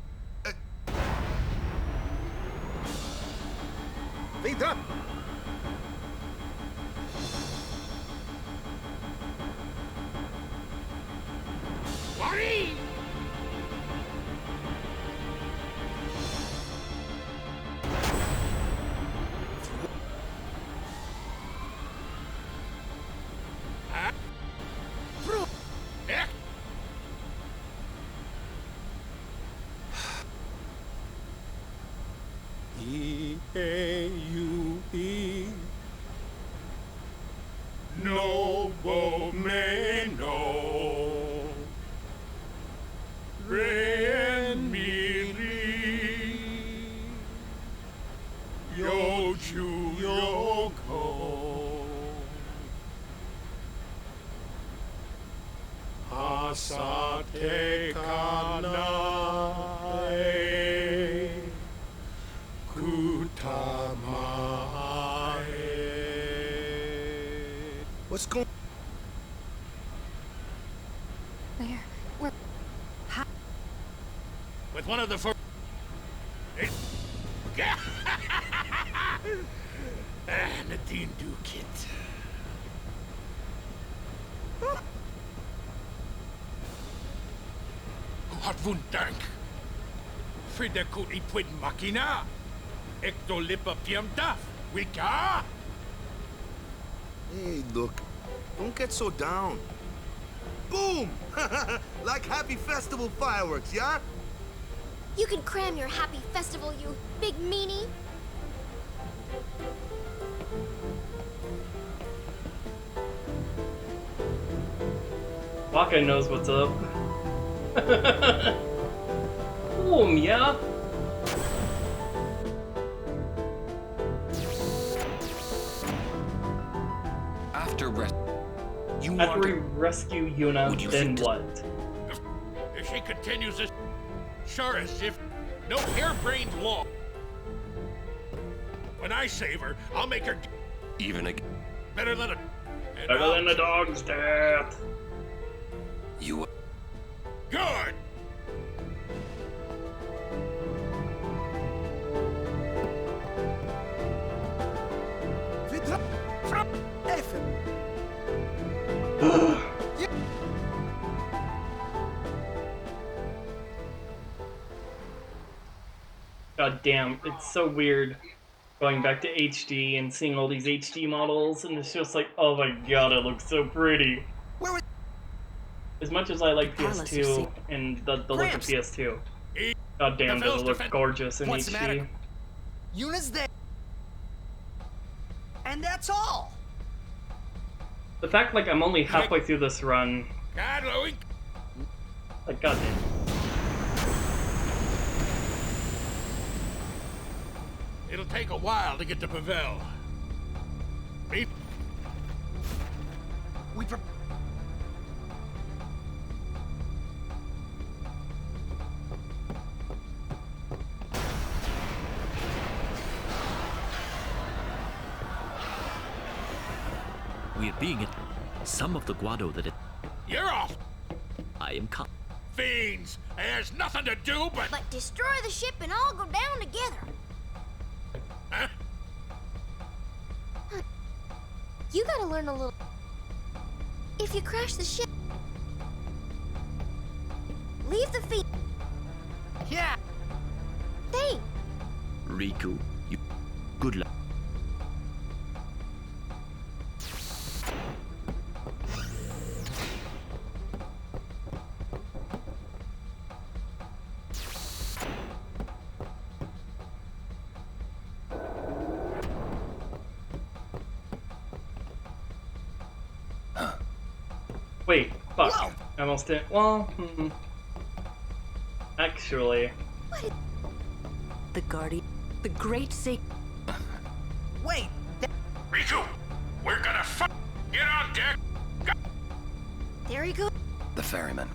Speedrun! Worry! E-A-U-E Nobo Meno Re Mi Ri Yoju Yoko Asate Kanae What's going? Where? How? With one of the first... Nadine Dukit. Hartvund Dank. Fridekut I Pwid Makina. Ectolipa Piamdaf. Wika? Hey, look. Don't get so down. Boom! Like happy festival fireworks, yeah? You can cram your happy festival, you big meanie. Waka knows what's up. Boom, yeah? After After we rescue Yuna, then what? If she continues this, sure as if no harebrained law. When I save her, I'll make her even again. Better than a dog's death. You. Good. God damn, it's so weird going back to HD and seeing all these HD models, and it's just like, oh my god, it looks so pretty. As much as I like PS2 and the look of PS2, god damn, does it look gorgeous in What's the HD. matter? Yuna's there. And that's all. The fact, like, I'm only halfway through this run, God, Louie. like, god damn. It'll take a while to get to Pavel. Me? We're being it. Some of the Guado that it. You're off. I am Fiends! It has nothing to do but destroy the ship and all go down together. Huh? You gotta learn a little. If you crash the ship, leave the feet. Yeah. Thanks. Riku, you. Good luck. Wait, fuck. I almost did. Well, actually. The Guardian. The Great Sacred. Wait. Riku, we're gonna get on deck. There he goes. The ferryman.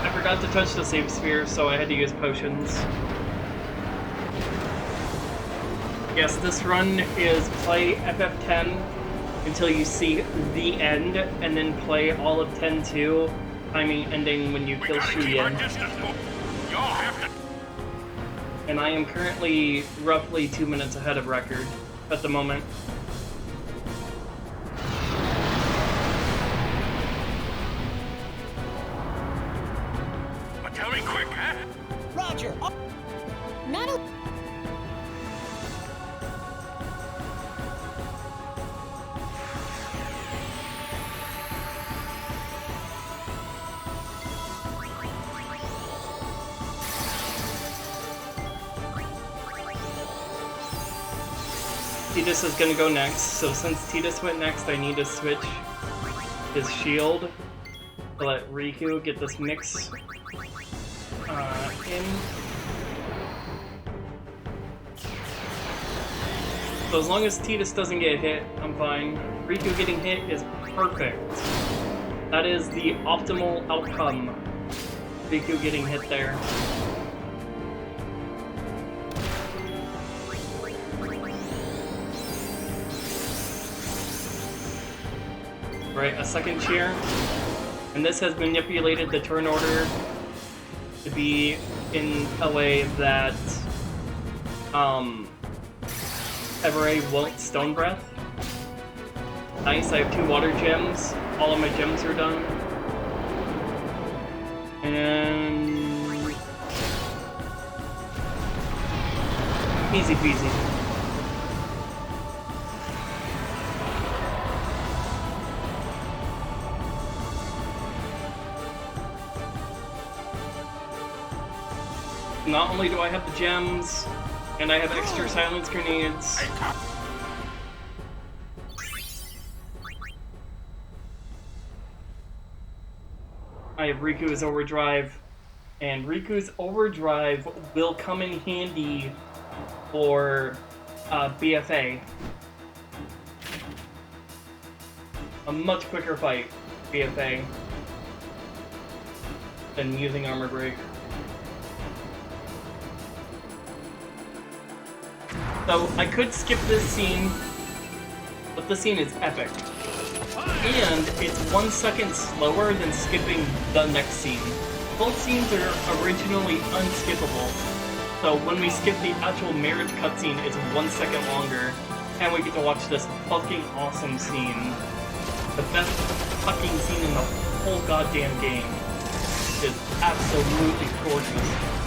I forgot to touch the save sphere, so I had to use potions. Yes, this run is play FF10 until you see the end, and then play all of 10-2, timing ending when you kill Shuyin. And I am currently roughly 2 minutes ahead of record at the moment. Tell me quick, huh? Roger. Not a. Tidus is gonna go next, so since Tidus went next, I need to switch his shield to let Riku get this mix in. So as long as Tidus doesn't get hit, I'm fine. Riku getting hit is perfect. That is the optimal outcome. Riku getting hit there. right? A second chair. And this has manipulated the turn order to be in a way that Everett won't Stone Breath. Nice, I have 2 water gems. All of my gems are done. And easy peasy. Not only do I have the gems, and I have extra silence grenades. I have Riku's Overdrive, and Riku's Overdrive will come in handy for BFA. A much quicker fight, BFA, than using Armor Break. So I could skip this scene, but this scene is epic. And it's 1 second slower than skipping the next scene. Both scenes are originally unskippable. So when we skip the actual marriage cutscene, it's 1 second longer. And we get to watch this fucking awesome scene. The best fucking scene in the whole goddamn game. It's absolutely gorgeous.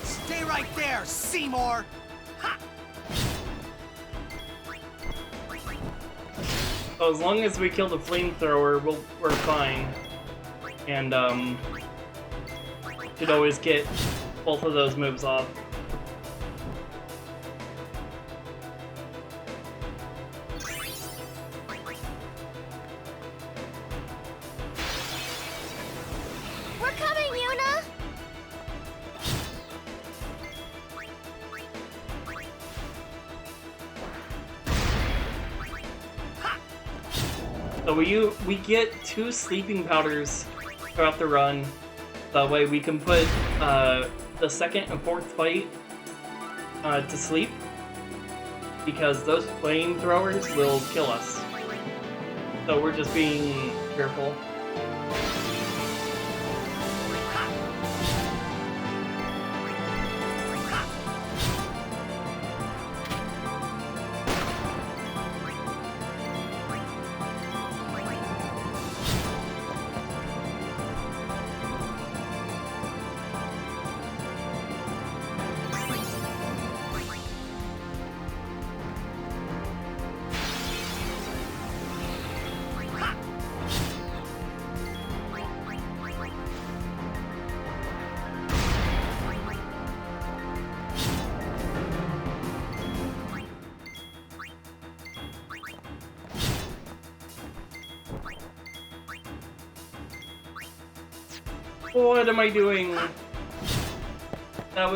Stay right there, Seymour! Ha! So as long as we kill the flamethrower, we're fine. And, should always get both of those moves off. We're coming, Yuna! So we get 2 sleeping powders throughout the run. That way we can put the second and fourth fight to sleep, because those flamethrowers will kill us. So we're just being careful. What am I doing? That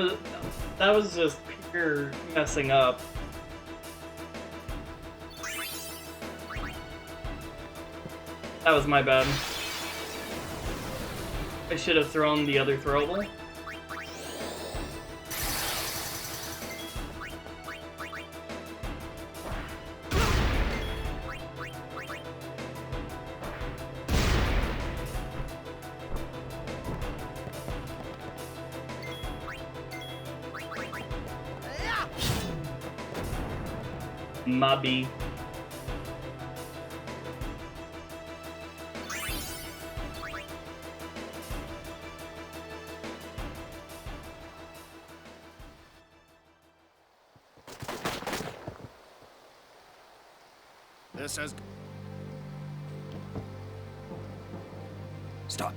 was just pure messing up. That was my bad. I should have thrown the other throwable. Mobby. This has... Stop.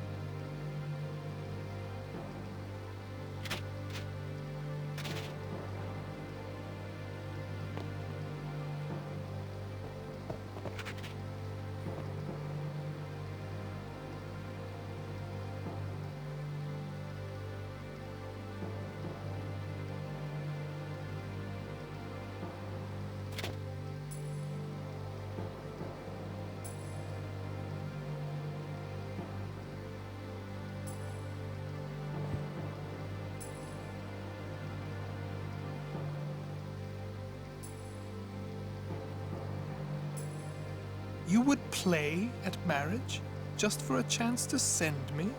You would play at marriage just for a chance to send me?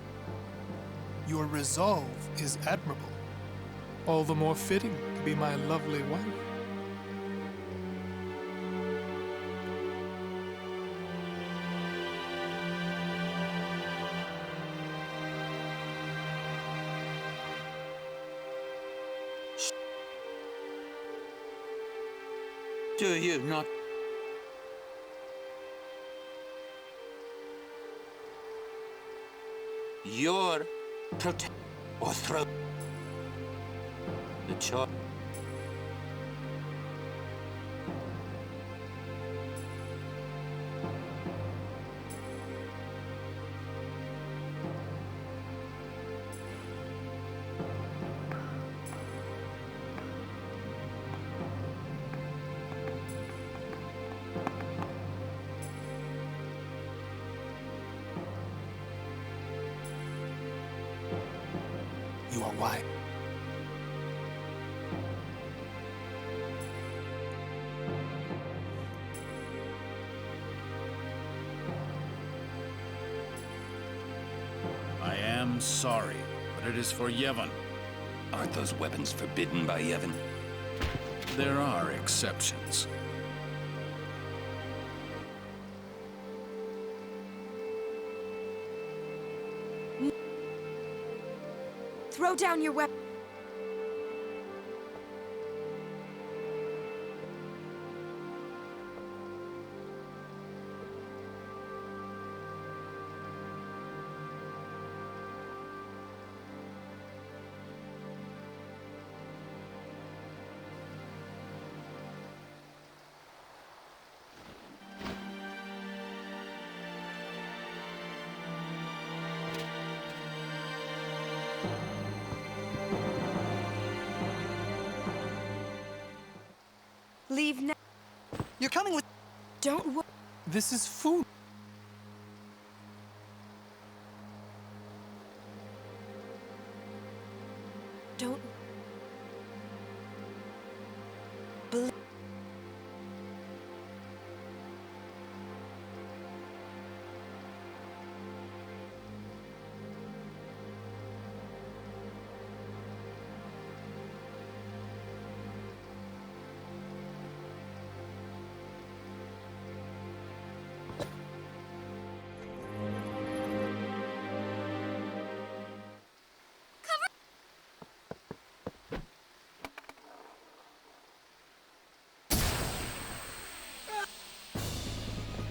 Your resolve is admirable. All the more fitting to be my lovely wife. Do you not? Your protect or throw the choice. You are wise. I am sorry, but it is for Yevon. Aren't those weapons forbidden by Yevon? There are exceptions. Throw down your weapon. Leave now. You're coming with... Don't worry. This is food. Don't... Believe...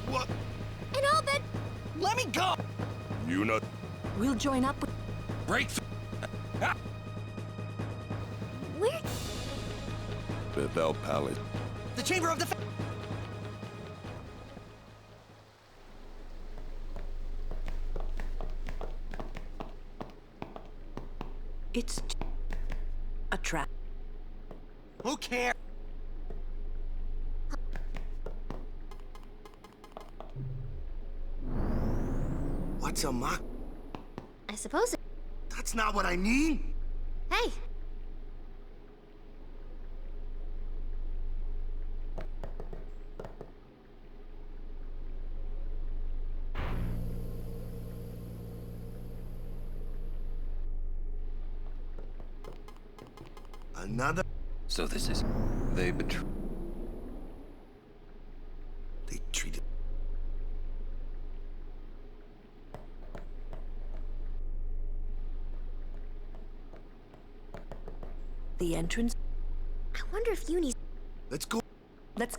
What? And I'll bet... Let me go! You not... We'll join up with... Break Where? Bethel Palace. The Chamber of the... It's a trap. Who cares? What's a mock? I suppose it... That's not what I mean. Hey! Another... So this is... They betray... They treated... The entrance. I wonder if Uni's... Let's go. Let's...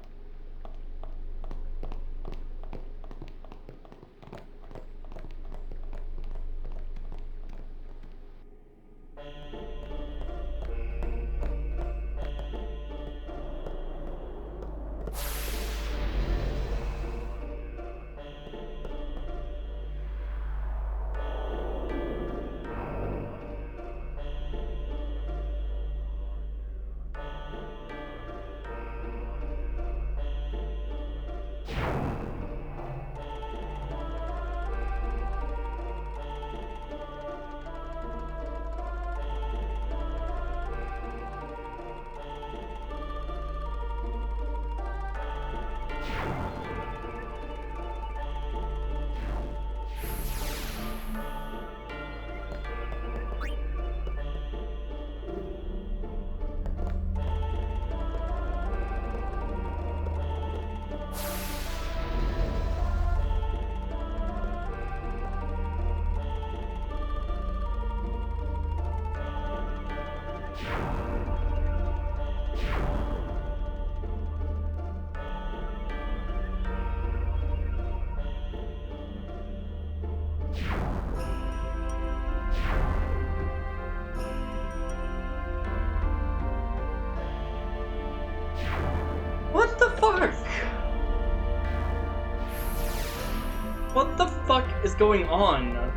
going on?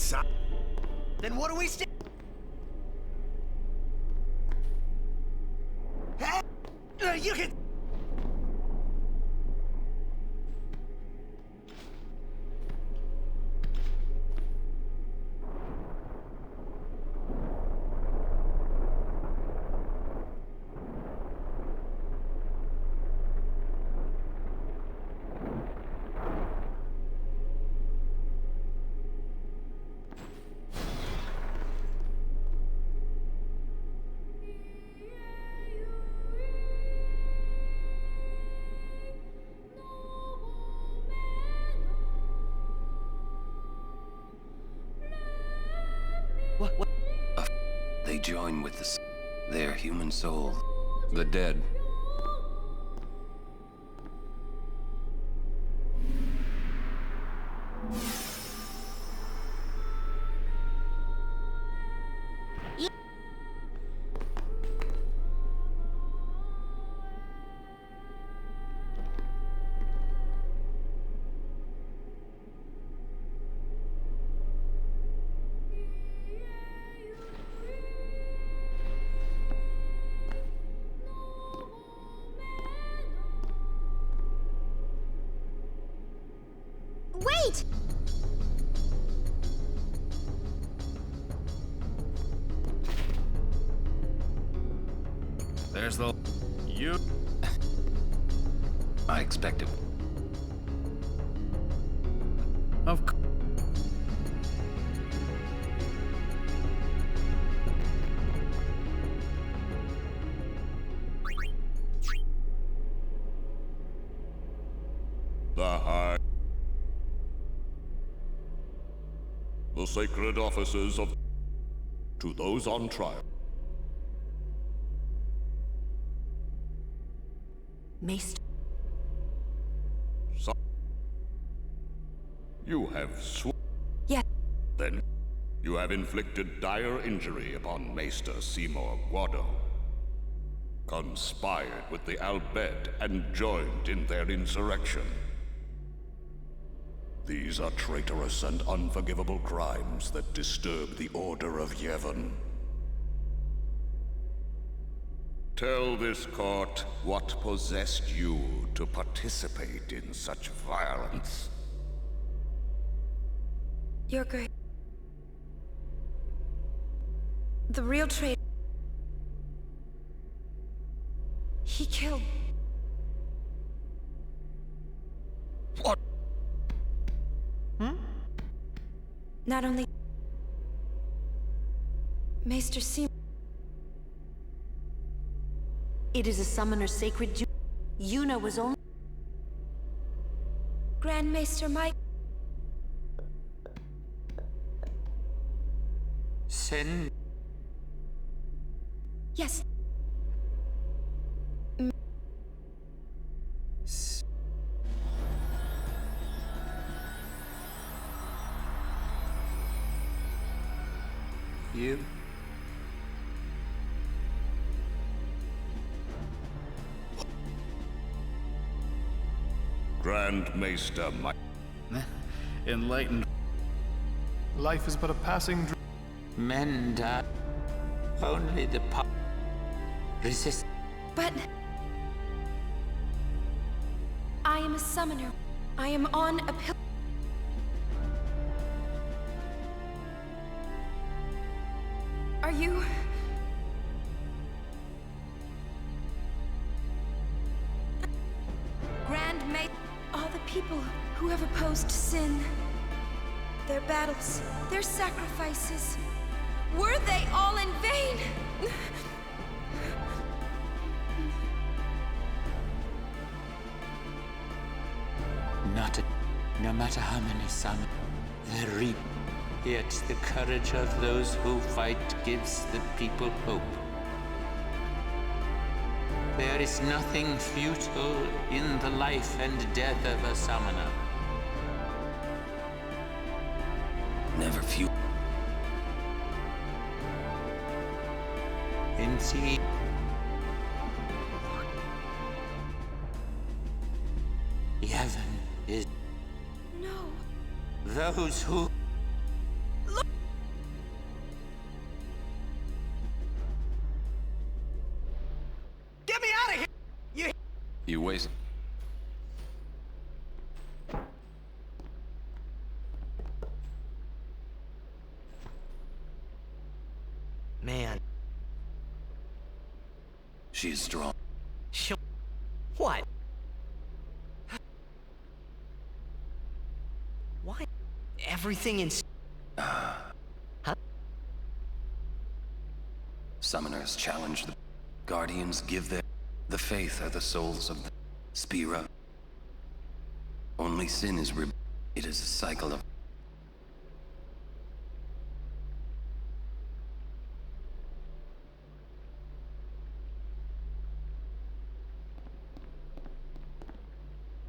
inside. Then what do we Hey! You can... What? They join with their human soul. The dead. Wait! There's the... You... I expected. Of course. The sacred offices of... to those on trial. Maester. You have Yes. Then, you have inflicted dire injury upon Maester Seymour Guado. Conspired with the Albed and joined in their insurrection. These are traitorous and unforgivable crimes that disturb the Order of Yevon. Tell this court what possessed you to participate in such violence. Your Grace. The real traitor. He killed... What? Not only... Maester Seymour... It is a summoner's sacred duty. Yuna was only... Grand Maester Mike... Sin. Yes. You. Grand Maester Mike... Enlightened. Life is but a passing dream. Men die. Only the resist. But... I am a summoner. I am on a pill... Are you... Grand Maester... All the people who have opposed sin, their battles, their sacrifices, were they all in vain? No matter how many summon, they reap. Yet the courage of those who fight gives the people hope. There is nothing futile in the life and death of a summoner. Never futile. Indeed. Yevon is... No. Those who... Look! You waste... Man. She's strong. What? Why? Everything in... Huh? Summoners challenge the... Guardians give their... The faith are the souls of the... Spira. Only sin is It is a cycle of...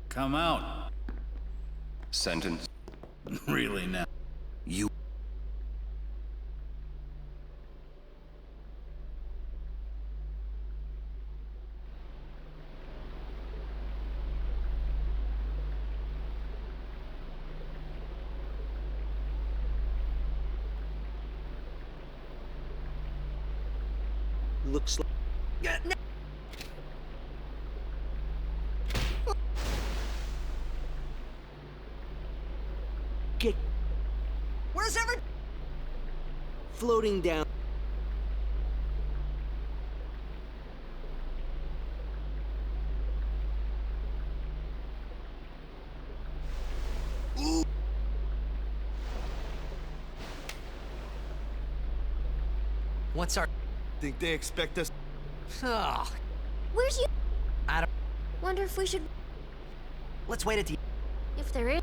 Come out. Sentence. Really now? You... Looks like... Get... Where's every... Floating down... Ooh. What's our... Think they expect us? Oh, Where's you? I don't... Wonder if we should... Let's wait at the... If there is...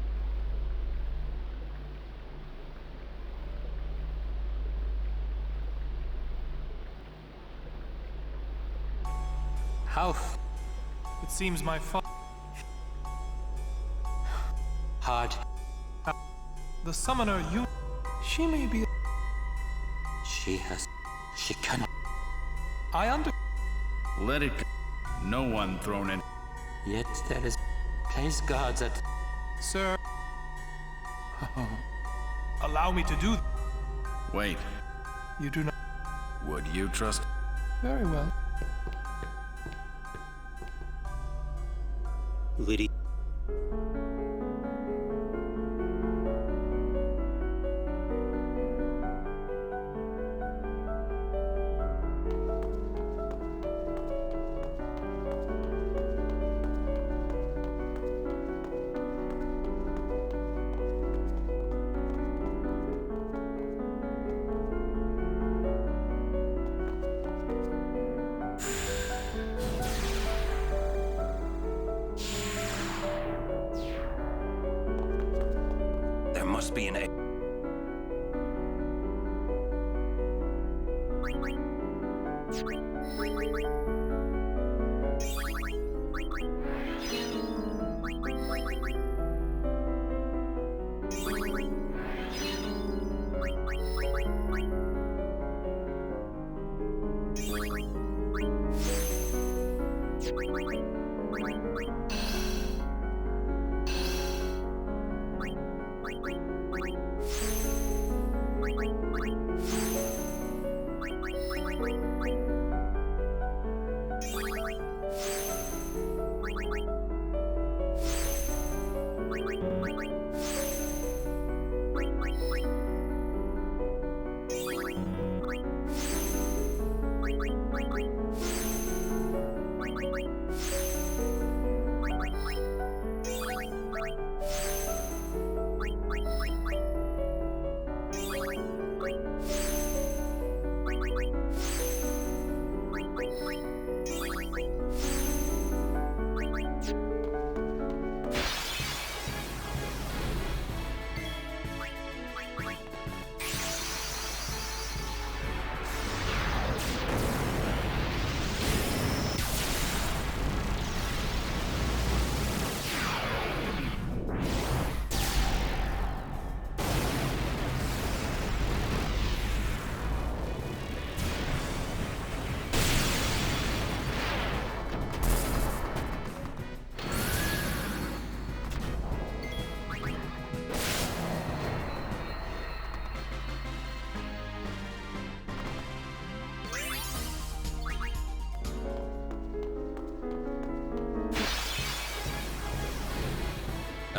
How It seems my father... hard? The summoner, you... She may be... She cannot. I under... Let it go. No one thrown in. Yet there is place guards at... Sir... Allow me to do... Wait. You do not... Would you trust... Very well. Liddy. There must be an...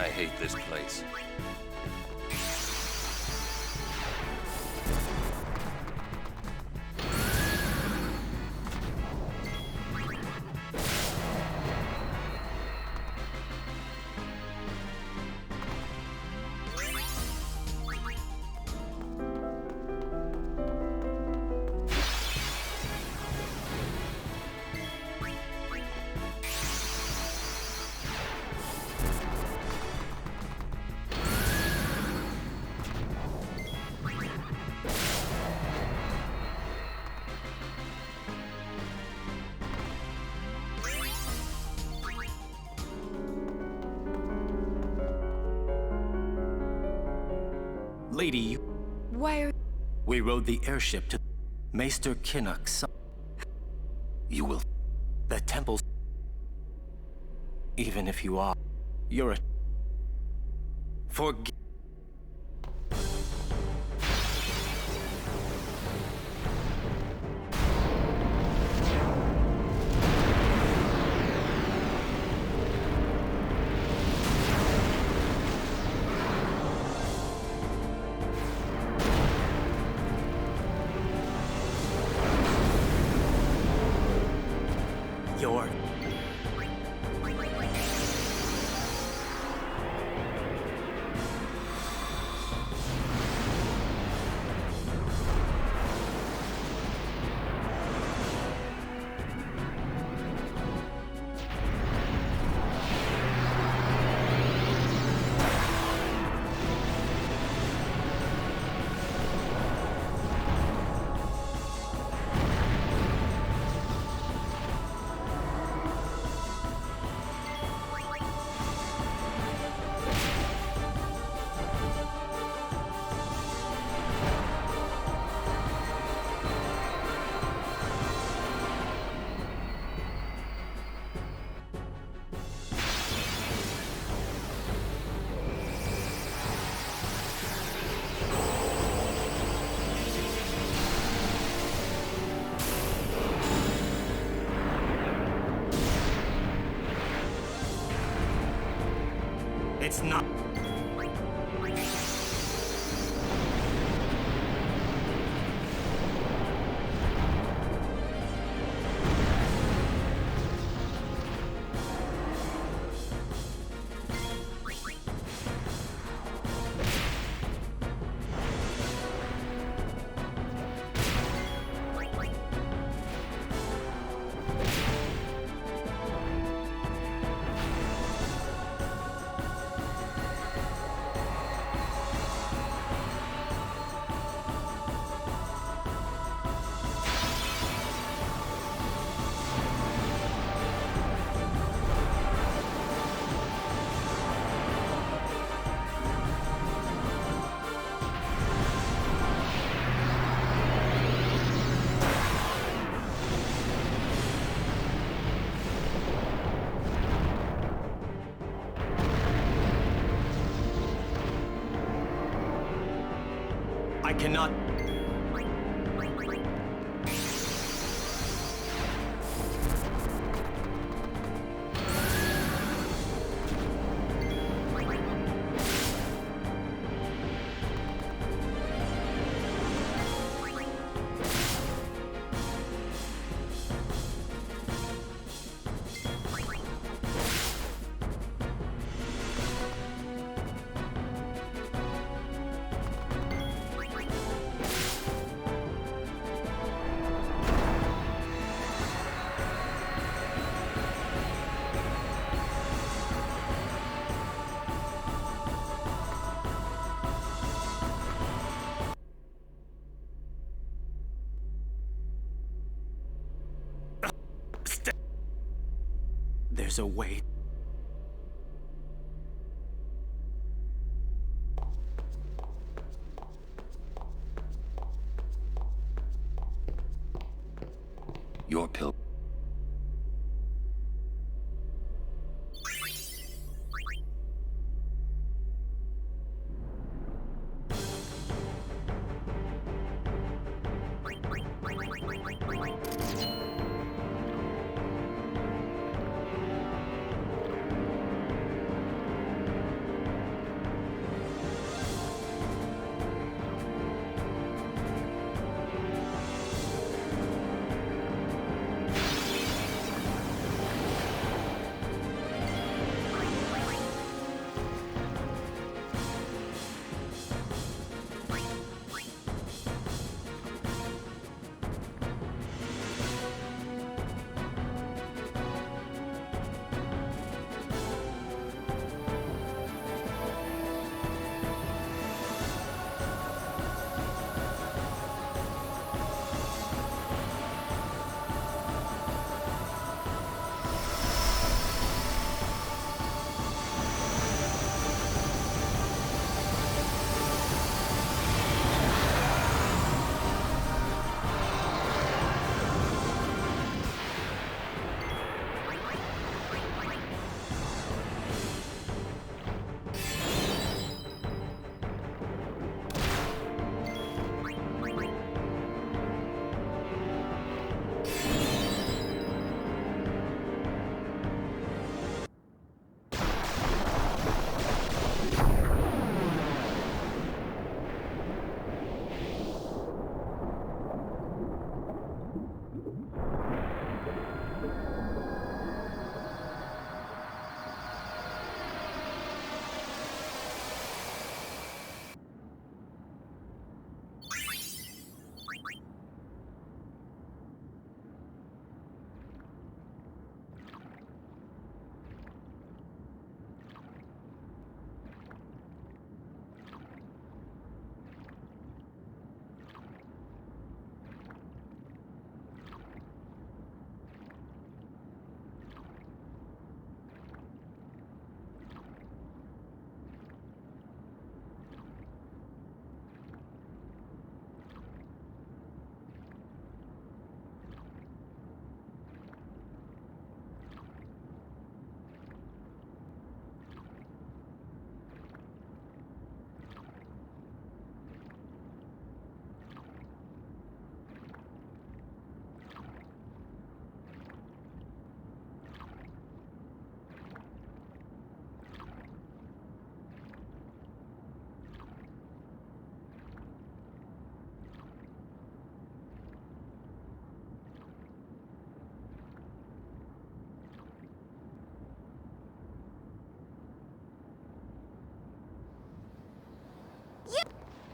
I hate this place. Lady, Why are... we rode the airship to Maester Kinnock's. You will... The temple's... Even if you are... You're a... Forgive... Your... It's not... I cannot... There's a way. Your pill.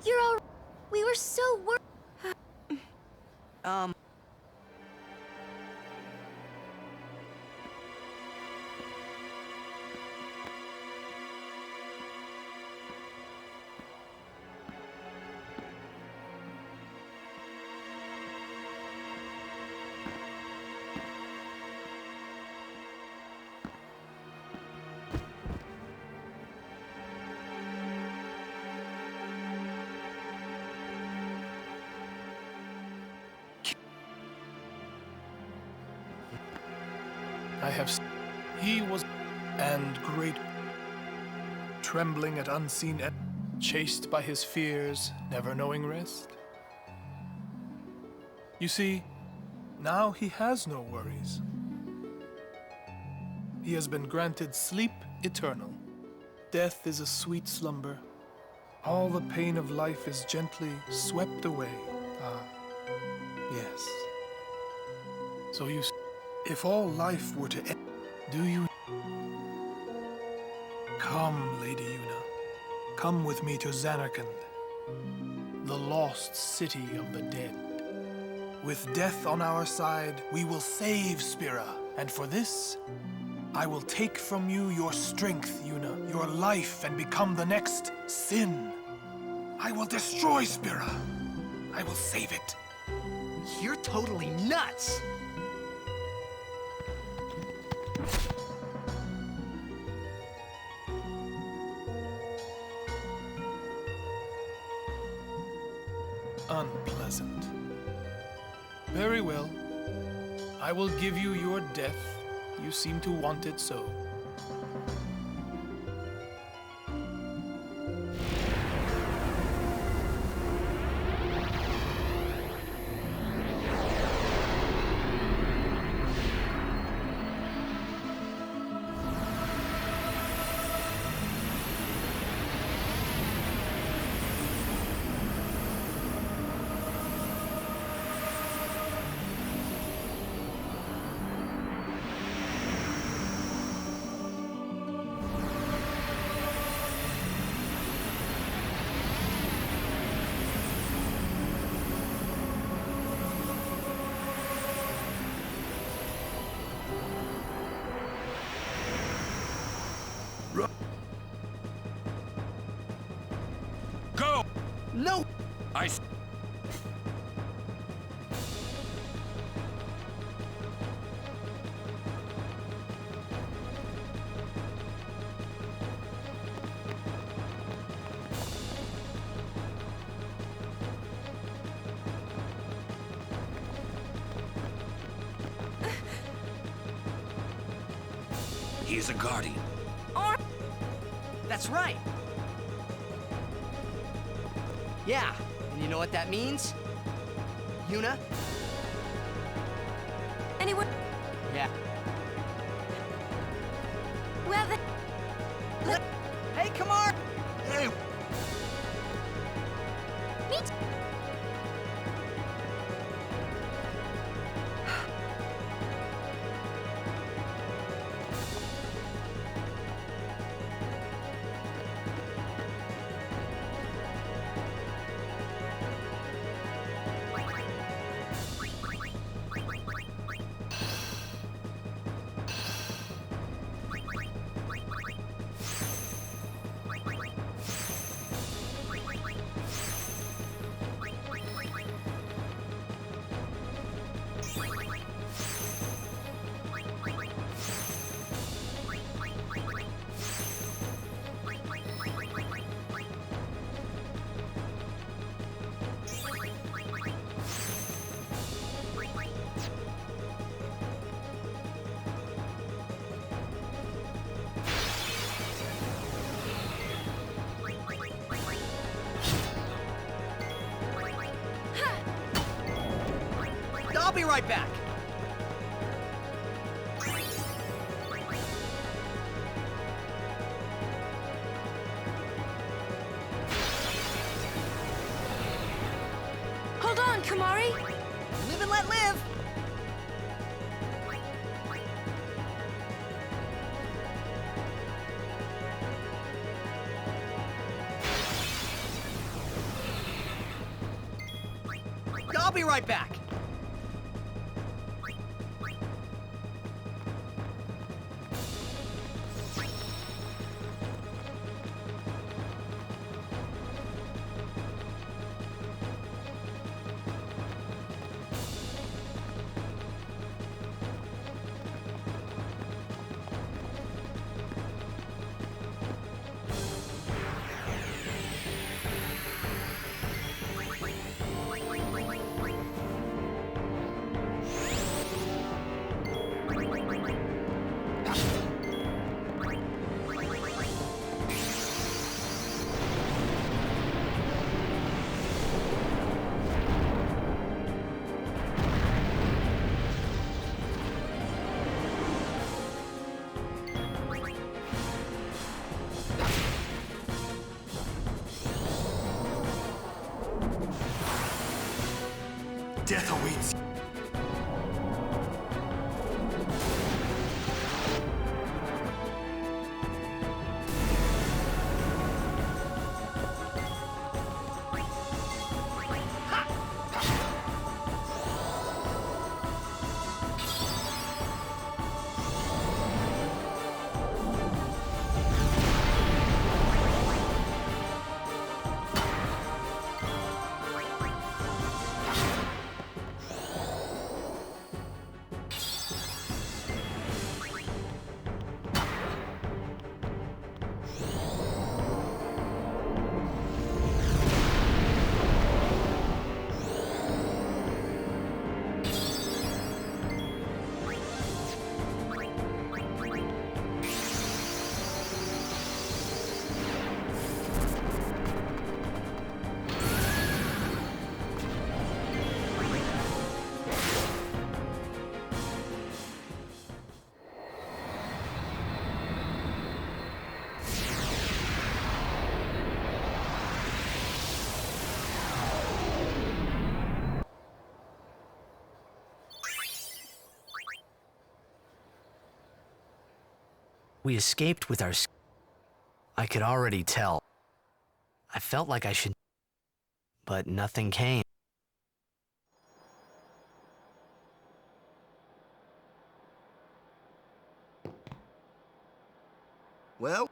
You're all... We were so worried. I have... He was... and great... Trembling at unseen chased by his fears, never knowing rest. You see, now he has no worries. He has been granted sleep eternal. Death is a sweet slumber. All the pain of life is gently swept away. Ah, yes. So you... If all life were to end, do you... Come, Lady Yuna. Come with me to Zanarkand, the lost city of the dead. With death on our side, we will save Spira. And for this, I will take from you your strength, Yuna, your life, and become the next Sin. I will destroy Spira. I will save it. You're totally nuts! Unpleasant. Very well. I will give you your death. You seem to want it so. Go! No! He's a guardian. That's right. Yeah, and you know what that means? Yuna? Anyone? Yeah. Well, the... Hey, come on! Hey! Me too. I'll be right back. Hold on, Kamari. Live and let live. I'll be right back. Death awaits. We escaped with our... I could already tell. I felt like I should... But nothing came. Well?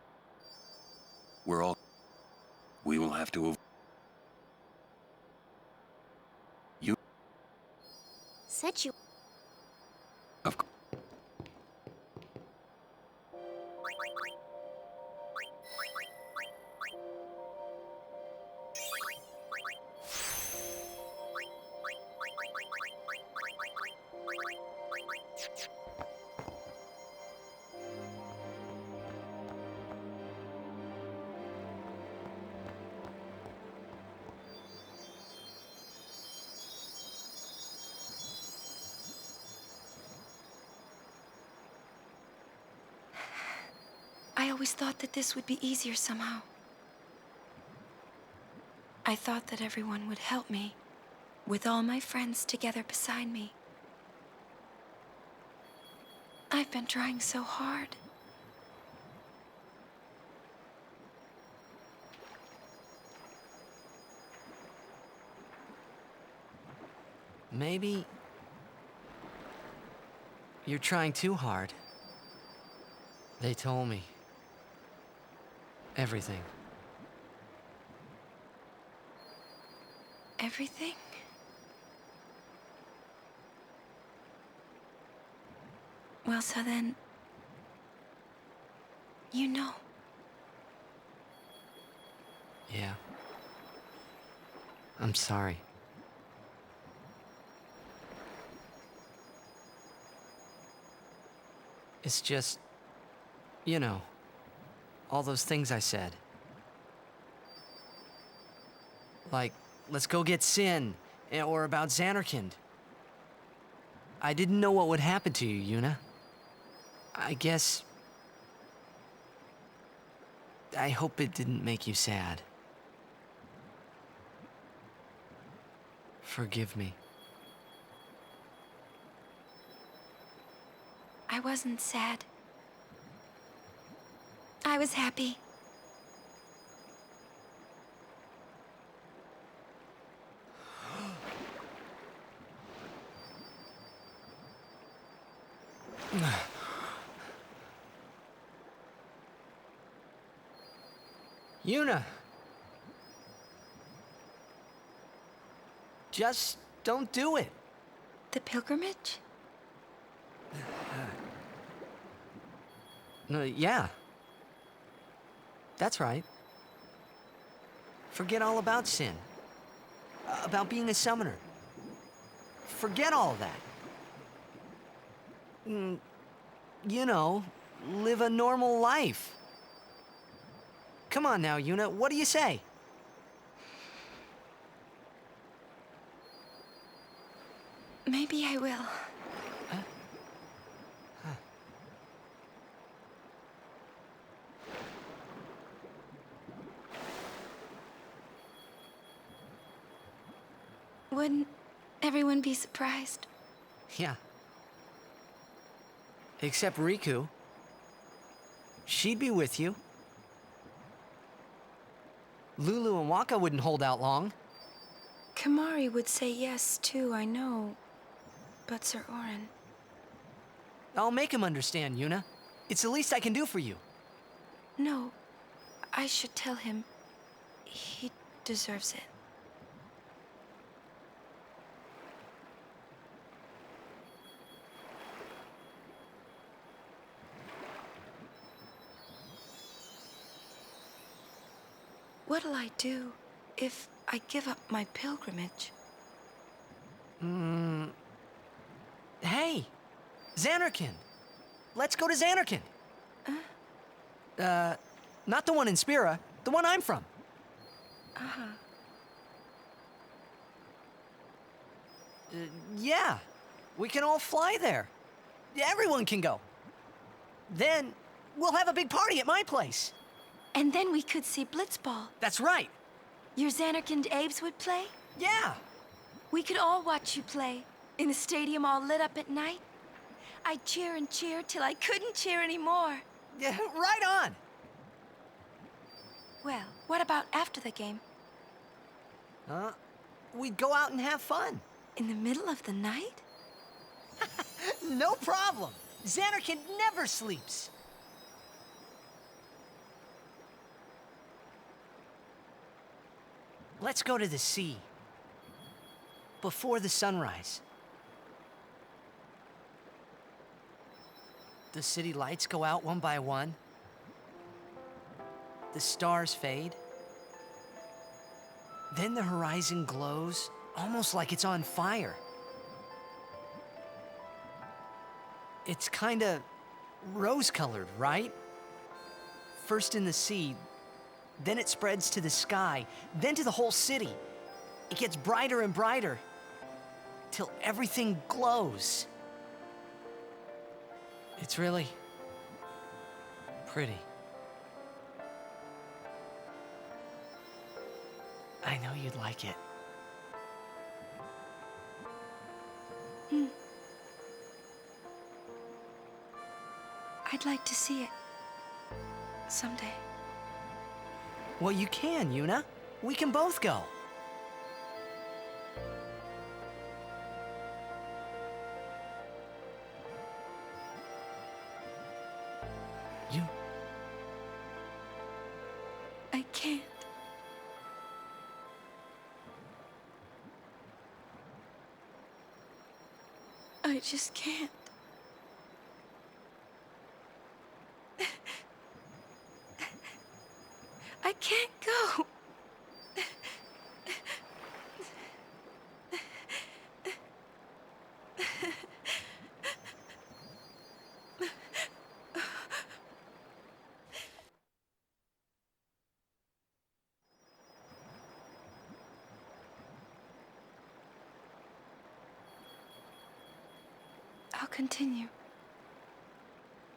We're all... We will have to... You... Said you... Of course. I always thought that this would be easier somehow. I thought that everyone would help me, with all my friends together beside me. I've been trying so hard. Maybe... you're trying too hard. They told me. Everything. Everything? Well, so then... you know. Yeah. I'm sorry. It's just... you know, all those things I said. Like, let's go get Sin, or about Xanarkand. I didn't know what would happen to you, Yuna. I guess... I hope it didn't make you sad. Forgive me. I wasn't sad. I was happy. Yuna! Just don't do it. The pilgrimage? Yeah. That's right. Forget all about sin. About being a summoner. Forget all of that. You know, live a normal life. Come on now, Yuna, what do you say? Maybe I will. Wouldn't everyone be surprised? Yeah. Except Riku. She'd be with you. Lulu and Waka wouldn't hold out long. Kamari would say yes, too, I know. But Sir Orin... I'll make him understand, Yuna. It's the least I can do for you. No, I should tell him. He deserves it. What'll I do if I give up my pilgrimage? Hey! Xanarkin! Let's go to Xanarkin! Not the one in Spira, the one I'm from. Yeah, we can all fly there. Everyone can go. Then, we'll have a big party at my place. And then we could see Blitzball. That's right. Your Xanarkin Abes would play? Yeah. We could all watch you play, in the stadium all lit up at night. I'd cheer and cheer till I couldn't cheer anymore. Yeah, right on. Well, what about after the game? We'd go out and have fun. In the middle of the night? No problem. Xanarkin never sleeps. Let's go to the sea. Before the sunrise. The city lights go out one by one. The stars fade. Then the horizon glows, almost like it's on fire. It's kinda rose-colored, right? First in the sea, then it spreads to the sky, then to the whole city. It gets brighter and brighter, till everything glows. It's really pretty. I know you'd like it. I'd like to see it. Someday. Well, you can, Yuna. We can both go. I can't. I just can't. I can't go. I'll continue.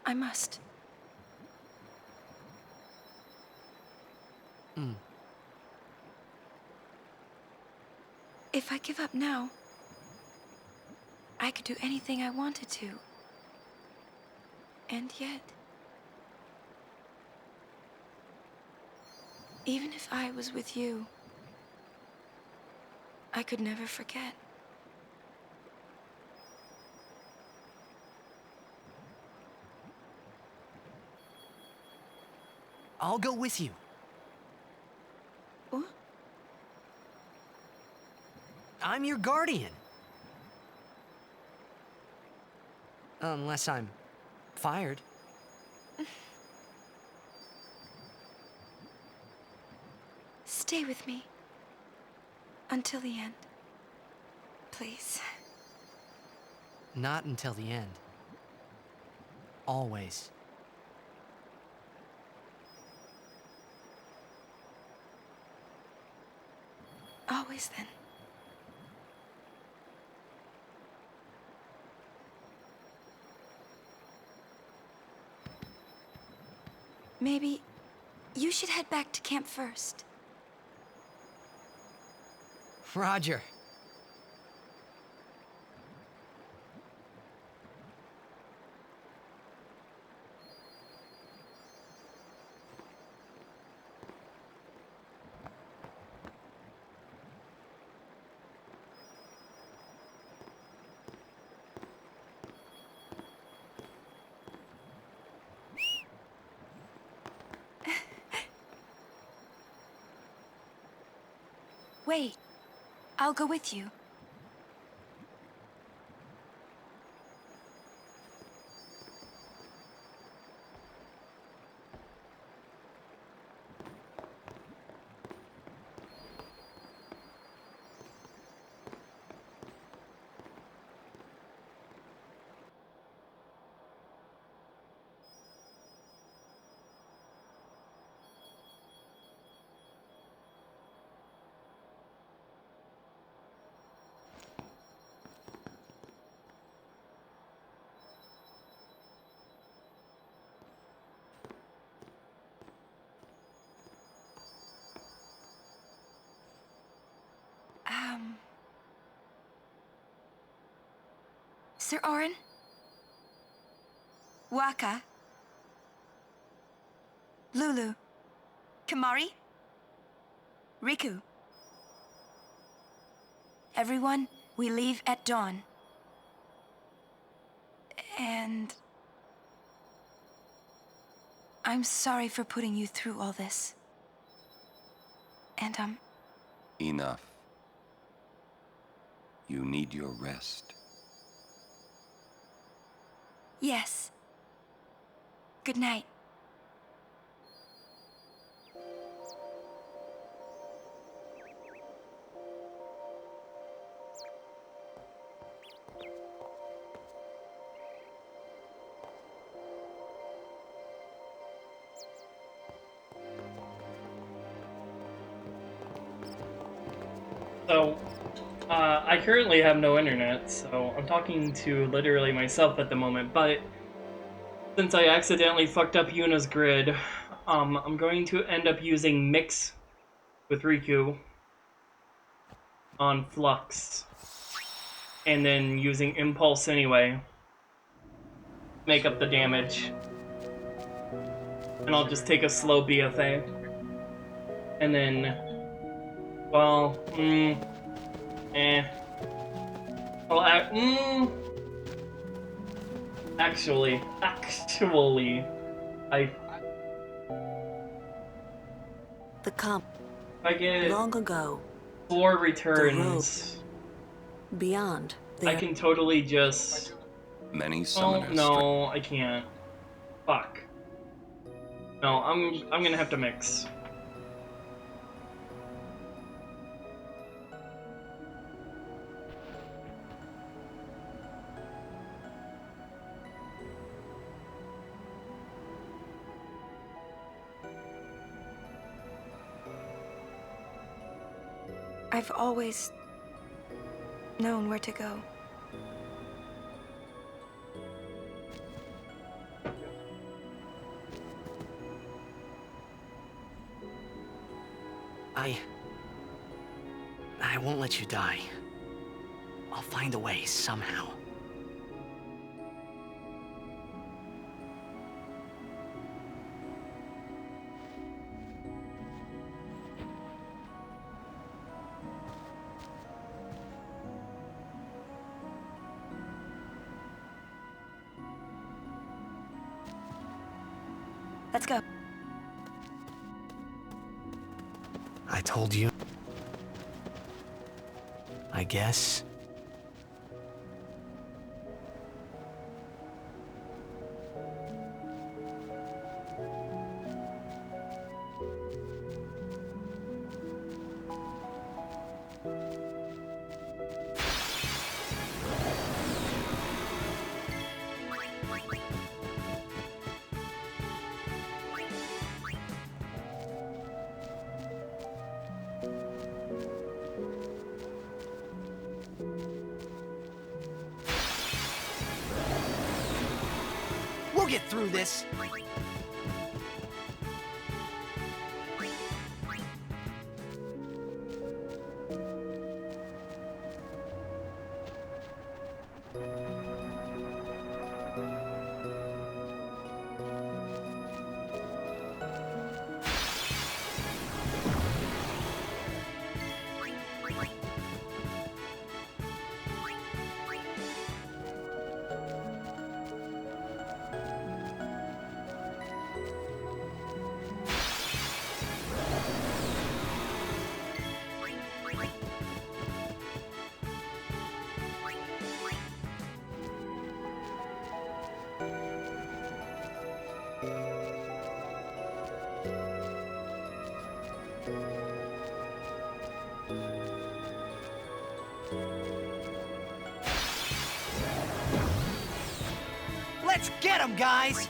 I must. If I give up now, I could do anything I wanted to. And yet, even if I was with you, I could never forget. I'll go with you. What? I'm your guardian. Unless I'm fired. Stay with me. Until the end. Please. Not until the end. Always. Always then. Maybe you should head back to camp first. Roger. Wait. I'll go with you. Sir Orin? Waka? Lulu? Kamari? Riku? Everyone, we leave at dawn. And... I'm sorry for putting you through all this. And, Enough. You need your rest. Yes. Good night. So, I currently have no internet, so I'm talking to literally myself at the moment, but since I accidentally fucked up Yuna's grid, I'm going to end up using Mix with Riku on Flux, and then using Impulse anyway, make up the damage. And I'll just take a slow BFA. And then, well, well, actually, The comp. If I get long ago. 4 returns Beyond. I can totally just... Many Oh, summoners... no, I can't. Fuck. No, I'm gonna have to mix. I've always known where to go. I won't let you die. I'll find a way somehow. Let's go. told you. I guess. We'll get through this. Let's get him, guys!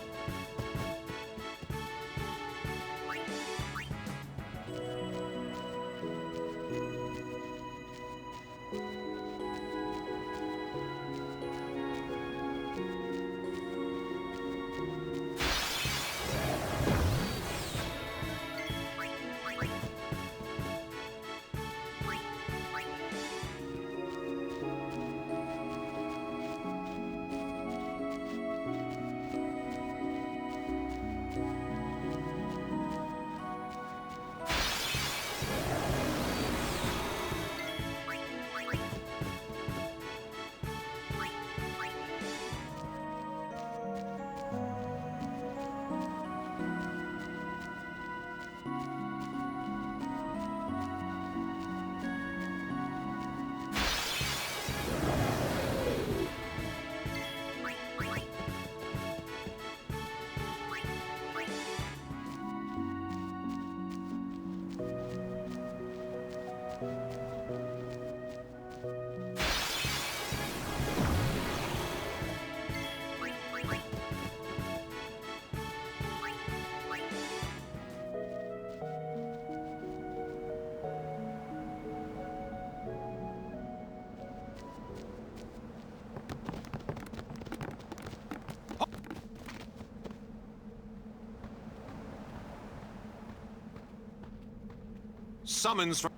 Summons from...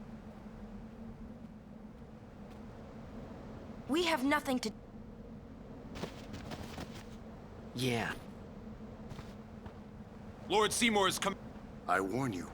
We have nothing to... Yeah. Lord Seymour is coming. I warn you.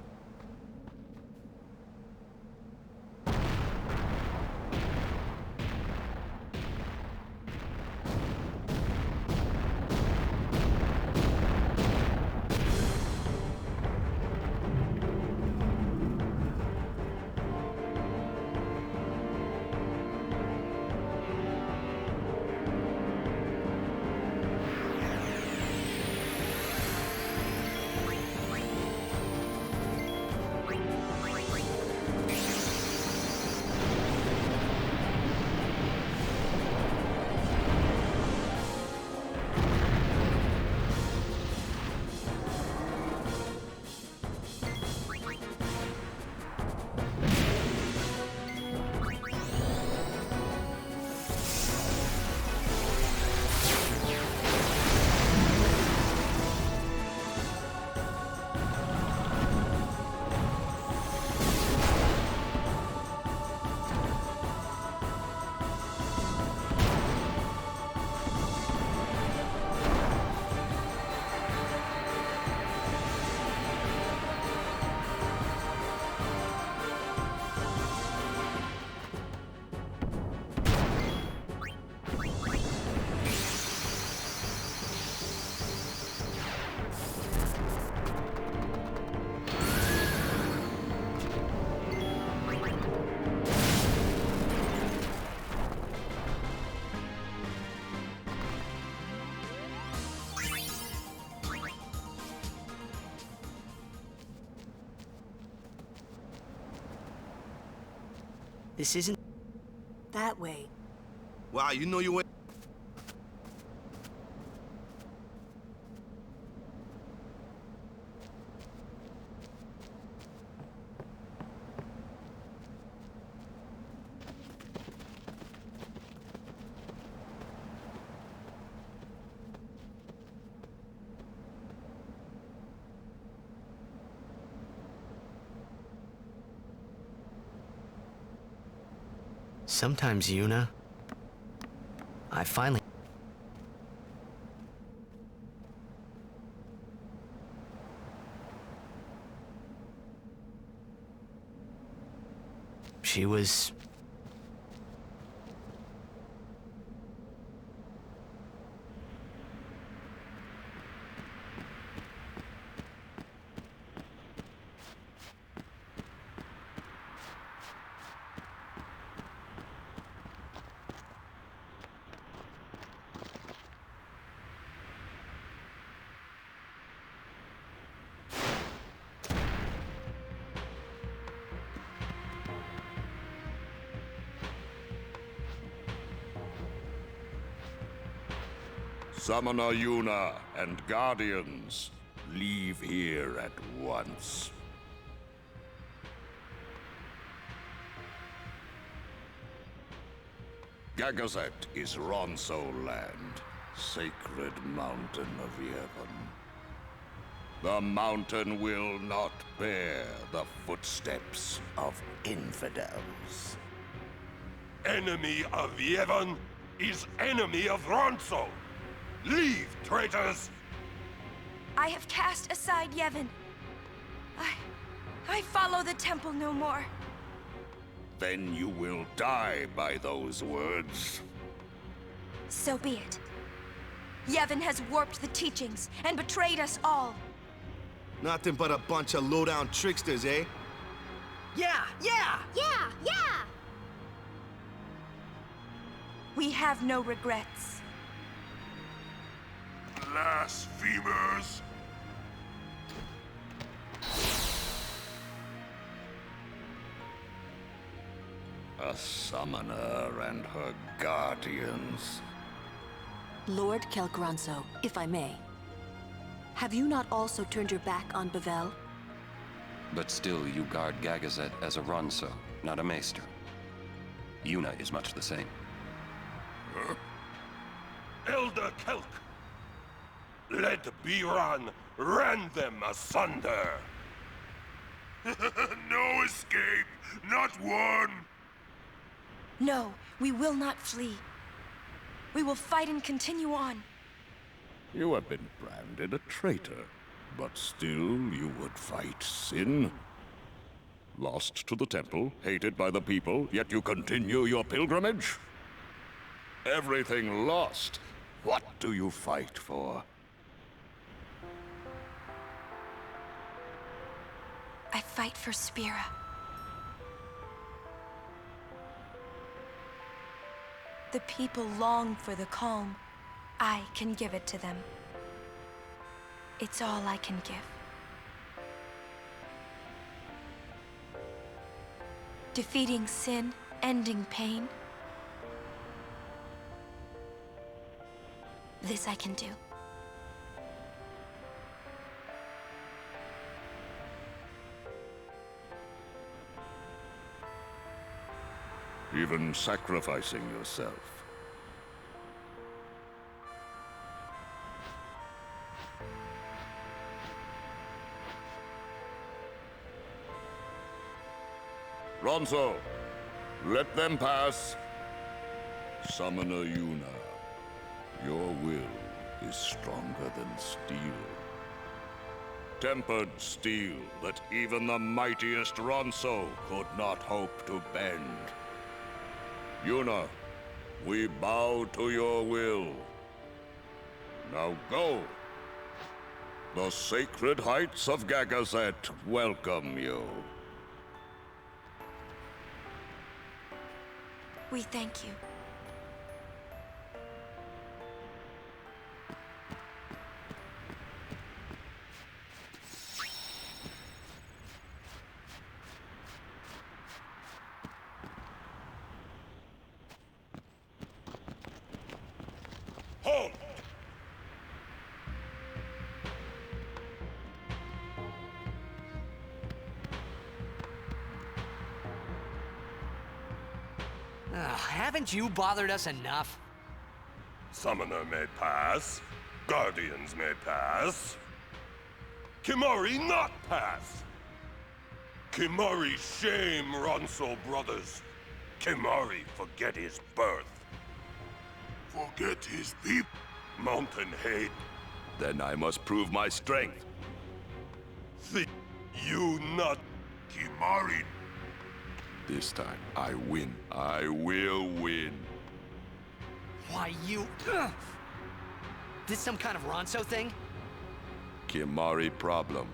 This isn't... That way. Wow, you know you went... Sometimes, Yuna, I finally... She was... Summoner Yuna and Guardians, leave here at once. Gagazet is Ronso land, sacred mountain of Yevon. The mountain will not bear the footsteps of infidels. Enemy of Yevon is enemy of Ronso. Leave, traitors! I have cast aside Yevon. I follow the temple no more. Then you will die by those words. So be it. Yevon has warped the teachings and betrayed us all. Nothing but a bunch of low-down tricksters, eh? Yeah! Yeah! Yeah! Yeah! We have no regrets. Blasphemers! A summoner and her guardians. Lord Kelgranso, if I may. Have you not also turned your back on Bevel? But still you guard Gagazet as a Ronso, not a Maester. Yuna is much the same. Elder Kelk! Let Biran rend them asunder! No escape! Not one! No, we will not flee. We will fight and continue on. You have been branded a traitor, but still you would fight sin. Lost to the temple, hated by the people, yet you continue your pilgrimage? Everything lost. What do you fight for? I fight for Spira. The people long for the calm. I can give it to them. It's all I can give. Defeating sin, ending pain. This I can do. Even sacrificing yourself. Ronso, let them pass. Summoner Yuna, your will is stronger than steel. Tempered steel that even the mightiest Ronso could not hope to bend. Yuna, we bow to your will. Now go. The sacred heights of Gagazet welcome you. We thank you. Halt! Haven't you bothered us enough? Summoner may pass. Guardians may pass. Kimari not pass. Kimari shame Ronso brothers. Kimari forget his birth. Forget his people. Mountain hate. Then I must prove my strength. Think you not Kimari. This time, I win. I will win. Why, you... This some kind of Ronso thing? Kimari problem.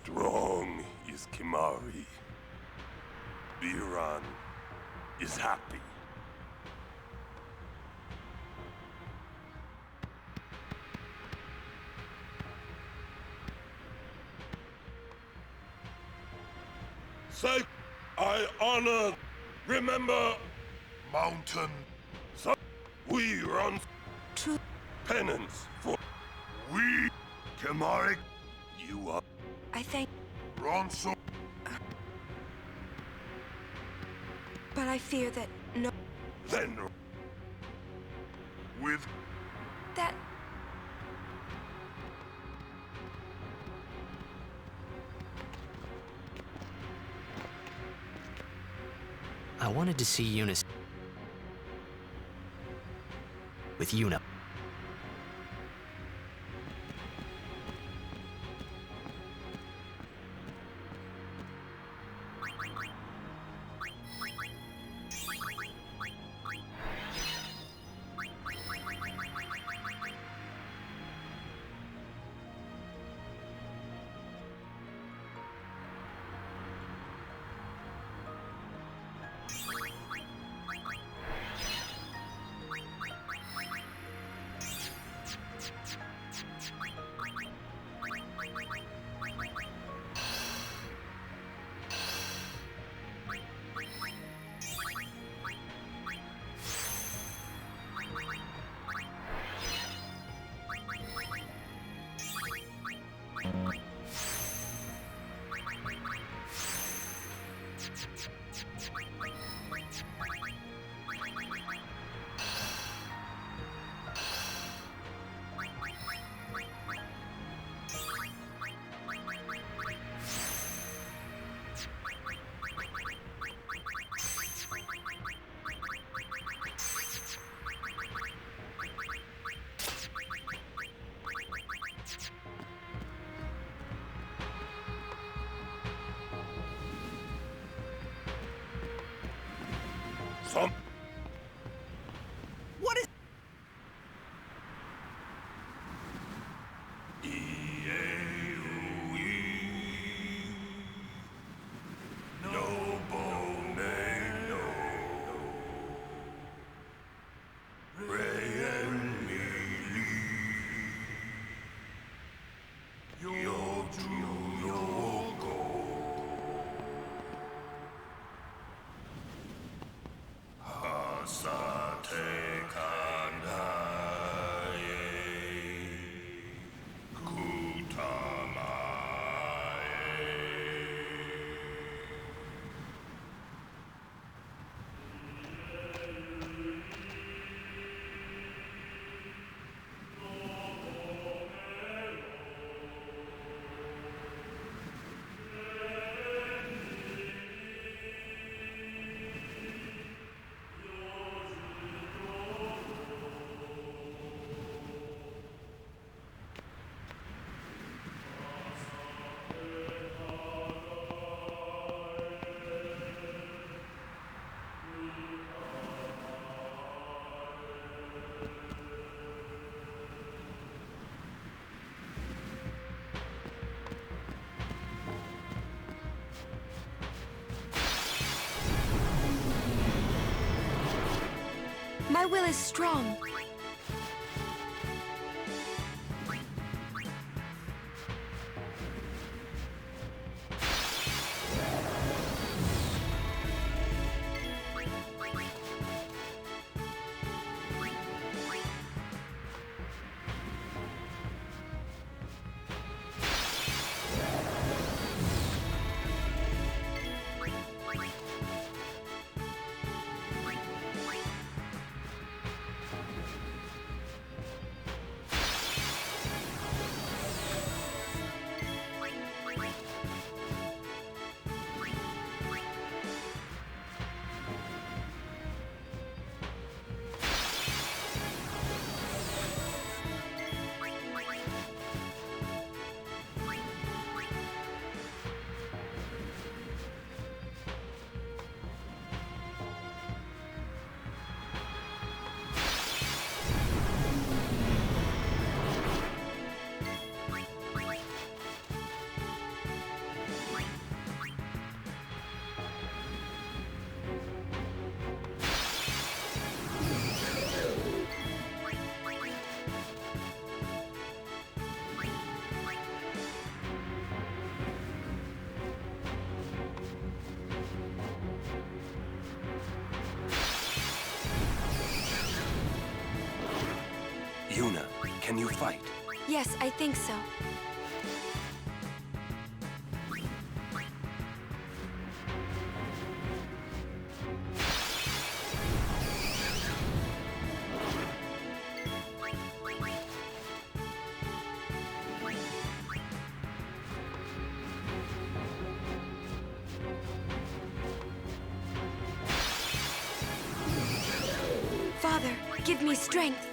Strong is Kimari. Biran is happy. Say, I honor, remember, mountain. So we run penance for we, Kimari. You are. I think... Ronso. But I fear that no... Then... With... That... I wanted to see Eunice with Yuna. What is... My will is strong. Yuna, can you fight? Yes, I think so. Father, give me strength.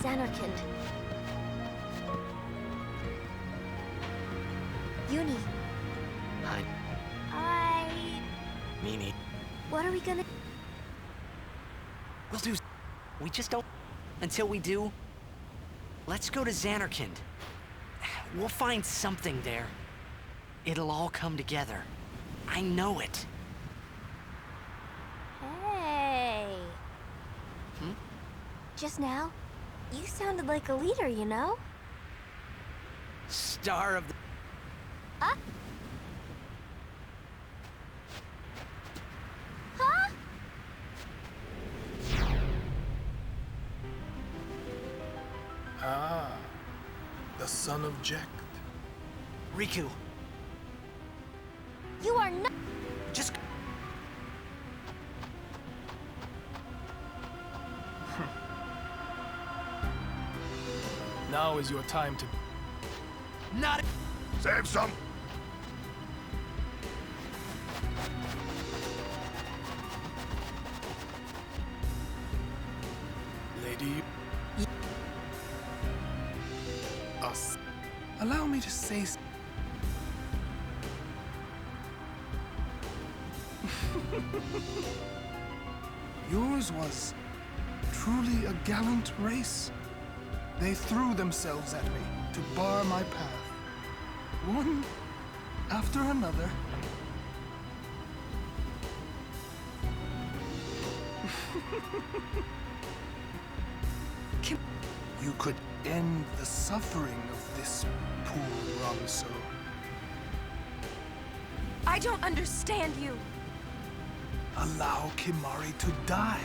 Xanarkand. Uni. Hi. Mimi. What are we gonna... We'll do... We just don't... Until we do... Let's go to Xanarkand. We'll find something there. It'll all come together. I know it. Hey. Just now, you sounded like a leader, you know? Star of the... Huh? Huh? Ah, the son of Jack. Riku. You are not... Just... Now is your time to... Not... Save some! Lady... Us. Allow me to say... Yours was truly a gallant race. They threw themselves at me to bar my path. One after another. You could end the suffering of this poor Ronso. I don't understand you. Allow Kimari to die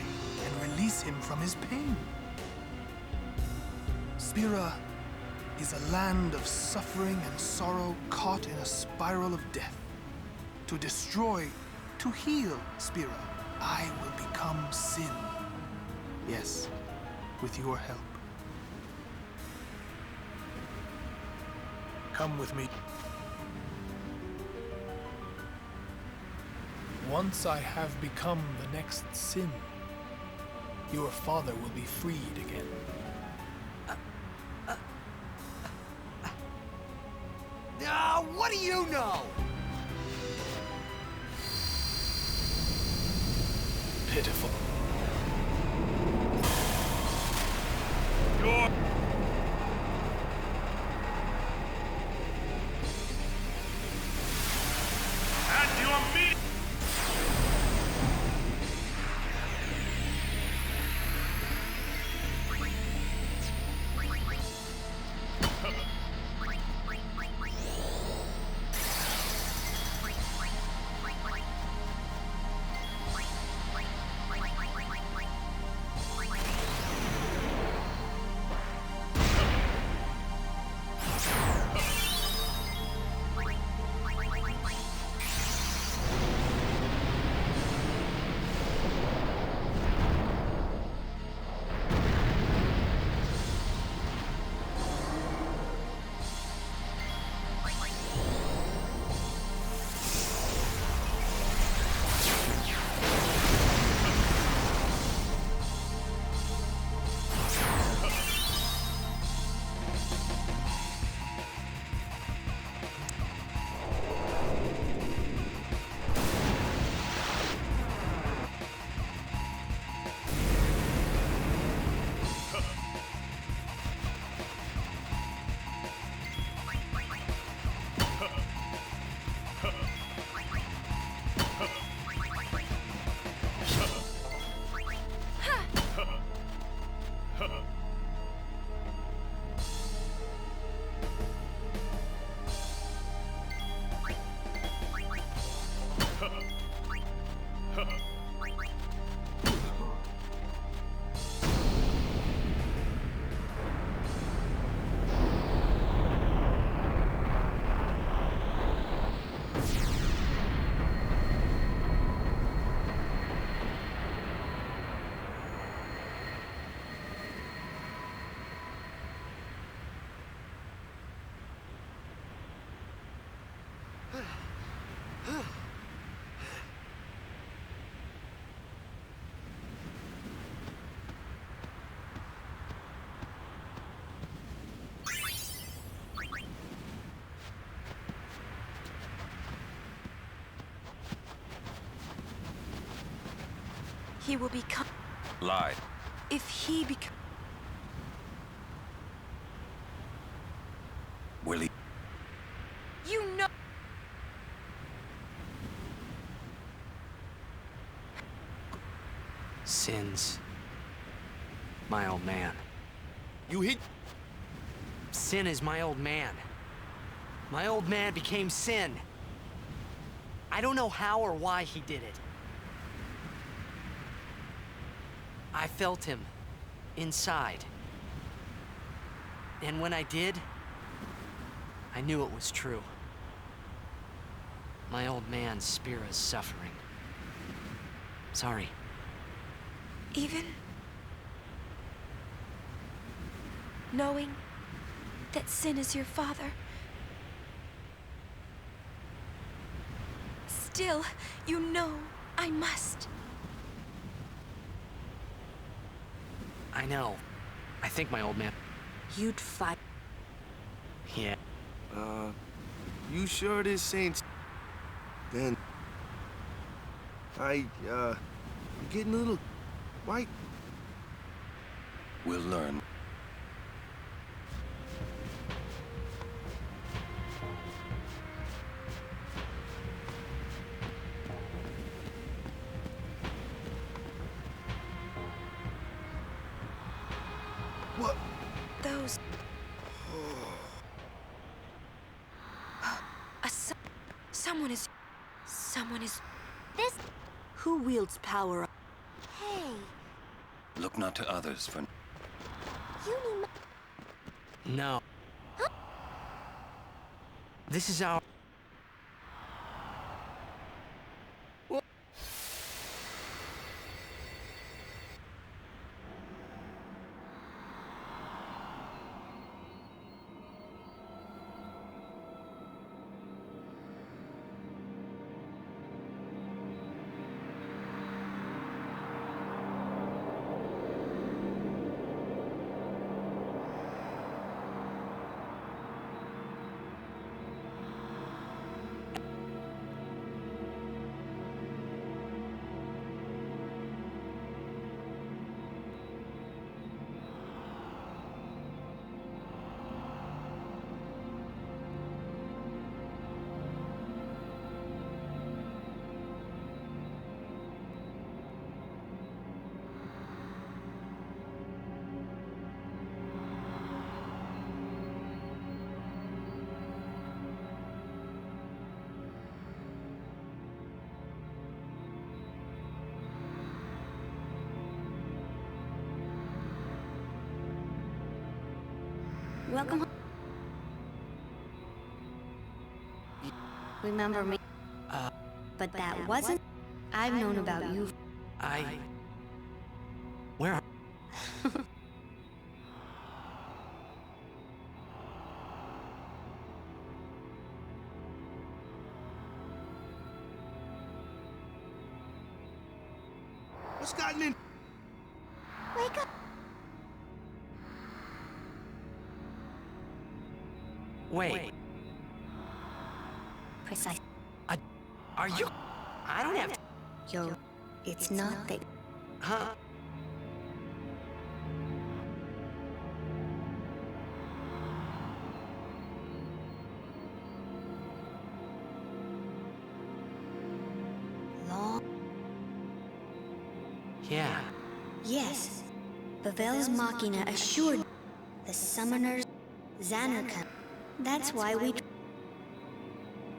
and release him from his pain. Spira is a land of suffering and sorrow caught in a spiral of death. To destroy, to heal Spira, I will become Sin. Yes, with your help. Come with me. Once I have become the next Sin, your father will be freed again. What do you know? Pitiful. At your meat! He will become... Lie. If he becomes... Will he? You know... Sin's my old man. You hit... Sin is my old man. My old man became Sin. I don't know how or why he did it. I felt him inside. And when I did, I knew it was true. My old man, Spira's suffering. Sorry. Even... knowing that Sin is your father... still, you know I must. I know. I think my old man... You'd fight. Yeah. You sure this ain't... Then... I'm getting a little... Why? We'll learn. suppose... Someone is... This... Who wields power? Hey, Look not to others for... Uni... No. This is our... Welcome home. Remember me? But that wasn't... I've known about you. Where are... What's gotten in? Wake up. Wait. Precise. Are you... I don't have... Yo, it's not that... Huh? Long... Yeah. Yes. Pavel's Machina assured the summoners Xanarkand. That's why we...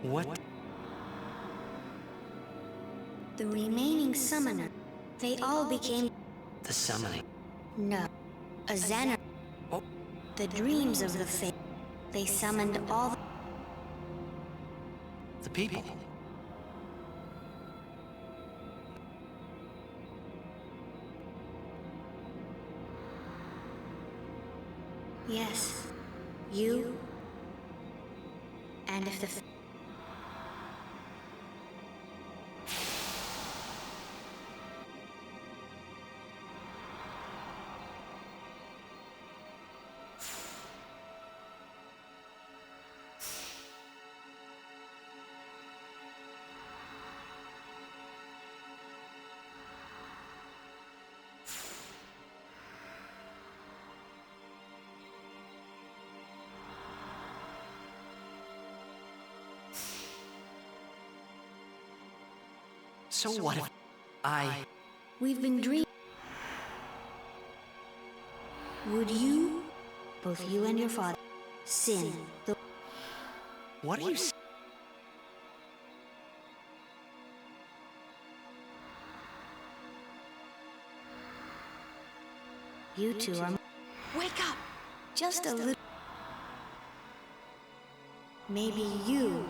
What? The remaining summoner, they all became... The summoning. No. A Xanar... Oh. The dreams of the fate. They summoned all... The people. Yes. You... And if the... So what if... We've been dreaming. Would you, both you and your father, sin the... What do you... You two are... Wake up! Just a little... Maybe you...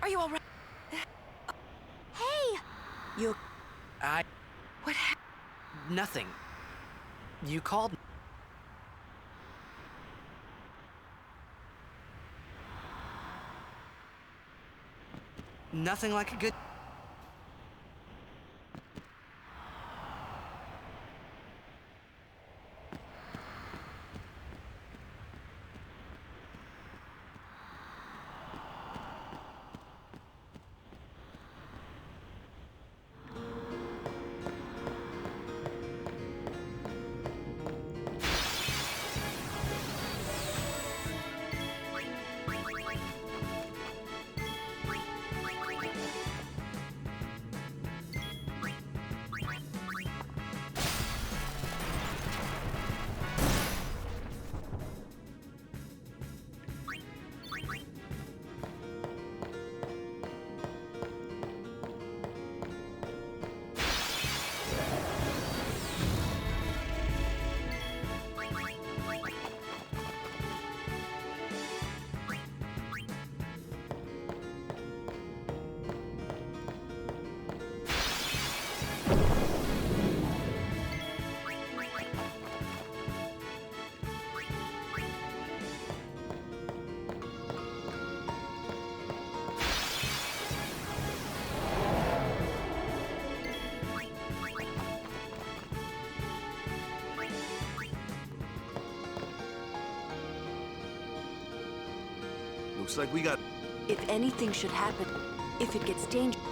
Are you all right? Hey! You... What happened? Nothing. You called... Nothing like a good... Looks like we got... If anything should happen, if it gets dangerous,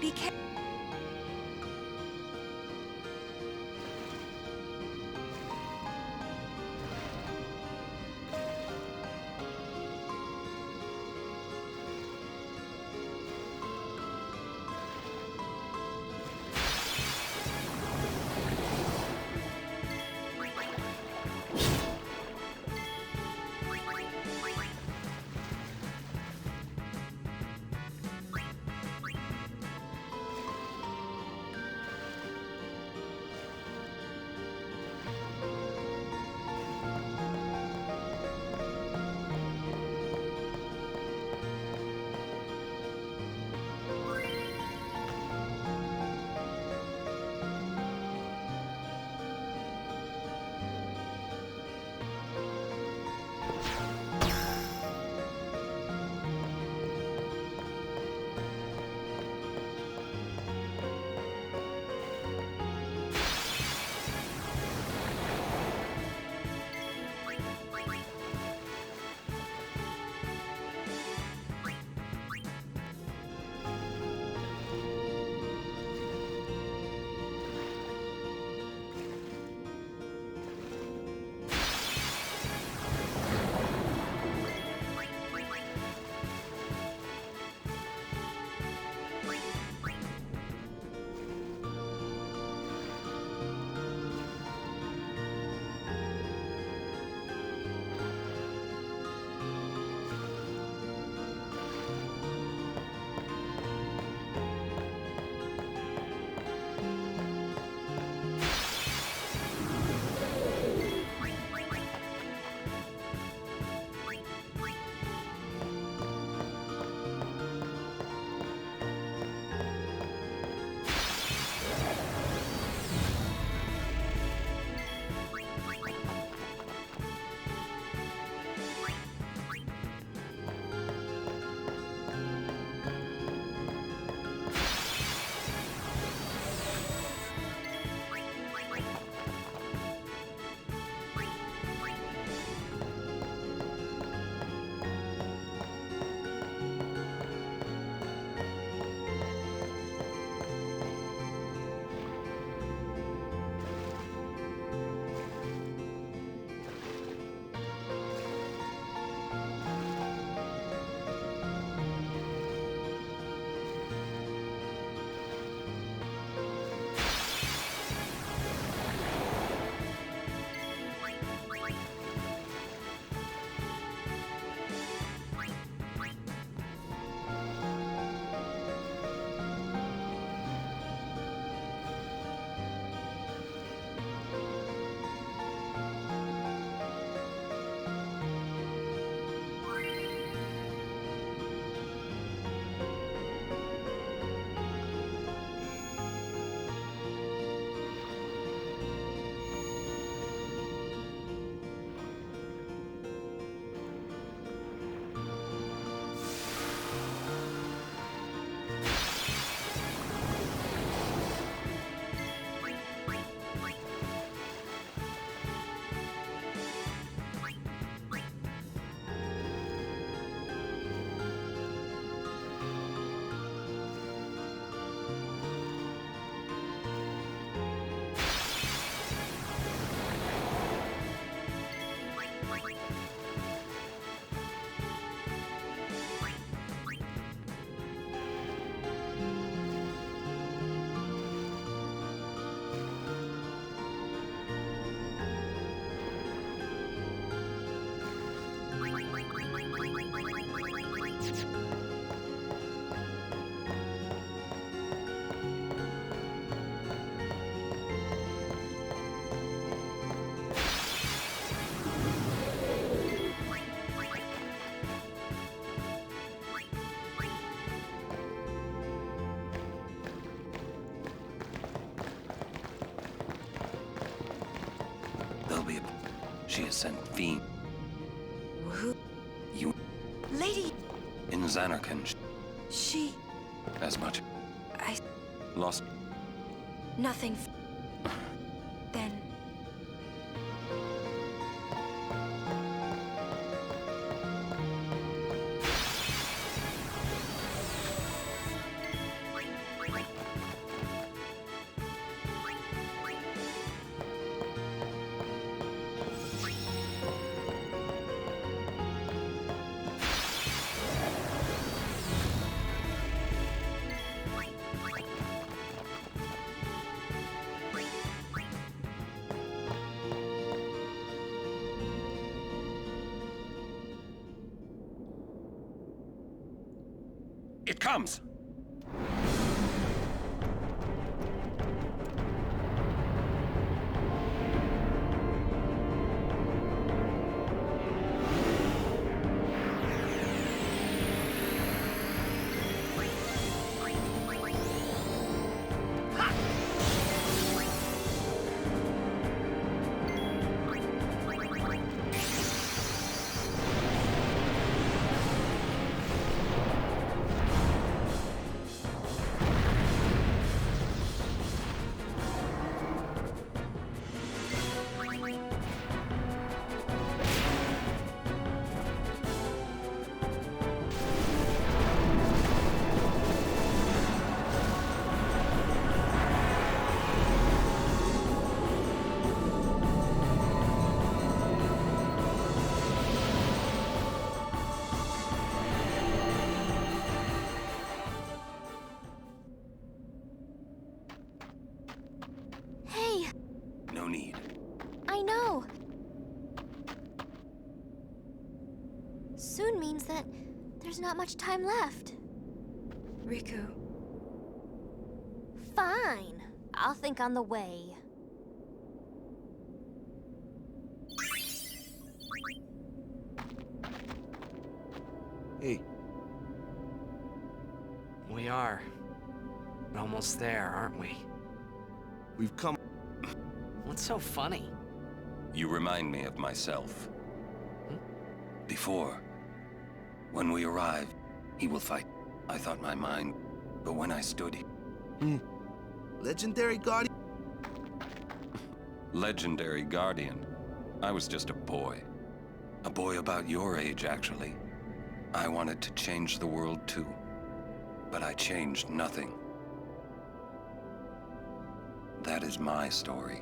be careful. She has sent fiend. Who? You. Lady. In Zanarkand. She. As much. I. Lost. Nothing. Then. comes! Hey, No need. I know. Soon means that there's not much time left. Riku. Fine. I'll think on the way. Hey, We are. Almost there, aren't we? we've come. What's so funny? You remind me of myself. Before, when we arrived, he will fight. I thought my mind, but when I stood... Legendary Guardian? Legendary Guardian. I was just a boy. A boy about your age, actually. I wanted to change the world too. But I changed nothing. That is my story.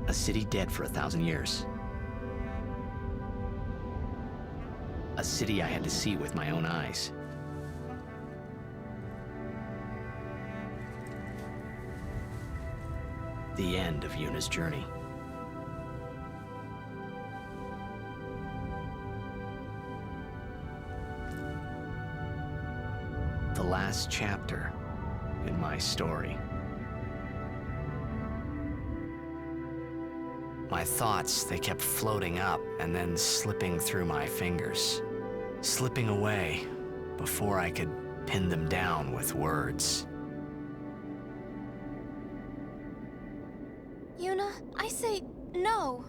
A city dead for 1,000 years. A city I had to see with my own eyes. The end of Yuna's journey. The last chapter in my story. My thoughts, they kept floating up and then slipping through my fingers. Slipping away before I could pin them down with words. Yuna, I say no.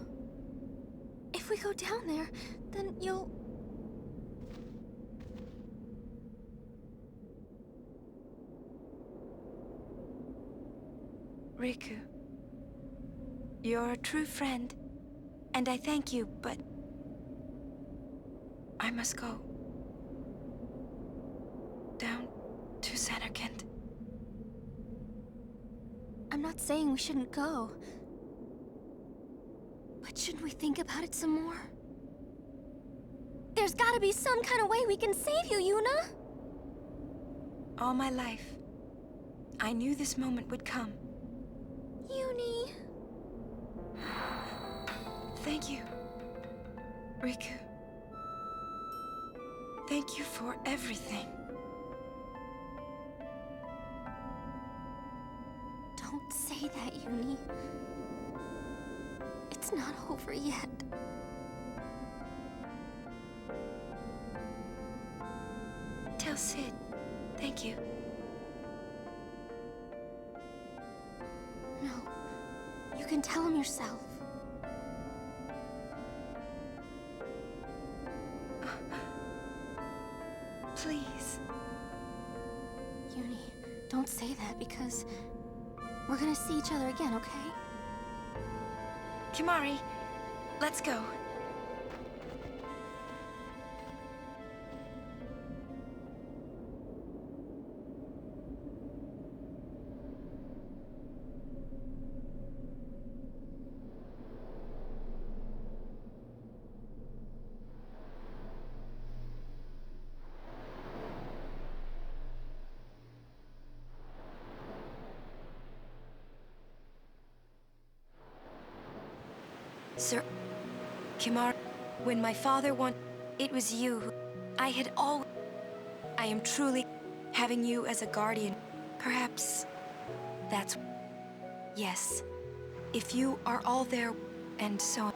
If we go down there, then you'll... Riku. You're a true friend, and I thank you, but I must go. Down to Samarkand. I'm not saying we shouldn't go. But shouldn't we think about it some more? There's gotta be some kind of way we can save you, Yuna! All my life, I knew this moment would come. Yuni... Thank you, Riku. Thank you for everything. Don't say that, Yuni. It's not over yet. Tell Sid, thank you. No, you can tell him yourself. Please. Yuni, Don't say that, because we're gonna see each other again, okay? Kimari, let's go. Sir Kimari, when my father it was you who I had all. I am truly having you as a guardian. Perhaps that's. Yes. If you are all there, and so on.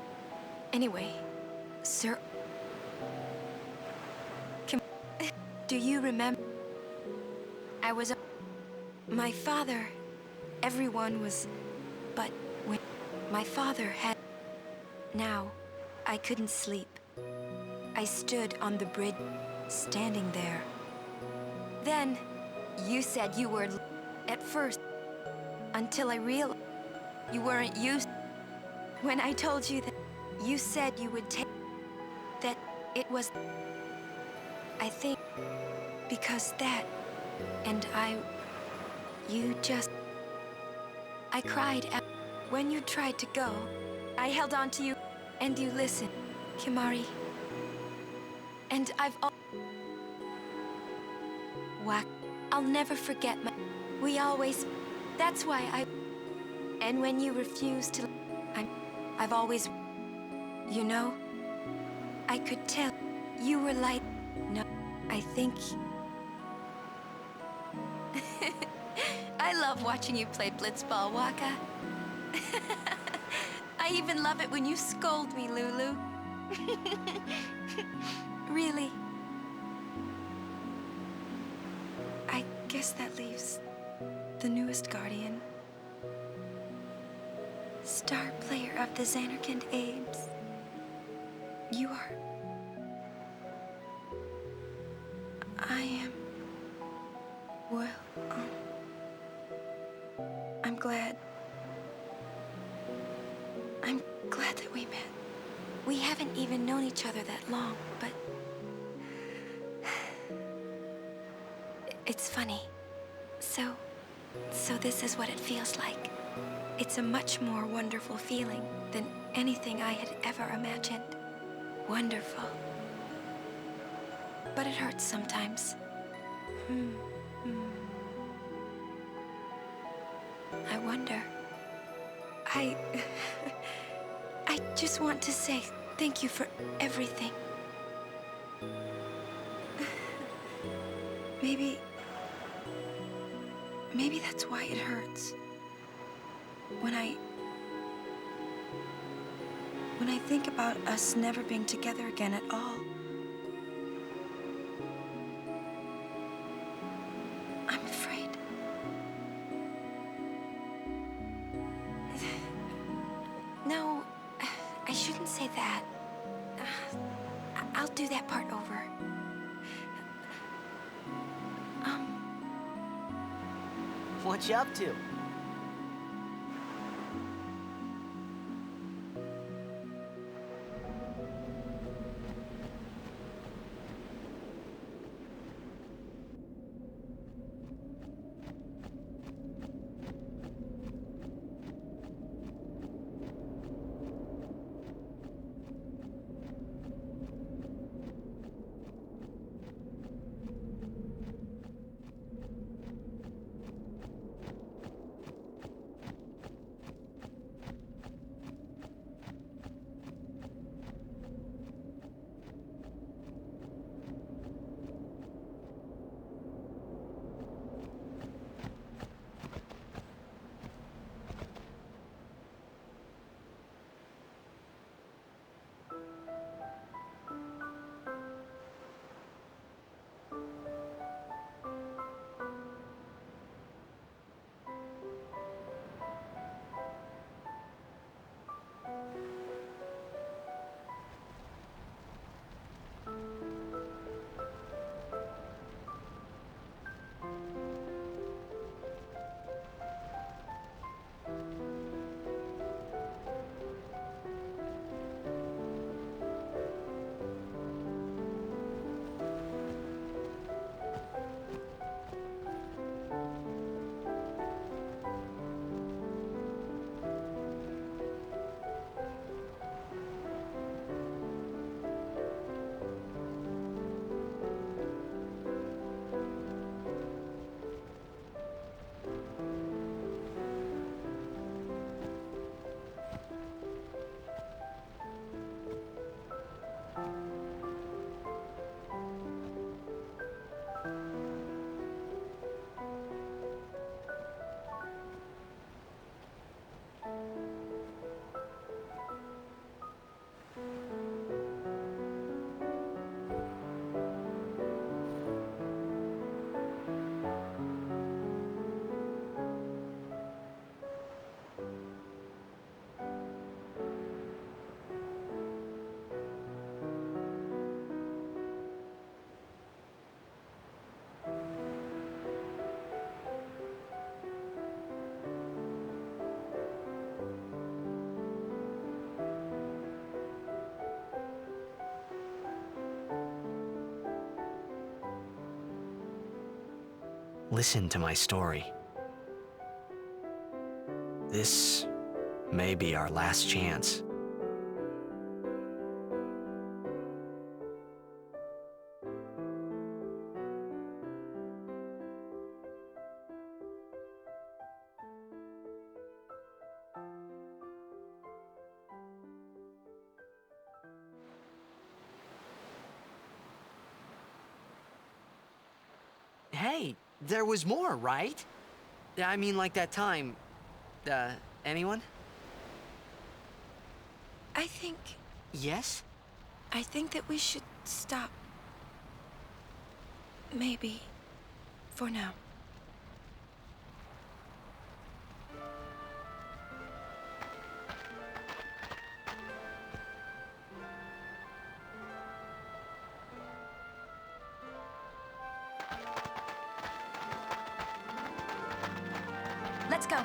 Anyway, Sir. Do you remember? I was. My father. Everyone was. But when my father had. Now, I couldn't sleep. I stood on the bridge, standing there. Then, you said you were at first, until I realized you weren't used. When I told you that, you said you would take, that it was, I think, because that, and you just, I cried out. When you tried to go, I held on to you, and you listened, Kimari. And Whack, I'll never forget we always, that's why and when you refused to, I've always, you know, I could tell you were like, no, I think. I love watching you play blitzball, Waka. I even love it when you scold me, Lulu. Really. I guess that leaves the newest guardian. Star player of the Xanarkand Abes. You are. I am. Well, I'm glad. I'm glad that we met. We haven't even known each other that long, but... It's funny. So this is what it feels like. It's a much more wonderful feeling than anything I had ever imagined. Wonderful. But it hurts sometimes. I wonder. I just want to say thank you for everything. Maybe that's why it hurts. When I think about us never being together again at all, I'm afraid. No, I shouldn't say that. I'll do that part over. What you up to? listen to my story. This may be our last chance. Hey, there was more, right? I mean, like that time. Anyone? I think... Yes? I think that we should stop. Maybe. For now. Let's go.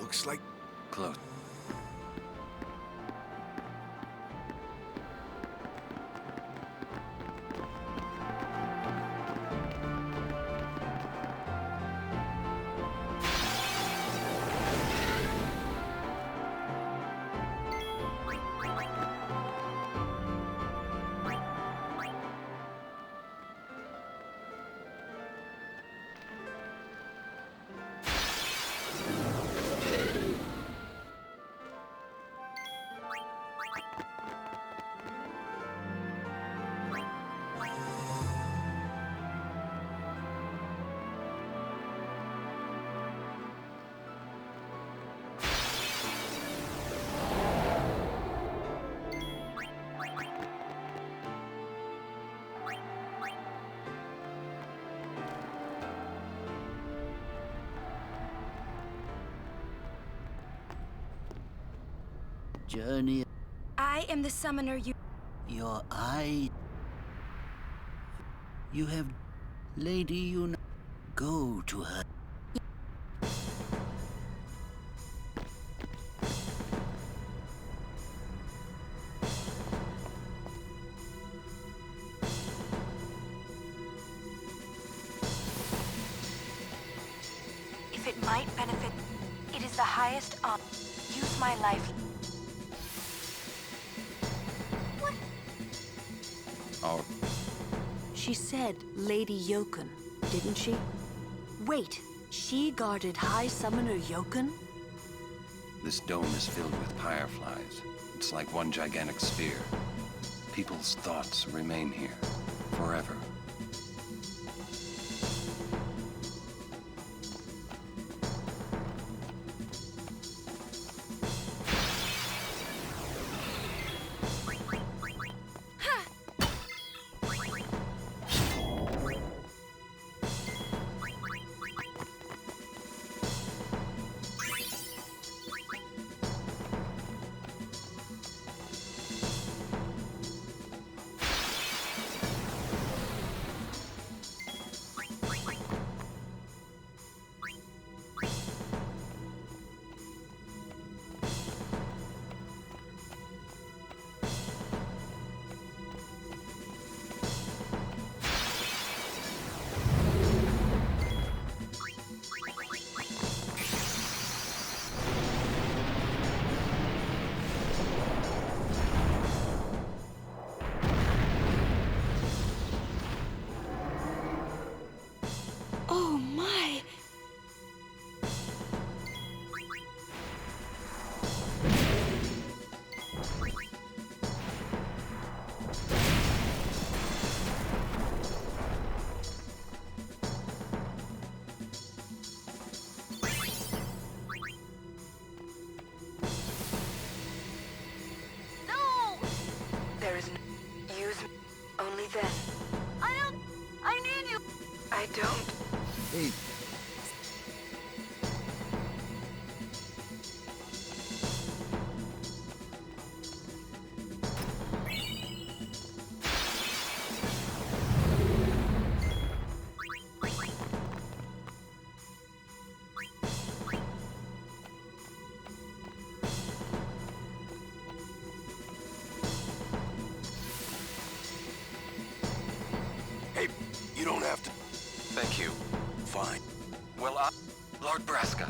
Looks like... Close. Journey. I am the summoner you... Your eye. You have... Lady Yuna. Go to her. If it might benefit, it is the highest honor. Use my life. Our... She said Lady Yokun, didn't she? Wait, she guarded High Summoner Yokun? This dome is filled with fireflies. It's like one gigantic sphere. People's thoughts remain here, forever. don't. Hey, Hey, you don't have to. Thank you. Fine. Well, Lord Braska.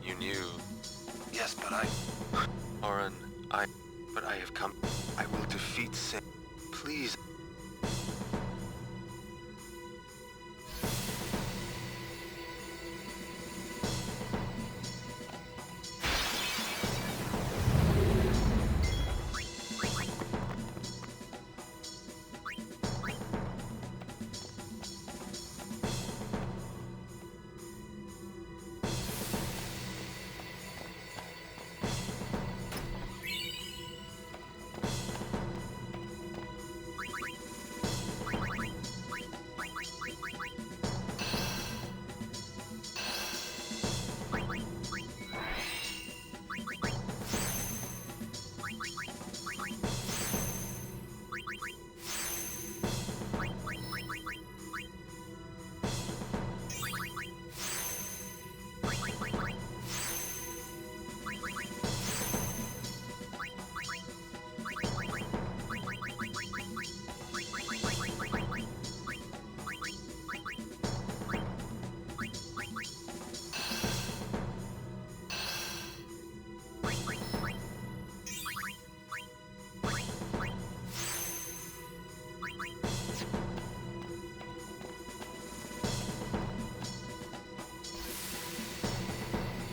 You knew... Yes, but Oren, but I have come. I will defeat sin. Please.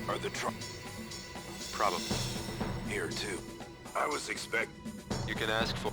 Are the Probably. here too? I was expect. You can ask for...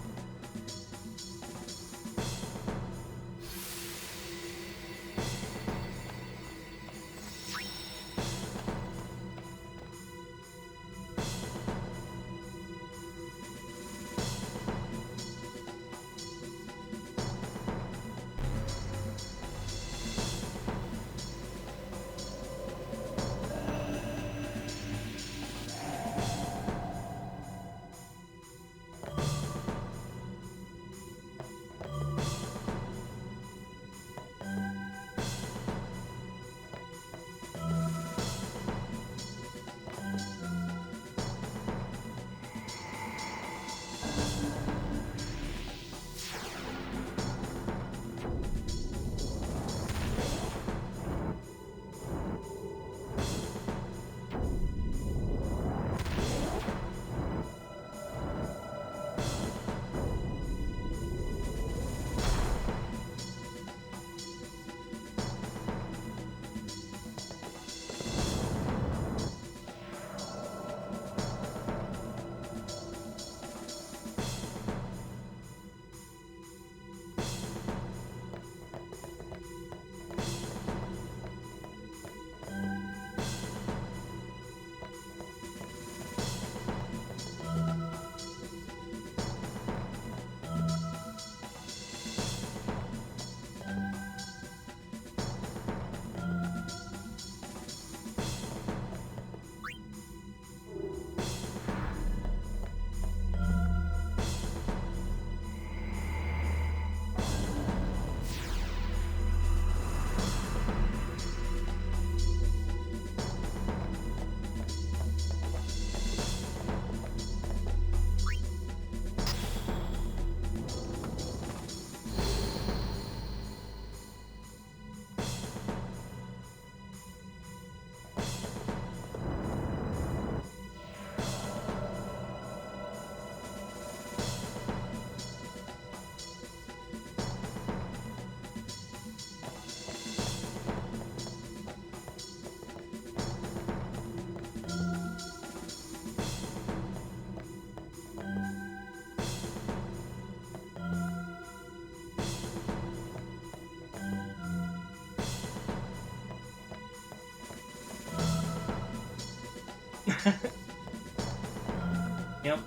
Yep.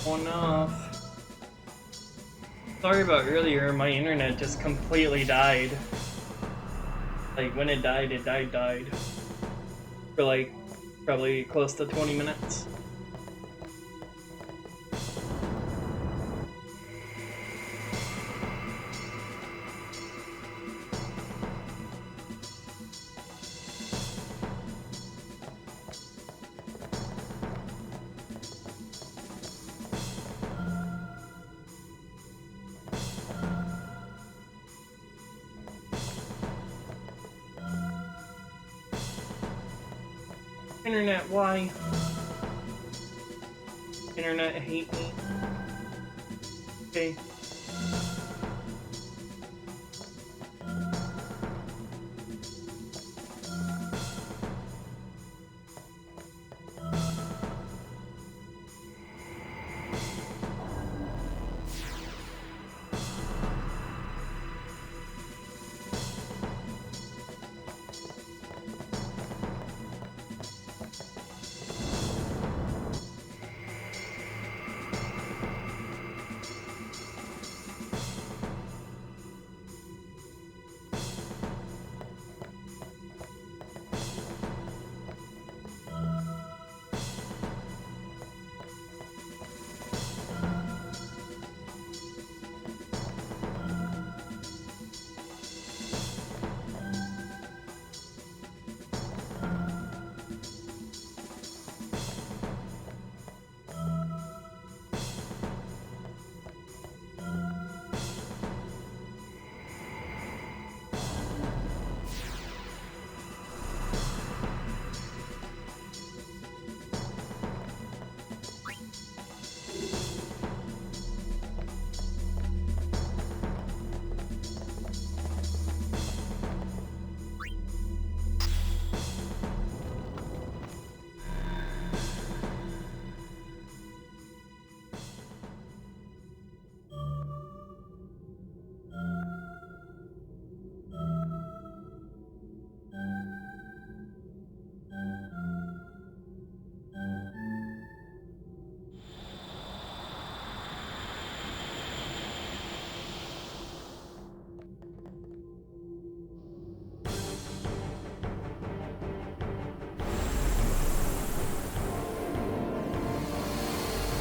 One off. Sorry about earlier, my internet just completely died. Like, when it died, died. For like, probably close to 20 minutes. Internet, why? Internet, hate me. Okay.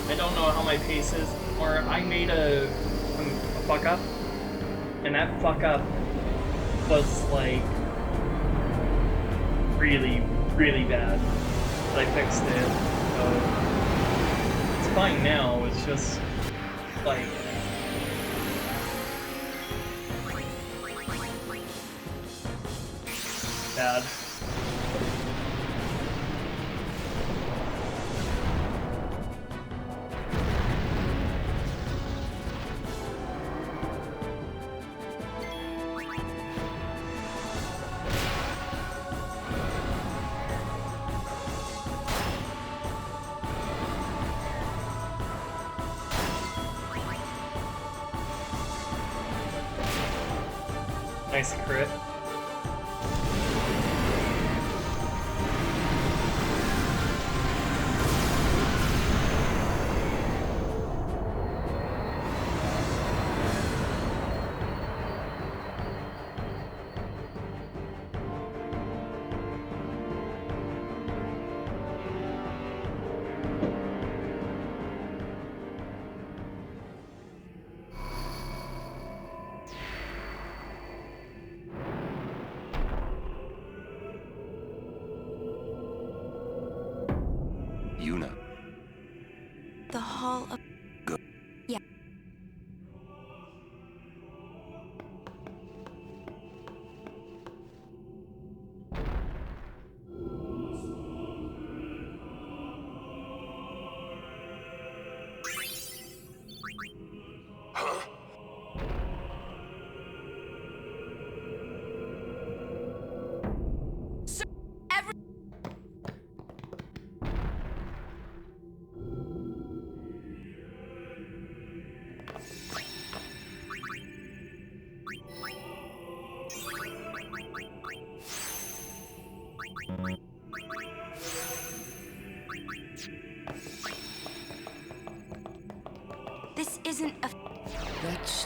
I don't know how my pace is, or I made a fuck up, and that fuck up was like really, really bad. But I fixed it, so it's fine now. It's just like bad. Nice crit. Yuna. The Hall of... Good. Yeah.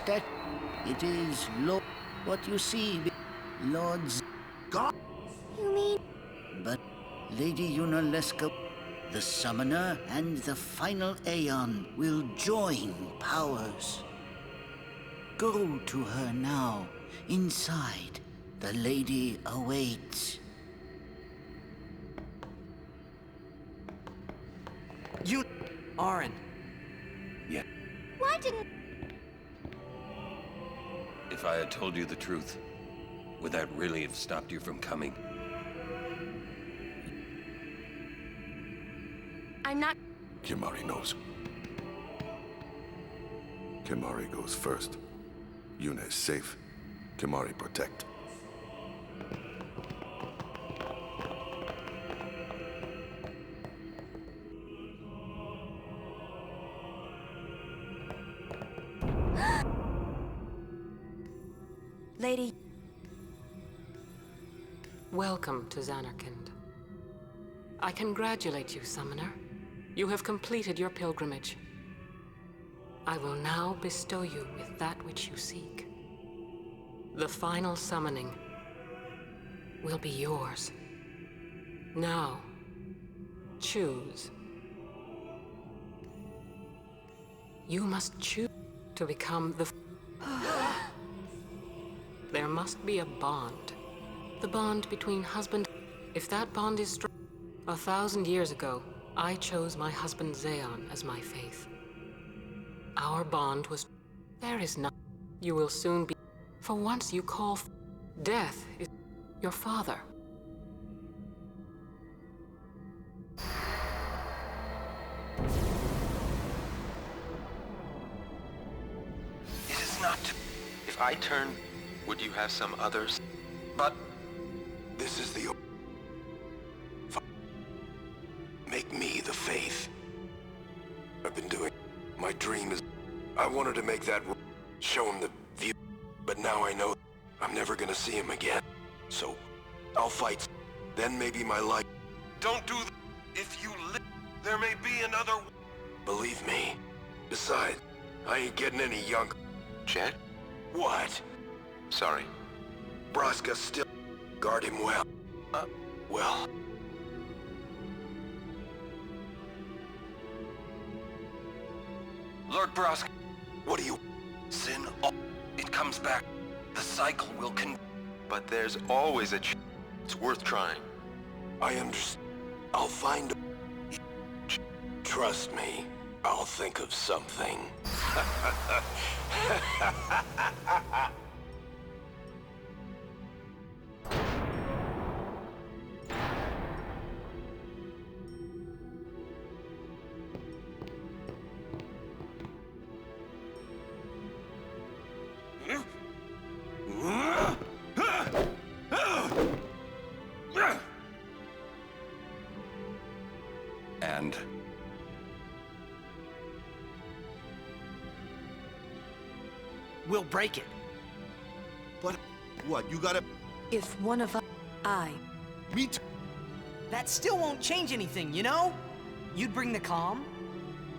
statue. It is Lord. What you see, Lord's God. You mean? But Lady Yunaleska, the summoner and the final Aeon will join powers. Go to her now. Inside, the lady awaits. You... Auron. Yeah. Why didn't... If I had told you the truth, would that really have stopped you from coming? I'm not... Kimahri knows. Kimahri goes first. Yuna is safe. Kimahri protect. Lady... Welcome to Zanarkand. I congratulate you, Summoner. You have completed your pilgrimage. I will now bestow you with that which you seek. The final summoning will be yours. Now, choose. You must choose to become the... There must be a bond. The bond between husband... If that bond is strong... 1,000 years ago, I chose my husband Zeon as my faith. Our bond was... There is none. You will soon be... For once you call... Death is your father. It is not. If I turn, would you have some others? But this is the... Make me the faith. I've been doing... My dream is... I wanted to make that... Show him the view. But now I know I'm never gonna see him again. So, I'll fight. Then maybe my life... Don't do that. If you live, there may be another... Believe me. Besides, I ain't getting any younger. Chad? What? Sorry. Braska still... Guard him well. Well... Lord Brask, what do you... Sin, it comes back. The cycle will But there's always a It's worth trying. I understand. I'll find him. Trust me, I'll think of something. And... We'll break it. But what, you gotta... If one of us... Me too. That still won't change anything, you know? You'd bring the calm,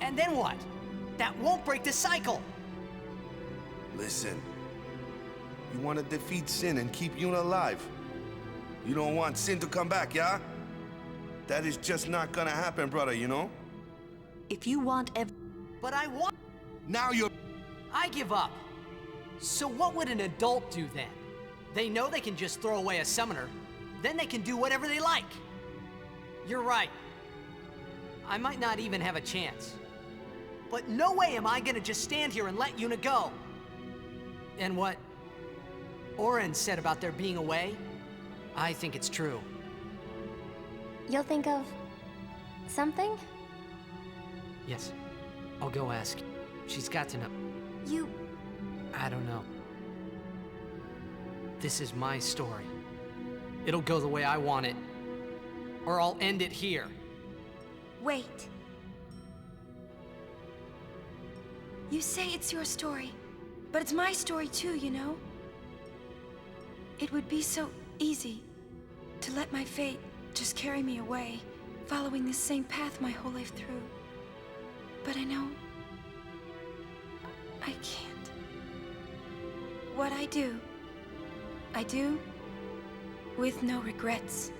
and then what? That won't break the cycle! Listen. You want to defeat Sin and keep Yuna alive. You don't want Sin to come back, yeah? That is just not gonna happen, brother, you know? If you want But I want... Now you're... I give up. So what would an adult do then? They know they can just throw away a summoner, then they can do whatever they like. You're right. I might not even have a chance. But no way am I gonna just stand here and let Yuna go. And what Auron said about there being a way, I think it's true. You'll think of... something? Yes. I'll go ask. She's got to know. You... I don't know. This is my story. It'll go the way I want it. Or I'll end it here. Wait. You say it's your story, but it's my story too, you know? It would be so easy to let my fate just carry me away, following this same path my whole life through. But I know I can't. what I do with no regrets.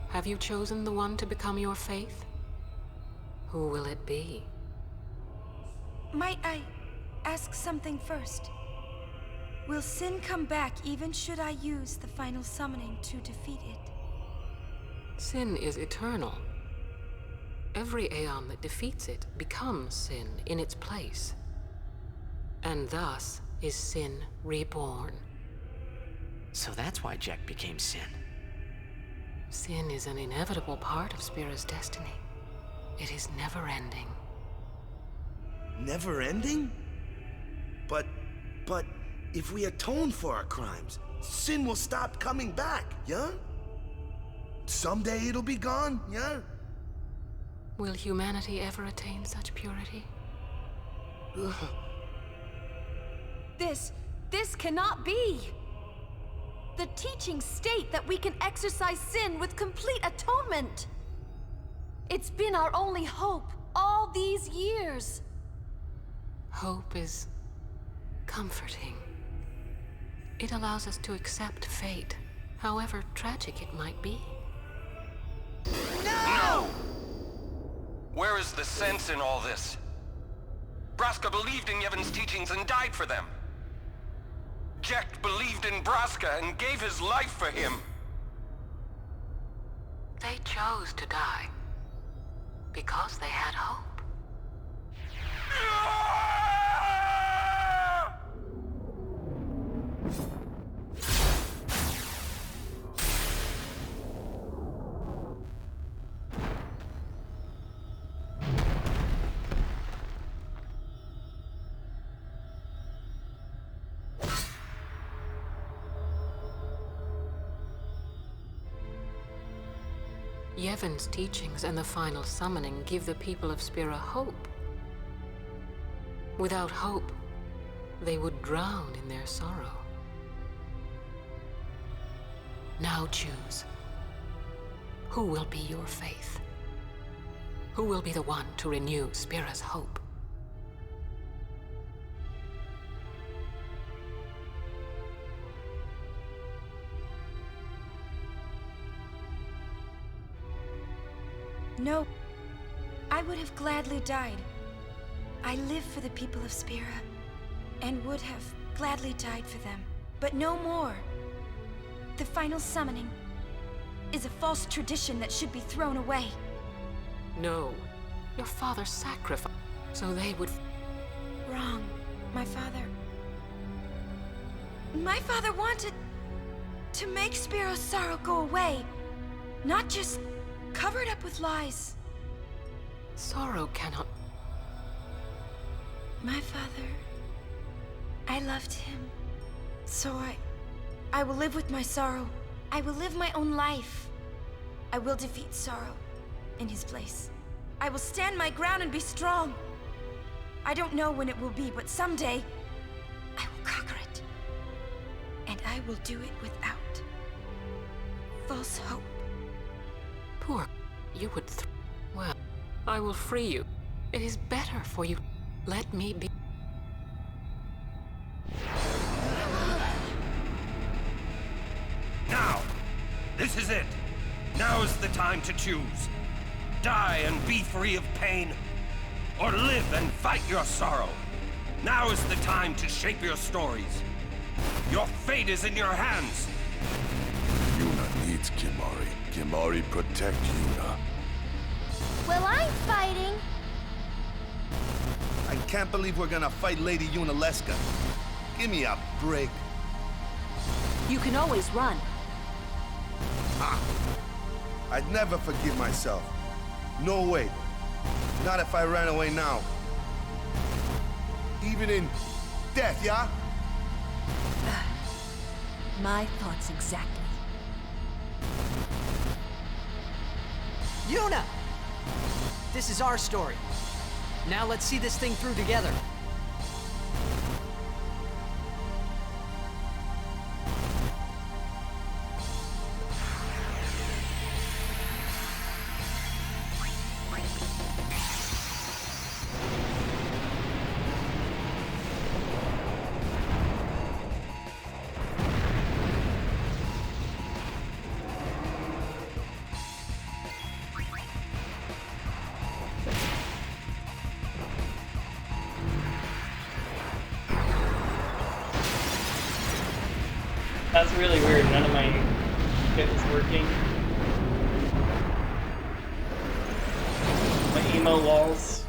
Have you chosen the one to become your faith? Who will it be? Might I ask something first? Will sin come back even should I use the final summoning to defeat it? Sin is eternal. Every aeon that defeats it becomes sin in its place. And thus is sin reborn. So that's why Jack became Sin. Sin is an inevitable part of Spira's destiny. It is never-ending. Never-ending? But if we atone for our crimes, sin will stop coming back, yeah? Someday it'll be gone, yeah? Will humanity ever attain such purity? This cannot be! The teachings state that we can exorcise sin with complete atonement! It's been our only hope all these years! Hope is comforting. It allows us to accept fate, however tragic it might be. No! Where is the sense in all this? Braska believed in Yevon's teachings and died for them. Jack believed in Braska and gave his life for him. They chose to die because they had hope. Yevon's teachings and the final summoning give the people of Spira hope. Without hope, they would drown in their sorrow. Now choose. Who will be your faith? Who will be the one to renew Spira's hope? No, I would have gladly died. I live for the people of Spira, and would have gladly died for them, but no more. The final summoning is a false tradition that should be thrown away. No, your father sacrificed so they would... Wrong. My father wanted to make Spiro's sorrow go away, not just cover it up with lies. Sorrow cannot... My father, I loved him. So I will live with my sorrow. I will live my own life. I will defeat sorrow in his place. I will stand my ground and be strong. I don't know when it will be, but someday I will conquer it. And I will do it without false hope. Poor... You would... Well, I will free you. It is better for you. Let me be... Now! This is it! Now is the time to choose. Die and be free of pain, or live and fight your sorrow. Now is the time to shape your stories. Your fate is in your hands. Yuna needs Kimahri. Kimahri protect Yuna. Well, I'm fighting. I can't believe we're gonna fight Lady Yunalesca. Give me a break. You can always run. Ah! I'd never forgive myself. No way. Not if I ran away now. even in death, yeah? My thoughts exactly. Yuna! This is our story. Now let's see this thing through together. That's really weird. None of my shit was working. My emo walls.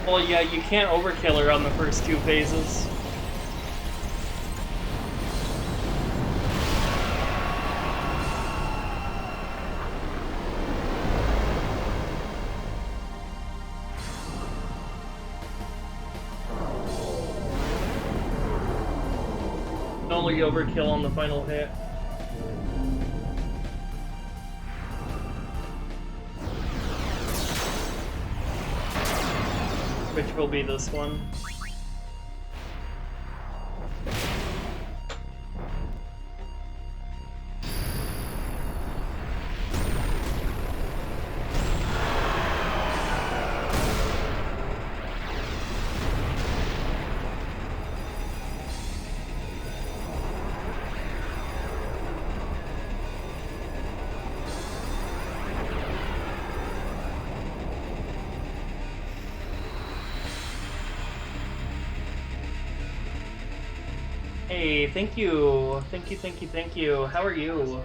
Well, yeah, you can't overkill her on the first two phases. Only overkill on the final hit. Which will be this one. Hey, thank you. Thank you, thank you, thank you. How are you?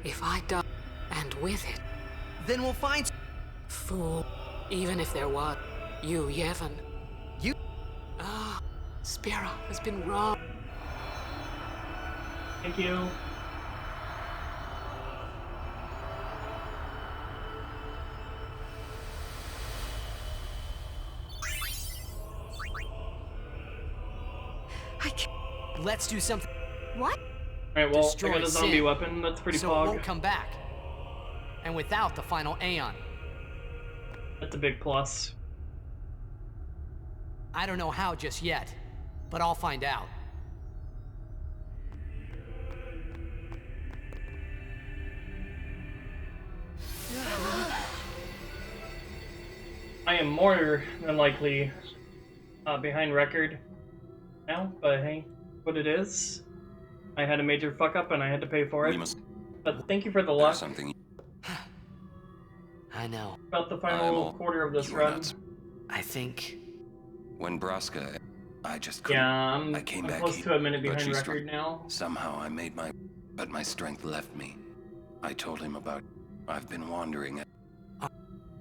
If I die, and with it, then we'll find... Fool. Even if there was, you, Yevon. You... Ah, Spira has been wrong. Thank you. I can't... Let's do something. What? Alright, well, Destroy I got a zombie Sin, weapon. That's pretty so pog. it won't come back. And without the final Aeon. That's a big plus. I don't know how just yet, but I'll find out. I am more than likely behind record now, but hey, what it is. I had a major fuck up and I had to pay for it. But thank you for the luck. I know. About the final quarter of this run. I think when Braska, I just couldn't. Yeah, I came I'm back close here, to a minute but behind she record now. Somehow I made but my strength left me. I told him about. I've been wandering.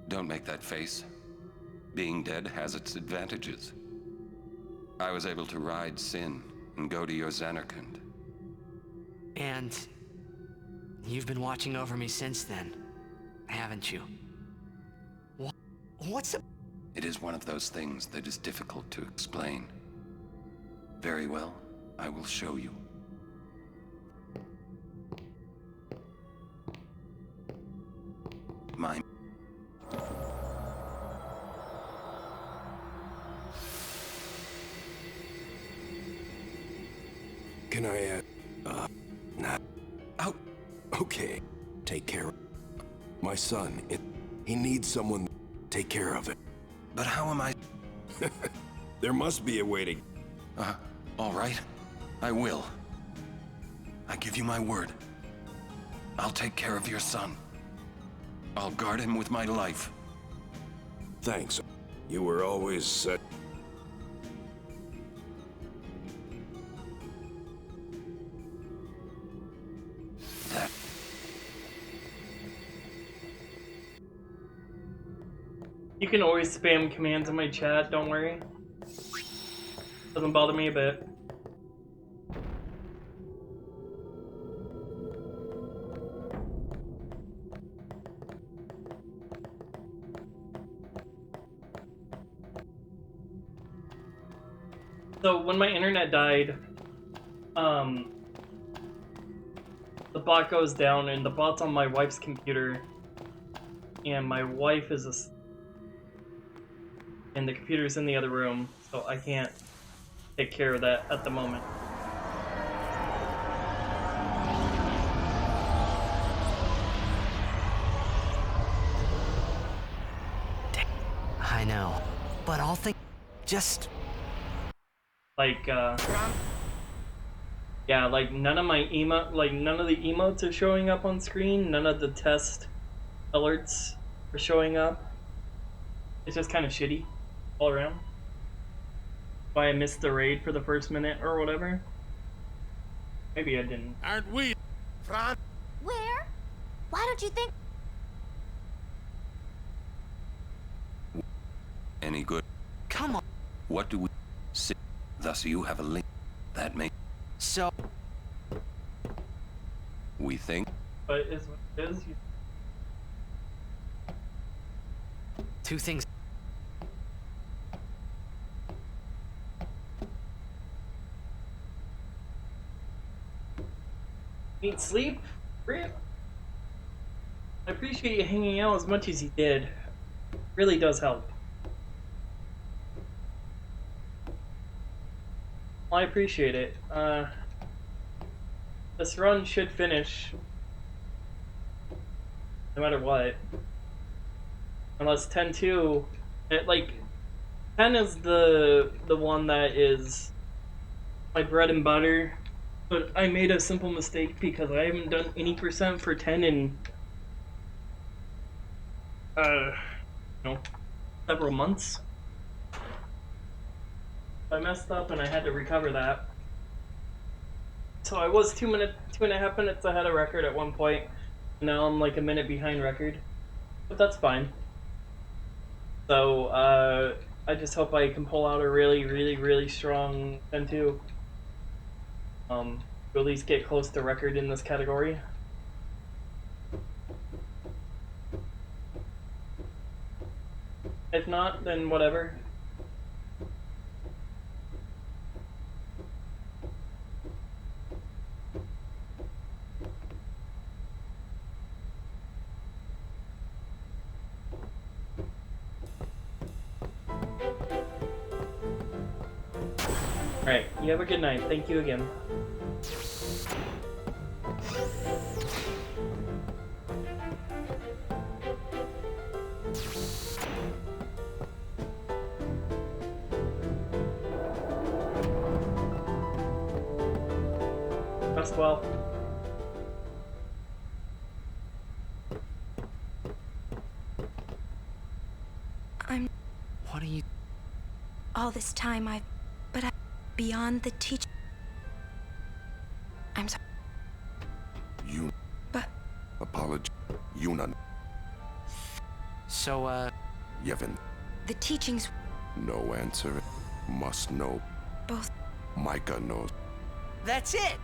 Don't make that face. Being dead has its advantages. I was able to ride Sin and go to your Xanarkand. And you've been watching over me since then, haven't you? What's the... It is one of those things that is difficult to explain. Very well, I will show you. My... Can I, nah. Oh, okay. Take care. My son, he needs someone to take care of it. But how am I... There must be a way to... all right. I will. I give you my word. I'll take care of your son. I'll guard him with my life. Thanks. You were always set... You can always spam commands in my chat, don't worry. Doesn't bother me a bit. So when my internet died, the bot goes down, and the bot's on my wife's computer, and my wife is and the computer's in the other room, so I can't take care of that at the moment. I know, but I'll think just like yeah, like none of my none of the emotes are showing up on screen, none of the test alerts are showing up. It's just kind of shitty all around. Why I missed the raid for the first minute or whatever. Maybe I didn't. Aren't we? Where? Why don't you think? Any good? Come on. What do we see? Thus you have a link. That makes... So... We think... But is what it is. Two things. Need sleep? Really? I appreciate you hanging out as much as you did. Really does help. Well, I appreciate it. This run should finish no matter what. Unless 10-2, like 10 is the one that is my bread and butter. But I made a simple mistake because I haven't done any percent for 10 in several months. I messed up and I had to recover that. So I was 2.5 minutes ahead of record at one point. Now I'm like a minute behind record. But that's fine. So I just hope I can pull out a really strong 10-2. To at least get close to record in this category. If not, then whatever. Alright, you have a good night. Thank you again. Rest well. What are you... All this time but beyond the teach. I'm sorry. You... But... Apology. Yuna. So, Yevon. The teachings... No answer. Must know. Both... Micah knows. That's it!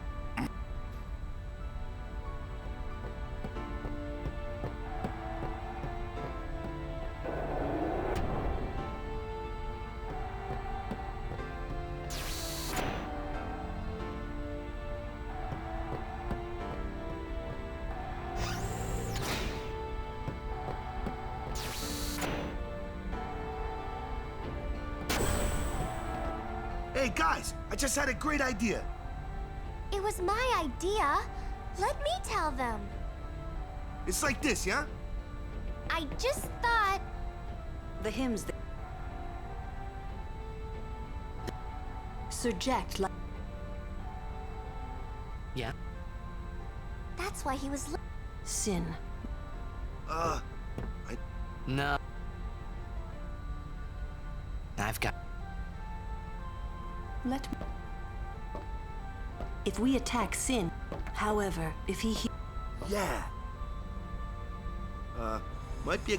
Hey guys, I just had a great idea. It was my idea. Let me tell them. It's like this, yeah? I just thought... The hymns that... Surject like... Yeah? That's why he was... Sin. No. I've got... Let me... If we attack Sin, however, if he... Yeah. Might be a...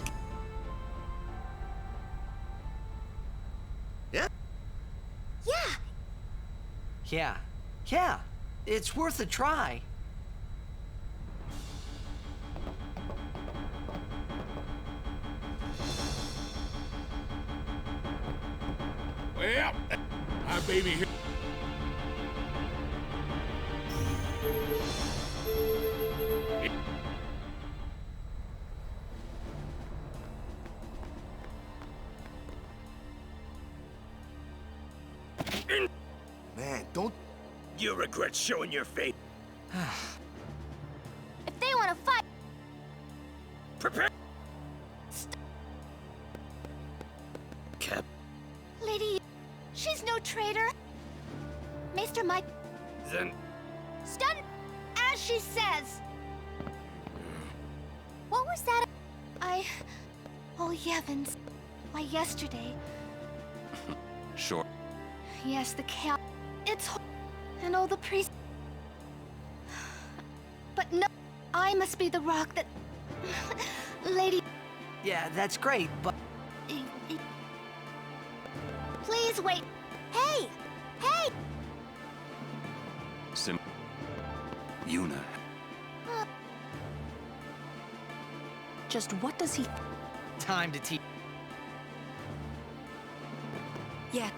Yeah. Yeah. It's worth a try. Well, our baby here. Man, don't... You regret showing your face. If they want to fight, Prepare. Cap. Lady, she's no traitor. Maester Mike, Then stun as she says. What was that? Oh, Yevons. Why, yesterday. Sure. Yes, the chaos. It's and all the priests. But no, I must be the rock that. Lady. Yeah, that's great, but... Please wait. Hey! Hey! Yuna. Just what does he... Time to teach. Yeah.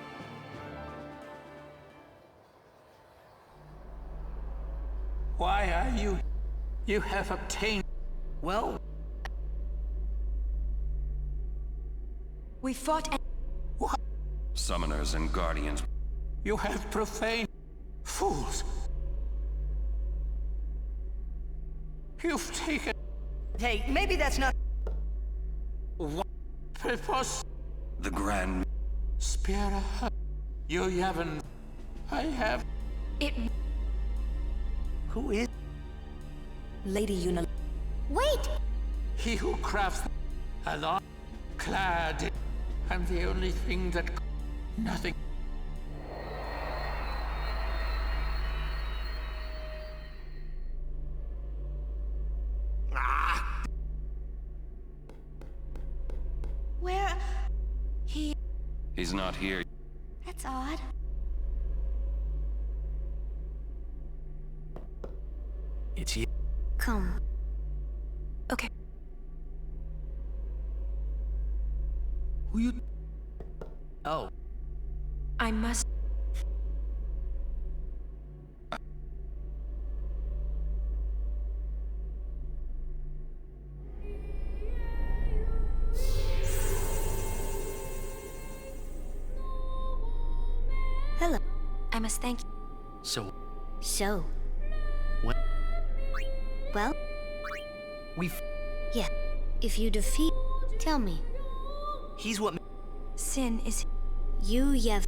Why are you? You have obtained. Well... We fought and... What? Summoners and guardians. You have profaned. Fools. You've taken... Hey, maybe that's not... What? Purpose? The Grand... Spira. You haven't... I have... It... Who is... Lady Yuna... Wait! He who crafts... Along... Clad... I'm the only thing that... Nothing... Where... He's not here. That's odd. It's you. Come. Okay. Who you... Oh. I must... Hello. I must thank you. So... What? Well? We've... Yeah. If you defeat... Tell me. He's what... Sin is... You, Yev...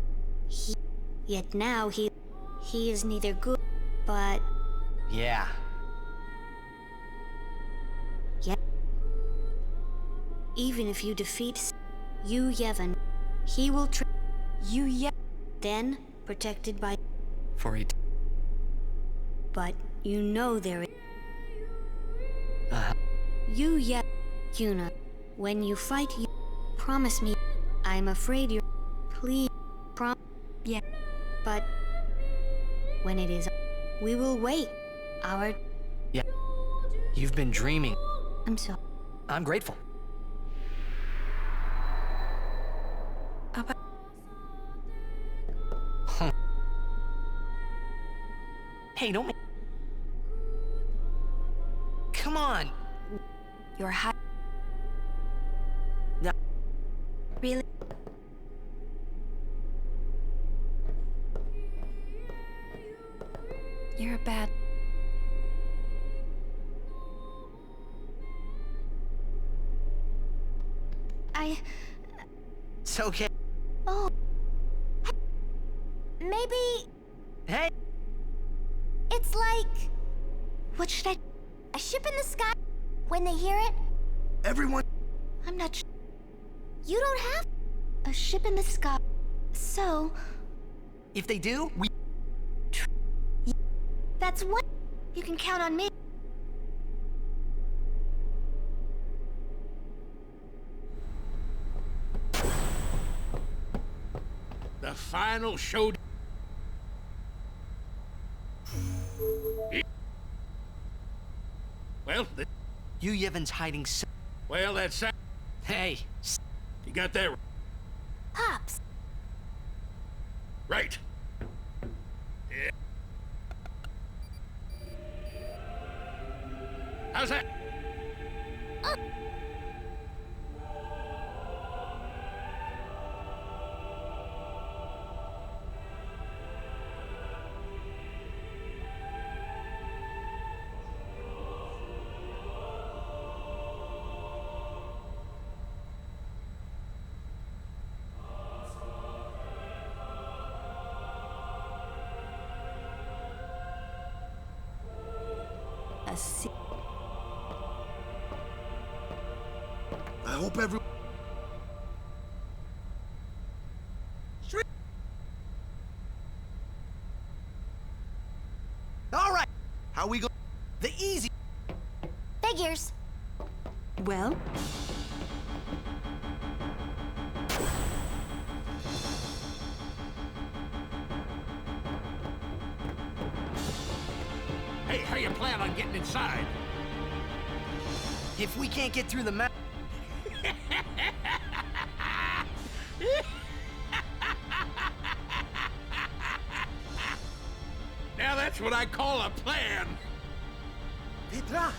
Yet now he is neither good, but... Yeah. Yet... Even if you defeat you, Yevon, he will You, Yev... Then, protected by... For it. But you know there is... Uh-huh. You, Yev... Yuna, when you fight, you... Promise me. I'm afraid you're... Please, Yeah. But... When it is... We will wait. Our... Yeah. You've been dreaming. I'm so... I'm grateful. Huh. Hey, don't... Come on! You're high... No. Really? You're a bad... It's okay. Oh. Maybe... Hey! It's like... What should I... A ship in the sky? When they hear it? Everyone... I'm not sure. You don't have... A ship in the sky. So... If they do, we... That's what... You can count on me. The final showdown. Well, you Yevon's hiding so... Well, that's... Hey! You got that right. Pops! Right. Yeah. How's that? I hope every... All right! How we go? The easy... Figures. Well? Hey, how you plan on getting inside? If we can't get through the map... Now that's what I call a plan. Petra!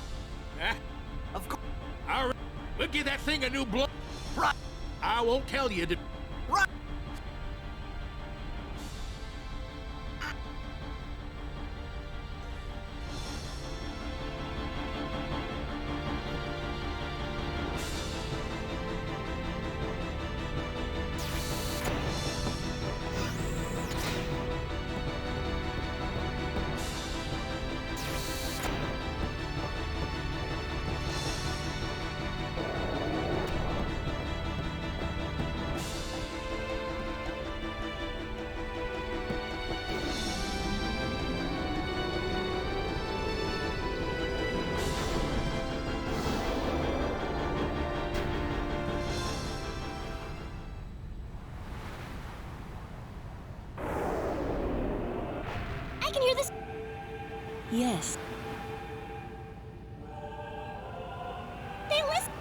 Huh? Of course. All right. We'll give that thing a new blow. Right. I won't tell you to... Right. I can hear this. Yes. They listen.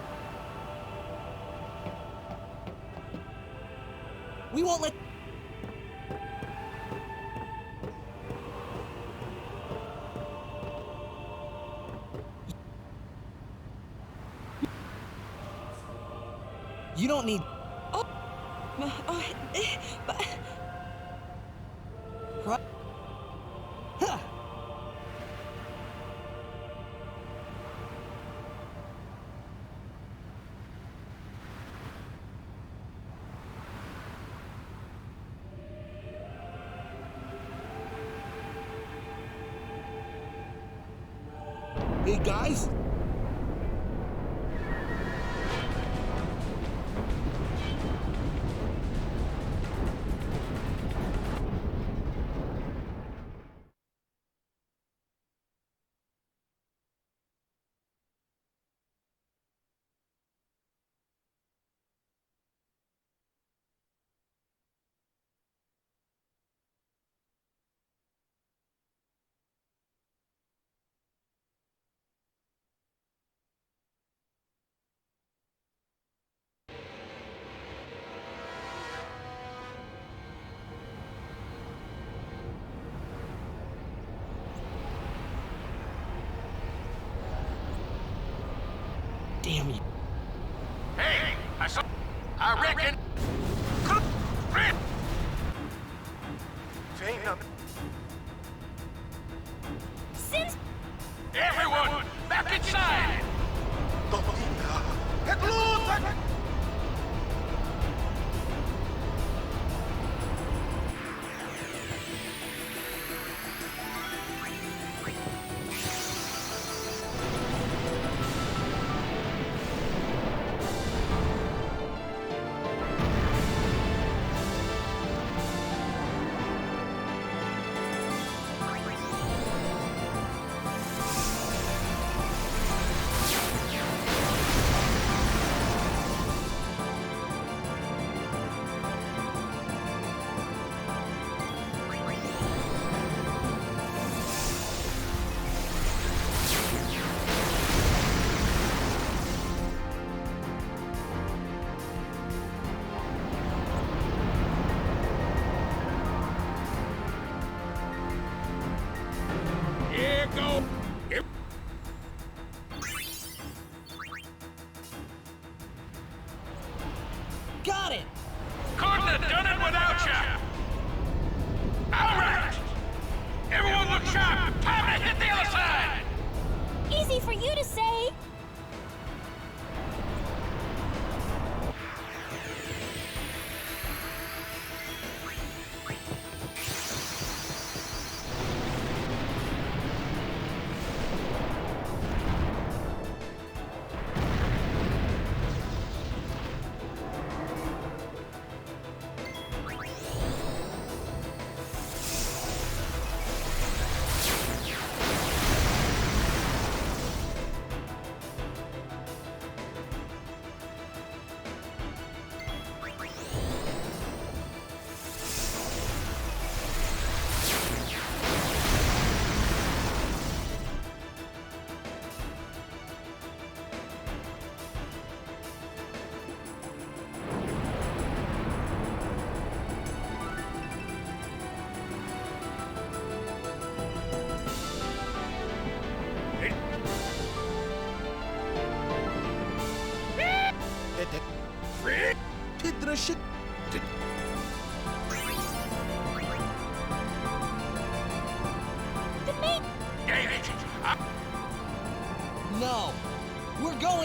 We won't let... You don't need... But... Right. Huh. Hey, guys. Damn you. Hey, I reckon... Ain't nothing. Since... Everyone, back inside! Get loose!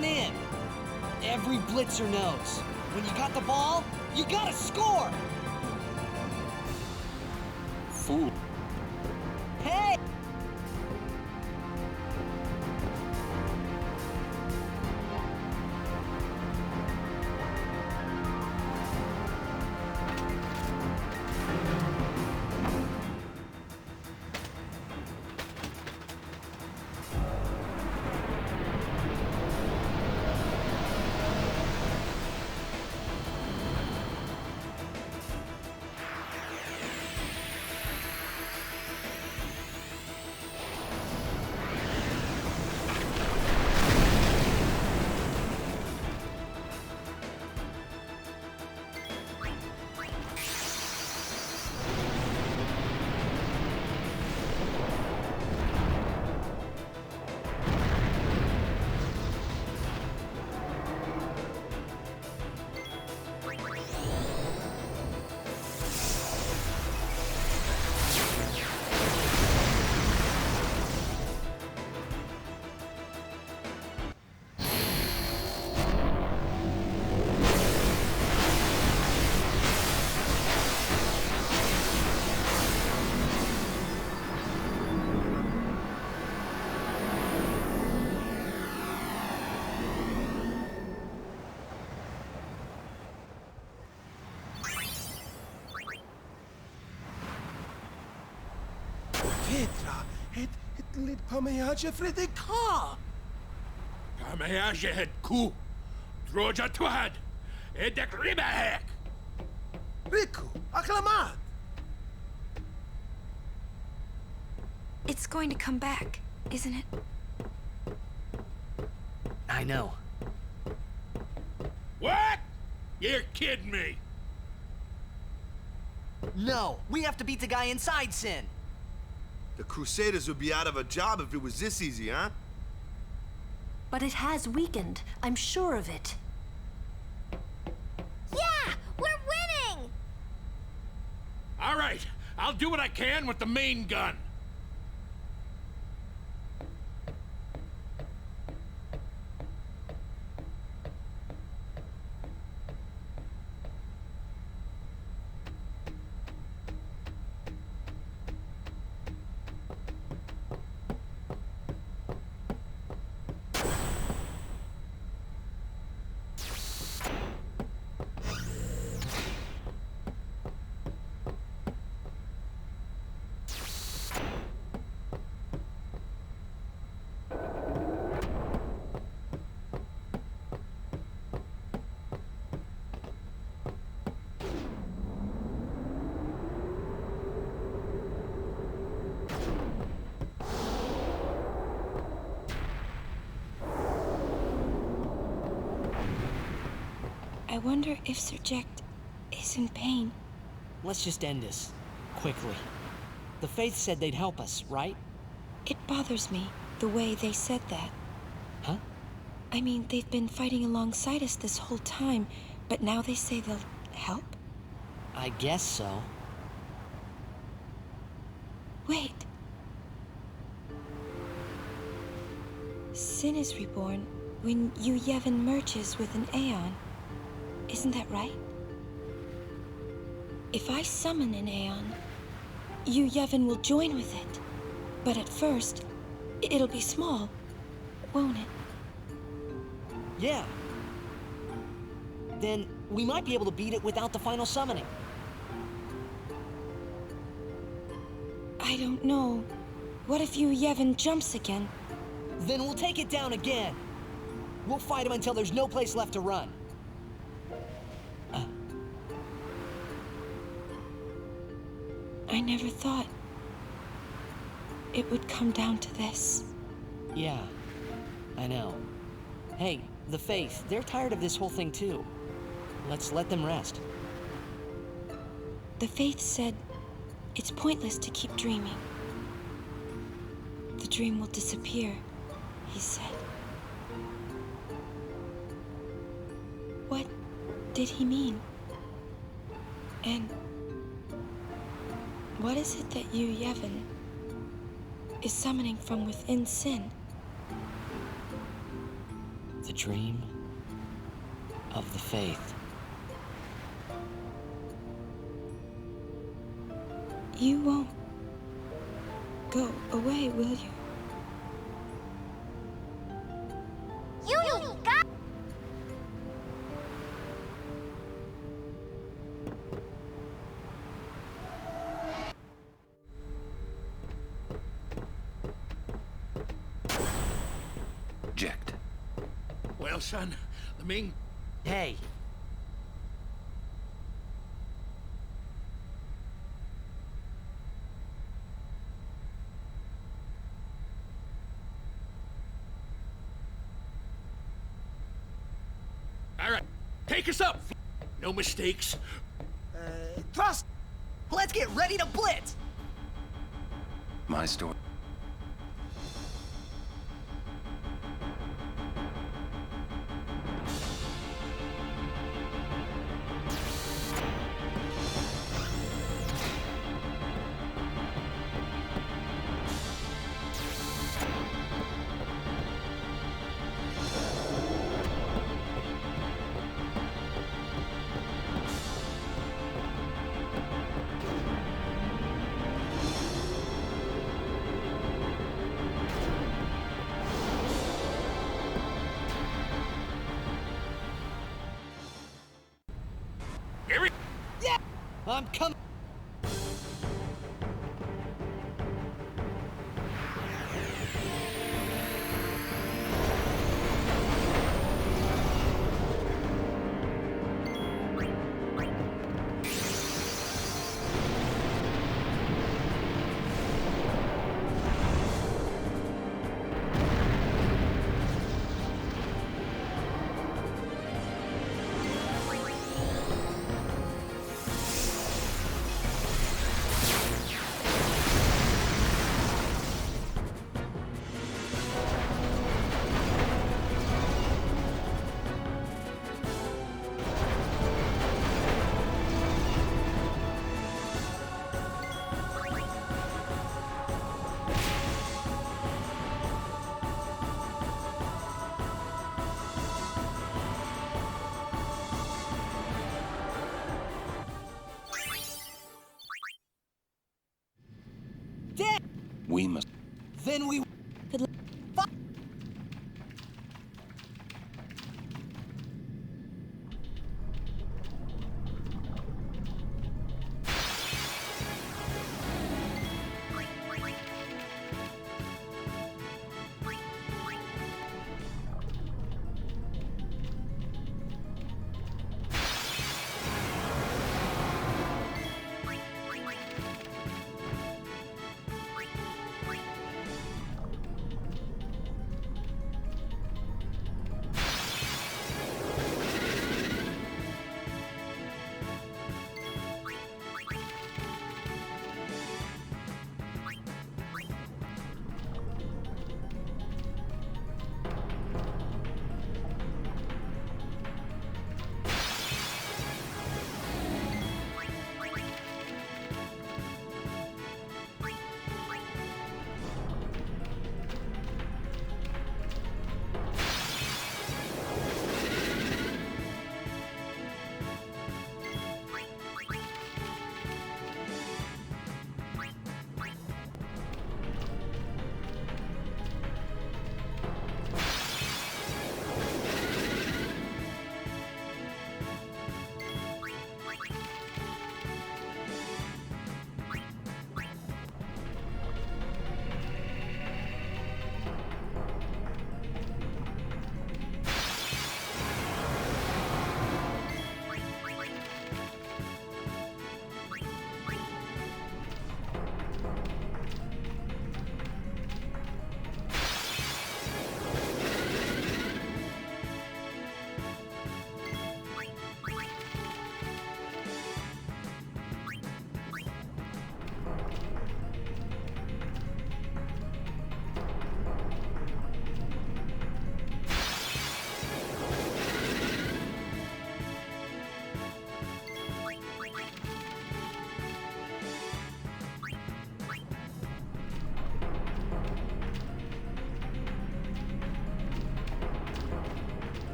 going in. Every blitzer knows. When you got the ball, you gotta score! Fool. Hey! Petra, het lid pamiaje fredeka. Pamiaje het ku. Droja twad. Edek ribahek. Riku, acclamat. It's going to come back, isn't it? I know. What? You're kidding me. No, we have to beat the guy inside Sin. The Crusaders would be out of a job if it was this easy, huh? But it has weakened. I'm sure of it. Yeah! We're winning! All right, I'll do what I can with the main gun. I wonder if Sir Jekt is in pain. Let's just end this. Quickly. The Faith said they'd help us, right? It bothers me, the way they said that. Huh? I mean, they've been fighting alongside us this whole time, but now they say they'll help? I guess so. Wait. Sin is reborn when Yu Yevon merges with an Aeon. Isn't that right? If I summon an Aeon, Yu Yevon will join with it. But at first, it'll be small, won't it? Yeah. Then we might be able to beat it without the final summoning. I don't know. What if Yu Yevon jumps again? Then we'll take it down again. We'll fight him until there's no place left to run. I never thought it would come down to this. Yeah, I know. Hey, the Faith, they're tired of this whole thing too. Let's let them rest. The Faith said it's pointless to keep dreaming. The dream will disappear, he said. What did he mean? And what is it that Yu Yevon is summoning from within Sin? The dream of the faith. You won't go away, will you? Uni, got. Eject. Well, son, the Ming... Hey. All right, take us up. No mistakes. Thrust! Let's get ready to blitz! My story. Yeah! I'm coming! We must. Then we...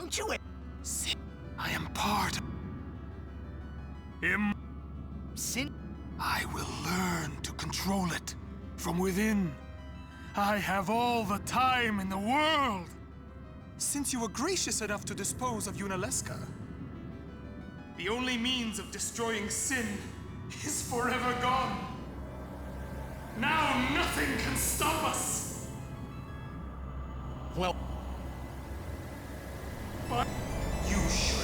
Don't you... Sin. I am part of Sin? I will learn to control it from within. I have all the time in the world. Since you were gracious enough to dispose of Yunalesca, the only means of destroying sin is forever gone. Now nothing can stop us. Well... But you should.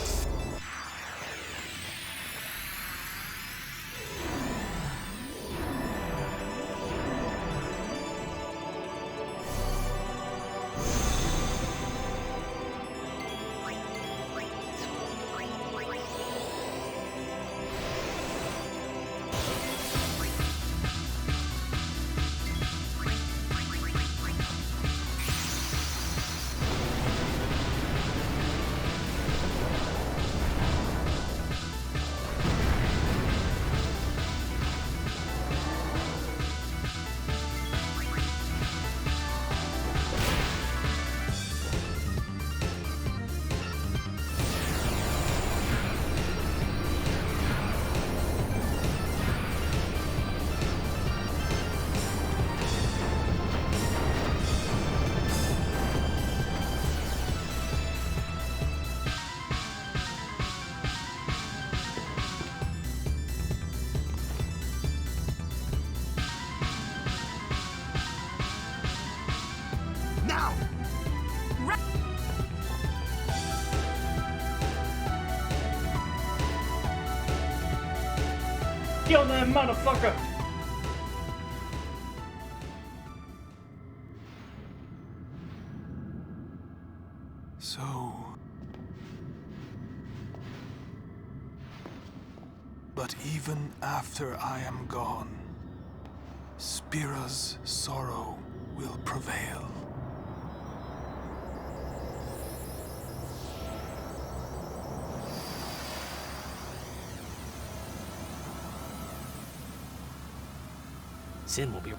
Kill that motherfucker! So... But even after I am gone, Spira's sorrow will prevail. Sin will be...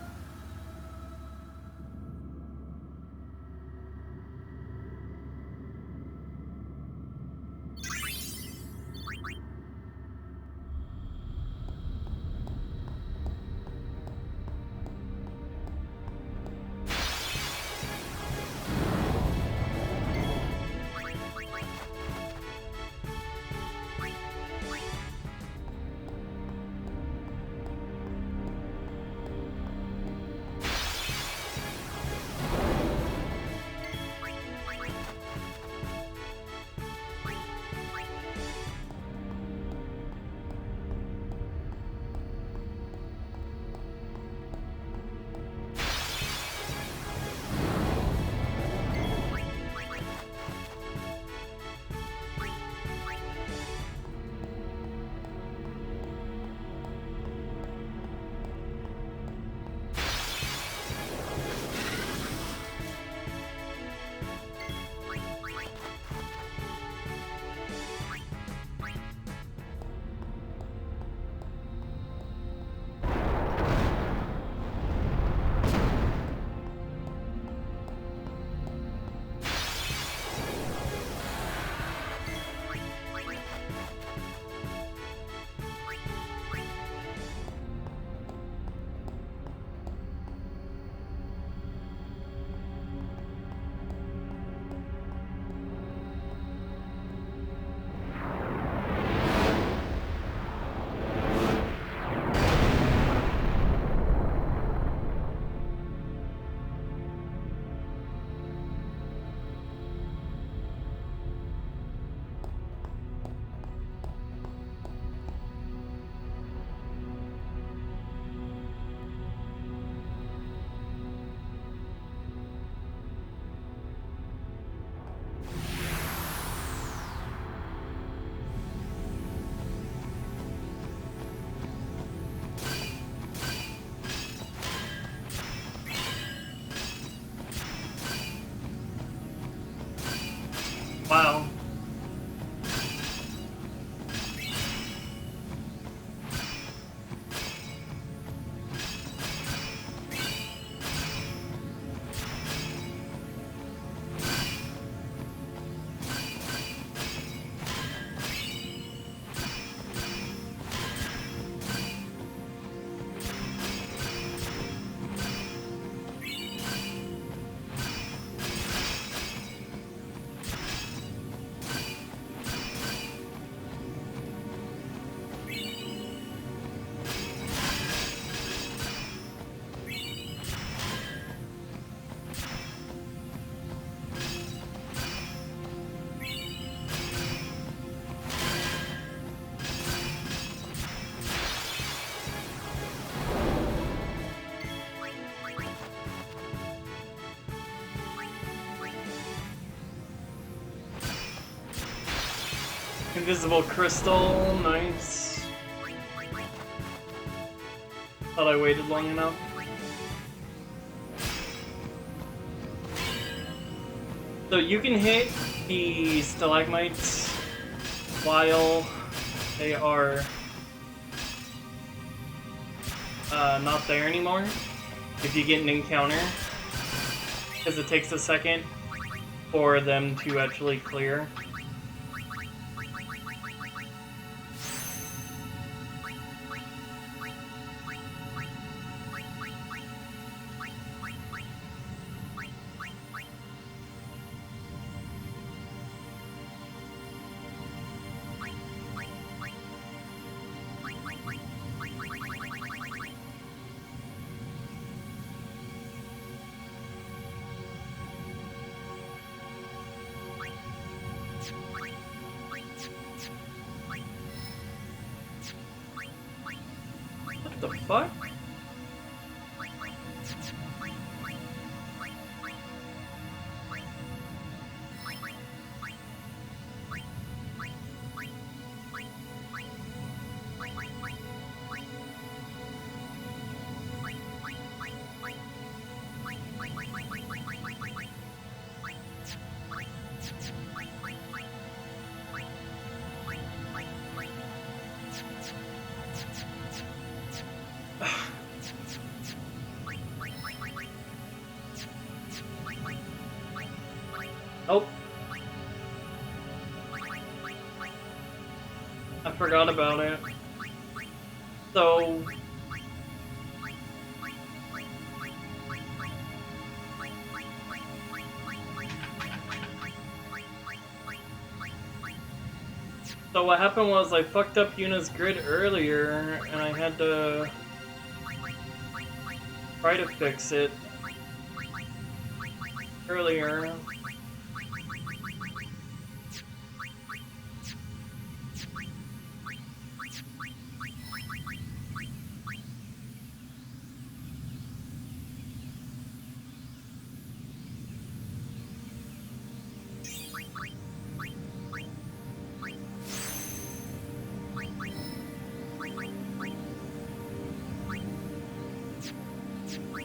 Wow. Invisible crystal, nice. Thought I waited long enough. So you can hit the stalagmites while they are not there anymore if you get an encounter, because it takes a second for them to actually clear. What the fuck? Oh. I forgot about it. So... So what happened was I fucked up Yuna's grid earlier, and I had to try to fix it earlier.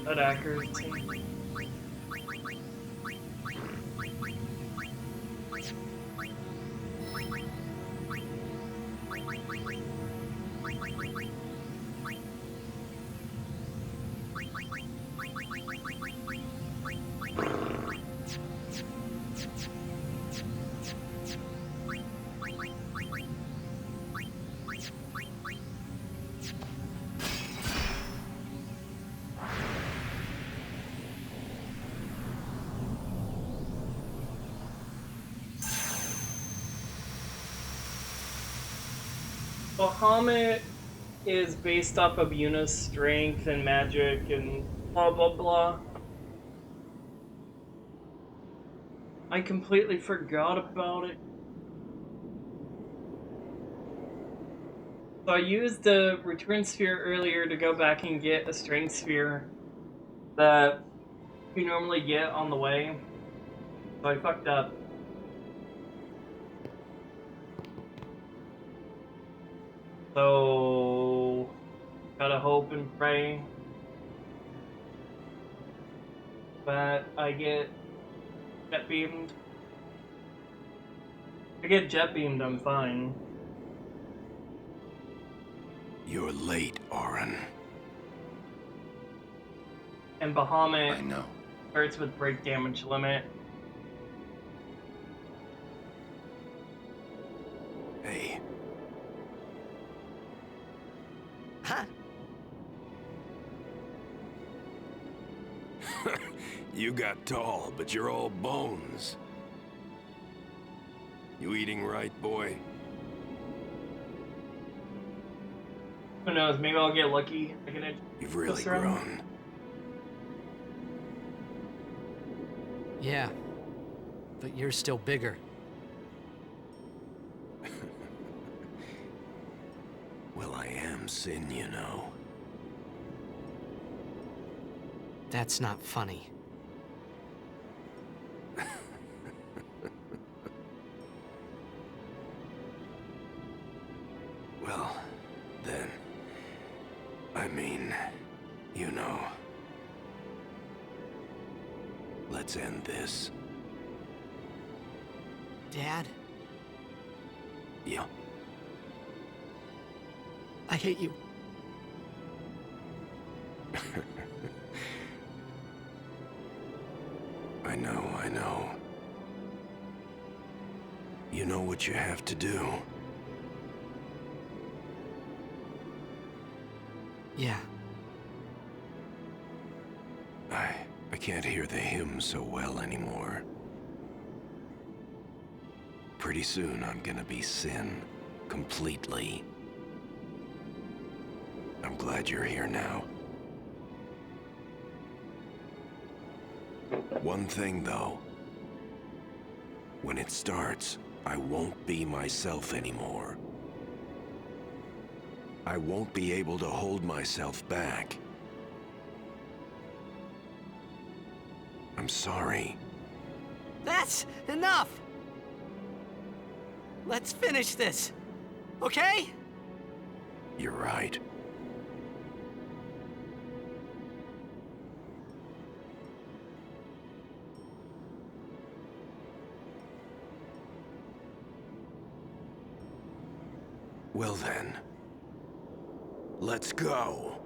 That accuracy. Bahamut is based off of Yuna's strength and magic and blah blah blah. I completely forgot about it. So I used the return sphere earlier to go back and get a strength sphere that you normally get on the way. So I fucked up. So, gotta hope and pray that I get jet beamed. If I get jet beamed, I'm fine. You're late, Auron. And Bahamut I know. starts with break damage limit. Hey. Huh? You got tall, but you're all bones. You eating right, boy? Who knows, maybe I'll get lucky. You've really grown. Yeah, but you're still bigger. Well, I am Sin, you know. That's not funny. Well, then, I mean, you know. Let's end this. Dad? Yeah. I hate you. I know. You know what you have to do. Yeah. I can't hear the hymn so well anymore. Pretty soon I'm gonna be Sin, completely. I'm glad you're here now. One thing though. When it starts, I won't be myself anymore. I won't be able to hold myself back. I'm sorry. That's enough! Let's finish this, okay? You're right. Well then, let's go.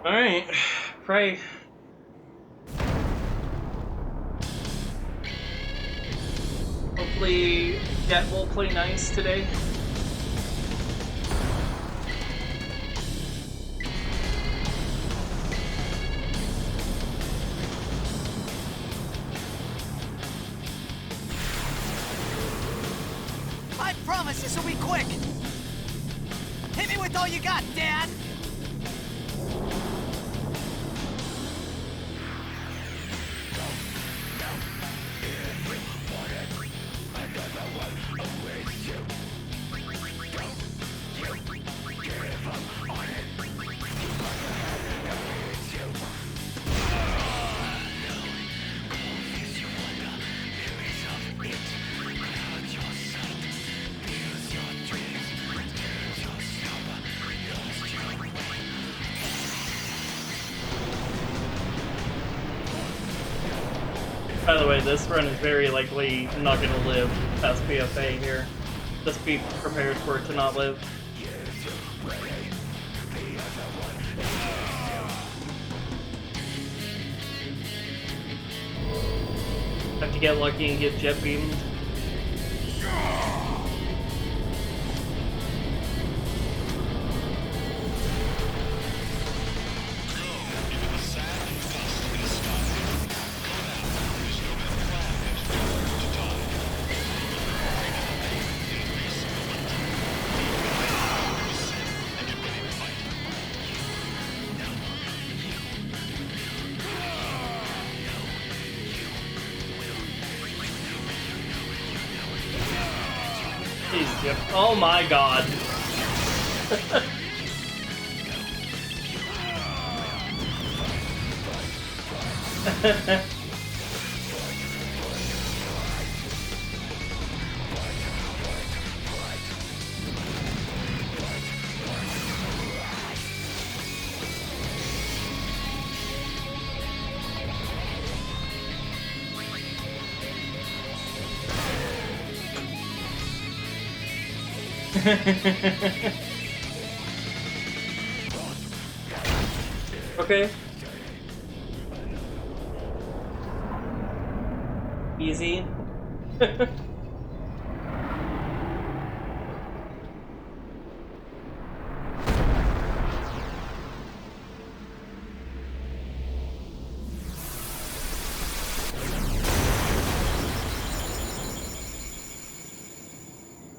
Alright, pray. Hopefully, Jet will play nice today. I promise this will be quick! Hit me with all you got, Dad! By the way, this run is very likely not going to live past BFA here. Just be prepared for it to not live. Have to get lucky and get jet beamed. Oh my god. Okay. Easy.